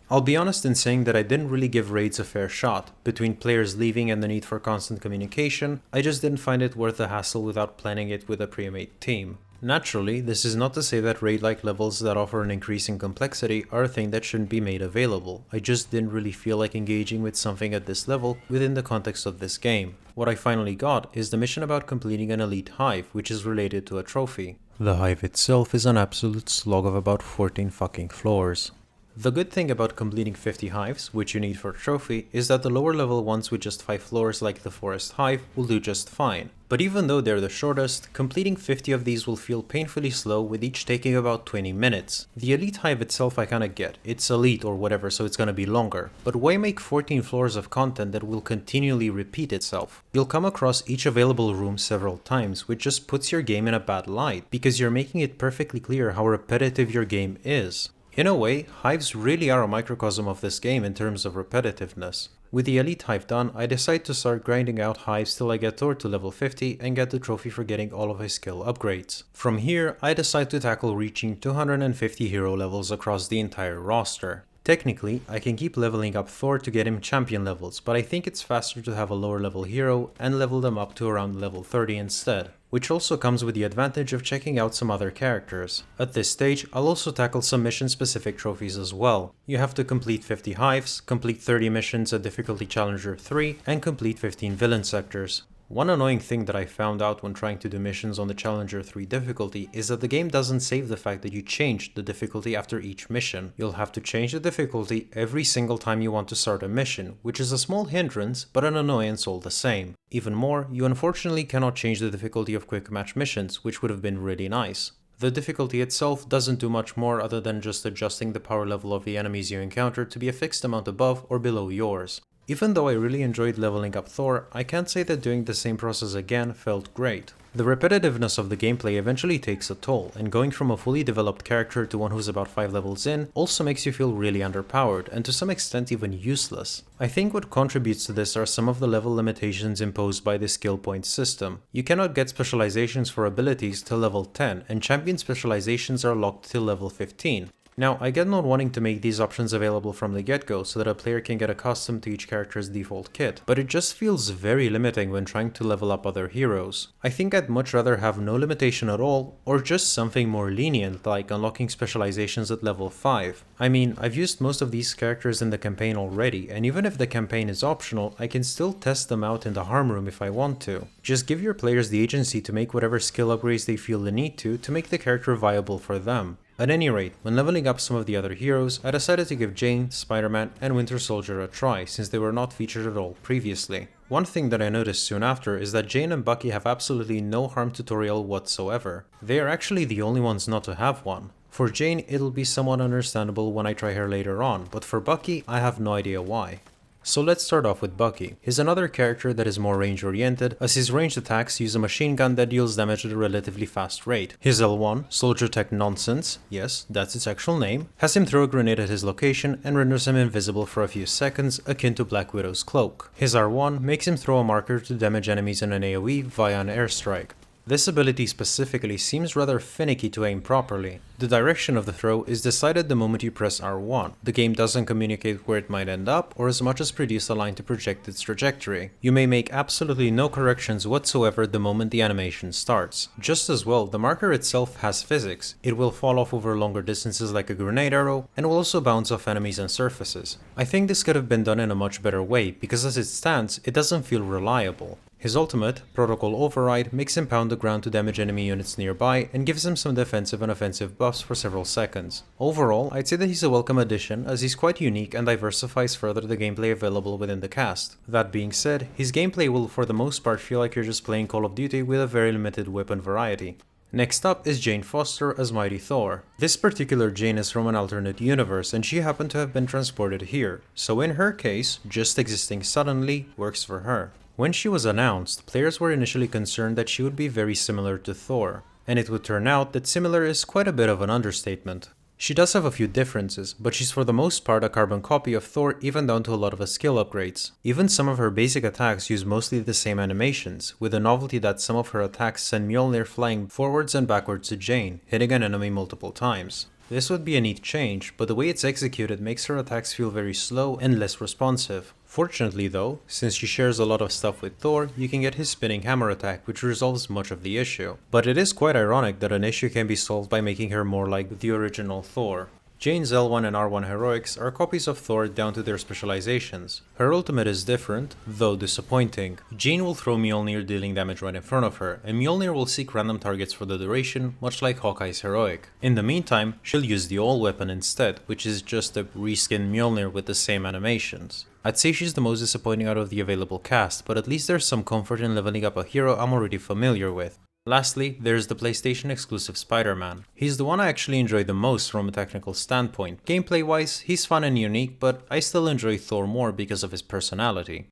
I'll be honest in saying that I didn't really give raids a fair shot. Between players leaving and the need for constant communication, I just didn't find it worth the hassle without planning it with a pre-made team. Naturally, this is not to say that raid-like levels that offer an increase in complexity are a thing that shouldn't be made available. I just didn't really feel like engaging with something at this level within the context of this game. What I finally got is the mission about completing an elite hive, which is related to a trophy. The hive itself is an absolute slog of about 14 fucking floors. The good thing about completing 50 hives, which you need for a trophy, is that the lower level ones with just 5 floors like the forest hive will do just fine. But even though they're the shortest, completing 50 of these will feel painfully slow, with each taking about 20 minutes. The elite hive itself I kinda get, it's elite or whatever, so it's gonna be longer. But why make 14 floors of content that will continually repeat itself? You'll come across each available room several times, which just puts your game in a bad light, because you're making it perfectly clear how repetitive your game is. In a way, hives really are a microcosm of this game in terms of repetitiveness. With the elite hive done, I decide to start grinding out hives till I get Thor to level 50 and get the trophy for getting all of his skill upgrades. From here, I decide to tackle reaching 250 hero levels across the entire roster. Technically, I can keep leveling up Thor to get him champion levels, but I think it's faster to have a lower level hero and level them up to around level 30 instead. Which also comes with the advantage of checking out some other characters. At this stage, I'll also tackle some mission-specific trophies as well. You have to complete 50 hives, complete 30 missions at difficulty challenger 3, and complete 15 villain sectors. One annoying thing that I found out when trying to do missions on the Challenger 3 difficulty is that the game doesn't save the fact that you changed the difficulty after each mission. You'll have to change the difficulty every single time you want to start a mission, which is a small hindrance, but an annoyance all the same. Even more, you unfortunately cannot change the difficulty of quick match missions, which would have been really nice. The difficulty itself doesn't do much more other than just adjusting the power level of the enemies you encounter to be a fixed amount above or below yours. Even though I really enjoyed leveling up Thor, I can't say that doing the same process again felt great. The repetitiveness of the gameplay eventually takes a toll, and going from a fully developed character to one who's about 5 levels in also makes you feel really underpowered, and to some extent even useless. I think what contributes to this are some of the level limitations imposed by the skill point system. You cannot get specializations for abilities till level 10, and champion specializations are locked till level 15. Now, I get not wanting to make these options available from the get-go so that a player can get accustomed to each character's default kit, but it just feels very limiting when trying to level up other heroes. I think I'd much rather have no limitation at all, or just something more lenient like unlocking specializations at level 5. I mean, I've used most of these characters in the campaign already, and even if the campaign is optional, I can still test them out in the harm room if I want to. Just give your players the agency to make whatever skill upgrades they feel the need to make the character viable for them. At any rate, when leveling up some of the other heroes, I decided to give Jane, Spider-Man, and Winter Soldier a try, since they were not featured at all previously. One thing that I noticed soon after is that Jane and Bucky have absolutely no harm tutorial whatsoever. They are actually the only ones not to have one. For Jane, it'll be somewhat understandable when I try her later on, but for Bucky, I have no idea why. So let's start off with Bucky. He's another character that is more range oriented, as his ranged attacks use a machine gun that deals damage at a relatively fast rate. His L1, Soldier Tech Nonsense, yes, that's its actual name, has him throw a grenade at his location and renders him invisible for a few seconds, akin to Black Widow's cloak. His R1 makes him throw a marker to damage enemies in an AoE via an airstrike. This ability specifically seems rather finicky to aim properly. The direction of the throw is decided the moment you press R1. The game doesn't communicate where it might end up, or as much as produce a line to project its trajectory. You may make absolutely no corrections whatsoever the moment the animation starts. Just as well, the marker itself has physics. It will fall off over longer distances like a grenade arrow, and will also bounce off enemies and surfaces. I think this could have been done in a much better way, because as it stands, it doesn't feel reliable. His ultimate, Protocol Override, makes him pound the ground to damage enemy units nearby and gives him some defensive and offensive buffs for several seconds. Overall, I'd say that he's a welcome addition as he's quite unique and diversifies further the gameplay available within the cast. That being said, his gameplay will for the most part feel like you're just playing Call of Duty with a very limited weapon variety. Next up is Jane Foster as Mighty Thor. This particular Jane is from an alternate universe and she happened to have been transported here, so in her case, just existing suddenly works for her. When she was announced, players were initially concerned that she would be very similar to Thor, and it would turn out that similar is quite a bit of an understatement. She does have a few differences, but she's for the most part a carbon copy of Thor, even down to a lot of his skill upgrades. Even some of her basic attacks use mostly the same animations, with the novelty that some of her attacks send Mjolnir flying forwards and backwards to Jane, hitting an enemy multiple times. This would be a neat change, but the way it's executed makes her attacks feel very slow and less responsive. Fortunately though, since she shares a lot of stuff with Thor, you can get his spinning hammer attack, which resolves much of the issue. But it is quite ironic that an issue can be solved by making her more like the original Thor. Jane's L1 and R1 heroics are copies of Thor down to their specializations. Her ultimate is different, though disappointing. Jane will throw Mjolnir dealing damage right in front of her, and Mjolnir will seek random targets for the duration, much like Hawkeye's heroic. In the meantime, she'll use the all weapon instead, which is just a reskinned Mjolnir with the same animations. I'd say she's the most disappointing out of the available cast, but at least there's some comfort in leveling up a hero I'm already familiar with. Lastly, there's the PlayStation exclusive Spider-Man. He's the one I actually enjoy the most from a technical standpoint. Gameplay wise, he's fun and unique, but I still enjoy Thor more because of his personality.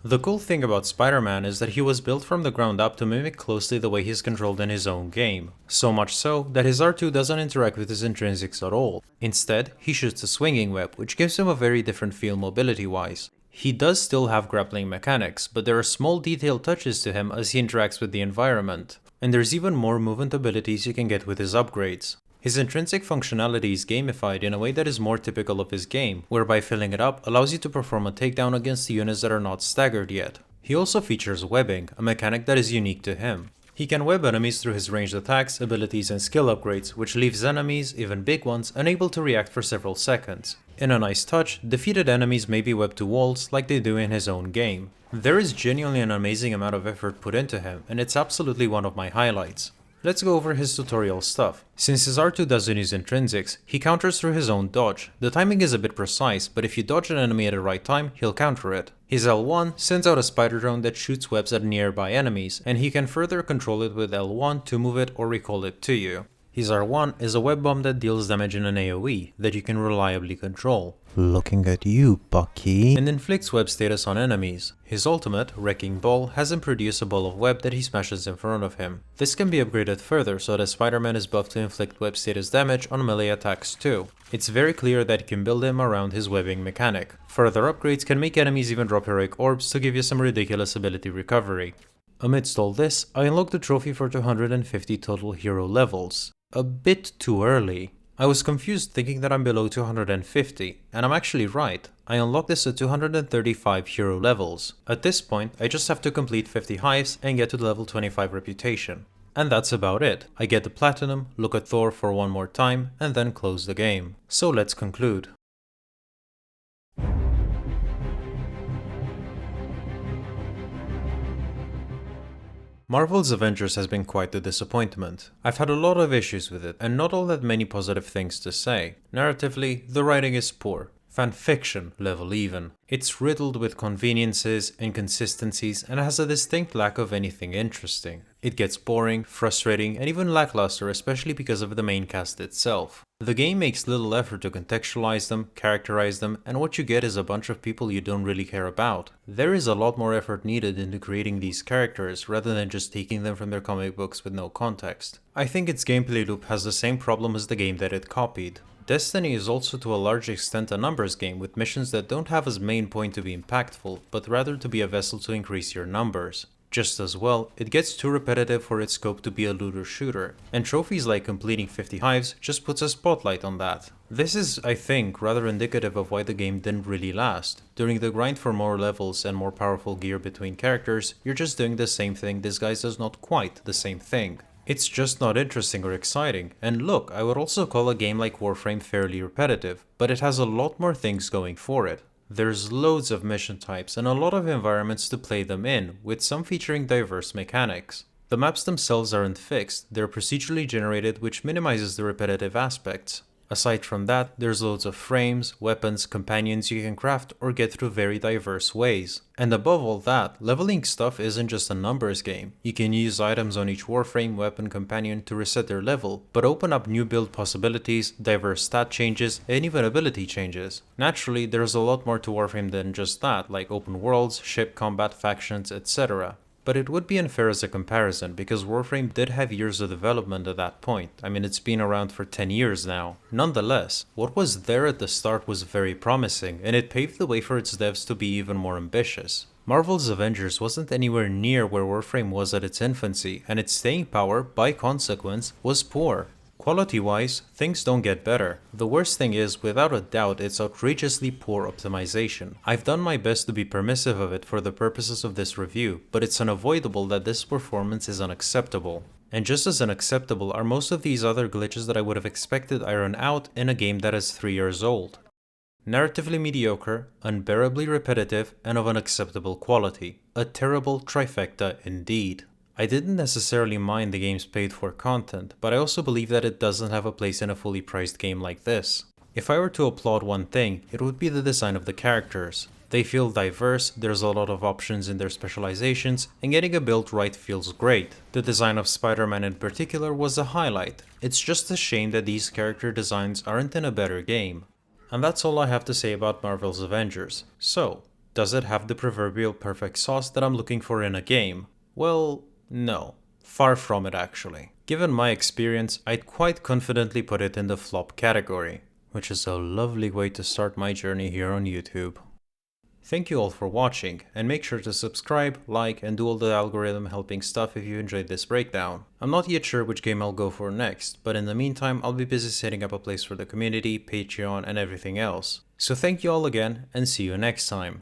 The cool thing about Spider-Man is that he was built from the ground up to mimic closely the way he's controlled in his own game. So much so that his R2 doesn't interact with his intrinsics at all. Instead, he shoots a swinging web, which gives him a very different feel mobility-wise. He does still have grappling mechanics, but there are small detailed touches to him as he interacts with the environment. And there's even more movement abilities you can get with his upgrades. His intrinsic functionality is gamified in a way that is more typical of his game, whereby filling it up allows you to perform a takedown against the units that are not staggered yet. He also features webbing, a mechanic that is unique to him. He can web enemies through his ranged attacks, abilities and skill upgrades, which leaves enemies, even big ones, unable to react for several seconds. In a nice touch, defeated enemies may be webbed to walls like they do in his own game. There is genuinely an amazing amount of effort put into him, and it's absolutely one of my highlights. Let's go over his tutorial stuff. Since his R2 doesn't use intrinsics, he counters through his own dodge. The timing is a bit precise, but if you dodge an enemy at the right time, he'll counter it. His L1 sends out a spider drone that shoots webs at nearby enemies, and he can further control it with L1 to move it or recall it to you. His R1 is a web bomb that deals damage in an AoE that you can reliably control. Looking at you, Bucky. And inflicts web status on enemies. His ultimate, Wrecking Ball, has him produce a ball of web that he smashes in front of him. This can be upgraded further so that Spider-Man is buffed to inflict web status damage on melee attacks too. It's very clear that you can build him around his webbing mechanic. Further upgrades can make enemies even drop heroic orbs to give you some ridiculous ability recovery. Amidst all this, I unlocked the trophy for 250 total hero levels. A bit too early. I was confused thinking that I'm below 250, and I'm actually right. I unlocked this at 235 hero levels. At this point, I just have to complete 50 hives and get to the level 25 reputation. And that's about it. I get the platinum, look at Thor for one more time, and then close the game. So let's conclude. Marvel's Avengers has been quite the disappointment. I've had a lot of issues with it, and not all that many positive things to say. Narratively, the writing is poor. Fanfiction level even. It's riddled with conveniences, inconsistencies, and has a distinct lack of anything interesting. It gets boring, frustrating, and even lackluster, especially because of the main cast itself. The game makes little effort to contextualize them, characterize them, and what you get is a bunch of people you don't really care about. There is a lot more effort needed into creating these characters rather than just taking them from their comic books with no context. I think its gameplay loop has the same problem as the game that it copied. Destiny is also to a large extent a numbers game with missions that don't have as main point to be impactful, but rather to be a vessel to increase your numbers. Just as well, it gets too repetitive for its scope to be a looter shooter, and trophies like completing 50 hives just puts a spotlight on that. This is, I think, rather indicative of why the game didn't really last. During the grind for more levels and more powerful gear between characters, you're just doing the same thing disguised as not quite the same thing. It's just not interesting or exciting, and look, I would also call a game like Warframe fairly repetitive, but it has a lot more things going for it. There's loads of mission types and a lot of environments to play them in, with some featuring diverse mechanics. The maps themselves aren't fixed, they're procedurally generated, which minimizes the repetitive aspects. Aside from that, there's loads of frames, weapons, companions you can craft or get through very diverse ways. And above all that, leveling stuff isn't just a numbers game. You can use items on each warframe, weapon, companion to reset their level, but open up new build possibilities, diverse stat changes, and even ability changes. Naturally, there's a lot more to Warframe than just that, like open worlds, ship combat, factions, etc. But it would be unfair as a comparison, because Warframe did have years of development at that point. I mean, it's been around for 10 years now. Nonetheless, what was there at the start was very promising, and it paved the way for its devs to be even more ambitious. Marvel's Avengers wasn't anywhere near where Warframe was at its infancy, and its staying power, by consequence, was poor. Quality-wise, things don't get better. The worst thing is, without a doubt, it's outrageously poor optimization. I've done my best to be permissive of it for the purposes of this review, but it's unavoidable that this performance is unacceptable. And just as unacceptable are most of these other glitches that I would have expected iron out in a game that is 3 years old. Narratively mediocre, unbearably repetitive, and of unacceptable quality. A terrible trifecta indeed. I didn't necessarily mind the game's paid for content, but I also believe that it doesn't have a place in a fully priced game like this. If I were to applaud one thing, it would be the design of the characters. They feel diverse, there's a lot of options in their specializations, and getting a build right feels great. The design of Spider-Man in particular was a highlight. It's just a shame that these character designs aren't in a better game. And that's all I have to say about Marvel's Avengers. So, does it have the proverbial perfect sauce that I'm looking for in a game? Well, no, far from it actually. Given my experience, I'd quite confidently put it in the flop category, which is a lovely way to start my journey here on YouTube. Thank you all for watching, and make sure to subscribe, like, and do all the algorithm helping stuff if you enjoyed this breakdown. I'm not yet sure which game I'll go for next, but in the meantime I'll be busy setting up a place for the community, Patreon, and everything else. So thank you all again, and see you next time.